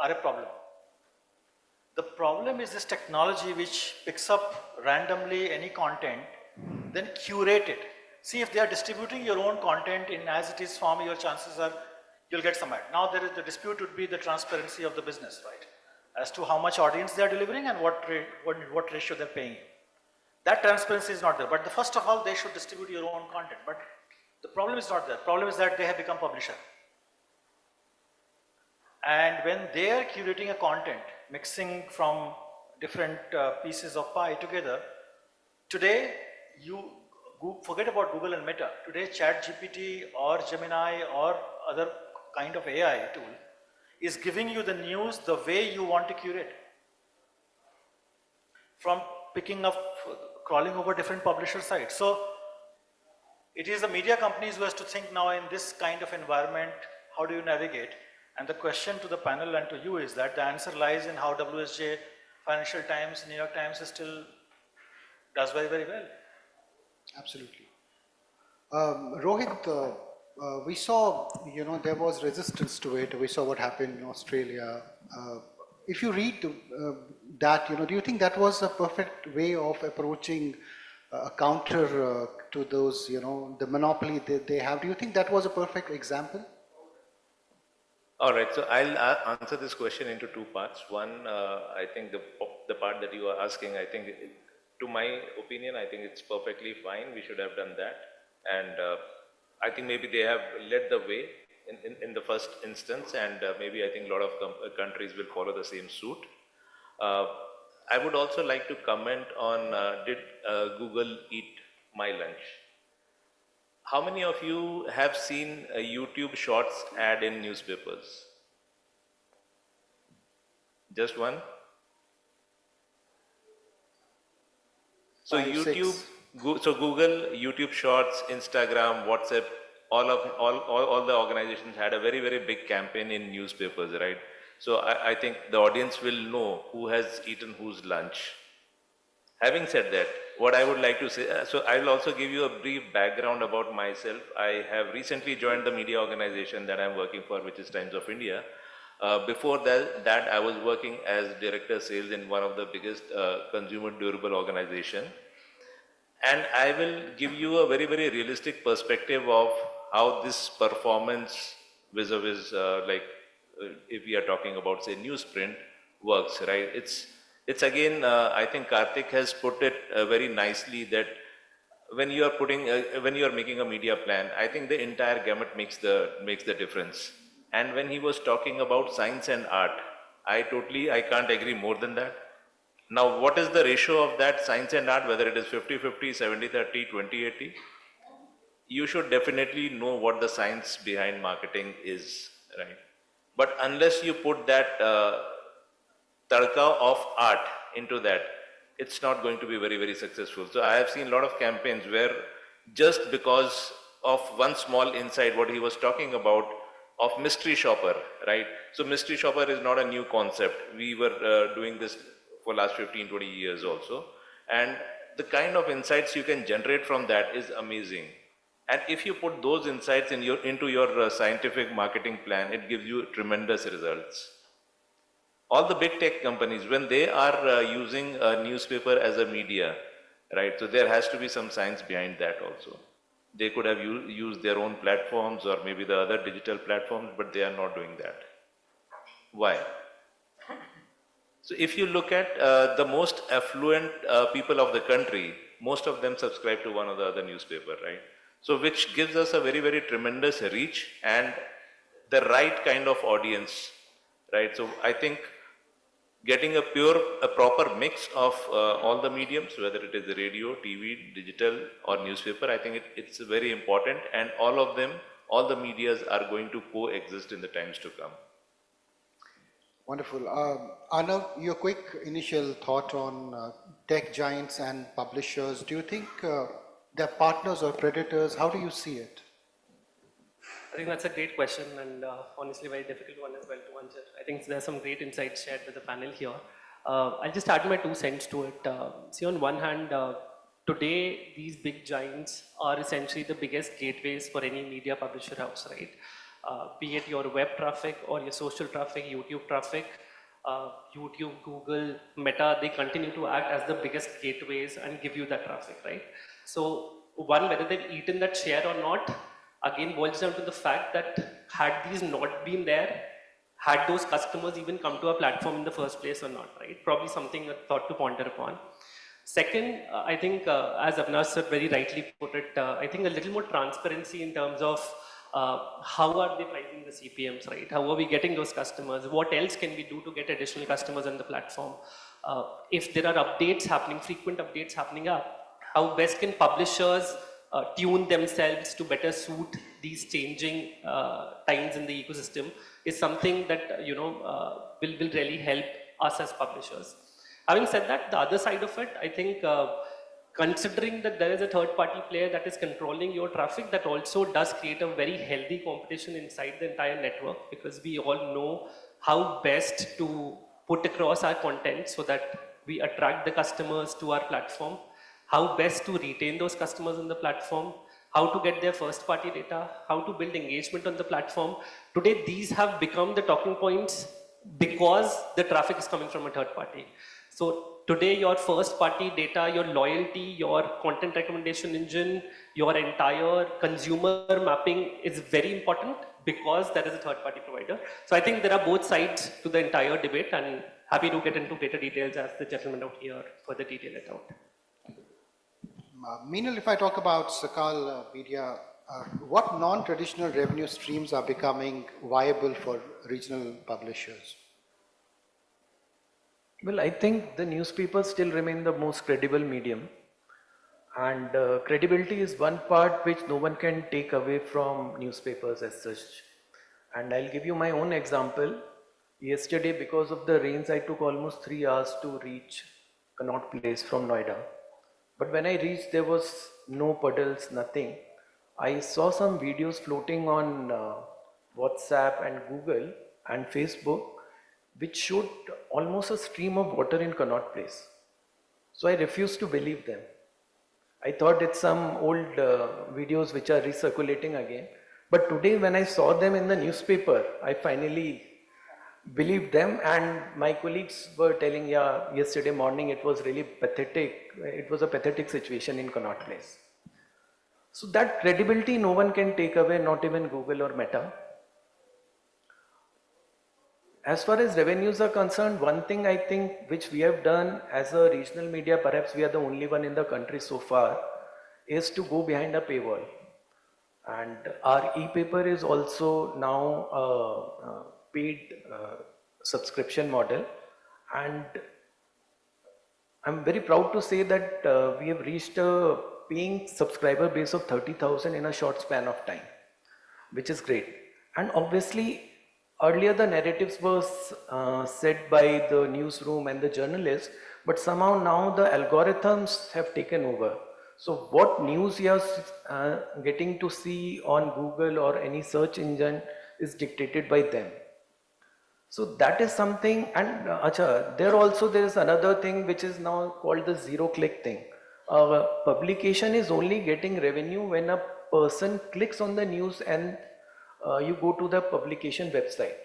a problem. The problem is this technology which picks up randomly any content, then curate it. See, if they are distributing your own content in as it is form, your chances are you'll get some ad. Now there is the dispute would be the transparency of the business, right? As to how much audience they are delivering and what ratio they're paying you. That transparency is not there. But first of all, they should distribute your own content. But the problem is not there. The problem is that they have become publisher. And when they are curating a content, mixing from different pieces of pie together, today forget about Google and Meta. Today ChatGPT or Gemini or other kind of AI tool is giving you the news the way you want to curate. From picking up, crawling over different publisher sites. So it is the media companies who has to think now in this kind of environment, how do you navigate? And the question to the panel and to you is that the answer lies in how WSJ, Financial Times, New York Times still does very, very well. Absolutely. Rohit, we saw, there was resistance to it. We saw what happened in Australia. If you read that, do you think that was a perfect way of approaching a counter to those, the monopoly they have? Do you think that was a perfect example? All right, so I'll answer this question into two parts. One, I think the part that you are asking, I think, to my opinion, I think it's perfectly fine. We should have done that. And I think maybe they have led the way in the first instance, and maybe I think a lot of countries will follow the same suit. I would also like to comment on, did Google eat my lunch? How many of you have seen a YouTube Shorts ad in newspapers? Just one? So Google, YouTube Shorts, Instagram, WhatsApp, all the organizations had a very, very big campaign in newspapers, right? So I think the audience will know who has eaten whose lunch. Having said that, what I would like to say, so I will also give you a brief background about myself. I have recently joined the media organization that I'm working for, which is Times of India. Before that, I was working as director sales in one of the biggest consumer durable organization. And I will give you a very, very realistic perspective of how this performance vis-a-vis, if we are talking about, say, newsprint works, right? It's again, I think Karthik has put it very nicely that when you are making a media plan, I think the entire gamut makes the difference. And when he was talking about science and art, I can't agree more than that. Now, what is the ratio of that science and art, whether it is 50-50, 70-30, 20-80? You should definitely know what the science behind marketing is, right? But unless you put that tadka of art into that, it's not going to be very, very successful. So I have seen a lot of campaigns where just because of one small insight, what he was talking about, of mystery shopper, right? So mystery shopper is not a new concept. We were doing this for last 15-20 years also. And the kind of insights you can generate from that is amazing. And if you put those insights into your scientific marketing plan, it gives you tremendous results. All the big tech companies, when they are using a newspaper as a media, right? So there has to be some science behind that also. They could have used their own platforms or maybe the other digital platforms, but they are not doing that. Why? So if you look at the most affluent people of the country, most of them subscribe to one or the other newspaper, right? So which gives us a very, very tremendous reach and the right kind of audience, right? So I think getting a proper mix of all the mediums, whether it is the radio, TV, digital or newspaper, I think it's very important, and all of them, all the medias are going to coexist in the times to come. Wonderful. Arnav, your quick initial thought on tech giants and publishers. Do you think they're partners or predators? How do you see it? I think that's a great question, and honestly very difficult one as well to answer. I think there's some great insights shared with the panel here. I'll just add my 2 cents to it. See, on one hand, today these big giants are essentially the biggest gateways for any media publisher house, right? Be it your web traffic or your social traffic, YouTube traffic, YouTube, Google, Meta, they continue to act as the biggest gateways and give you that traffic, right? So one, whether they've eaten that share or not, again boils down to the fact that had these not been there, had those customers even come to our platform in the first place or not, right? Probably something a thought to ponder upon. Second, I think as Avinash sir very rightly put it, I think a little more transparency in terms of how are they pricing the CPMs, right? How are we getting those customers? What else can we do to get additional customers on the platform? If there are updates happening, frequent updates happening up, how best can publishers tune themselves to better suit these changing times in the ecosystem is something that will really help us as publishers. Having said that, the other side of it, I think considering that there is a third party player that is controlling your traffic, that also does create a very healthy competition inside the entire network, because we all know how best to put across our content so that we attract the customers to our platform, how best to retain those customers on the platform, how to get their first party data, how to build engagement on the platform. Today, these have become the talking points because the traffic is coming from a third party. So today, your first party data, your loyalty, your content recommendation engine, your entire consumer mapping is very important because there is a third party provider. So I think there are both sides to the entire debate, and happy to get into greater details as the gentleman out here further detail it out. Meenal, if I talk about Sakal Media, what non-traditional revenue streams are becoming viable for regional publishers? Well, I think the newspapers still remain the most credible medium, and credibility is one part which no one can take away from newspapers as such. And I'll give you my own example. Yesterday, because of the rains, I took almost 3 hours to reach Connaught Place from Noida. But when I reached, there was no puddles, nothing. I saw some videos floating on WhatsApp and Google and Facebook, which showed almost a stream of water in Connaught Place. So I refused to believe them. I thought it's some old videos which are recirculating again. But today when I saw them in the newspaper, I finally believed them, and my colleagues were telling, yeah, yesterday morning it was really pathetic. It was a pathetic situation in Connaught Place. So that credibility no one can take away, not even Google or Meta. As far as revenues are concerned, one thing I think which we have done as a regional media, perhaps we are the only one in the country so far, is to go behind a paywall. And our e-paper is also now a paid subscription model. And I'm very proud to say that we have reached a paying subscriber base of 30,000 in a short span of time, which is great. And obviously, earlier the narratives were set by the newsroom and the journalists, but somehow now the algorithms have taken over. So what news you are getting to see on Google or any search engine is dictated by them. So that is something, and there is another thing which is now called the zero click thing. Publication is only getting revenue when a person clicks on the news and you go to the publication website.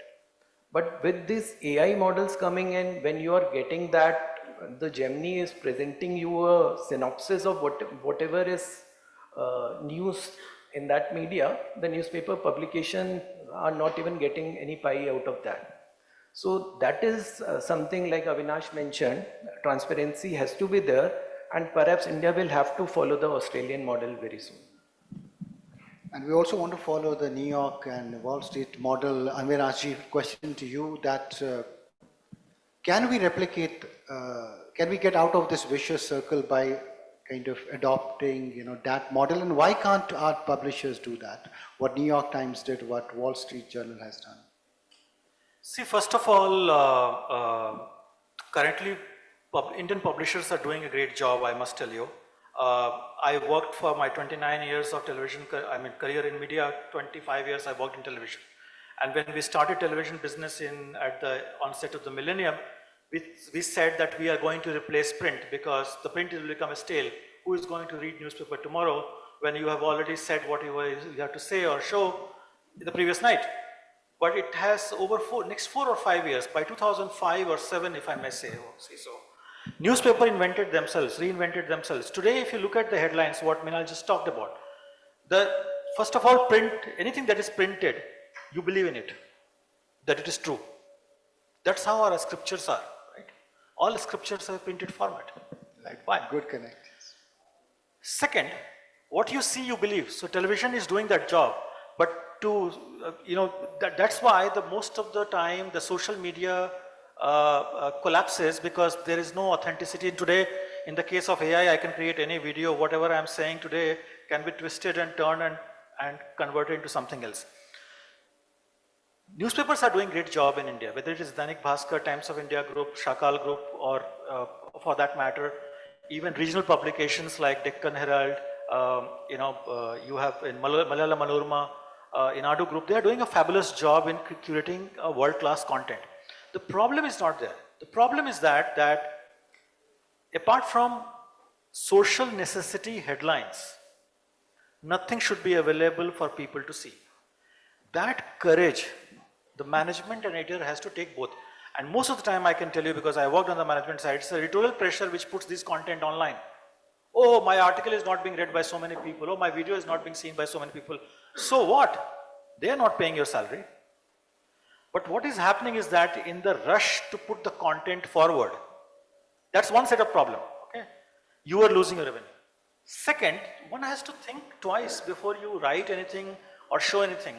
But with these AI models coming in, when you are getting that, the Gemini is presenting you a synopsis of whatever is news in that media, the newspaper publication are not even getting any pie out of that. So that is something like Avinash mentioned, transparency has to be there, and perhaps India will have to follow the Australian model very soon. And we also want to follow the New York and Wall Street model. Avinash, question to you that can we replicate, can we get out of this vicious circle by kind of adopting, that model? And why can't our publishers do that? What New York Times did, what Wall Street Journal has done? See, first of all, currently Indian publishers are doing a great job, I must tell you. I worked for my 29 years of television, career in media, 25 years I worked in television. And when we started television business at the onset of the millennium, we said that we are going to replace print because the print will become a stale. Who is going to read newspaper tomorrow when you have already said what you have to say or show the previous night? But it has over next 4 or 5 years, by 2005 or 7, if I may say so, newspaper reinvented themselves. Today, if you look at the headlines, what Meenal just talked about, first of all, print, anything that is printed, you believe in it, that it is true. That's how our scriptures are, right? All scriptures have printed format. Right? Why? Good connect. Second, what you see, you believe. So television is doing that job, but that's why most of the time the social media collapses because there is no authenticity. Today, in the case of AI, I can create any video, whatever I am saying today can be twisted and turned and converted into something else. Newspapers are doing great job in India, whether it is Dainik Bhaskar, Times of India Group, Shakal Group, or for that matter, even regional publications like Deccan Herald, you have in Malayalam Manorama, in Adu Group, they are doing a fabulous job in curating world-class content. The problem is not there. The problem is that apart from social necessity headlines, nothing should be available for people to see. That courage, the management and editor has to take both. And most of the time I can tell you, because I worked on the management side, it's the editorial pressure which puts this content online. Oh, my article is not being read by so many people. Oh, my video is not being seen by so many people. So what? They are not paying your salary. But what is happening is that in the rush to put the content forward, that's one set of problem. Okay? You are losing your revenue. Second, one has to think twice before you write anything or show anything.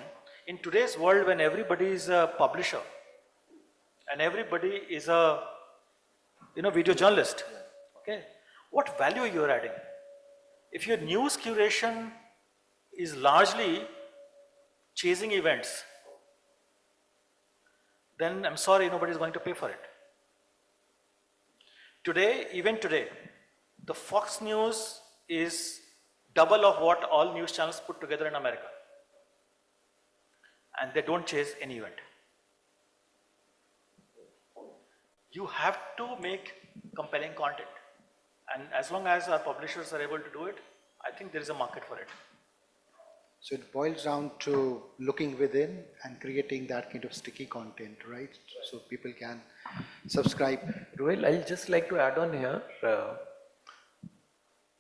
In today's world, when everybody is a publisher and everybody is a video journalist, okay, what value you are adding? If your news curation is largely chasing events, then I'm sorry, nobody is going to pay for it. Today, even today, the Fox News is double of what all news channels put together in America. And they don't chase any event. You have to make compelling content. And as long as our publishers are able to do it, I think there is a market for it. So it boils down to looking within and creating that kind of sticky content, right? So people can subscribe. Rohil, I'll just like to add on here.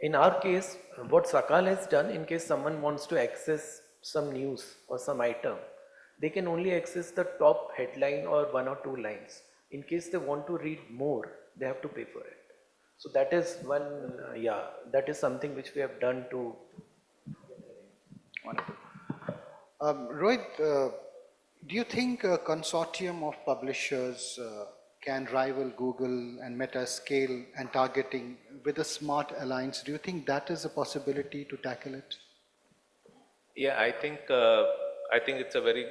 In our case, what Sakal has done, in case someone wants to access some news or some item, they can only access the top headline or 1 or 2 lines. In case they want to read more, they have to pay for it. So that is one, that is something which we have done to. Wonderful. Rohit, do you think a consortium of publishers can rival Google and Meta's scale and targeting with a smart alliance? Do you think that is a possibility to tackle it? Yeah, I think it's a very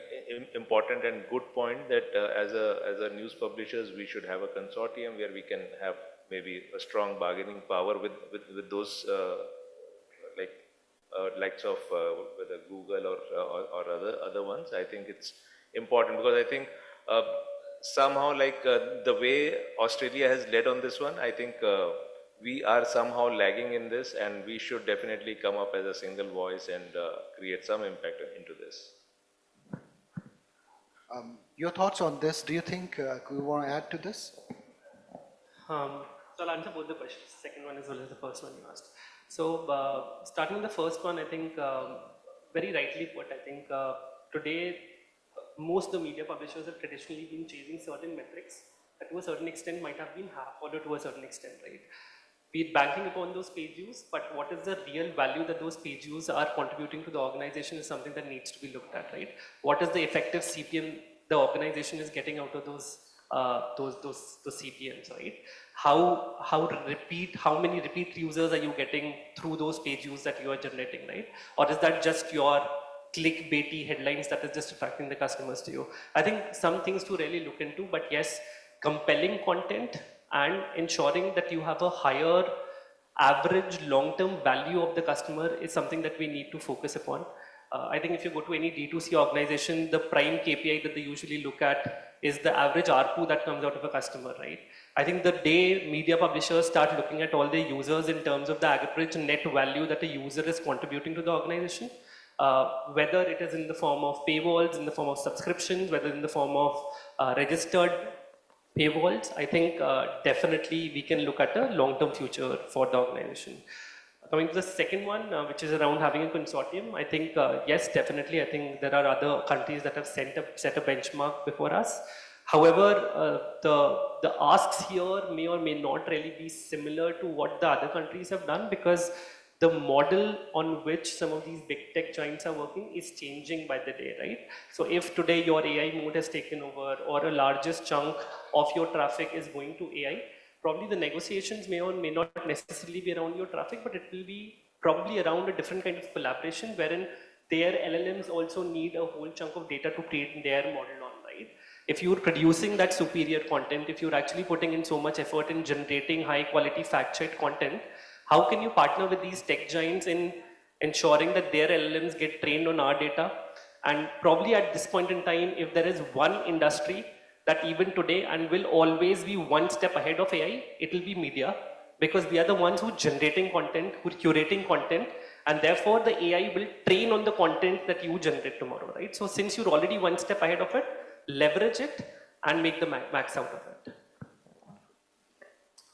important and good point that as a news publishers, we should have a consortium where we can have maybe a strong bargaining power with those likes of whether Google or other ones. I think it's important because I think somehow the way Australia has led on this one, I think we are somehow lagging in this, and we should definitely come up as a single voice and create some impact into this. Your thoughts on this? Do you think you want to add to this? So I'll answer both the questions, the second one as well as the first one you asked. So starting with the first one, I think very rightly put, I think today most of the media publishers have traditionally been chasing certain metrics that to a certain extent might have been followed to a certain extent, right? Be it banking upon those page views, but what is the real value that those page views are contributing to the organization is something that needs to be looked at, right? What is the effective CPM the organization is getting out of those CPMs, right? How many repeat users are you getting through those page views that you are generating, right? Or is that just your clickbaity headlines that is just attracting the customers to you? I think some things to really look into, but yes, compelling content and ensuring that you have a higher average long-term value of the customer is something that we need to focus upon. I think if you go to any D2C organization, the prime KPI that they usually look at is the average ARPU that comes out of a customer, right? I think the day media publishers start looking at all their users in terms of the average net value that a user is contributing to the organization, whether it is in the form of paywalls, in the form of subscriptions, whether in the form of registered paywalls, I think definitely we can look at a long-term future for the organization. Coming to the second one, which is around having a consortium, I think, yes, definitely, I think there are other countries that have set a benchmark before us. However, the asks here may or may not really be similar to what the other countries have done, because the model on which some of these big tech giants are working is changing by the day, right? So if today your AI mode has taken over, or a largest chunk of your traffic is going to AI, probably the negotiations may or may not necessarily be around your traffic, but it will be probably around a different kind of collaboration wherein their LLMs also need a whole chunk of data to train their model on, right? If you're producing that superior content, if you're actually putting in so much effort in generating high quality fact-checked content, how can you partner with these tech giants in ensuring that their LLMs get trained on our data? And probably at this point in time, if there is one industry that even today and will always be one step ahead of AI, it will be media, because we are the ones who are generating content, who are curating content, and therefore the AI will train on the content that you generate tomorrow, right? So since you're already one step ahead of it, leverage it and make the max out of it.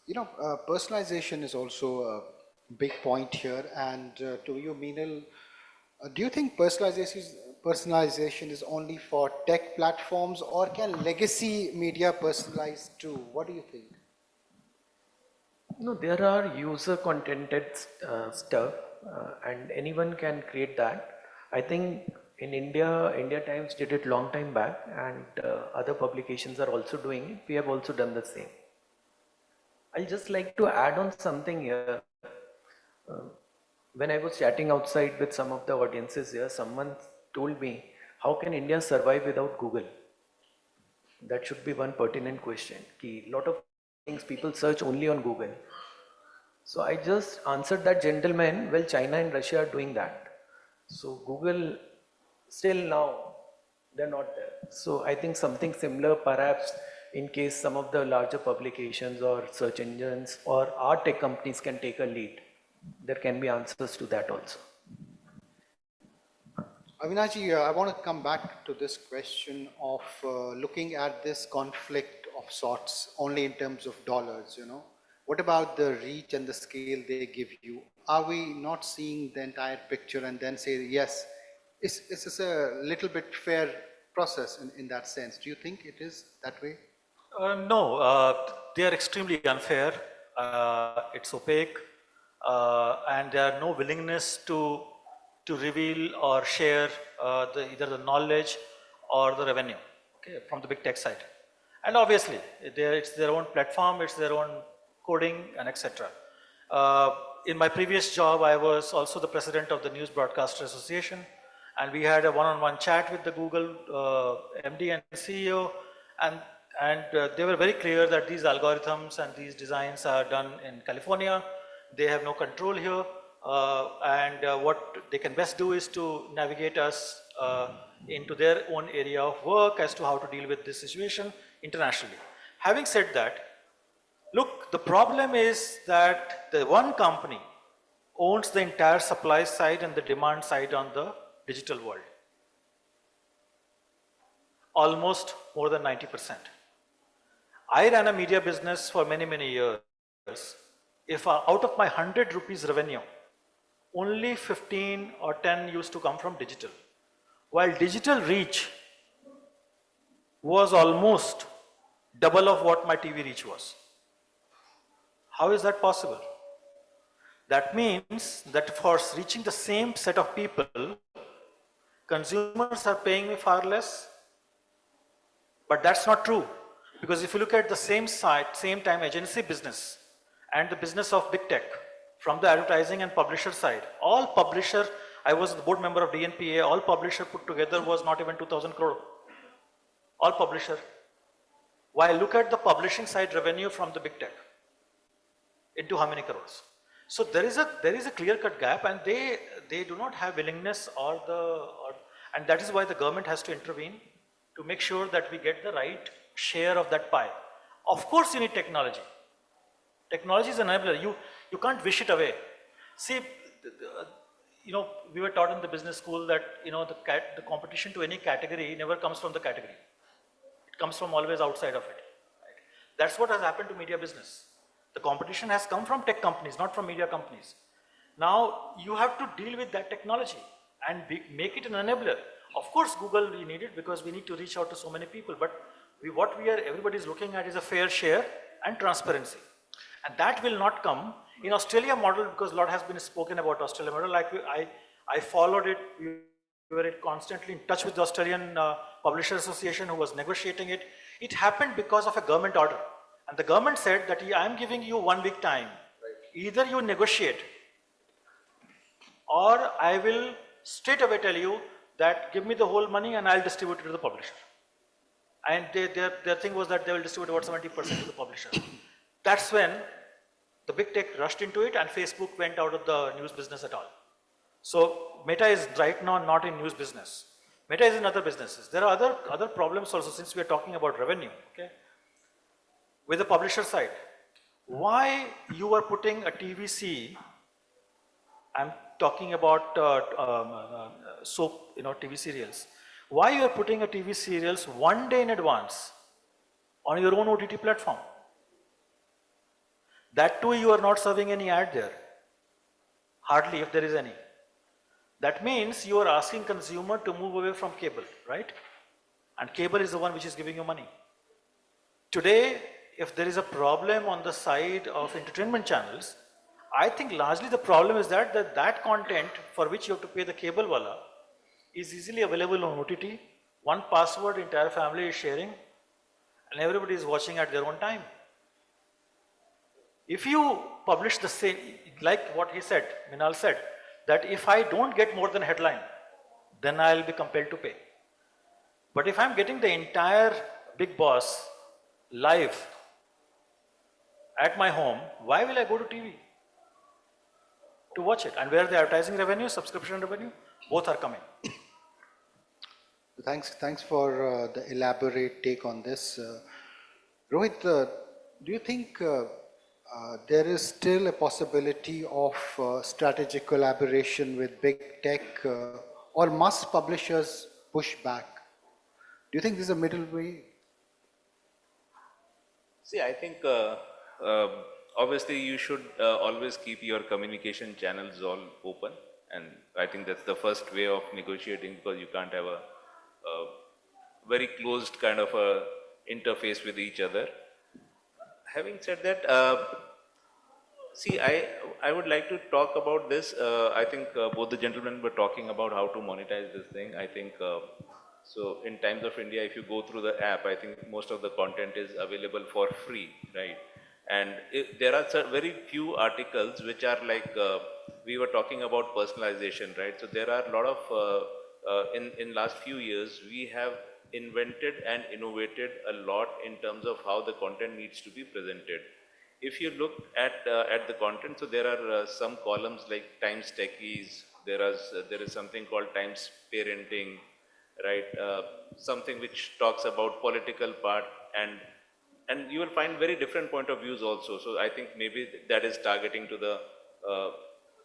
You know, personalization is also a big point here. And to you, Meenal, do you think personalization is only for tech platforms, or can legacy media personalize too? What do you think? No, there are user contented stuff and anyone can create that. I think in India, India Times did it long time back, and other publications are also doing it. We have also done the same. I'll just like to add on something here. When I was chatting outside with some of the audiences here, someone told me, how can India survive without Google? That should be one pertinent question. A lot of things people search only on Google. So I just answered that gentleman, well, China and Russia are doing that. So Google, still now, they're not there. So I think something similar, perhaps in case some of the larger publications or search engines or our tech companies can take a lead, there can be answers to that also. Avinashi, I want to come back to this question of looking at this conflict of sorts only in terms of dollars, you know. What about the reach and the scale they give you? Are we not seeing the entire picture and then say, yes, is this a little bit fair process in that sense? Do you think it is that way? No, they are extremely unfair. It's opaque, and there are no willingness to reveal or share either the knowledge or the revenue, okay, from the big tech side. And obviously, it's their own platform, it's their own coding, and etc. In my previous job, I was also the president of the News Broadcaster Association, and we had a one-on-one chat with the Google MD and CEO, and they were very clear that these algorithms and these designs are done in California. They have no control here, and what they can best do is to navigate us into their own area of work as to how to deal with this situation internationally. Having said that, look, the problem is that the one company owns the entire supply side and the demand side on the digital world. Almost more than 90%. I ran a media business for many, many years. If out of my 100 rupees revenue, only 15 or 10 used to come from digital. While digital reach was almost double of what my TV reach was. How is that possible? That means that for reaching the same set of people, consumers are paying me far less. But that's not true. Because if you look at the same side, same time agency business and the business of big tech from the advertising and publisher side, all publisher, I was the board member of DNPA, all publisher put together was not even 2,000 crore. All publisher. While look at the publishing side revenue from the big tech into how many crores. So there is a clear-cut gap, and they do not have willingness and that is why the government has to intervene to make sure that we get the right share of that pie. Of course you need technology. Technology is an enabler. You can't wish it away. See, you know, we were taught in the business school that, you know, the competition to any category never comes from the category. It comes from always outside of it. Right? That's what has happened to media business. The competition has come from tech companies, not from media companies. Now you have to deal with that technology and make it an enabler. Of course, Google, we need it because we need to reach out to so many people, but everybody is looking at is a fair share and transparency. And that will not come in Australia model, because a lot has been spoken about Australia model. Like I followed it, we were constantly in touch with the Australian Publisher Association who was negotiating it. It happened because of a government order. And the government said that I am giving you 1 week time. Right. Either you negotiate or I will straight away tell you that give me the whole money and I'll distribute it to the publisher. And their thing was that they will distribute about 70% to the publisher. That's when the big tech rushed into it and Facebook went out of the news business at all. So Meta is right now not in news business. Meta is in other businesses. There are other problems also, since we are talking about revenue, okay? With the publisher side, why you are putting a TVC, I'm talking about soap, TV serials. Why you are putting a TV serials one day in advance on your own OTT platform? That too you are not serving any ad there. Hardly, if there is any. That means you are asking consumer to move away from cable, right? And cable is the one which is giving you money. Today, if there is a problem on the side of entertainment channels, I think largely the problem is that content for which you have to pay the cable wala is easily available on OTT. One password, entire family is sharing, and everybody is watching at their own time. If you publish the same, like what he said, Minal said, that if I don't get more than headline, then I'll be compelled to pay. But if I'm getting the entire Big Boss live at my home, why will I go to TV to watch it? And where the advertising revenue, subscription revenue, both are coming. Thanks for the elaborate take on this. Rohit, do you think there is still a possibility of strategic collaboration with big tech, or must publishers push back? Do you think there's a middle way? See, I think obviously you should always keep your communication channels all open, and I think that's the first way of negotiating, because you can't have a very closed kind of a interface with each other. Having said that, see, I would like to talk about this. I think both the gentlemen were talking about how to monetize this thing. I think so in Times of India, if you go through the app, I think most of the content is available for free, right? And there are very few articles which are like, we were talking about personalization, right? So there are a lot of, in last few years, we have invented and innovated a lot in terms of how the content needs to be presented. If you look at the content, so there are some columns like Times Techies, there is something called Times Parenting, right? Something which talks about political part, and you will find very different point of views also. So I think maybe that is targeting to the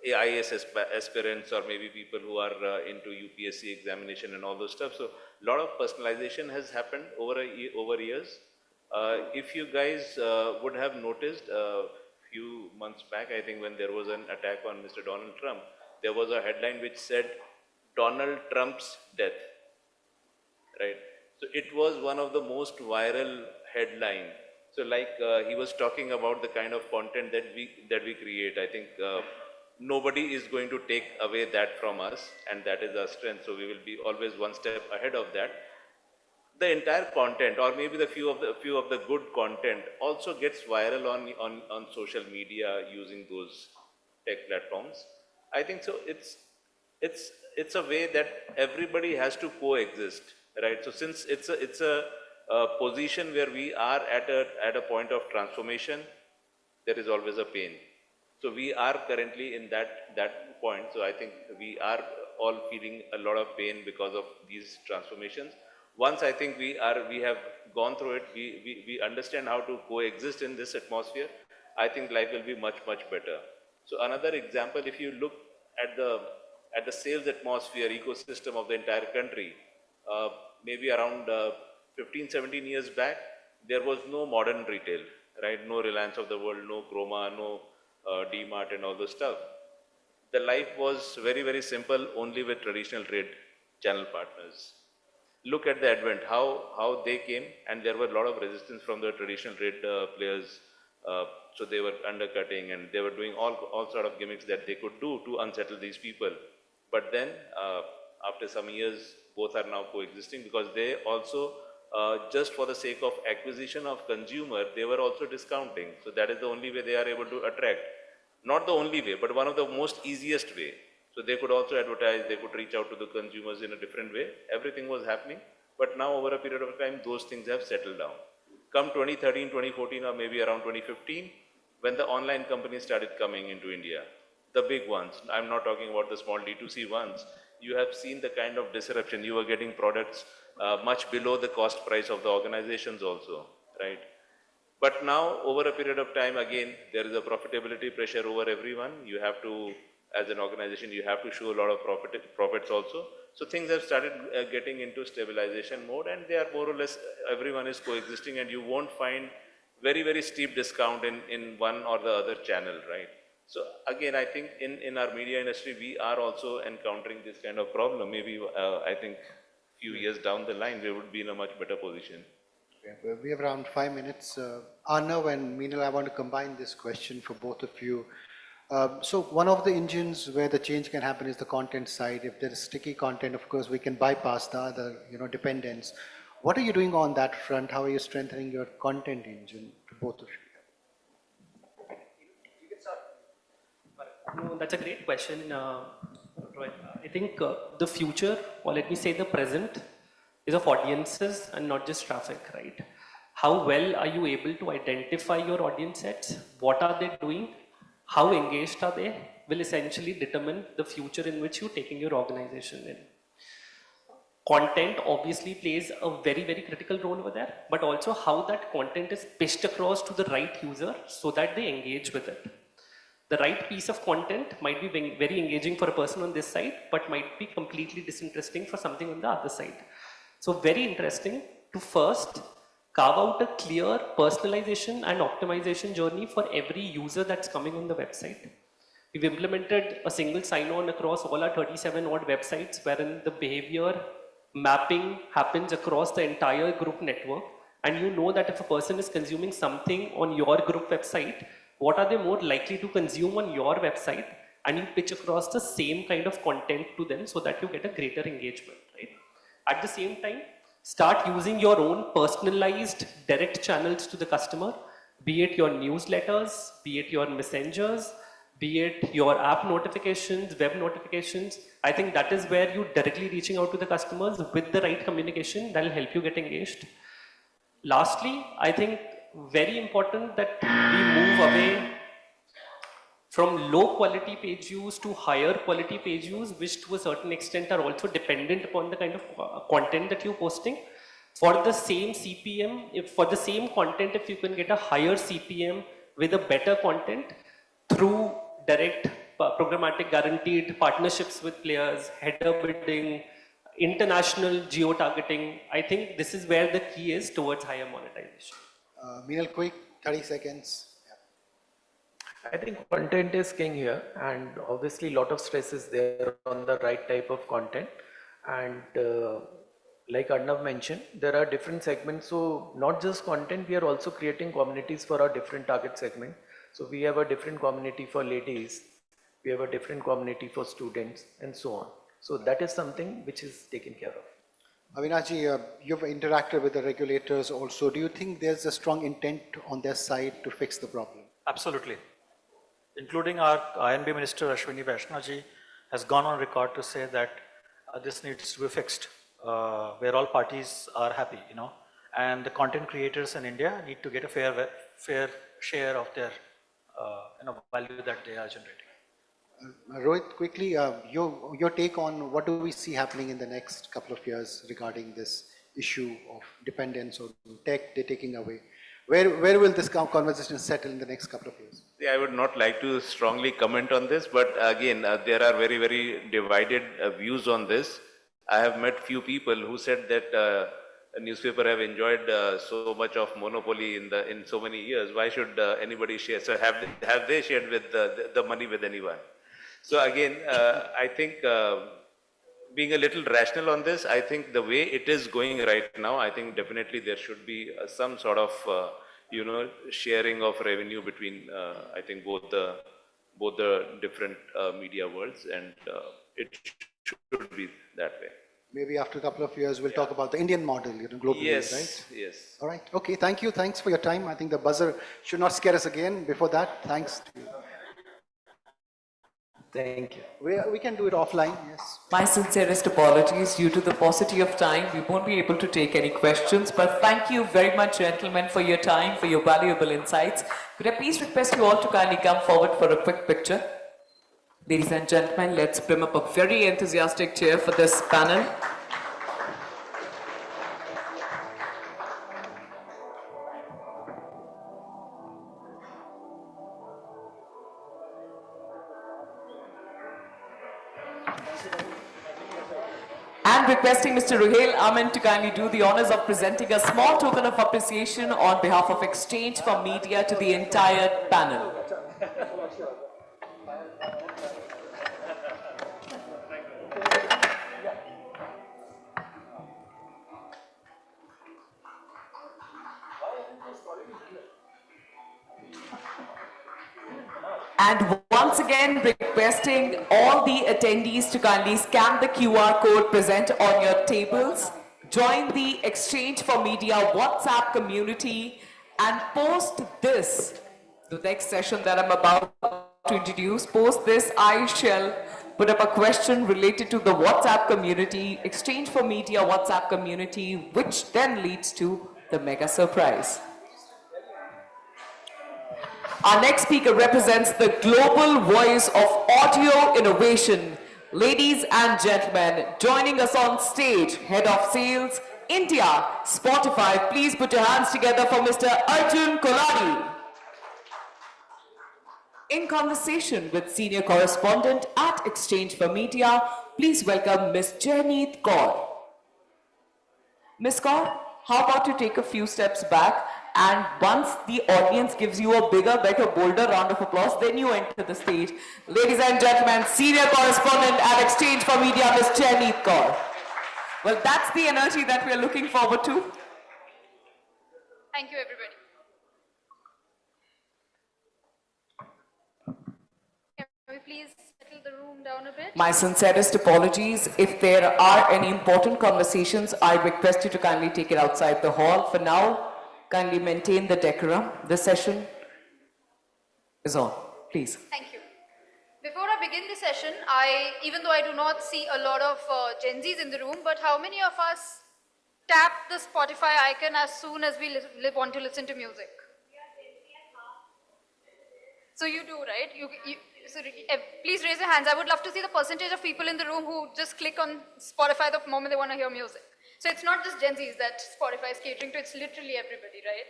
AIS aspirants, or maybe people who are into UPSC examination and all those stuff. So a lot of personalization has happened over years. If you guys would have noticed a few months back, I think when there was an attack on Mr. Donald Trump, there was a headline which said Donald Trump's death, right? So it was one of the most viral headline. So like he was talking about the kind of content that we create. I think nobody is going to take away that from us, and that is our strength. So we will be always one step ahead of that. The entire content, or maybe the few of the good content, also gets viral on social media using those tech platforms. I think so. It's a way that everybody has to coexist, right? So since it's a position where we are at a point of transformation, there is always a pain. So we are currently in that point. So I think we are all feeling a lot of pain because of these transformations. Once I think we have gone through it, we understand how to coexist in this atmosphere, I think life will be much, much better. So another example, if you look at the sales atmosphere ecosystem of the entire country, maybe around 15, 17 years back, there was no modern retail, right? No Reliance of the world, no Chroma, no D-Mart and all those stuff. The life was very, very simple, only with traditional trade channel partners. Look at the advent, how they came, and there were a lot of resistance from the traditional trade players. So they were undercutting, and they were doing all sort of gimmicks that they could do to unsettle these people. But then, after some years, both are now coexisting, because they also, just for the sake of acquisition of consumer, they were also discounting. So that is the only way they are able to attract. Not the only way, but one of the most easiest way. So they could also advertise, they could reach out to the consumers in a different way. Everything was happening. But now over a period of time, those things have settled down. Come 2013, 2014, or maybe around 2015, when the online companies started coming into India, the big ones, I'm not talking about the small D2C ones, you have seen the kind of disruption. You are getting products much below the cost price of the organizations also, right? But now, over a period of time, again, there is a profitability pressure over everyone. You have to, as an organization, you have to show a lot of profits also. So things have started getting into stabilization mode, and they are more or less, everyone is coexisting, and you won't find very, very steep discount in one or the other channel, right? So again, I think in our media industry, we are also encountering this kind of problem. Maybe, I think, few years down the line, we would be in a much better position. We have around 5 minutes. Arnav and Meenal, I want to combine this question for both of you. So one of the engines where the change can happen is the content side. If there is sticky content, of course, we can bypass the other, dependence. What are you doing on that front? How are you strengthening your content engine to both of you? No, that's a great question, Rohit. I think the future, or let me say the present, is of audiences and not just traffic, right? How well are you able to identify your audience sets? What are they doing? How engaged are they? Will essentially determine the future in which you're taking your organization in. Content obviously plays a very, very critical role over there, but also how that content is pitched across to the right user so that they engage with it. The right piece of content might be very engaging for a person on this side, but might be completely disinteresting for something on the other side. So very interesting to first carve out a clear personalization and optimization journey for every user that's coming on the website. We've implemented a single sign-on across all our 37 odd websites, wherein the behavior mapping happens across the entire group network. And you know that if a person is consuming something on your group website, what are they more likely to consume on your website? And you pitch across the same kind of content to them so that you get a greater engagement, right? At the same time, start using your own personalized direct channels to the customer, be it your newsletters, be it your messengers, be it your app notifications, web notifications. I think that is where you're directly reaching out to the customers with the right communication that will help you get engaged. Lastly, I think very important that we move away from low quality page views to higher quality page views, which to a certain extent are also dependent upon the kind of content that you're posting. For the same CPM, for the same content, if you can get a higher CPM with a better content through direct programmatic guaranteed partnerships with players, header bidding, international geo-targeting, I think this is where the key is towards higher monetization. Meenal, quick, 30 seconds. I think content is king here, and obviously a lot of stress is there on the right type of content. And like Arnav mentioned, there are different segments. So not just content, we are also creating communities for our different target segment. So we have a different community for ladies, we have a different community for students, and so on. So that is something which is taken care of. Avinashi, you've interacted with the regulators also. Do you think there's a strong intent on their side to fix the problem? Absolutely. Including our INB Minister Ashwini Vaishnaji has gone on record to say that this needs to be fixed, where all parties are happy, and the content creators in India need to get a fair share of their value that they are generating. Rohit, quickly, your take on what do we see happening in the next couple of years regarding this issue of dependence on tech they're taking away? Where will this conversation settle in the next couple of years? I would not like to strongly comment on this, but again, there are very, very divided views on this. I have met few people who said that a newspaper have enjoyed so much of monopoly in so many years. Why should anybody share? So have they shared with the money with anyone? So again, I think being a little rational on this, I think the way it is going right now, I think definitely there should be some sort of sharing of revenue between I think both the different media worlds, and it should be that way. Maybe after a couple of years, we'll talk about the Indian model, globally, yes, right? Yes. All right. Okay. Thank you. Thanks for your time. I think the buzzer should not scare us again. Before that, thanks to you. Thank you. We can do it offline, yes. My sincerest apologies. Due to the paucity of time, we won't be able to take any questions. But thank you very much, gentlemen, for your time, for your valuable insights. Could I please request you all to kindly come forward for a quick picture? Ladies and gentlemen, let's bring up a very enthusiastic cheer for this panel. And requesting Mr. Ruhail Amin to kindly do the honors of presenting a small token of appreciation on behalf of Exchange for Media to the entire panel. And once again, requesting all the attendees to kindly scan the QR code present on your tables, join the Exchange for Media WhatsApp community, and post this, the next session that I'm about to introduce, post this, I shall put up a question related to the WhatsApp community, Exchange for Media WhatsApp community, which then leads to the mega surprise. Our next speaker represents the global voice of audio innovation. Ladies and gentlemen, joining us on stage, Head of Sales, India, Spotify. Please put your hands together for Mr. Arjun Koladi. In conversation with Senior Correspondent at Exchange for Media, please welcome Ms. Janeet Kaur. Ms. Kaur, how about you take a few steps back, and once the audience gives you a bigger, better, bolder round of applause, then you enter the stage. Ladies and gentlemen, Senior Correspondent at Exchange for Media, Ms. Janeet Kaur. Well, that's the energy that we're looking forward to. Thank you, everybody. Can we please settle the room down a bit? My sincerest apologies. If there are any important conversations, I request you to kindly take it outside the hall. For now, kindly maintain the decorum. The session is on. Please. Thank you. Before I begin the session, even though I do not see a lot of Gen Zs in the room, but how many of us tap the Spotify icon as soon as we want to listen to music? So you do, right? Please raise your hands. I would love to see the percentage of people in the room who just click on Spotify the moment they want to hear music. So it's not just Gen Zs that Spotify is catering to, it's literally everybody, right?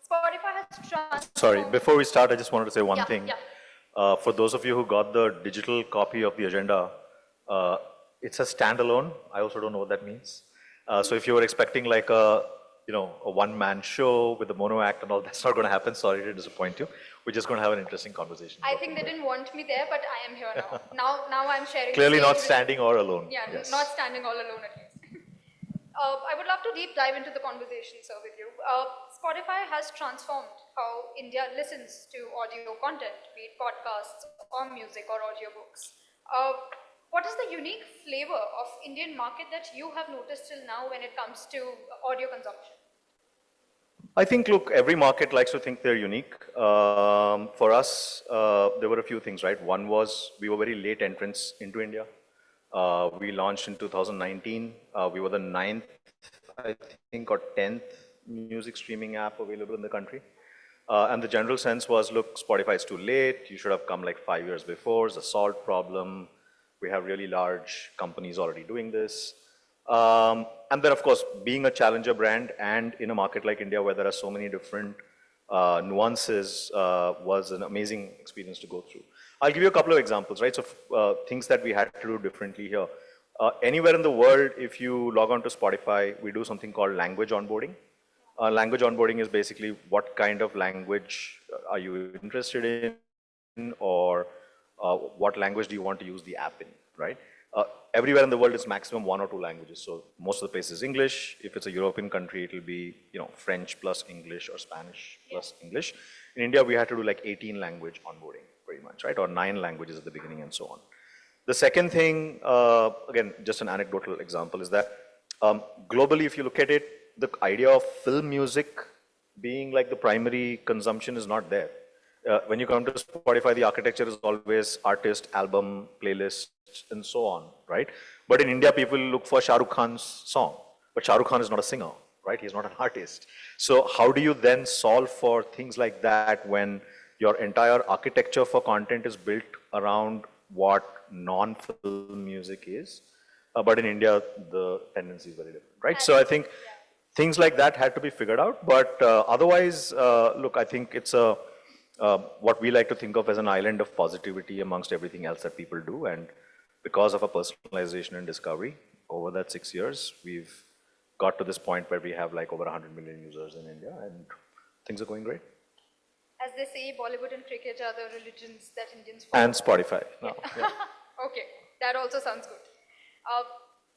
Spotify has Sorry, before we start, I just wanted to say one thing. Yeah. For those of you who got the digital copy of the agenda, it's a standalone. I also don't know what that means. So if you were expecting like a one-man show with a mono act and all, that's not going to happen. Sorry to disappoint you. We're just going to have an interesting conversation. I think they didn't want me there, but I am here now. Now I'm sharing. Clearly not standing or alone. Yeah, yes. Not standing all alone at least. I would love to deep dive into the conversation, sir, with you. Spotify has transformed how India listens to audio content, be it podcasts or music or audiobooks. What is the unique flavor of Indian market that you have noticed till now when it comes to audio consumption? I think, look, every market likes to think they're unique. For us, there were a few things, right? One was we were very late entrants into India. We launched in 2019. We were the 9th, I think, or 10th music streaming app available in the country. And the general sense was, look, Spotify is too late. You should have come like 5 years before. It's a solved problem. We have really large companies already doing this. And then, of course, being a challenger brand and in a market like India where there are so many different nuances was an amazing experience to go through. I'll give you a couple of examples, right? So things that we had to do differently here. Anywhere in the world, if you log on to Spotify, we do something called language onboarding. Language onboarding is basically what kind of language are you interested in, or what language do you want to use the app in, right? Everywhere in the world is maximum 1 or 2 languages. So most of the places English. If it's a European country, it'll be French plus English or Spanish plus English. In India, we had to do like 18 language onboarding pretty much, right? Or 9 languages at the beginning and so on. The second thing, again, just an anecdotal example, is that globally, if you look at it, the idea of film music being like the primary consumption is not there. when you come to Spotify, the architecture is always artist, album, playlists, and so on, right? But in India, people look for Shah Rukh Khan's song. But Shah Rukh Khan is not a singer, right? He's not an artist. So how do you then solve for things like that when your entire architecture for content is built around what non-film music is? But in India, the tendency is very different, right? So I think things like that had to be figured out. But otherwise, look, I think it's what we like to think of as an island of positivity amongst everything else that people do. And because of a personalization and discovery, over that 6 years, we've got to this point where we have like over 100 million users in India, and things are going great. As they say, Bollywood and cricket are the religions that Indians follow. And Spotify. No, yeah. Okay, that also sounds good.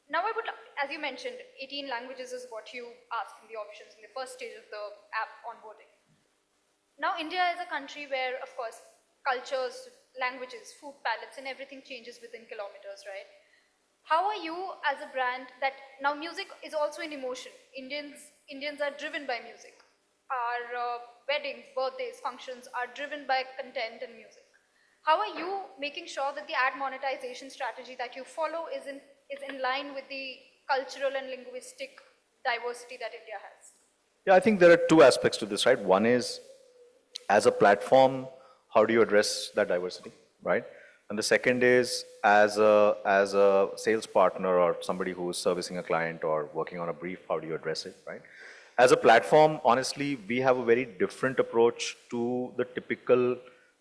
Now I would, as you mentioned, 18 languages is what you asked in the options in the first stage of the app onboarding. Now India is a country where, of course, cultures, languages, food palettes and everything changes within kilometers, right? How are you as a brand that, now music is also an emotion. Indians are driven by music. Our weddings, birthdays, functions are driven by content and music. How are you making sure that the ad monetization strategy that you follow is in line with the cultural and linguistic diversity that India has? Yeah, I think there are two aspects to this, right? One is, as a platform, how do you address that diversity, right? And the second is, as a sales partner or somebody who is servicing a client or working on a brief, how do you address it, right? As a platform, honestly, we have a very different approach to the typical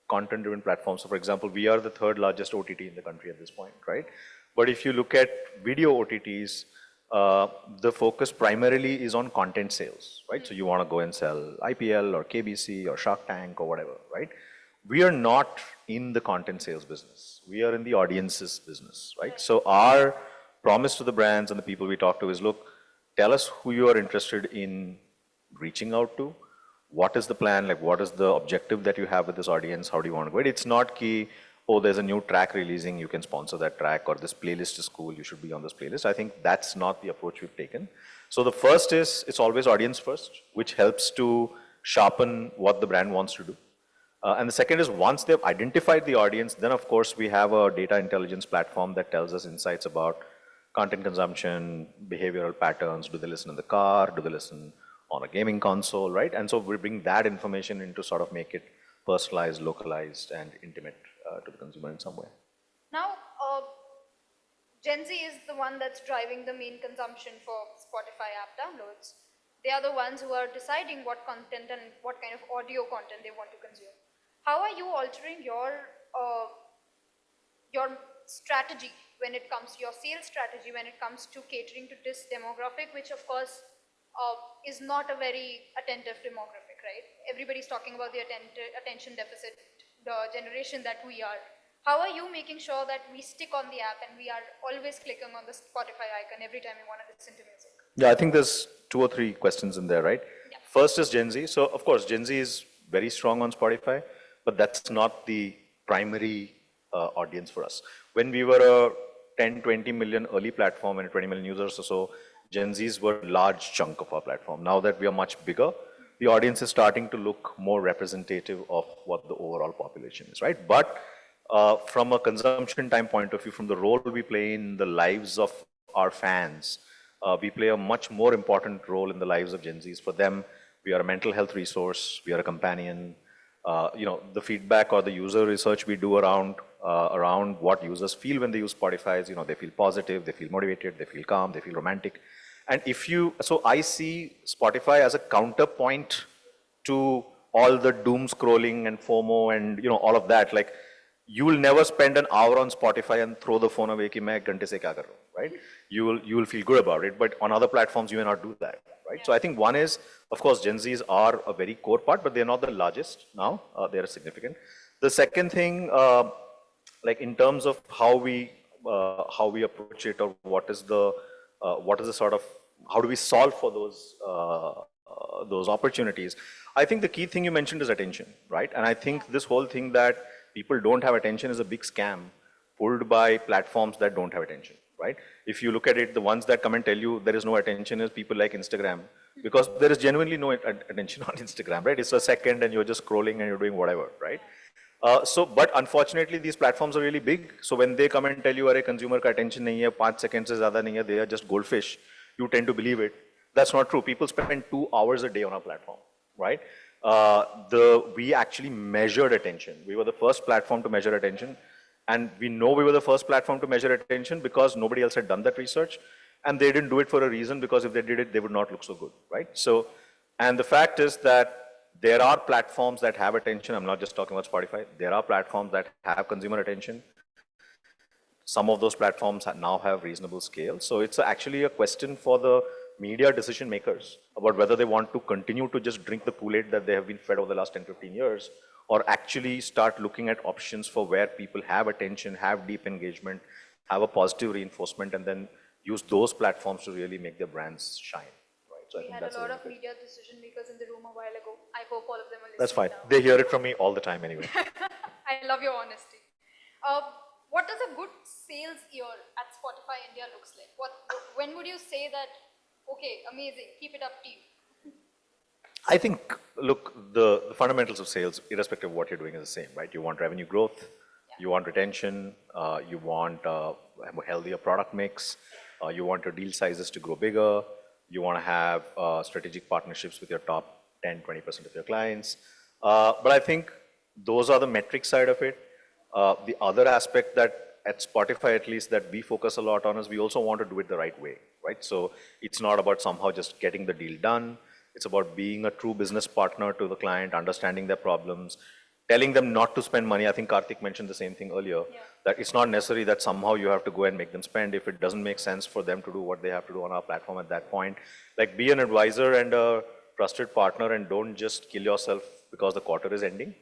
content-driven platform. So for example, we are the third largest OTT in the country at this point, right? But if you look at video OTTs, the focus primarily is on content sales, right? So you want to go and sell IPL or KBC or Shark Tank or whatever, right? We are not in the content sales business. We are in the audiences business, right? So our promise to the brands and the people we talk to is, look, tell us who you are interested in reaching out to. What is the plan? Like, what is the objective that you have with this audience? How do you want to go? It's not key, oh, there's a new track releasing, you can sponsor that track, or this playlist is cool, you should be on this playlist. I think that's not the approach we've taken. So the first is, it's always audience first, which helps to sharpen what the brand wants to do. And the second is, once they've identified the audience, then of course we have a data intelligence platform that tells us insights about content consumption, behavioral patterns. Do they listen in the car? Do they listen on a gaming console, right? And so we bring that information in to sort of make it personalized, localized, and intimate to the consumer in some way. Now, Gen Z is the one that's driving the main consumption for Spotify app downloads. They are the ones who are deciding what content and what kind of audio content they want to consume. How are you altering your strategy when it comes to your sales strategy, when it comes to catering to this demographic, which of course is not a very attentive demographic, right? Everybody's talking about the attention deficit, the generation that we are. How are you making sure that we stick on the app and we are always clicking on the Spotify icon every time we want to listen to music? Yeah, I think there's 2 or 3 questions in there, right? Yeah. First is Gen Z. So of course, Gen Z is very strong on Spotify, but that's not the primary audience for us. When we were a 10, 20 million early platform and 20 million users or so, Gen Zs were a large chunk of our platform. Now that we are much bigger, the audience is starting to look more representative of what the overall population is, right? But from a consumption time point of view, from the role we play in the lives of our fans, we play a much more important role in the lives of Gen Zs. For them, we are a mental health resource, we are a companion. The feedback or the user research we do around what users feel when they use Spotify is, they feel positive, they feel motivated, they feel calm, they feel romantic. And so I see Spotify as a counterpoint to all the doom scrolling and FOMO and, all of that. Like, you will never spend an hour on Spotify and throw the phone away ki main ghante se kya kar raha hu, right? You will feel good about it, but on other platforms you may not do that, right? Yeah. So I think one is, of course, Gen Zs are a very core part, but they're not the largest now. They're significant. The second thing, like in terms of how we approach it, or what is the sort of, how do we solve for those opportunities? I think the key thing you mentioned is attention, right? And I think this whole thing that people don't have attention is a big scam pulled by platforms that don't have attention, right? If you look at it, the ones that come and tell you there is no attention is people like Instagram, because there is genuinely no attention on Instagram, right? It's a second and you're just scrolling and you're doing whatever, right? But unfortunately, these platforms are really big. So when they come and tell you, "Arey, consumer ka attention nahi hai, 5 seconds se zyada nahi hai, they are just goldfish," you tend to believe it. That's not true. People spend 2 hours a day on our platform, right? We actually measured attention. We were the first platform to measure attention. And we know we were the first platform to measure attention because nobody else had done that research. And they didn't do it for a reason, because if they did it, they would not look so good, right? So, and the fact is that there are platforms that have attention. I'm not just talking about Spotify. There are platforms that have consumer attention. Some of those platforms now have reasonable scale. So it's actually a question for the media decision makers about whether they want to continue to just drink the Kool-Aid that they have been fed over the last 10, 15 years, or actually start looking at options for where people have attention, have deep engagement, have a positive reinforcement, and then use those platforms to really make their brands shine. Right? So I We think had that's a lot really of good. media decision makers in the room a while ago. I hope all of them are listening. That's fine. Now. They hear it from me all the time anyway. I love your honesty. What does a good sales year at Spotify India looks like? When would you say that, okay, amazing, keep it up, team? I think, look, the fundamentals of sales, irrespective of what you're doing, is the same, right? You want revenue growth, you want retention, you want a healthier product mix, you want your deal sizes to grow bigger, you want to have strategic partnerships with your top 10, 20% of your clients. But I think those are the metric side of it. The other aspect that at Spotify, at least, that we focus a lot on is we also want to do it the right way, right? So it's not about somehow just getting the deal done. It's about being a true business partner to the client, understanding their problems, telling them not to spend money. I think Karthik mentioned the same thing earlier, that it's not necessary that somehow you have to go and make them spend if it doesn't make sense for them to do what they have to do on our platform at that point. Like, be an advisor and a trusted partner, and don't just kill yourself because the quarter is ending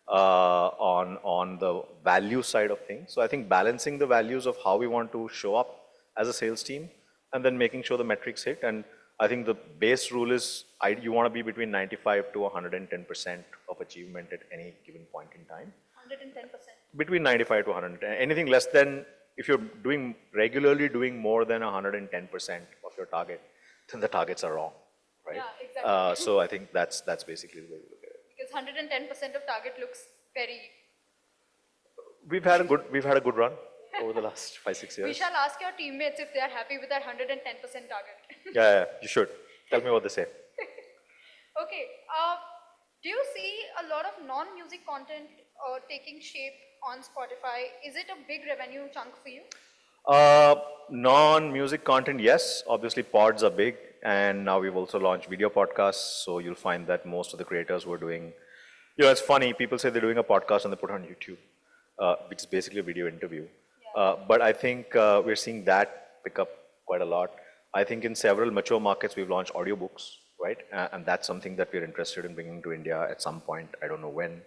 on the value side of things. So I think balancing the values of how we want to show up as a sales team, and then making sure the metrics hit. And I think the base rule is you want to be between 95 to 110% of achievement at any given point in time. 110%. Between 95 to 110. Anything less than, if you're regularly doing more than 110% of your target, then the targets are wrong, right? Yeah, exactly. So I think that's basically the way we look at it. Because 110% of target looks very... We've had a good run over the last 5-6 years. We shall ask your teammates if they are happy with that 110% target. Yeah, you should. Tell me what they say. Okay. Do you see a lot of non-music content taking shape on Spotify? Is it a big revenue chunk for you? Non-music content, yes. Obviously, pods are big. And now we've also launched video podcasts. So you'll find that most of the creators who are doing, it's funny. People say they're doing a podcast and they put it on YouTube, which is basically a video interview. But I think we're seeing that pick up quite a lot. I think in several mature markets, we've launched audiobooks, right? And that's something that we're interested in bringing to India at some point. I don't know when.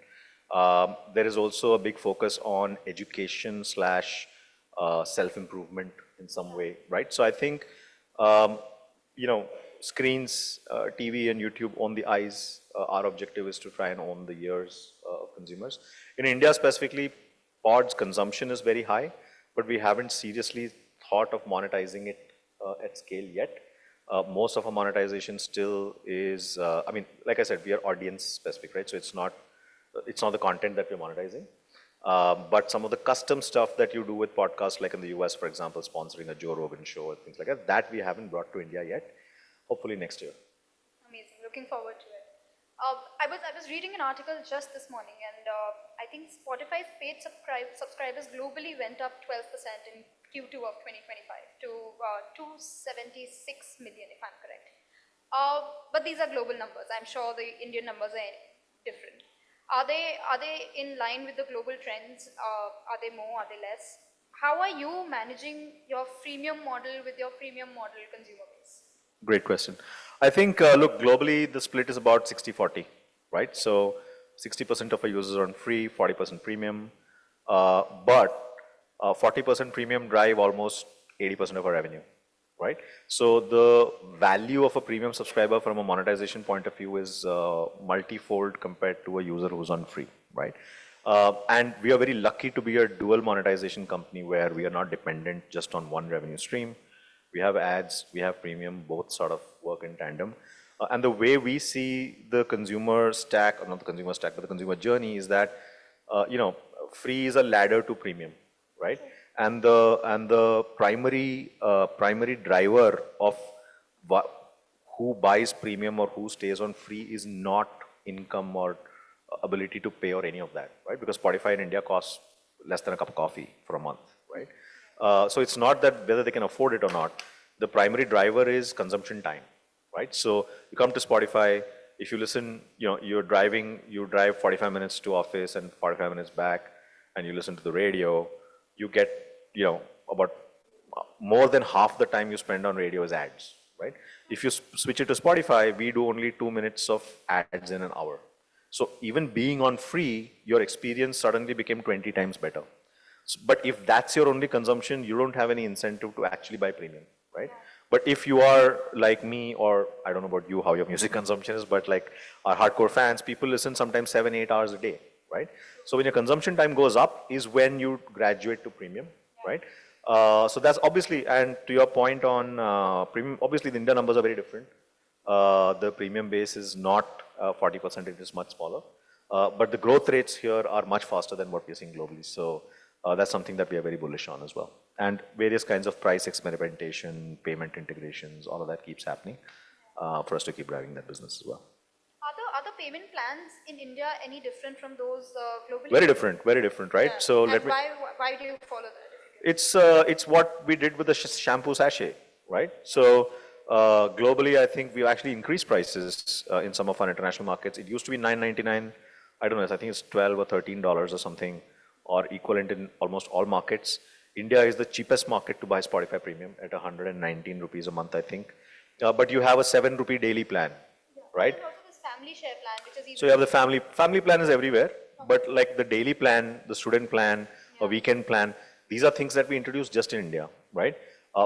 There is also a big focus on education / self-improvement in some way, right? So I think, screens, TV and YouTube own the eyes. Our objective is to try and own the ears of consumers. In India specifically, pods consumption is very high, but we haven't seriously thought of monetizing it at scale yet. Most of our monetization still is, like I said, we are audience specific, right? So it's not the content that we're monetizing. But some of the custom stuff that you do with podcasts, like in the US, for example, sponsoring a Joe Rogan show or things like that we haven't brought to India yet. Hopefully next year. Amazing. Looking forward to it. I was reading an article just this morning, and I think Spotify's paid subscribers globally went up 12% in Q2 of 2025 to 276 million, if I'm correct. But these are global numbers. I'm sure the Indian numbers are different. Are they in line with the global trends? Are they more? Are they less? How are you managing your freemium model with your freemium model consumer base? Great question. I think, look, globally, the split is about 60-40, right? So 60% of our users are on free, 40% premium, but 40% premium drive almost 80% of our revenue, right? So the value of a premium subscriber from a monetization point of view is multi-fold compared to a user who's on free, right? And we are very lucky to be a dual monetization company where we are not dependent just on one revenue stream. We have ads, we have premium, both sort of work in tandem. And the way we see the consumer stack, or not the consumer stack, but the consumer journey is that, free is a ladder to premium, right? And the primary driver of who buys premium or who stays on free is not income or ability to pay or any of that, right? Because Spotify in India costs less than a cup of coffee for a month, right? So it's not that whether they can afford it or not. The primary driver is consumption time, right? So you come to Spotify, if you listen, you're driving, you drive 45 minutes to office and 45 minutes back, and you listen to the radio, you get, about more than half the time you spend on radio is ads, right? If you switch it to Spotify, we do only 2 minutes of ads in an hour. So even being on free, your experience suddenly became 20 times better. But if that's your only consumption, you don't have any incentive to actually buy premium, right? But if you are like me, or I don't know about you, how your music consumption is, but like our hardcore fans, people listen sometimes 7, 8 hours a day, right? So when your consumption time goes up is when you graduate to premium, right? So that's obviously, and to your point on premium, obviously the India numbers are very different. The premium base is not 40%, it is much smaller. But the growth rates here are much faster than what we're seeing globally. So that's something that we are very bullish on as well. And various kinds of price experimentation, payment integrations, all of that keeps happening for us to keep driving that business as well. Are the payment plans in India any different from those globally? Very different, right? Yeah. So and why do you follow that? It's what we did with the shampoo sachet, right? So globally, I think we've actually increased prices in some of our international markets. It used to be $9.99. I don't know, I think it's $12 or $13 or something, or equivalent in almost all markets. India is the cheapest market to buy Spotify Premium at 119 rupees a month, I think. But you have a 7 rupee daily plan, right? There's also this family share plan, which is even So you have the family plan is everywhere, but like the daily plan, the student plan, a weekend plan, these are things that we introduced just in India, right?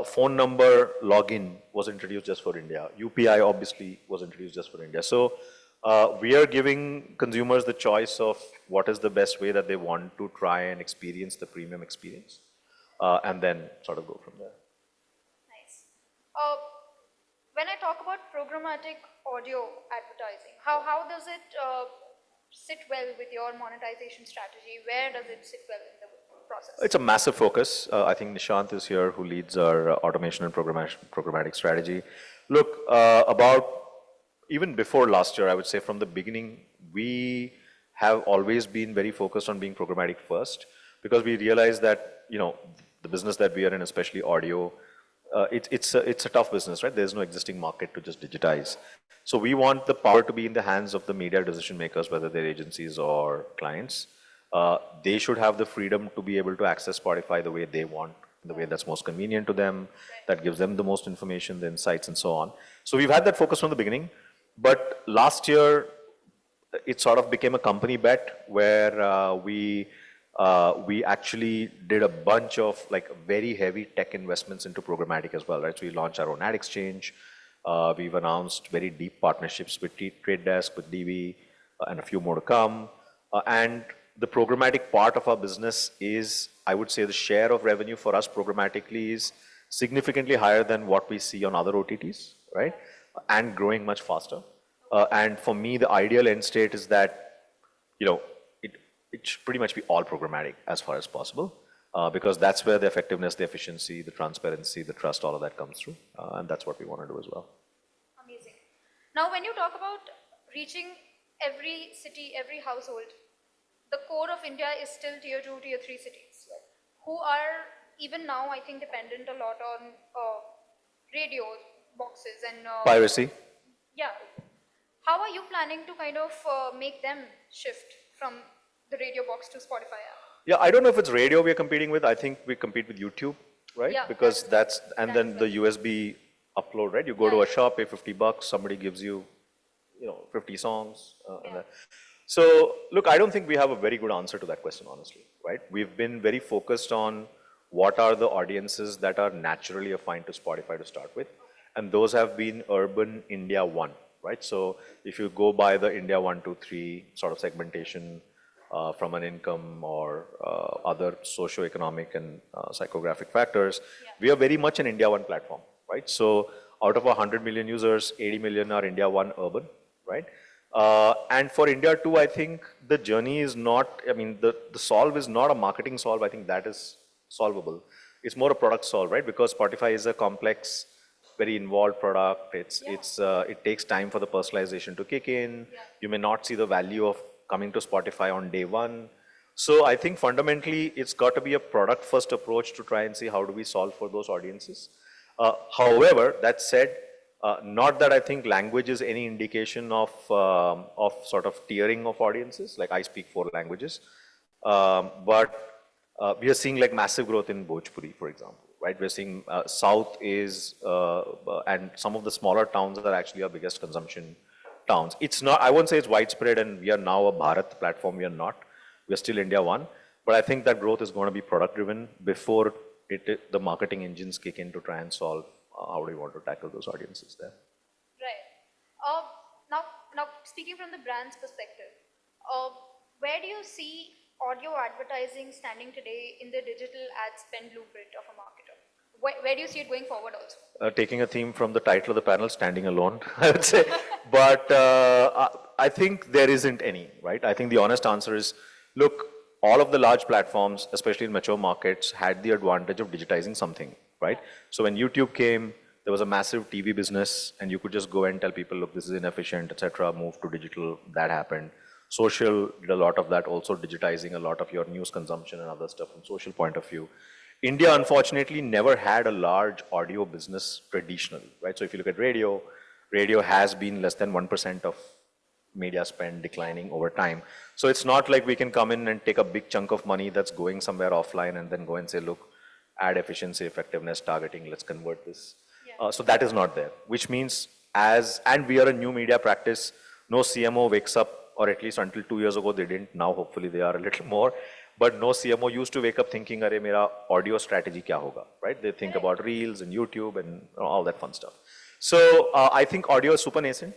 Phone number login was introduced just for India. UPI obviously was introduced just for India. So we are giving consumers the choice of what is the best way that they want to try and experience the premium experience, and then sort of go from there. nice. When I talk about programmatic audio advertising, how does it sit well with your monetization strategy? Where does it sit well in the process? It's a massive focus. I think Nishant is here, who leads our automation and programmatic strategy. Look, even before last year, I would say from the beginning, we have always been very focused on being programmatic first, because we realized that, the business that we are in, especially audio, it's a tough business, right? There's no existing market to just digitize. So we want the power to be in the hands of the media decision makers, whether they're agencies or clients. They should have the freedom to be able to access Spotify the way they want, the way that's most convenient to them, that gives them the most information, the insights, and so on. So we've had that focus from the beginning. But last year, it sort of became a company bet where we actually did a bunch of very heavy tech investments into programmatic as well, right? So we launched our own ad exchange. We've announced very deep partnerships with Trade Desk, with DV, and a few more to come. And the programmatic part of our business is, I would say, the share of revenue for us programmatically is significantly higher than what we see on other OTTs, right? And growing much faster. And for me, the ideal end state is that, it should pretty much be all programmatic as far as possible, because that's where the effectiveness, the efficiency, the transparency, the trust, all of that comes through. And that's what we want to do as well. Amazing. Now, when you talk about reaching every city, every household, the core of India is still tier 2, tier 3 cities, who are even now, I think, dependent a lot on radio boxes and Piracy. Yeah. How are you planning to kind of make them shift from the radio box to Spotify app? Yeah, I don't know if it's radio we're competing with. I think we compete with YouTube, right? Yeah, because and then the USB upload, right? You go to a shop, pay $50, somebody gives you, 50 songs. So look, I don't think we have a very good answer to that question, honestly, right? We've been very focused on what are the audiences that are naturally affine to Spotify to start with. And those have been urban India 1, right? So if you go by the India 1, 2, 3 sort of segmentation, from an income or other socio-economic and psychographic factors, we are very much an India One platform, right? So out of 100 million users, 80 million are India One urban, right? And for India 2, I think the journey is not, I mean, the solve is not a marketing solve. I think that is solvable. It's more a product solve, right? Because Spotify is a complex, very involved product. It takes time for the personalization to kick in. You may not see the value of coming to Spotify on day one. So I think fundamentally it's got to be a product first approach to try and see how do we solve for those audiences. However, that said, not that I think language is any indication of sort of tiering of audiences, like I speak 4 languages, but we are seeing like massive growth in Bhojpuri, for example, right? We're seeing South is, and some of the smaller towns are actually our biggest consumption towns. It's not, I won't say it's widespread and we are now a Bharat platform, we are not. We're still India One, but I think that growth is going to be product driven before the marketing engines kick in to try and solve how do we want to tackle those audiences there. Right. Now speaking from the brand's perspective, where do you see audio advertising standing today in the digital ad spend blueprint of a marketer? Where do you see it going forward also? Taking a theme from the title of the panel, standing alone, I would say. But I think there isn't any, right? I think the honest answer is, look, all of the large platforms, especially in mature markets, had the advantage of digitizing something, right? So when YouTube came, there was a massive TV business and you could just go and tell people, look, this is inefficient, etc., move to digital. That happened. Social did a lot of that, also digitizing a lot of your news consumption and other stuff from social point of view. India, unfortunately, never had a large audio business traditionally, right? So if you look at radio, radio has been less than 1% of media spend, declining over time. So it's not like we can come in and take a big chunk of money that's going somewhere offline and then go and say, look, ad efficiency, effectiveness, targeting, let's convert this. So that is not there, which means and we are a new media practice, no CMO wakes up, or at least until 2 years ago they didn't, now hopefully they are a little more, but no CMO used to wake up thinking, "Arey, mera audio strategy kya hoga?" Right? They think about reels and YouTube and all that fun stuff. So I think audio is super nascent,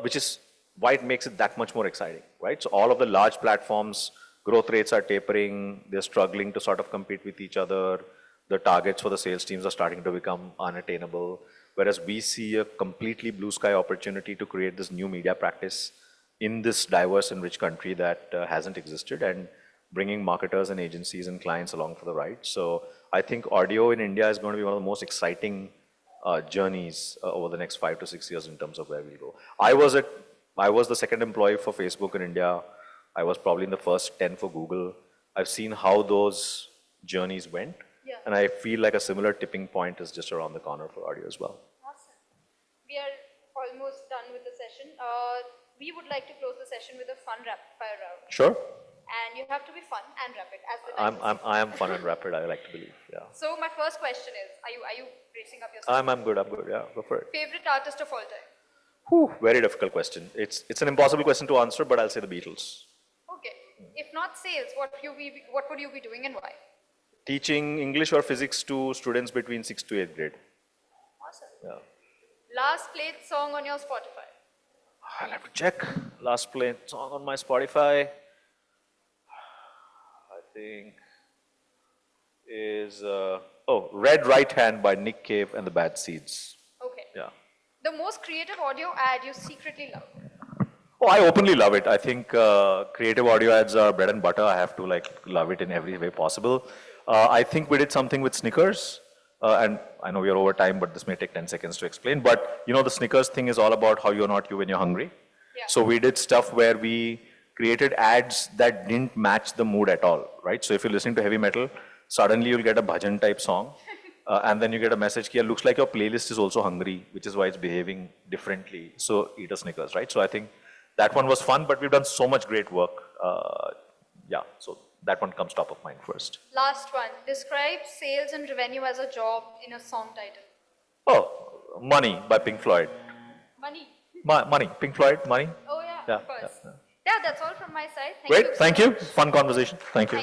which is why it makes it that much more exciting, right? So all of the large platforms, growth rates are tapering, they're struggling to sort of compete with each other. The targets for the sales teams are starting to become unattainable, whereas we see a completely blue sky opportunity to create this new media practice in this diverse and rich country that hasn't existed, and bringing marketers and agencies and clients along for the ride. So I think audio in India is going to be one of the most exciting journeys over the next 5 to 6 years in terms of where we'll go. I was the second employee for Facebook in India. I was probably in the first 10 for Google. I've seen how those journeys went. Yeah. And I feel like a similar tipping point is just around the corner for audio as well. Awesome. We are almost done with the session. We would like to close the session with a fun rapid fire round. Sure. And you have to be fun and rapid, as the title says. I am fun and rapid, I like to believe, yeah. So my first question is, are you bracing up yourself? I'm good, yeah, go for it. Favorite artist of all time? Whew, very difficult question. It's an impossible question to answer, but I'll say the Beatles. Okay. If not sales, what would you be doing and why? Teaching English or physics to students between 6th to 8th grade. Awesome. Yeah. Last played song on your Spotify? I'll have to check. Last played song on my Spotify, I think, is Red Right Hand by Nick Cave and the Bad Seeds. Okay. Yeah. The most creative audio ad you secretly love? Oh, I openly love it. I think creative audio ads are bread and butter. I have to love it in every way possible. I think we did something with Snickers, and I know we are over time, but this may take 10 seconds to explain. But you know, the Snickers thing is all about how you're not you when you're hungry. Yeah. So we did stuff where we created ads that didn't match the mood at all, right? So if you're listening to heavy metal, suddenly you'll get a bhajan type song, and then you get a message here, looks like your playlist is also hungry, which is why it's behaving differently. So eat a Snickers, right? So I think that one was fun, but we've done so much great work. Yeah, so that one comes top of mind first. Last one. Describe sales and revenue as a job in a song title. Oh, Money by Pink Floyd. Money. Money, Pink Floyd, Money. Oh yeah, Yeah, of course. yeah. Yeah, that's all from my side. Great, thank so you. much. Fun conversation. Thank you.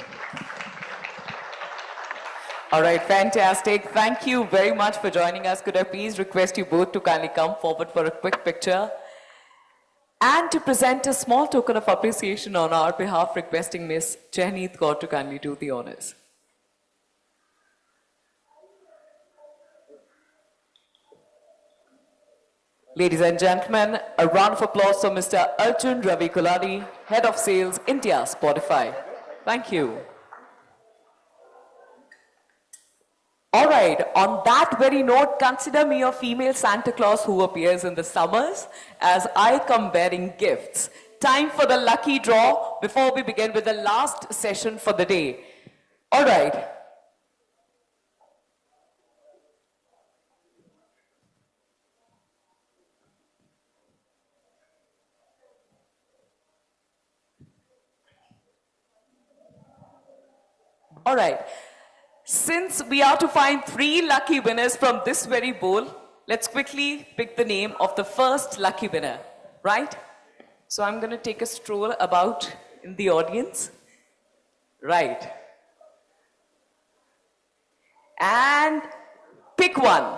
All right, fantastic. Thank you very much for joining us. Could I please request you both to kindly come forward for a quick picture? And to present a small token of appreciation on our behalf, requesting Ms. Jehneet Kaur to kindly do the honors. Ladies and gentlemen, a round of applause for Mr. Arjun Ravi Kulani, Head of Sales, India, Spotify. Thank you. All right, on that very note, consider me a female Santa Claus who appears in the summers as I come bearing gifts. Time for the lucky draw before we begin with the last session for the day. All right. All right. Since we are to find 3 lucky winners from this very bowl, let's quickly pick the name of the first lucky winner, right? So I'm going to take a stroll about in the audience. Right. And pick one.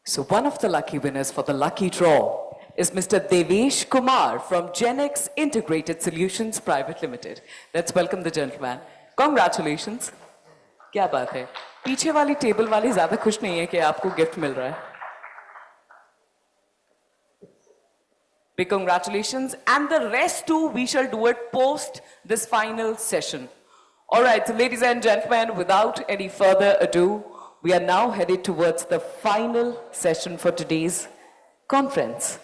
So one of the lucky winners for the lucky draw is Mr. Devesh Kumar from GenX Integrated Solutions Private Limited. Let's welcome the gentleman. Congratulations. क्या बात है? पीछे वाली table वाली ज़्यादा खुश नहीं है कि आपको गिफ्ट मिल रहा है. Big congratulations, and the rest too we shall do it post this final session. All right, so ladies and gentlemen, without any further ado, we are now headed towards the final session for today's conference.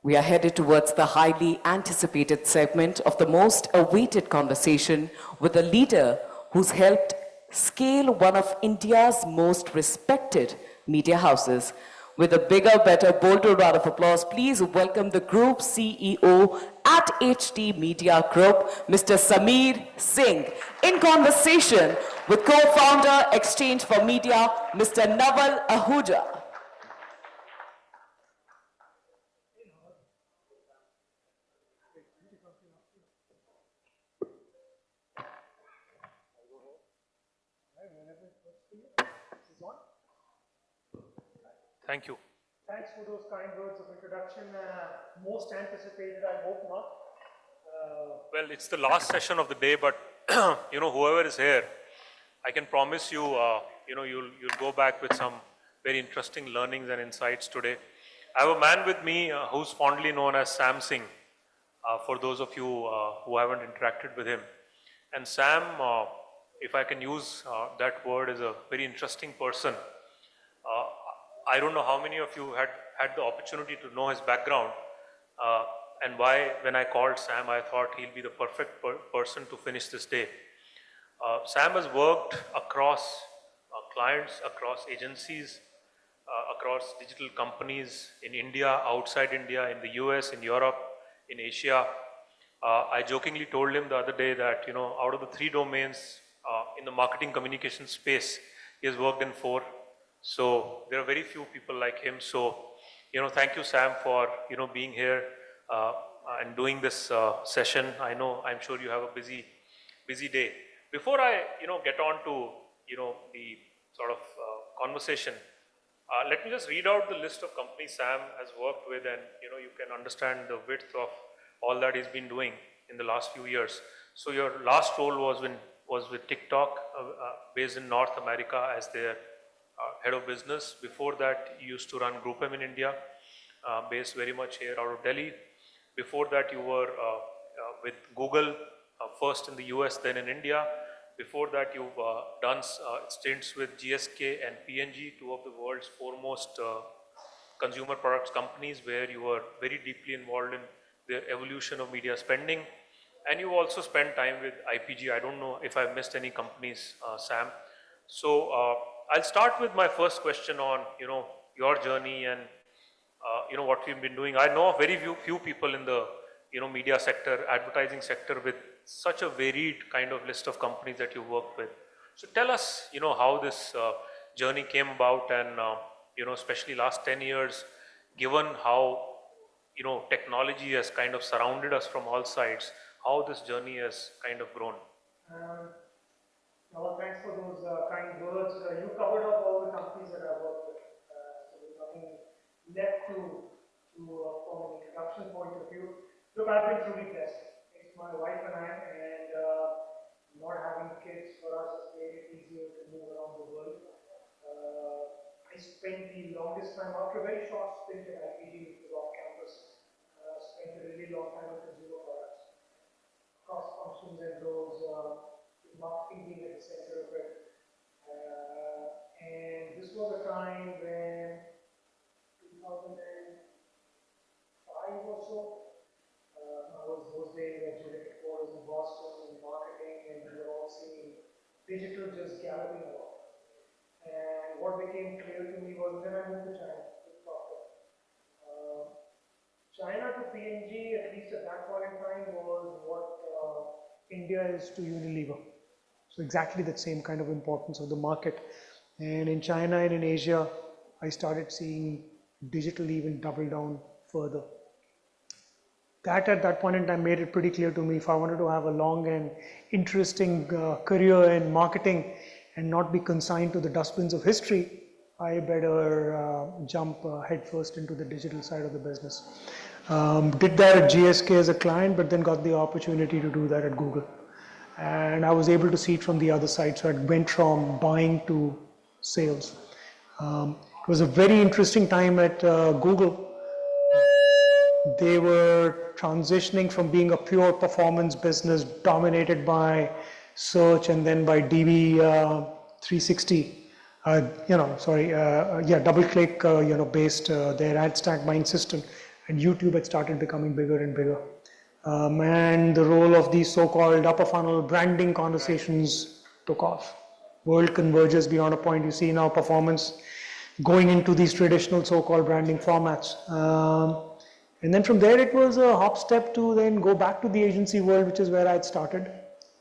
We are headed towards the highly anticipated segment of the most awaited conversation with a leader who's helped scale one of India's most respected media houses. With a bigger, better, bolder round of applause, please welcome the Group CEO at HT Media Group, Mr. Sameer Singh, in conversation with co-founder Exchange for Media, Mr. Naval Ahuja. Thank you. Thanks for those kind words of introduction. Most anticipated, I hope not. Well, it's the last session of the day, but whoever is here, I can promise you, you'll go back with some very interesting learnings and insights today. I have a man with me who's fondly known as Sam Singh, for those of you who haven't interacted with him. And Sam, if I can use that word, is a very interesting person. I don't know how many of you had the opportunity to know his background and why, when I called Sam, I thought he'll be the perfect person to finish this day. Sam has worked across clients, across agencies, across digital companies in India, outside India, in the US, in Europe, in Asia. I jokingly told him the other day that, out of the 3 domains in the marketing communication space, he has worked in 4. So there are very few people like him. So, thank you, Sam, for, being here and doing this session. I'm sure you have a busy day. Before I, get on to, the sort of conversation, let me just read out the list of companies Sam has worked with, and, you can understand the width of all that he's been doing in the last few years. So your last role was with TikTok, based in North America as their head of business. Before that, you used to run Group M in India, based very much here out of Delhi. Before that, you were with Google, first in the US, then in India. Before that, you've done stints with GSK and P&G, 2 of the world's foremost consumer products companies, where you were very deeply involved in the evolution of media spending. And you also spent time with IPG. I don't know if I've missed any companies, Sam. So I'll start with my first question on, your journey and, what you've been doing. I know of very few people in the, media sector, advertising sector, with such a varied kind of list of companies that you worked with. So tell us, how this journey came about, and, especially last 10 years, given how technology has kind of surrounded us from all sides, how this journey has kind of grown? Well, thanks for those kind words. You covered up all the companies that I worked with. So there's nothing left from an introduction point of view. Look, I've been truly blessed. It's my wife and I, and not having kids for us has made it easier to move around the world. I spent the longest time, after a very short stint at IPG, which was off campus, spent a really long time with consumer products, cross functions and roles, with marketing being at the center of it. And this was a time when 2005 or so, those days at Juliet headquarters in Boston in marketing, and we were all seeing digital just galloping along. And what became clear to me was, then I moved to China. China to P&G, at least at that point in time, was what India is to Unilever. So exactly the same kind of importance of the market. And in China and in Asia, I started seeing digital even double down further. That at that point in time made it pretty clear to me, if I wanted to have a long and interesting career in marketing and not be consigned to the dustbins of history, I better jump headfirst into the digital side of the business. Did that at GSK as a client, but then got the opportunity to do that at Google. And I was able to see it from the other side, so I went from buying to sales. It was a very interesting time at Google. They were transitioning from being a pure performance business dominated by search and then by DB360, DoubleClick, based their ad stack buying system, and YouTube had started becoming bigger and bigger. And the role of these so-called upper funnel branding conversations took off. World converges beyond a point. You see now performance going into these traditional so-called branding formats. And then from there, it was a hop step to then go back to the agency world, which is where I had started,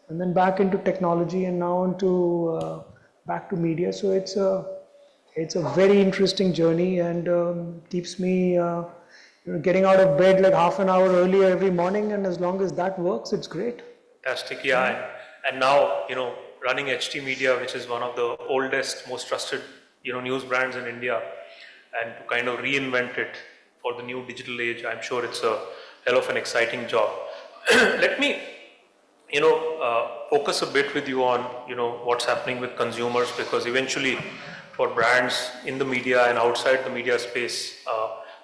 and then back into technology, and now into back to media. So it's a very interesting journey, and keeps me getting out of bed like half an hour earlier every morning, and as long as that works, it's great. Fantastic, yeah. And now, running HT Media, which is one of the oldest, most trusted, news brands in India, and to kind of reinvent it for the new digital age, I'm sure it's a hell of an exciting job. Let me, focus a bit with you on, what's happening with consumers, because eventually for brands in the media and outside the media space,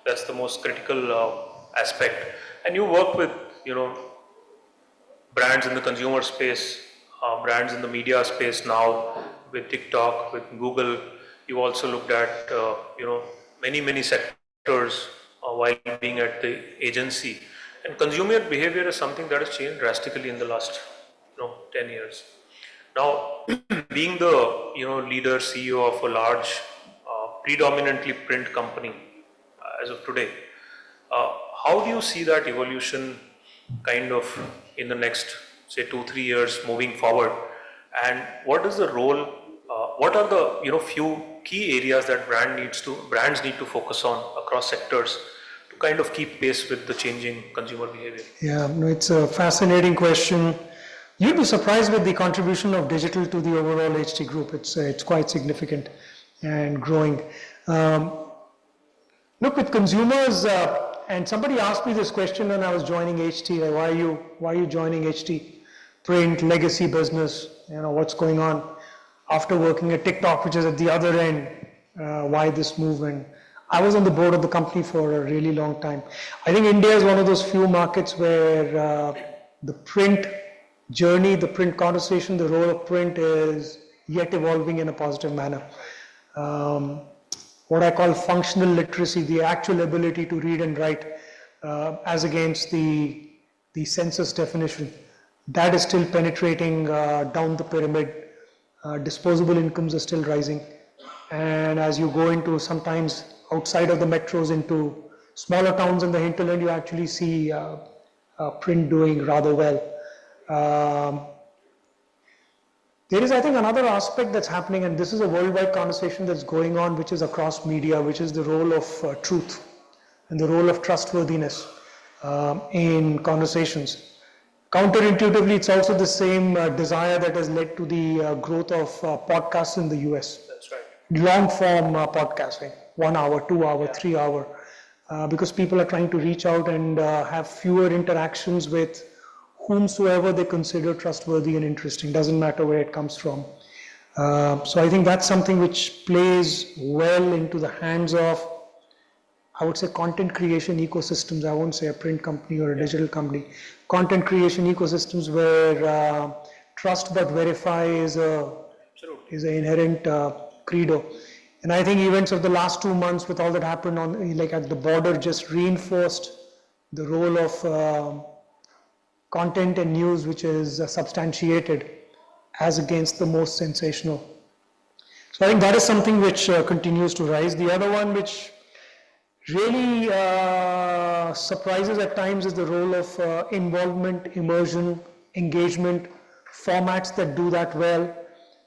that's the most critical aspect. And you work with, brands in the consumer space, brands in the media space now, with TikTok, with Google. You also looked at, many sectors while being at the agency. And consumer behavior is something that has changed drastically in the last 10 years. Now, being the leader, CEO of a large, predominantly print company as of today, how do you see that evolution kind of in the next, say, 2-3 years moving forward? And what is the role, what are the few key areas that brands need to focus on across sectors to kind of keep pace with the changing consumer behavior? Yeah, no, it's a fascinating question. You'd be surprised with the contribution of digital to the overall HT group. It's quite significant and growing. Look, with consumers, and somebody asked me this question when I was joining HT, like, why are you joining HT? Print, legacy business, what's going on? After working at TikTok, which is at the other end, why this movement? I was on the board of the company for a really long time. I think India is one of those few markets where the print journey, the print conversation, the role of print is yet evolving in a positive manner. What I call functional literacy, the actual ability to read and write, as against the census definition, that is still penetrating down the pyramid. Disposable incomes are still rising. And as you go into sometimes outside of the metros into smaller towns in the hinterland, you actually see print doing rather well. There is, I think, another aspect that's happening, and this is a worldwide conversation that's going on, which is across media, which is the role of truth. and the role of trustworthiness in conversations. Counterintuitively, it's also the same desire that has led to the growth of podcasts in the US. That's right. Long form podcasting, 1 hour, 2 hour, 3 hour, because people are trying to reach out and have fewer interactions with whomsoever they consider trustworthy and interesting, doesn't matter where it comes from. So I think that's something which plays well into the hands of, I would say, content creation ecosystems. I won't say a print company or a digital company. Content creation ecosystems where trust but verify is an inherent credo. And I think events of the last 2 months with all that happened on, like at the border, just reinforced the role of content and news which is substantiated as against the most sensational. So I think that is something which continues to rise. The other one which really surprises at times is the role of involvement, immersion, engagement, formats that do that well,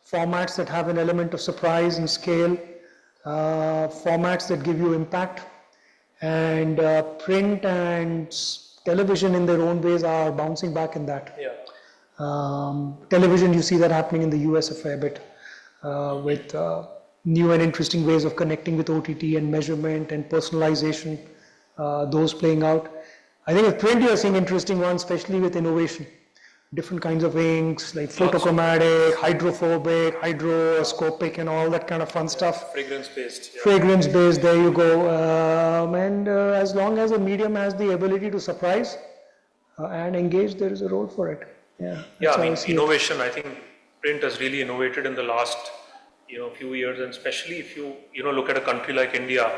formats that have an element of surprise and scale, formats that give you impact, and print and television in their own ways are bouncing back in that. Yeah. Television, you see that happening in the US a fair bit with new and interesting ways of connecting with OTT and measurement and personalization, those playing out. I think with print you're seeing interesting ones, especially with innovation. Different kinds of inks like photochromatic, hydrophobic, hydroscopic and all that kind of fun stuff. Fragrance based. Yeah. Fragrance based, there you go. And as long as a medium has the ability to surprise and engage, there is a role for it. Yeah, I mean, innovation, I think print has really innovated in the last few years, and especially if you look at a country like India,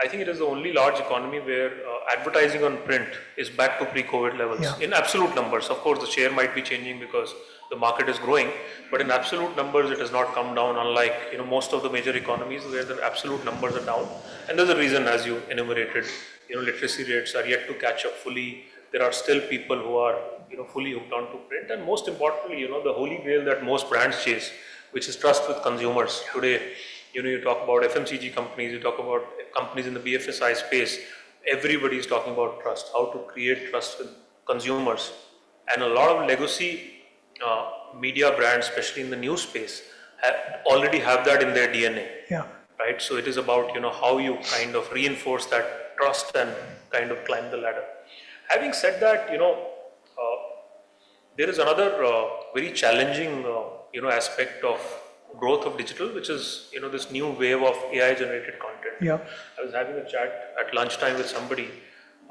I think it is the only large economy where advertising on print is back to pre-COVID levels in absolute numbers. Of course, the share might be changing because the market is growing, but in absolute numbers, it has not come down, unlike most of the major economies where the absolute numbers are down. And there's a reason, as you enumerated, literacy rates are yet to catch up fully. There are still people who are fully hooked on to print, and most importantly, the holy grail that most brands chase, which is trust with consumers. Today, you talk about FMCG companies, you talk about companies in the BFSI space, everybody is talking about trust, how to create trust with consumers. And a lot of legacy media brands, especially in the news space, already have that in their DNA. Yeah. Right? So it is about, how you kind of reinforce that trust and kind of climb the ladder. Having said that, there is another very challenging, aspect of growth of digital, which is, this new wave of AI generated content. Yeah. I was having a chat at lunchtime with somebody,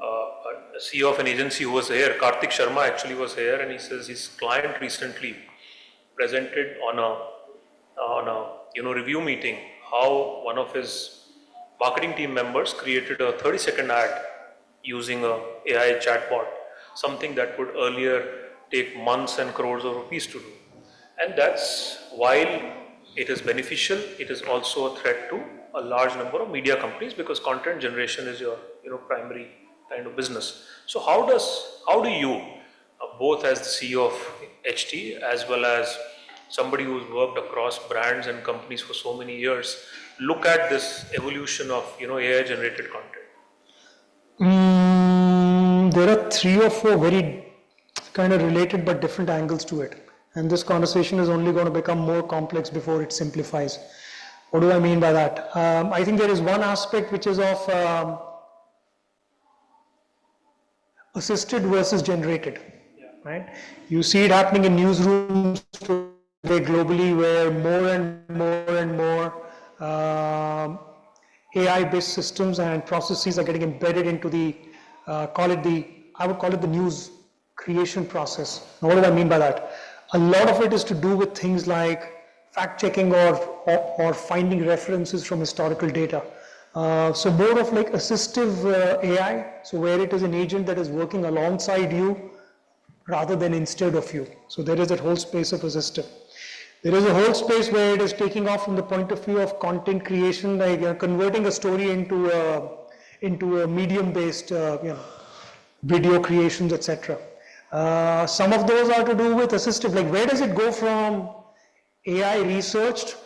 a CEO of an agency who was here, Karthik Sharma actually was here, and he says his client recently presented on a review meeting how one of his marketing team members created a 30-second ad using a AI chatbot, something that would earlier take months and crores of rupees to do. And that's, while it is beneficial, it is also a threat to a large number of media companies, because content generation is your primary kind of business. So how do you, both as the CEO of HT as well as somebody who's worked across brands and companies for so many years, look at this evolution of AI generated content? There are 3 or 4 very kind of related but different angles to it. And this conversation is only going to become more complex before it simplifies. What do I mean by that? I think there is one aspect which is of assisted versus generated, right? You see it happening in newsrooms today globally, where more and more AI-based systems and processes are getting embedded into the, I would call it the news creation process. Now, what do I mean by that? A lot of it is to do with things like fact-checking or finding references from historical data. So more of like assistive AI, so where it is an agent that is working alongside you rather than instead of you. So there is that whole space of assistive. There is a whole space where it is taking off from the point of view of content creation, like converting a story into a medium-based, video creations, etc. Some of those are to do with assistive, like where does it go from AI researched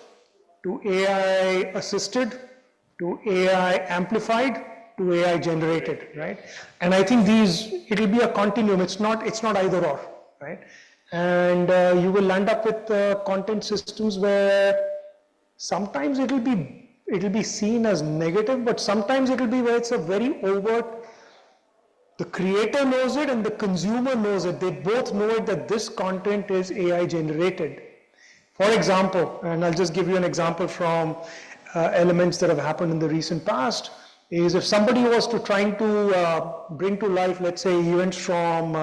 to AI assisted to AI amplified to AI generated, right? And I think it'll be a continuum. It's not either or, right? And you will end up with content systems where sometimes it'll be seen as negative, but sometimes it'll be where it's a very overt. The creator knows it and the consumer knows it. They both know it that this content is AI generated. For example, and I'll just give you an example from elements that have happened in the recent past, is if somebody was trying to bring to life, let's say, events from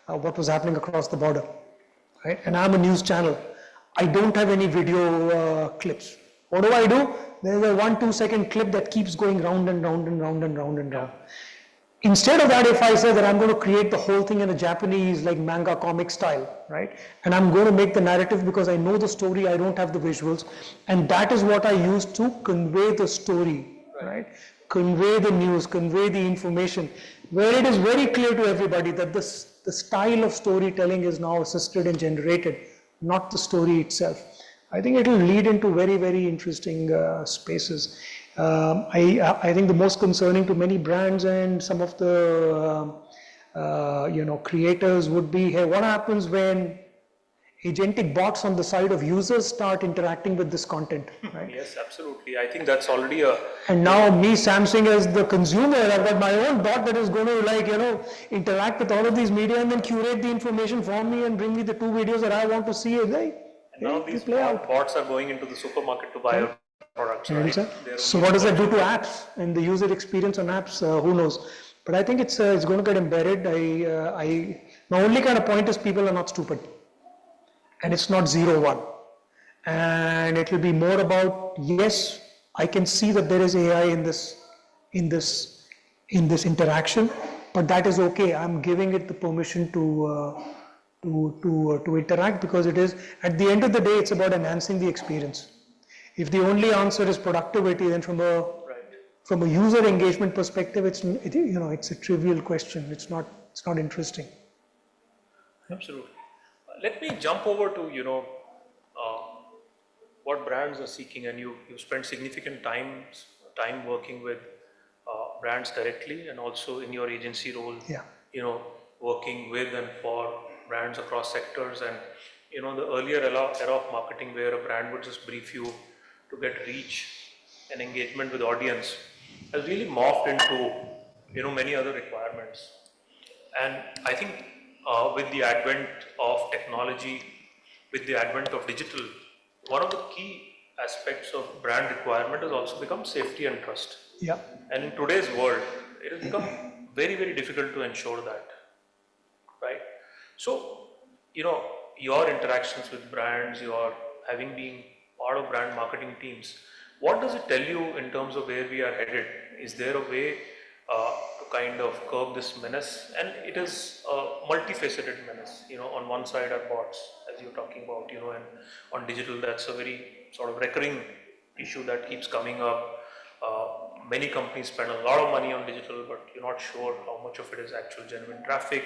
what was happening across the border, right? And I'm a news channel. I don't have any video clips. What do? There's a 1-2 second clip that keeps going round and round and round and round and round. Instead of that, if I say that I'm going to create the whole thing in a Japanese like manga comic style, right? And I'm going to make the narrative because I know the story, I don't have the visuals. And that is what I use to convey the story, right? Convey the news, convey the information, where it is very clear to everybody that the style of storytelling is now assisted and generated, not the story itself. I think it will lead into very, very interesting spaces. I think the most concerning to many brands and some of the creators would be, hey, what happens when agentic bots on the side of users start interacting with this content, right? Yes, absolutely. I think that's already a... And now me, Samsung, as the consumer, I've got my own bot that is going to interact with all of these media and then curate the information for me and bring me the 2 videos that I want to see. And now these bots are going into the supermarket to buy products, right? So what does that do to apps and the user experience on apps? Who knows? But I think it's going to get embedded. My only kind of point is people are not stupid. And it's not 0-1. And it will be more about, yes, I can see that there is AI in this interaction, but that is okay. I'm giving it the permission to interact, because it is, at the end of the day, it's about enhancing the experience. If the only answer is productivity, then from a user engagement perspective, it's a trivial question. It's not interesting. Absolutely. Let me jump over to what brands are seeking, and you spent significant time working with brands directly, and also in your agency role, working with and for brands across sectors. And the earlier era of marketing, where a brand would just brief you to get reach and engagement with audience, has really morphed into many other requirements. And I think with the advent of technology, with the advent of digital, one of the key aspects of brand requirement has also become safety and trust. Yeah. And in today's world, it has become very, very difficult to ensure that, right? So, your interactions with brands, your having been part of brand marketing teams, what does it tell you in terms of where we are headed? Is there a way to kind of curb this menace? And it is a multifaceted menace. On one side are bots, as you're talking about, and on digital, that's a very sort of recurring issue that keeps coming up. Many companies spend a lot of money on digital, but you're not sure how much of it is actual genuine traffic.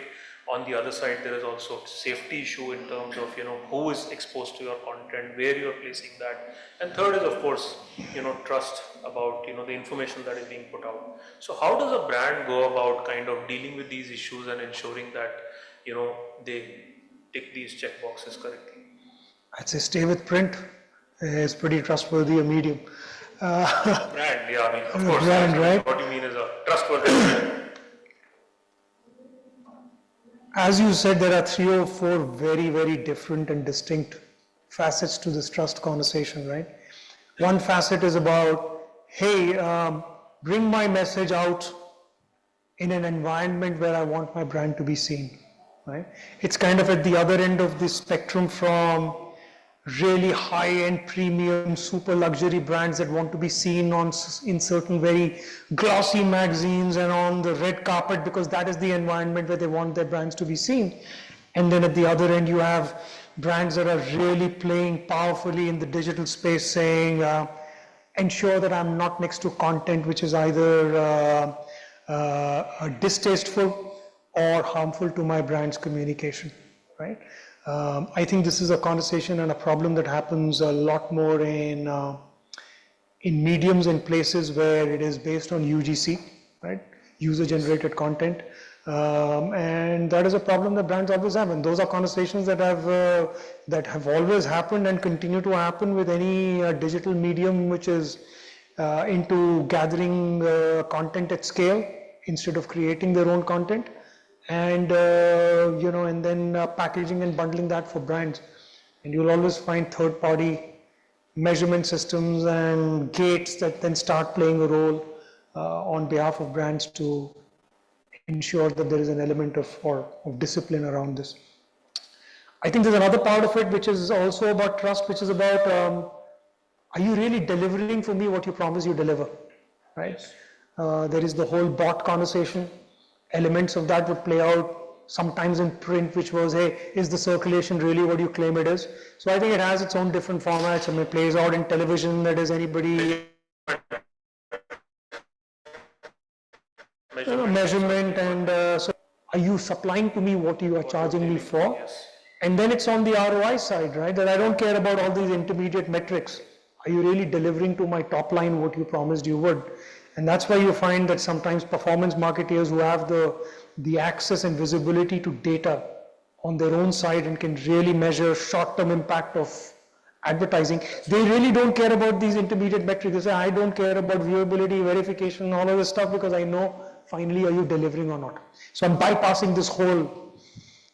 On the other side, there is also safety issue in terms of, who is exposed to your content, where you're placing that. And third is, of course, trust about, the information that is being put out. So how does a brand go about kind of dealing with these issues and ensuring that, they tick these check boxes correctly? I'd say stay with print. It's pretty trustworthy a medium. Brand, yeah, I mean, of course. Brand, right? What you mean is a trustworthy brand. As you said, there are 3 or 4 very, very different and distinct facets to this trust conversation, right? One facet is about, hey, bring my message out in an environment where I want my brand to be seen, right? It's kind of at the other end of the spectrum, from really high-end premium super luxury brands that want to be seen in certain very glossy magazines and on the red carpet, because that is the environment where they want their brands to be seen. And then at the other end, you have brands that are really playing powerfully in the digital space, saying, ensure that I'm not next to content which is either distasteful or harmful to my brand's communication, right? I think this is a conversation and a problem that happens a lot more in in mediums and places where it is based on UGC, right? User-generated content. And that is a problem that brands always have. And those are conversations that have always happened and continue to happen with any digital medium which is into gathering content at scale instead of creating their own content. And, and then packaging and bundling that for brands. And you'll always find third-party measurement systems and gates that then start playing a role on behalf of brands to ensure that there is an element of discipline around this. I think there's another part of it which is also about trust, which is about are you really delivering for me what you promise you deliver, right? There is the whole bot conversation. Elements of that would play out sometimes in print, which was, hey, is the circulation really what you claim it is? So I think it has its own different formats, and it plays out in television, that is anybody measurement, and so are you supplying to me what you are charging me for? And then it's on the ROI side, right? That I don't care about all these intermediate metrics. Are you really delivering to my top line what you promised you would? And that's why you find that sometimes performance marketeers who have the access and visibility to data on their own side and can really measure short-term impact of advertising, they really don't care about these intermediate metrics. They say, I don't care about viewability, verification, all of this stuff, because I know finally are you delivering or not. So I'm bypassing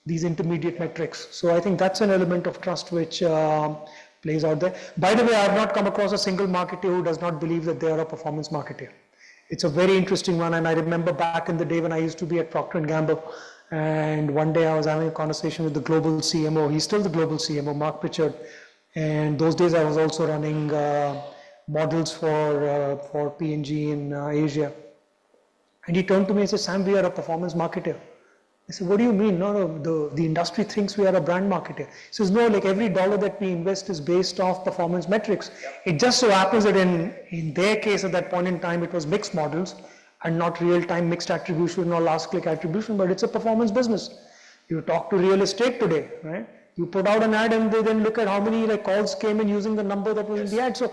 these intermediate metrics. So I think that's an element of trust which plays out there. By the way, I have not come across a single marketer who does not believe that they are a performance marketer. It's a very interesting one, and I remember back in the day when I used to be at Procter & Gamble, and one day I was having a conversation with the global CMO. He's still the global CMO, Mark Pritchard, and those days I was also running models for P&G in Asia. And he turned to me and said, Sam, we are a performance marketer. I said, what do you mean? No, the industry thinks we are a brand marketer. He says, no, like every dollar that we invest is based off performance metrics. It just so happens that in their case at that point in time, it was mixed models and not real-time mixed attribution or last-click attribution, but it's a performance business. You talk to real estate today, right? You put out an ad and they then look at how many calls came in using the number that was in the ad. So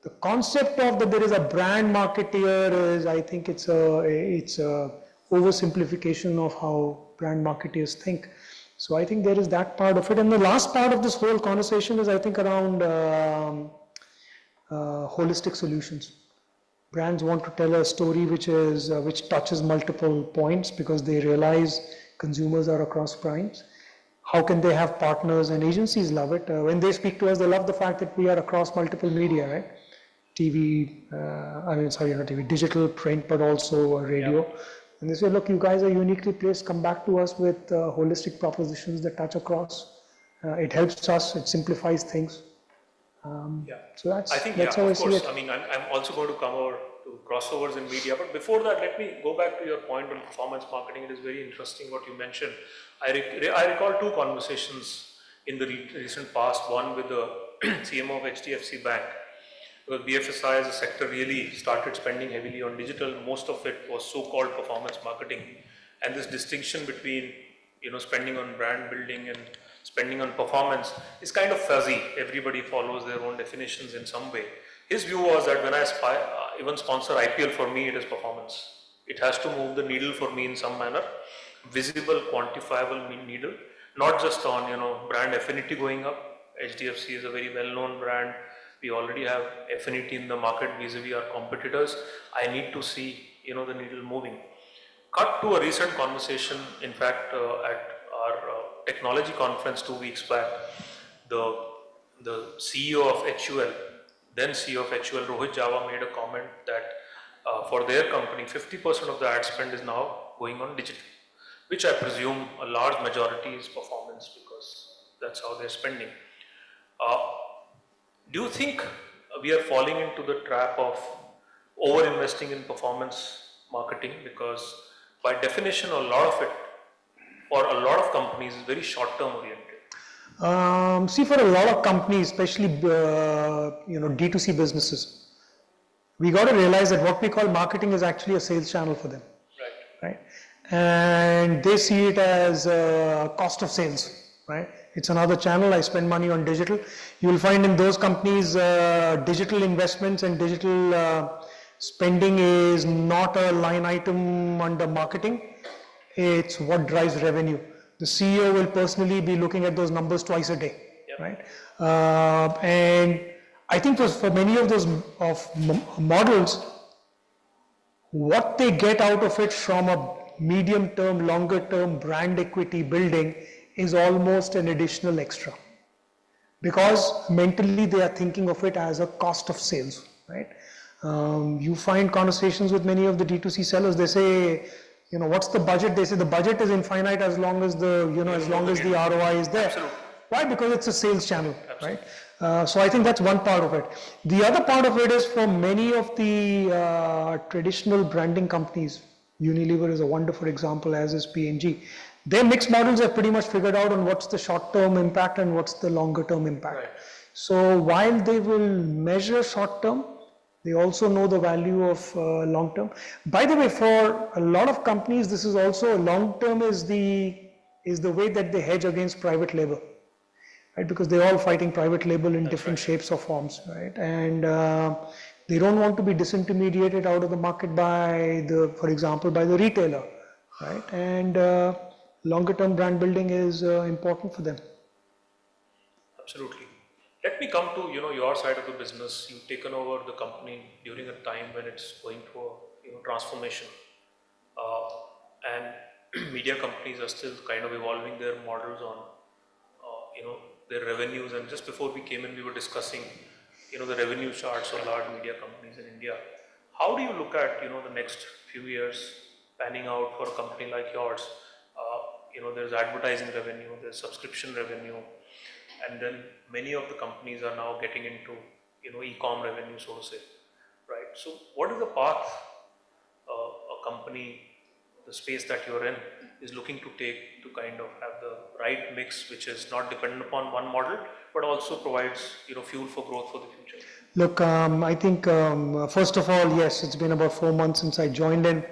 the concept of that there is a brand marketeer is, I think it's a oversimplification of how brand marketers think. So I think there is that part of it. And the last part of this whole conversation is, I think, around holistic solutions. Brands want to tell a story which touches multiple points because they realize consumers are across primes. How can they have partners, and agencies love it. When they speak to us, they love the fact that we are across multiple media, right? TV, not TV, digital, print, but also radio. Yeah. And they say, look, you guys are uniquely placed, come back to us with holistic propositions that touch across. It helps us, it simplifies things. So that's how I see it. I mean, I'm also going to come over to crossovers in media, but before that, let me go back to your point on performance marketing. It is very interesting what you mentioned. I recall two conversations in the recent past, one with the CMO of HDFC Bank, because BFSI as a sector really started spending heavily on digital. Most of it was so-called performance marketing, and this distinction between spending on brand building and spending on performance is kind of fuzzy. Everybody follows their own definitions in some way. His view was that when I even sponsor IPL, for me it is performance. It has to move the needle for me in some manner, visible, quantifiable needle, not just on brand affinity going up. HDFC is a very well-known brand. We already have affinity in the market vis-a-vis our competitors. I need to see the needle moving. Cut to a recent conversation, in fact, at our technology conference 2 weeks back, the CEO of HUL, then CEO of HUL, Rohit Java, made a comment that for their company, 50% of the ad spend is now going on digital, which I presume a large majority is performance because that's how they're spending. Do you think we are falling into the trap of over-investing in performance marketing? Because by definition, a lot of it, for a lot of companies, is very short-term oriented. See, for a lot of companies, especially D2C businesses, we got to realize that what we call marketing is actually a sales channel for them. Right? And they see it as cost of sales, right? It's another channel. I spend money on digital. You will find in those companies, digital investments and digital spending is not a line item under marketing. It's what drives revenue. The CEO will personally be looking at those numbers twice a day, right? And I think for many of those models, what they get out of it from a medium term, longer term brand equity building is almost an additional extra. Because mentally they are thinking of it as a cost of sales, right? You find conversations with many of the D2C sellers, they say, you know, what's the budget? They say the budget is infinite as long as the, you know, as long as the ROI is there. Absolutely. Why? Because it's a sales channel, right? So I think that's one part of it. The other part of it is for many of the traditional branding companies, Unilever is a wonderful example, as is P&G. Their mixed models have pretty much figured out on what's the short-term impact and what's the longer-term impact. Right. So while they will measure short-term, they also know the value of long-term. By the way, for a lot of companies, this is also long-term is the way that they hedge against private label, right? Because they're all fighting private label in different shapes or forms, right? And they don't want to be disintermediated out of the market by for example, by the retailer, right? And longer-term brand building is important for them. Absolutely. Let me come to your side of the business. You've taken over the company during a time when it's going through a transformation, and media companies are still kind of evolving their models on their revenues. And just before we came in, we were discussing the revenue charts of large media companies in India. How do you look at the next few years panning out for a company like yours? There's advertising revenue, there's subscription revenue, and then many of the companies are now getting into e4m revenue, so to say, right? So what is the path a company, the space that you're in, is looking to take to kind of have the right mix, which is not dependent upon one model, but also provides fuel for growth for the future? Look, I think first of all, yes, it's been about 4 months since I joined in.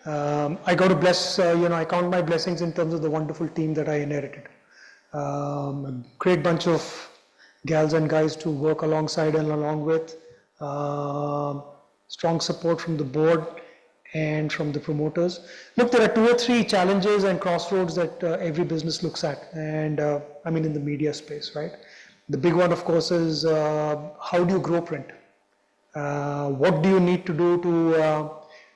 I got to bless, I count my blessings in terms of the wonderful team that I inherited. A great bunch of gals and guys to work alongside and along with. Strong support from the board and from the promoters. Look, there are 2 or 3 challenges and crossroads that every business looks at, and I mean in the media space, right? The big one, of course, is how do you grow print? What do you need to do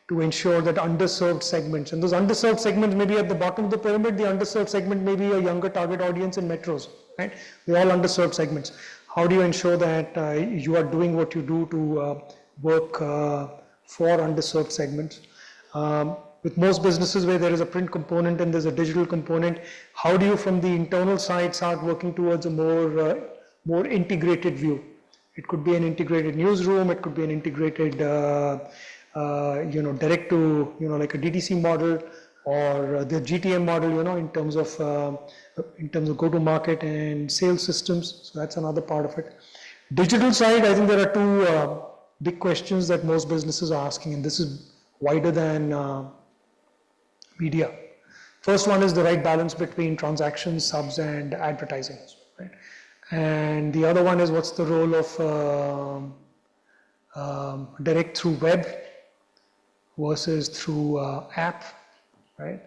to ensure that underserved segments, and those underserved segments may be at the bottom of the pyramid, the underserved segment may be a younger target audience in metros, right? They're all underserved segments. How do you ensure that you are doing what you do to work for underserved segments? With most businesses where there is a print component and there's a digital component, how do you from the internal side start working towards a more integrated view? It could be an integrated newsroom, it could be an integrated direct to, like a DTC model, or the GTM model, in terms of go-to-market and sales systems. So that's another part of it. Digital side, I think there are 2 big questions that most businesses are asking, and this is wider than media. First one is the right balance between transactions, subs, and advertising, right? And the other one is what's the role of direct through web versus through app, right?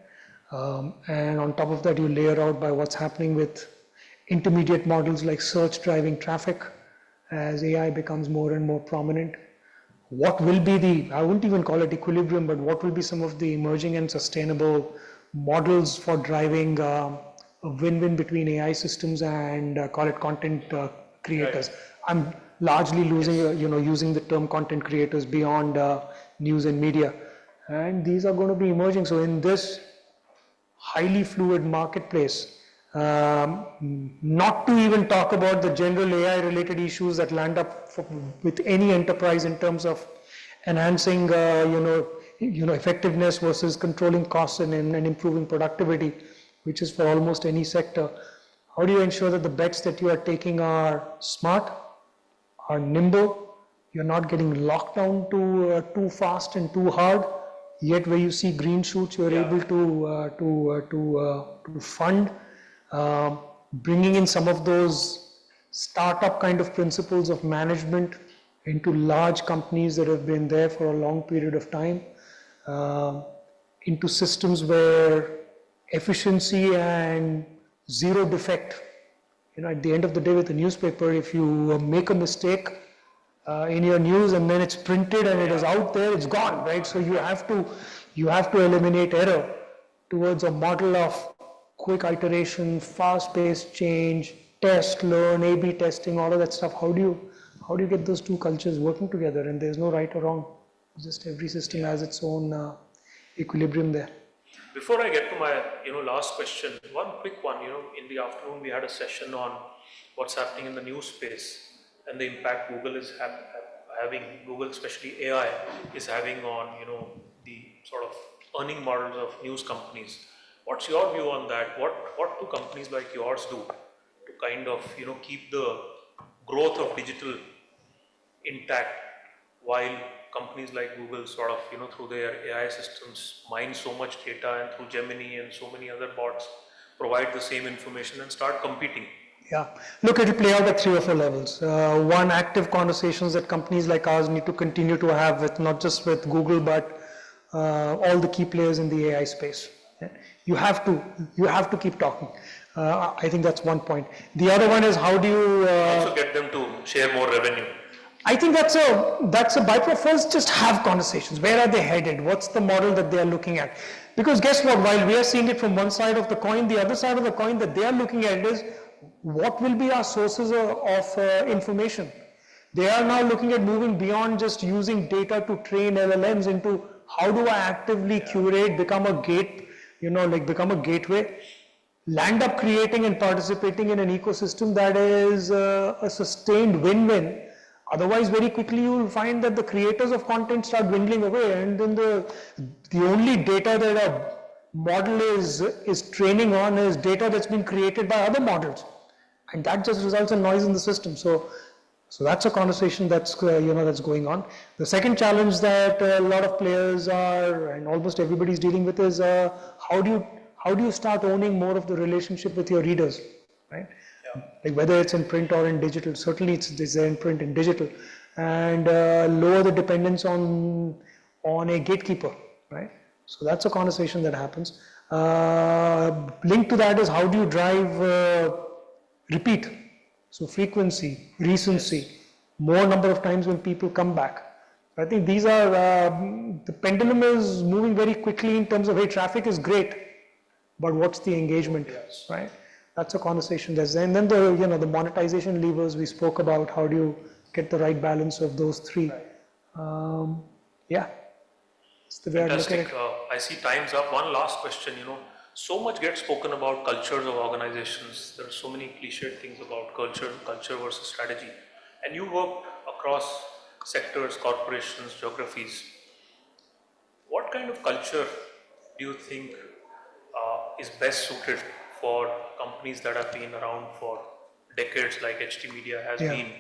And on top of that, you layer out by what's happening with intermediate models like search driving traffic as AI becomes more and more prominent. What will be I wouldn't even call it equilibrium, but what will be some of the emerging and sustainable models for driving a win-win between AI systems and call it content creators? Right. I'm largely using the term content creators beyond news and media, and these are going to be emerging. So in this highly fluid marketplace, not to even talk about the general AI related issues that land up with any enterprise in terms of enhancing effectiveness versus controlling costs and improving productivity, which is for almost any sector. How do you ensure that the bets that you are taking are smart, are nimble, you're not getting locked down too fast and too hard, yet where you see green shoots, you're able to fund. bringing in some of those startup kind of principles of management into large companies that have been there for a long period of time, into systems where efficiency and zero defect. At the end of the day with the newspaper, if you make a mistake in your news and then it's printed and it is out there, it's gone, right? So you have to eliminate error towards a model of quick iteration, fast-paced change, test, learn, A/B testing, all of that stuff. How do you get those two cultures working together? And there's no right or wrong. Just every system has its own equilibrium there. Before I get to my last question, one quick one. In the afternoon we had a session on what's happening in the news space and the impact Google is having. Google, especially AI, is having on the sort of earning models of news companies. What's your view on that? What do companies like yours do to kind of keep the growth of digital intact while companies like Google sort of through their AI systems mine so much data and through Gemini and so many other bots provide the same information and start competing? Yeah, look, it will play out at 3 or 4 levels. One, active conversations that companies like ours need to continue to have with not just with Google but all the key players in the AI space. You have to keep talking. I think that's one point. The other one is how do you also get them to share more revenue? I think that's a byproduct. First, just have conversations. Where are they headed? What's the model that they are looking at? Because guess what? While we are seeing it from one side of the coin, the other side of the coin that they are looking at is what will be our sources of information. They are now looking at moving beyond just using data to train LLMs into how do I actively curate, become a gateway, land up creating and participating in an ecosystem that is a sustained win-win. Otherwise, very quickly you will find that the creators of content start dwindling away, and then the only data that a model is training on is data that's been created by other models, and that just results in noise in the system. So that's a conversation that's that's going on. The second challenge that a lot of players are and almost everybody's dealing with is how do you start owning more of the relationship with your readers, right? Like whether it's in print or in digital, certainly it's there in print and digital, and lower the dependence on a gatekeeper, right? So that's a conversation that happens. Linked to that is how do you drive repeat? So frequency, recency, more number of times when people come back. I think these are, the pendulum is moving very quickly in terms of, hey, traffic is great, but what's the engagement, right? That's a conversation that's there. And then the monetization levers we spoke about, how do you get the right balance of those three? Yeah, it's the way I look at it. I see time's up. One last question, so much gets spoken about cultures of organizations. There are so many cliched things about culture versus strategy. And you work across sectors, corporations, geographies. What kind of culture do you think is best suited for companies that have been around for decades, like HT Media has been,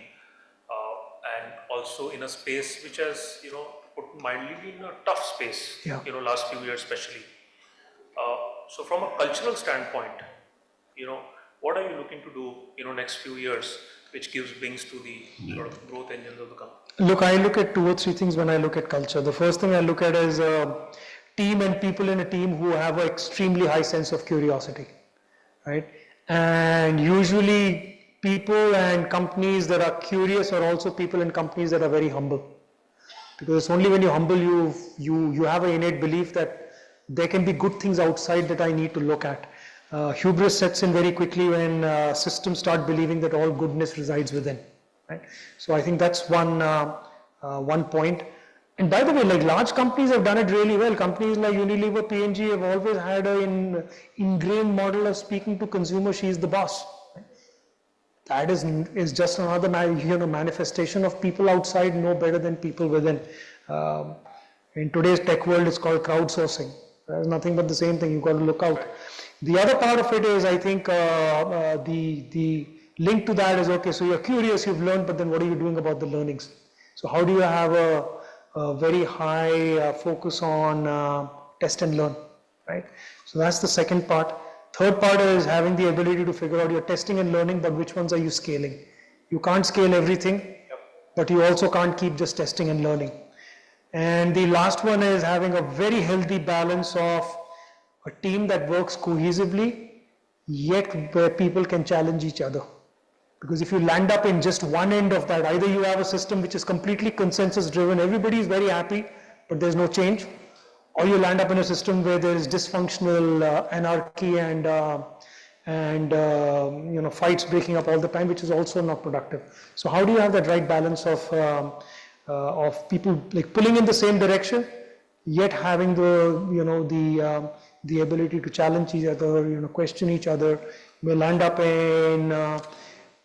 and also in a space which has, put mildly, been a tough space, last few years especially. So from a cultural standpoint, what are you looking to do, next few years, which gives wings to the sort of growth engines of the company? Look, I look at 2 or 3 things when I look at culture. The first thing I look at is team and people in a team who have an extremely high sense of curiosity, right? And usually people and companies that are curious are also people and companies that are very humble. Because it's only when you're humble, you have an innate belief that there can be good things outside that I need to look at. Hubris sets in very quickly when systems start believing that all goodness resides within, right? So I think that's one point. And by the way, like large companies have done it really well. Companies like Unilever, P&G have always had an ingrained model of speaking to consumer, she's the boss. That is just another manifestation of people outside know better than people within. In today's tech world, it's called crowdsourcing. There's nothing but the same thing. You've got to look out. The other part of it is, I think, the link to that is, okay, so you're curious, you've learned, but then what are you doing about the learnings? So how do you have a very high focus on test and learn, right? So that's the second part. Third part is having the ability to figure out your testing and learning, but which ones are you scaling? You can't scale everything, but you also can't keep just testing and learning. And the last one is having a very healthy balance of a team that works cohesively, yet where people can challenge each other. Because if you land up in just one end of that, either you have a system which is completely consensus driven, everybody is very happy, but there's no change, or you land up in a system where there is dysfunctional anarchy and fights breaking up all the time, which is also not productive. So how do you have that right balance of people like pulling in the same direction, yet having the ability to challenge each other, question each other? We'll end up in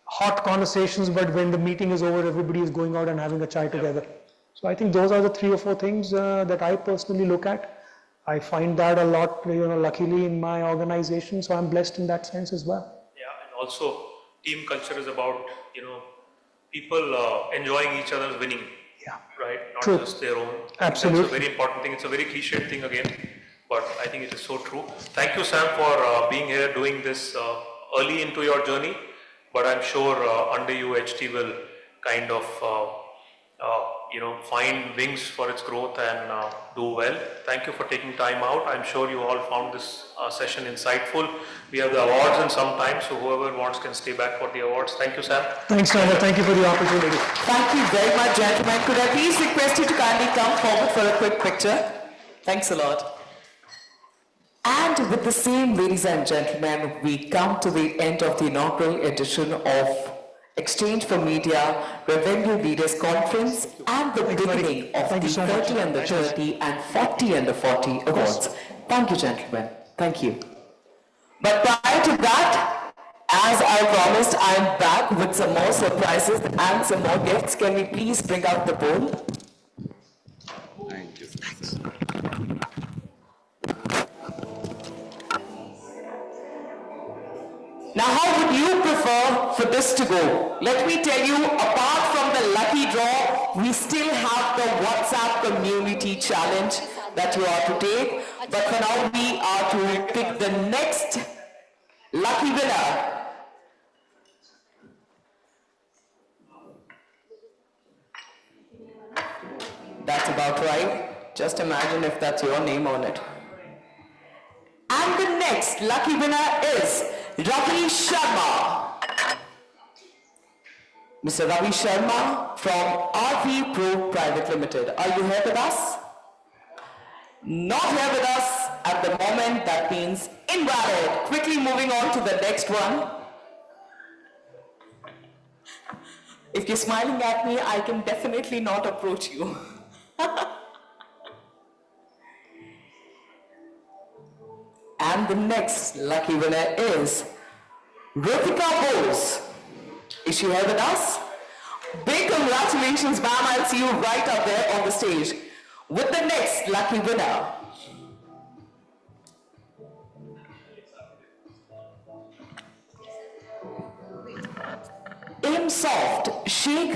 hot conversations, but when the meeting is over, everybody is going out and having a chai together. So I think those are the 3 or 4 things that I personally look at. I find that a lot, luckily in my organization, so I'm blessed in that sense as well. Yeah, and also team culture is about, people enjoying each other's winning. Yeah. Right? Not True. just their own. Absolutely. That's a very important thing. It's a very cliched thing again, but I think it is so true. Thank you, Sam, for being here, doing this early into your journey, but I'm sure under you, HT will kind of find wings for its growth and do well. Thank you for taking time out. I'm sure you all found this session insightful. We have the awards in some time, so whoever wants can stay back for the awards. Thank you, Sam. Thanks, Nava. Thank you for the opportunity. Thank you very much, gentlemen. Could I please request you to kindly come forward for a quick picture? Thanks a lot. And with the same, ladies and gentlemen, we come to the end of the inaugural edition of Exchange for Media Revenue Leaders Conference and the beginning of the 30 under 30 and 40 under 40 awards. Thank you, gentlemen. Thank you. But prior to that, as I promised, I'm back with some more surprises and some more gifts. Can we please bring out the bowl? Thank you. Thanks. Now, how would you prefer for this to go? Let me tell you, apart from the lucky draw, we still have the WhatsApp Community Challenge that you are to take. But for now, we are to pick the next lucky winner. That's about right. Just imagine if that's your name on it. And the next lucky winner is Ravi Sharma. Mr. Ravi Sharma from RV Pro Private Limited. Are you here with us? Not here with us at the moment. That means invalid. Quickly moving on to the next one. If you're smiling at me, I can definitely not approach you. And the next lucky winner is Ritika Bose. Is she here with us? Big congratulations, ma'am. I'll see you right up there on the stage with the next lucky winner. ImSoft Sheikh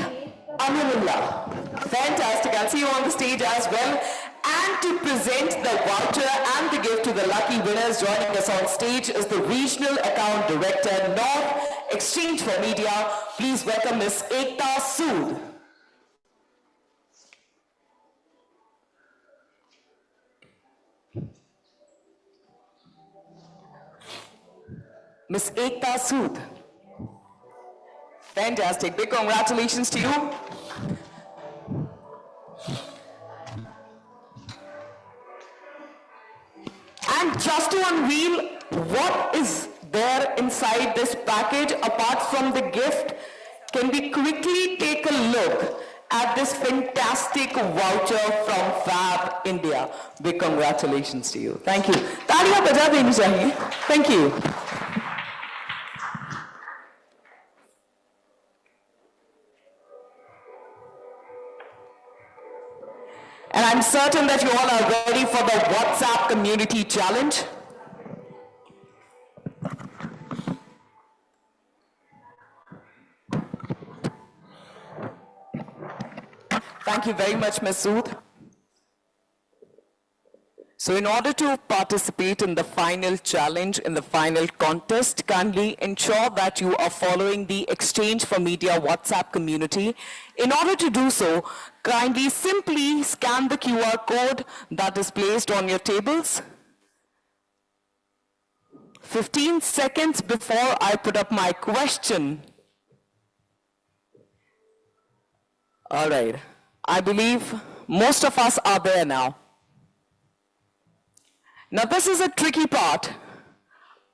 Amanullah. Fantastic. I'll see you on the stage as well. And to present the voucher and the gift to the lucky winners, joining us on stage is the Regional Account Director, North Exchange for Media. Please welcome Ms. Ekta Sood. Ms. Ekta Sood. Fantastic. Big congratulations to you. And just to unveil what is there inside this package apart from the gift, can we quickly take a look at this fantastic voucher from Fab India? Big congratulations to you. Thank you. तालियां बजा देनी चाहिए. Thank you. And I'm certain that you all are ready for the WhatsApp Community Challenge. Thank you very much, Ms. Sood. So in order to participate in the final challenge, in the final contest, kindly ensure that you are following the Exchange for Media WhatsApp community. In order to do so, kindly simply scan the QR code that is placed on your tables. 15 seconds before I put up my question. All right, I believe most of us are there now. Now this is a tricky part.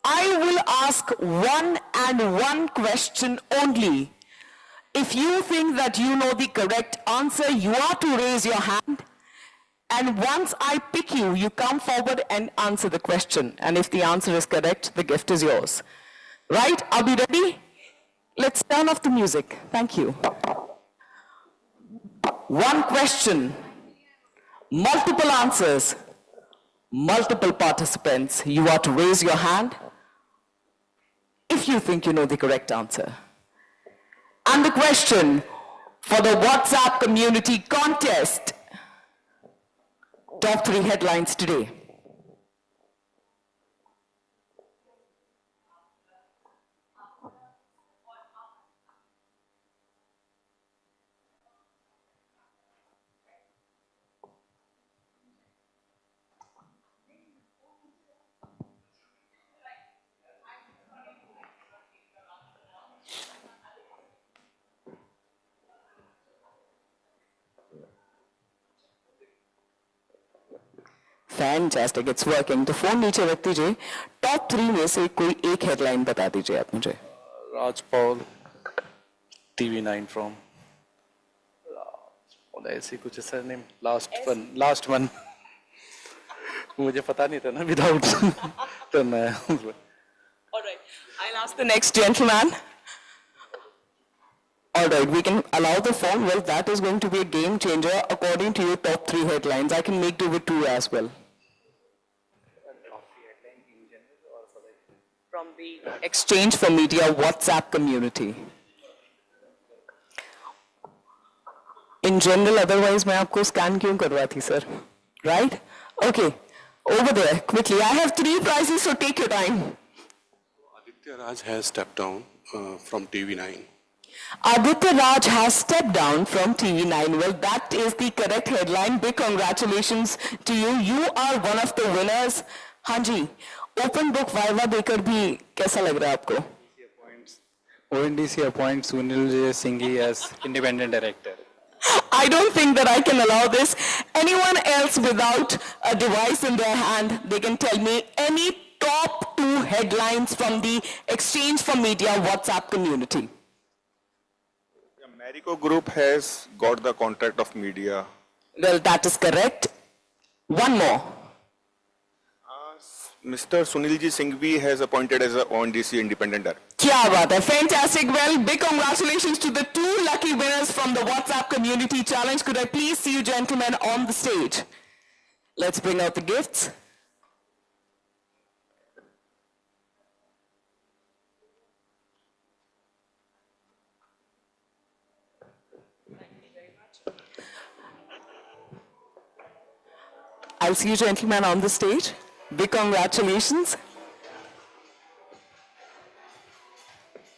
I will ask one and one question only. If you think that you know the correct answer, you are to raise your hand. And once I pick you, you come forward and answer the question. And if the answer is correct, the gift is yours. Right? Are we ready? Let's turn off the music. Thank you. One question, multiple answers. Multiple participants, you are to raise your hand if you think you know the correct answer. And the question for the WhatsApp community contest, top 3 headlines today. Fantastic, it's working. तो phone नीचे रख दीजिए. Top 3 में से कोई एक headline बता दीजिए आप मुझे. Rajpaul, TV9 from. ऐसी कुछ surname. Last one. मुझे पता नहीं था ना without. तो मैं. All right, I'll ask the next gentleman. All right, we can allow the phone. Well, that is going to be a game changer according to your top 3 headlines. I can make do with 2 as well. From the Exchange for Media WhatsApp community. In general, otherwise मैं आपको scan क्यों करवाती sir? Right? Okay, over there, quickly. I have 3 prizes, so take your time. Aditya Raj has stepped down from TV9. Aditya Raj has stepped down from TV9. Well, that is the correct headline. Big congratulations to you. You are one of the winners. हाँ जी, open book viva देकर भी कैसा लग रहा है आपको? ONDC appoints Sunil J. Singhi as independent director. I don't think that I can allow this. Anyone else without a device in their hand, they can tell me any top 2 headlines from the Exchange for Media WhatsApp community. Marico Group has got the contract of media. Well, that is correct. One more. Mr. Sunilji Singhvi has appointed as a ONDC independent director. Kya baat hai, fantastic. Well, big congratulations to the 2 lucky winners from the WhatsApp Community Challenge. Could I please see you gentlemen on the stage? Let's bring out the gifts. I'll see you gentlemen on the stage. Big congratulations.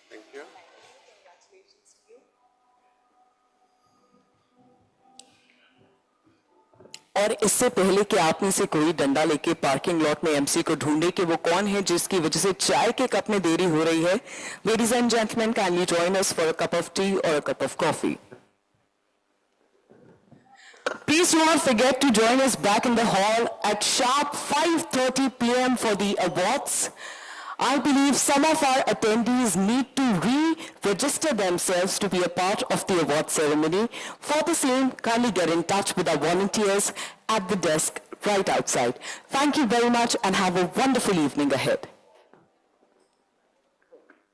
Thank you. और इससे पहले कि आप में से कोई डंडा लेके पार्किंग लॉट में एमसी को ढूंढे कि वो कौन है जिसकी वजह से चाय के कप में देरी हो रही है, ladies and gentlemen, can you join us for a cup of tea or a cup of coffee? Please do not forget to join us back in the hall at sharp 5:30 p.m. for the awards. I believe some of our attendees need to re-register themselves to be a part of the award ceremony. For the same, kindly get in touch with our volunteers at the desk right outside. Thank you very much and have a wonderful evening ahead.